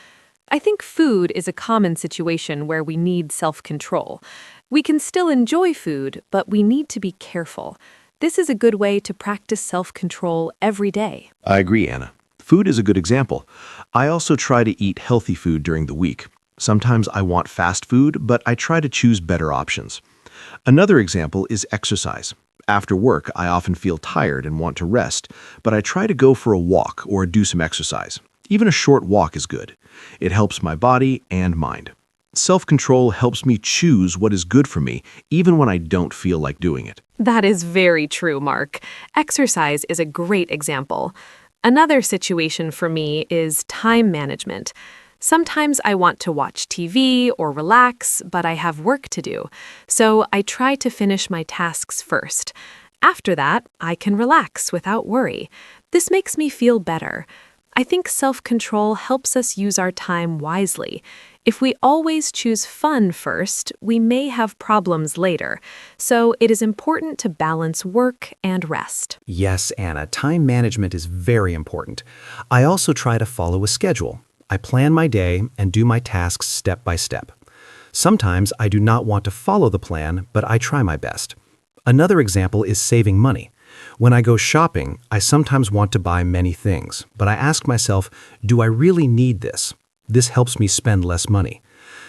I think food is a common situation where we need self-control. We can still enjoy food, but we need to be careful. This is a good way to practice self-control every day. I agree, Anna. Food is a good example. I also try to eat healthy food during the week. Sometimes I want fast food, but I try to choose better options. Another example is exercise. After work, I often feel tired and want to rest, but I try to go for a walk or do some exercise. Even a short walk is good. It helps my body and mind. Self-control helps me choose what is good for me, even when I don't feel like doing it. That is very true, Mark. Exercise is a great example. Another situation for me is time management. Sometimes I want to watch TV or relax, but I have work to do, so I try to finish my tasks first. After that, I can relax without worry. This makes me feel better. I think self-control helps us use our time wisely. If we always choose fun first, we may have problems later. So it is important to balance work and rest. Yes, Anna, time management is very important. I also try to follow a schedule. I plan my day and do my tasks step by step. Sometimes I do not want to follow the plan, but I try my best. Another example is saving money. When I go shopping, I sometimes want to buy many things, but I ask myself, do I really need this? This helps me spend less money.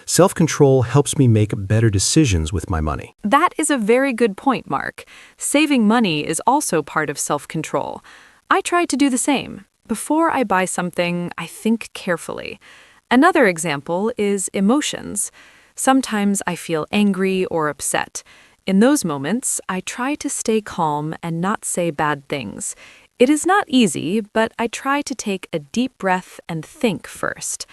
Self-control helps me make better decisions with my money. That is a very good point, Mark. Saving money is also part of self-control. I try to do the same. Before I buy something, I think carefully. Another example is emotions. Sometimes I feel angry or upset. In those moments, I try to stay calm and not say bad things. It is not easy, but I try to take a deep breath and think first.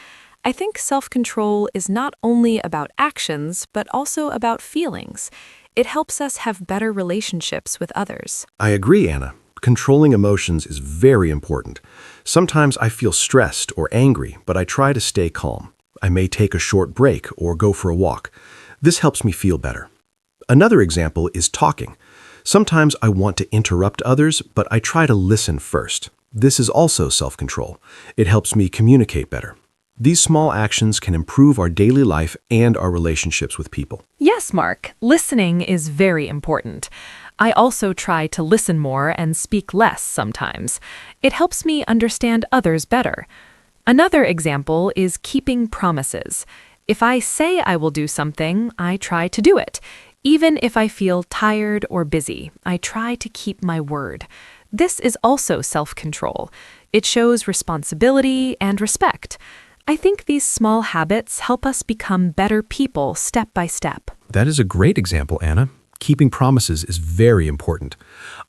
I think self-control is not only about actions, but also about feelings. It helps us have better relationships with others. I agree, Anna. Controlling emotions is very important. Sometimes I feel stressed or angry, but I try to stay calm. I may take a short break or go for a walk. This helps me feel better. Another example is talking. Sometimes I want to interrupt others, but I try to listen first. This is also self-control. It helps me communicate better. These small actions can improve our daily life and our relationships with people. Yes, Mark, listening is very important. I also try to listen more and speak less sometimes. It helps me understand others better. Another example is keeping promises. If I say I will do something, I try to do it. Even if I feel tired or busy, I try to keep my word. This is also self-control. It shows responsibility and respect. I think these small habits help us become better people step by step. That is a great example, Anna. Keeping promises is very important.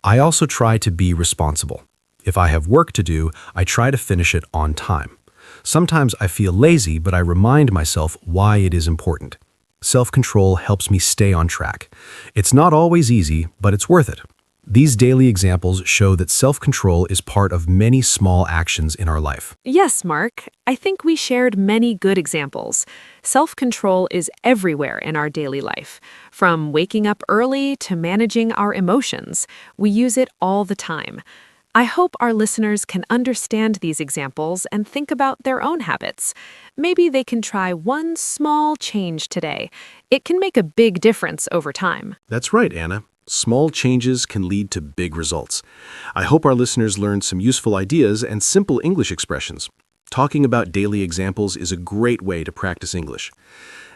I also try to be responsible. If I have work to do, I try to finish it on time. Sometimes I feel lazy, but I remind myself why it is important. Self-control helps me stay on track. It's not always easy, but it's worth it. These daily examples show that self-control is part of many small actions in our life. Yes, Mark, I think we shared many good examples. Self-control is everywhere in our daily life. From waking up early to managing our emotions, we use it all the time. I hope our listeners can understand these examples and think about their own habits. Maybe they can try one small change today. It can make a big difference over time. That's right, Anna. Small changes can lead to big results. I hope our listeners learned some useful ideas and simple English expressions. Talking about daily examples is a great way to practice English.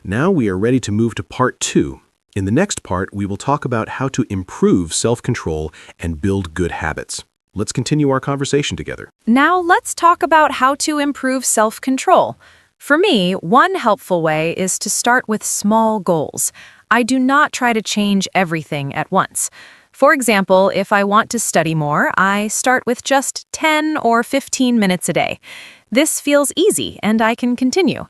Now we are ready to move to part 2. In the next part, we will talk about how to improve self-control and build good habits. Let's continue our conversation together. Now let's talk about how to improve self-control. For me, one helpful way is to start with small goals. I do not try to change everything at once. For example, if I want to study more, I start with just 10 or 15 minutes a day. This feels easy and I can continue.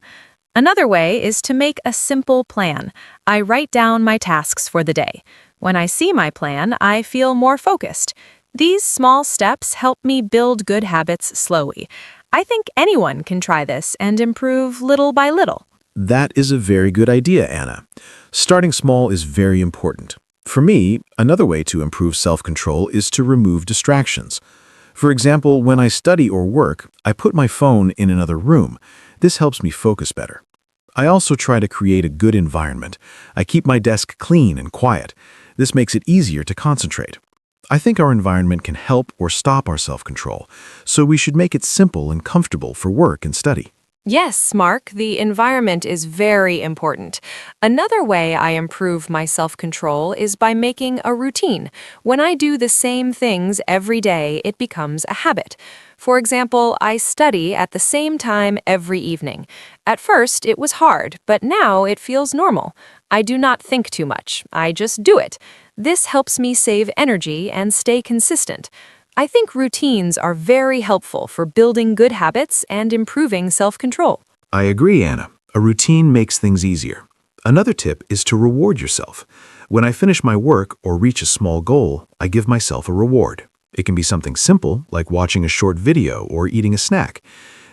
Another way is to make a simple plan. I write down my tasks for the day. When I see my plan, I feel more focused. These small steps help me build good habits slowly. I think anyone can try this and improve little by little. That is a very good idea, Anna. Starting small is very important. For me, another way to improve self-control is to remove distractions. For example, when I study or work, I put my phone in another room. This helps me focus better. I also try to create a good environment. I keep my desk clean and quiet. This makes it easier to concentrate. I think our environment can help or stop our self-control, so we should make it simple and comfortable for work and study. Yes, Mark, the environment is very important. Another way I improve my self-control is by making a routine. When I do the same things every day, it becomes a habit. For example, I study at the same time every evening. At first, it was hard, but now it feels normal. I do not think too much. I just do it. This helps me save energy and stay consistent. I think routines are very helpful for building good habits and improving self-control. I agree, Anna. A routine makes things easier. Another tip is to reward yourself. When I finish my work or reach a small goal, I give myself a reward. It can be something simple, like watching a short video or eating a snack.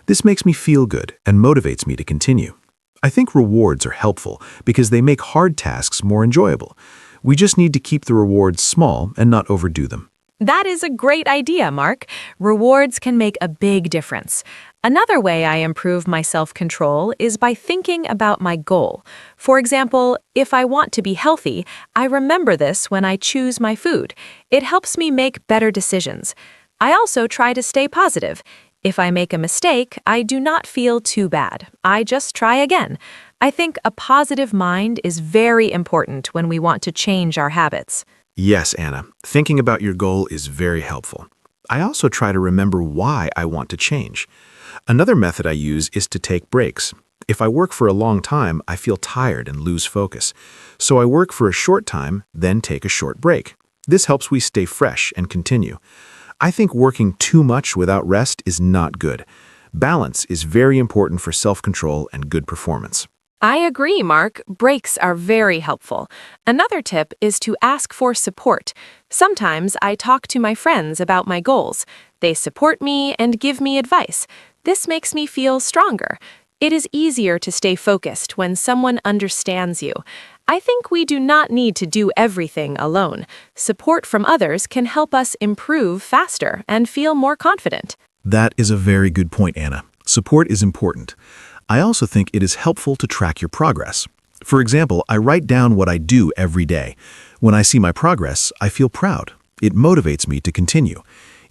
This makes me feel good and motivates me to continue. I think rewards are helpful because they make hard tasks more enjoyable. We just need to keep the rewards small and not overdo them. That is a great idea, Mark. Rewards can make a big difference. Another way I improve my self-control is by thinking about my goal. For example, if I want to be healthy, I remember this when I choose my food. It helps me make better decisions. I also try to stay positive. If I make a mistake, I do not feel too bad. I just try again. I think a positive mind is very important when we want to change our habits. Yes, Anna. Thinking about your goal is very helpful. I also try to remember why I want to change. Another method I use is to take breaks. If I work for a long time, I feel tired and lose focus. So I work for a short time, then take a short break. This helps me stay fresh and continue. I think working too much without rest is not good. Balance is very important for self-control and good performance. I agree, Mark. Breaks are very helpful. Another tip is to ask for support. Sometimes I talk to my friends about my goals. They support me and give me advice. This makes me feel stronger. It is easier to stay focused when someone understands you. I think we do not need to do everything alone. Support from others can help us improve faster and feel more confident. That is a very good point, Anna. Support is important. I also think it is helpful to track your progress. For example, I write down what I do every day. When I see my progress, I feel proud. It motivates me to continue.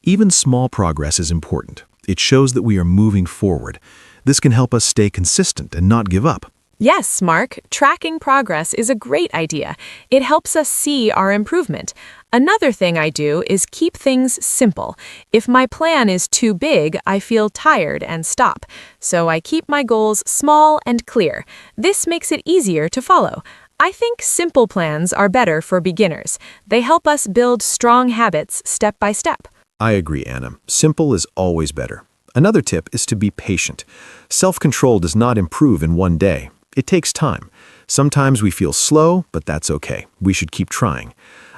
Even small progress is important. It shows that we are moving forward. This can help us stay consistent and not give up. Yes, Mark, tracking progress is a great idea. It helps us see our improvement. Another thing I do is keep things simple. If my plan is too big, I feel tired and stop. So I keep my goals small and clear. This makes it easier to follow. I think simple plans are better for beginners. They help us build strong habits step by step. I agree, Anna. Simple is always better. Another tip is to be patient. Self-control does not improve in one day. It takes time. Sometimes we feel slow, but that's okay. We should keep trying.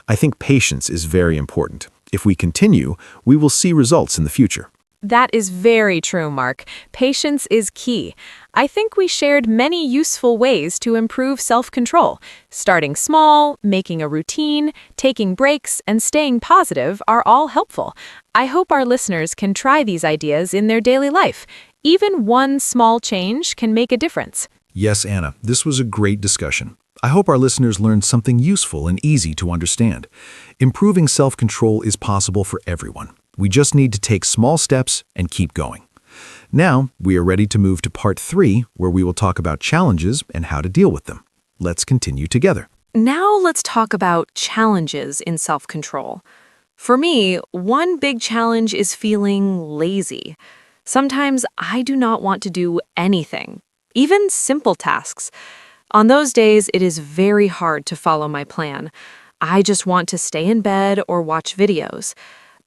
I think patience is very important. If we continue, we will see results in the future. That is very true, Mark. Patience is key. I think we shared many useful ways to improve self-control. Starting small, making a routine, taking breaks, and staying positive are all helpful. I hope our listeners can try these ideas in their daily life. Even one small change can make a difference. Yes, Anna, this was a great discussion. I hope our listeners learned something useful and easy to understand. Improving self-control is possible for everyone. We just need to take small steps and keep going. Now, we are ready to move to part 3, where we will talk about challenges and how to deal with them. Let's continue together. Now let's talk about challenges in self-control. For me, one big challenge is feeling lazy. Sometimes I do not want to do anything, even simple tasks. On those days, it is very hard to follow my plan. I just want to stay in bed or watch videos.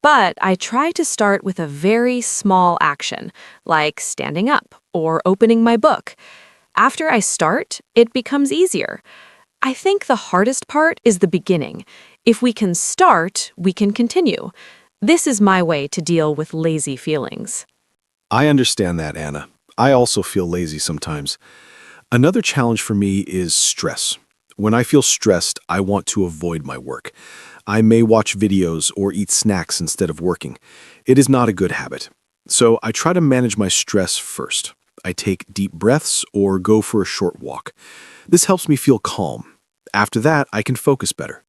But I try to start with a very small action, like standing up or opening my book. After I start, it becomes easier. I think the hardest part is the beginning. If we can start, we can continue. This is my way to deal with lazy feelings. I understand that, Anna. I also feel lazy sometimes. Another challenge for me is stress. When I feel stressed, I want to avoid my work. I may watch videos or eat snacks instead of working. It is not a good habit. So I try to manage my stress first. I take deep breaths or go for a short walk. This helps me feel calm. After that, I can focus better.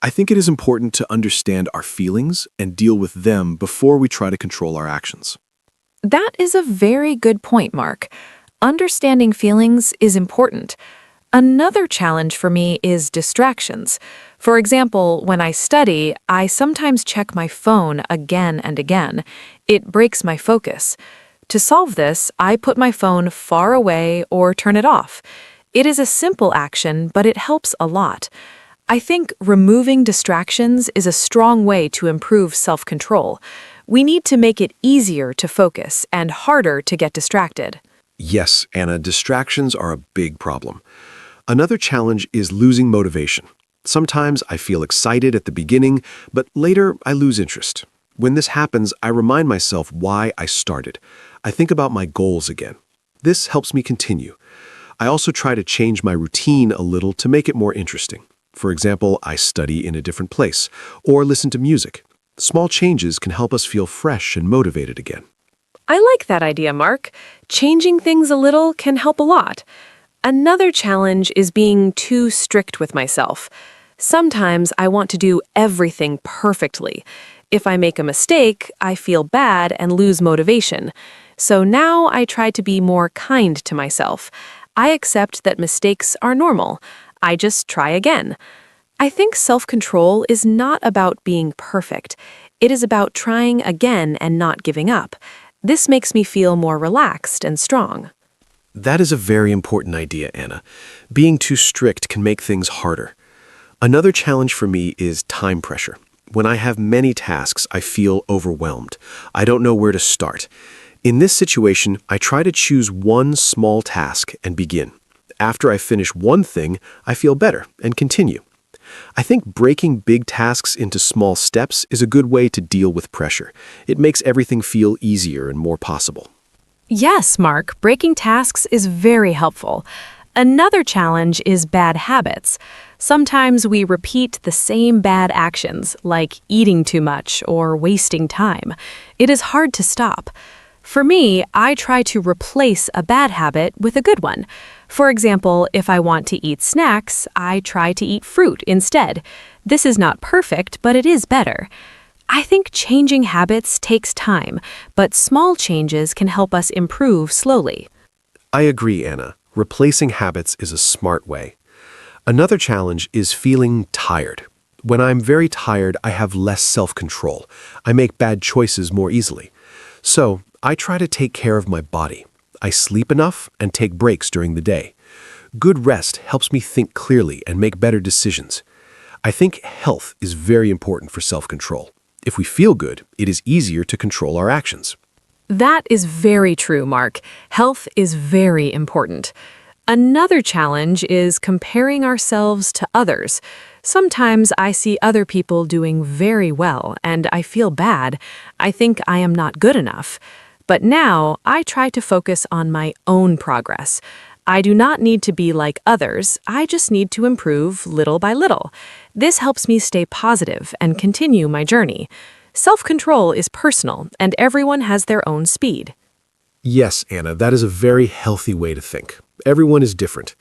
I think it is important to understand our feelings and deal with them before we try to control our actions. That is a very good point, Mark. Understanding feelings is important. Another challenge for me is distractions. For example, when I study, I sometimes check my phone again and again. It breaks my focus. To solve this, I put my phone far away or turn it off. It is a simple action, but it helps a lot. I think removing distractions is a strong way to improve self-control. We need to make it easier to focus and harder to get distracted. Yes, Anna, distractions are a big problem. Another challenge is losing motivation. Sometimes I feel excited at the beginning, but later I lose interest. When this happens, I remind myself why I started. I think about my goals again. This helps me continue. I also try to change my routine a little to make it more interesting. For example, I study in a different place or listen to music. Small changes can help us feel fresh and motivated again. I like that idea, Mark. Changing things a little can help a lot. Another challenge is being too strict with myself. Sometimes I want to do everything perfectly. If I make a mistake, I feel bad and lose motivation. So now I try to be more kind to myself. I accept that mistakes are normal. I just try again. I think self-control is not about being perfect. It is about trying again and not giving up. This makes me feel more relaxed and strong. That is a very important idea, Anna. Being too strict can make things harder. Another challenge for me is time pressure. When I have many tasks, I feel overwhelmed. I don't know where to start. In this situation, I try to choose one small task and begin. After I finish one thing, I feel better and continue. I think breaking big tasks into small steps is a good way to deal with pressure. It makes everything feel easier and more possible. Yes, Mark, breaking tasks is very helpful. Another challenge is bad habits. Sometimes we repeat the same bad actions, like eating too much or wasting time. It is hard to stop. For me, I try to replace a bad habit with a good one. For example, if I want to eat snacks, I try to eat fruit instead. This is not perfect, but it is better. I think changing habits takes time, but small changes can help us improve slowly. I agree, Anna. Replacing habits is a smart way. Another challenge is feeling tired. When I'm very tired, I have less self-control. I make bad choices more easily. So, I try to take care of my body. I sleep enough and take breaks during the day. Good rest helps me think clearly and make better decisions. I think health is very important for self-control. If we feel good, it is easier to control our actions. That is very true, Mark. Health is very important. Another challenge is comparing ourselves to others. Sometimes I see other people doing very well, and I feel bad. I think I am not good enough. But now I try to focus on my own progress. I do not need to be like others. I just need to improve little by little. This helps me stay positive and continue my journey. Self-control is personal, and everyone has their own speed. Yes, Anna, that is a very healthy way to think. Everyone is different.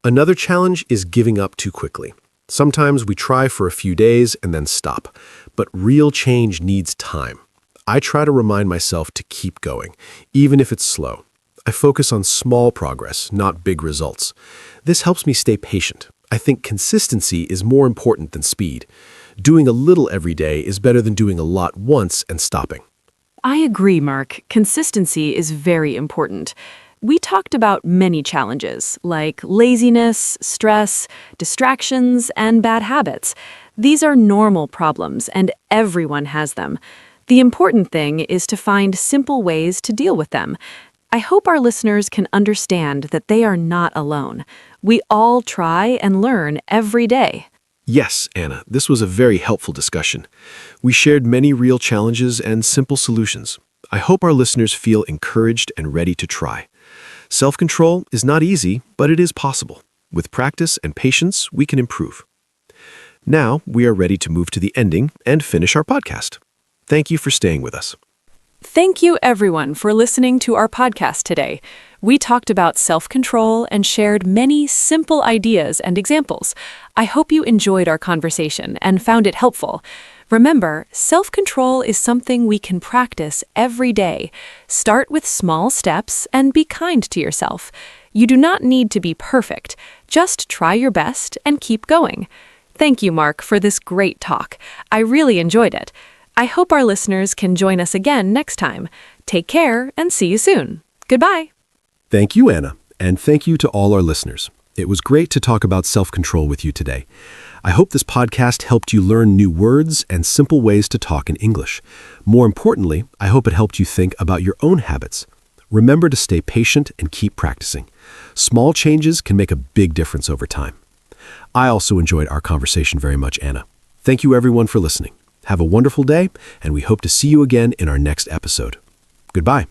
Another challenge is giving up too quickly. Sometimes we try for a few days and then stop, but real change needs time. I try to remind myself to keep going, even if it's slow. I focus on small progress, not big results. This helps me stay patient. I think consistency is more important than speed. Doing a little every day is better than doing a lot once and stopping. I agree, Mark. Consistency is very important. We talked about many challenges, like laziness, stress, distractions, and bad habits. These are normal problems, and everyone has them. The important thing is to find simple ways to deal with them. I hope our listeners can understand that they are not alone. We all try and learn every day. Yes, Anna, this was a very helpful discussion. We shared many real challenges and simple solutions. I hope our listeners feel encouraged and ready to try. Self-control is not easy, but it is possible. With practice and patience, we can improve. Now, we are ready to move to the ending and finish our podcast. Thank you for staying with us. Thank you, everyone, for listening to our podcast today. We talked about self-control and shared many simple ideas and examples. I hope you enjoyed our conversation and found it helpful. Remember, self-control is something we can practice every day. Start with small steps and be kind to yourself. You do not need to be perfect. Just try your best and keep going. Thank you, Mark, for this great talk. I really enjoyed it. I hope our listeners can join us again next time. Take care and see you soon. Goodbye. Thank you, Anna, and thank you to all our listeners. It was great to talk about self-control with you today. I hope this podcast helped you learn new words and simple ways to talk in English. More importantly, I hope it helped you think about your own habits. Remember to stay patient and keep practicing. Small changes can make a big difference over time. I also enjoyed our conversation very much, Anna. Thank you, everyone, for listening. Have a wonderful day, and we hope to see you again in our next episode. Goodbye.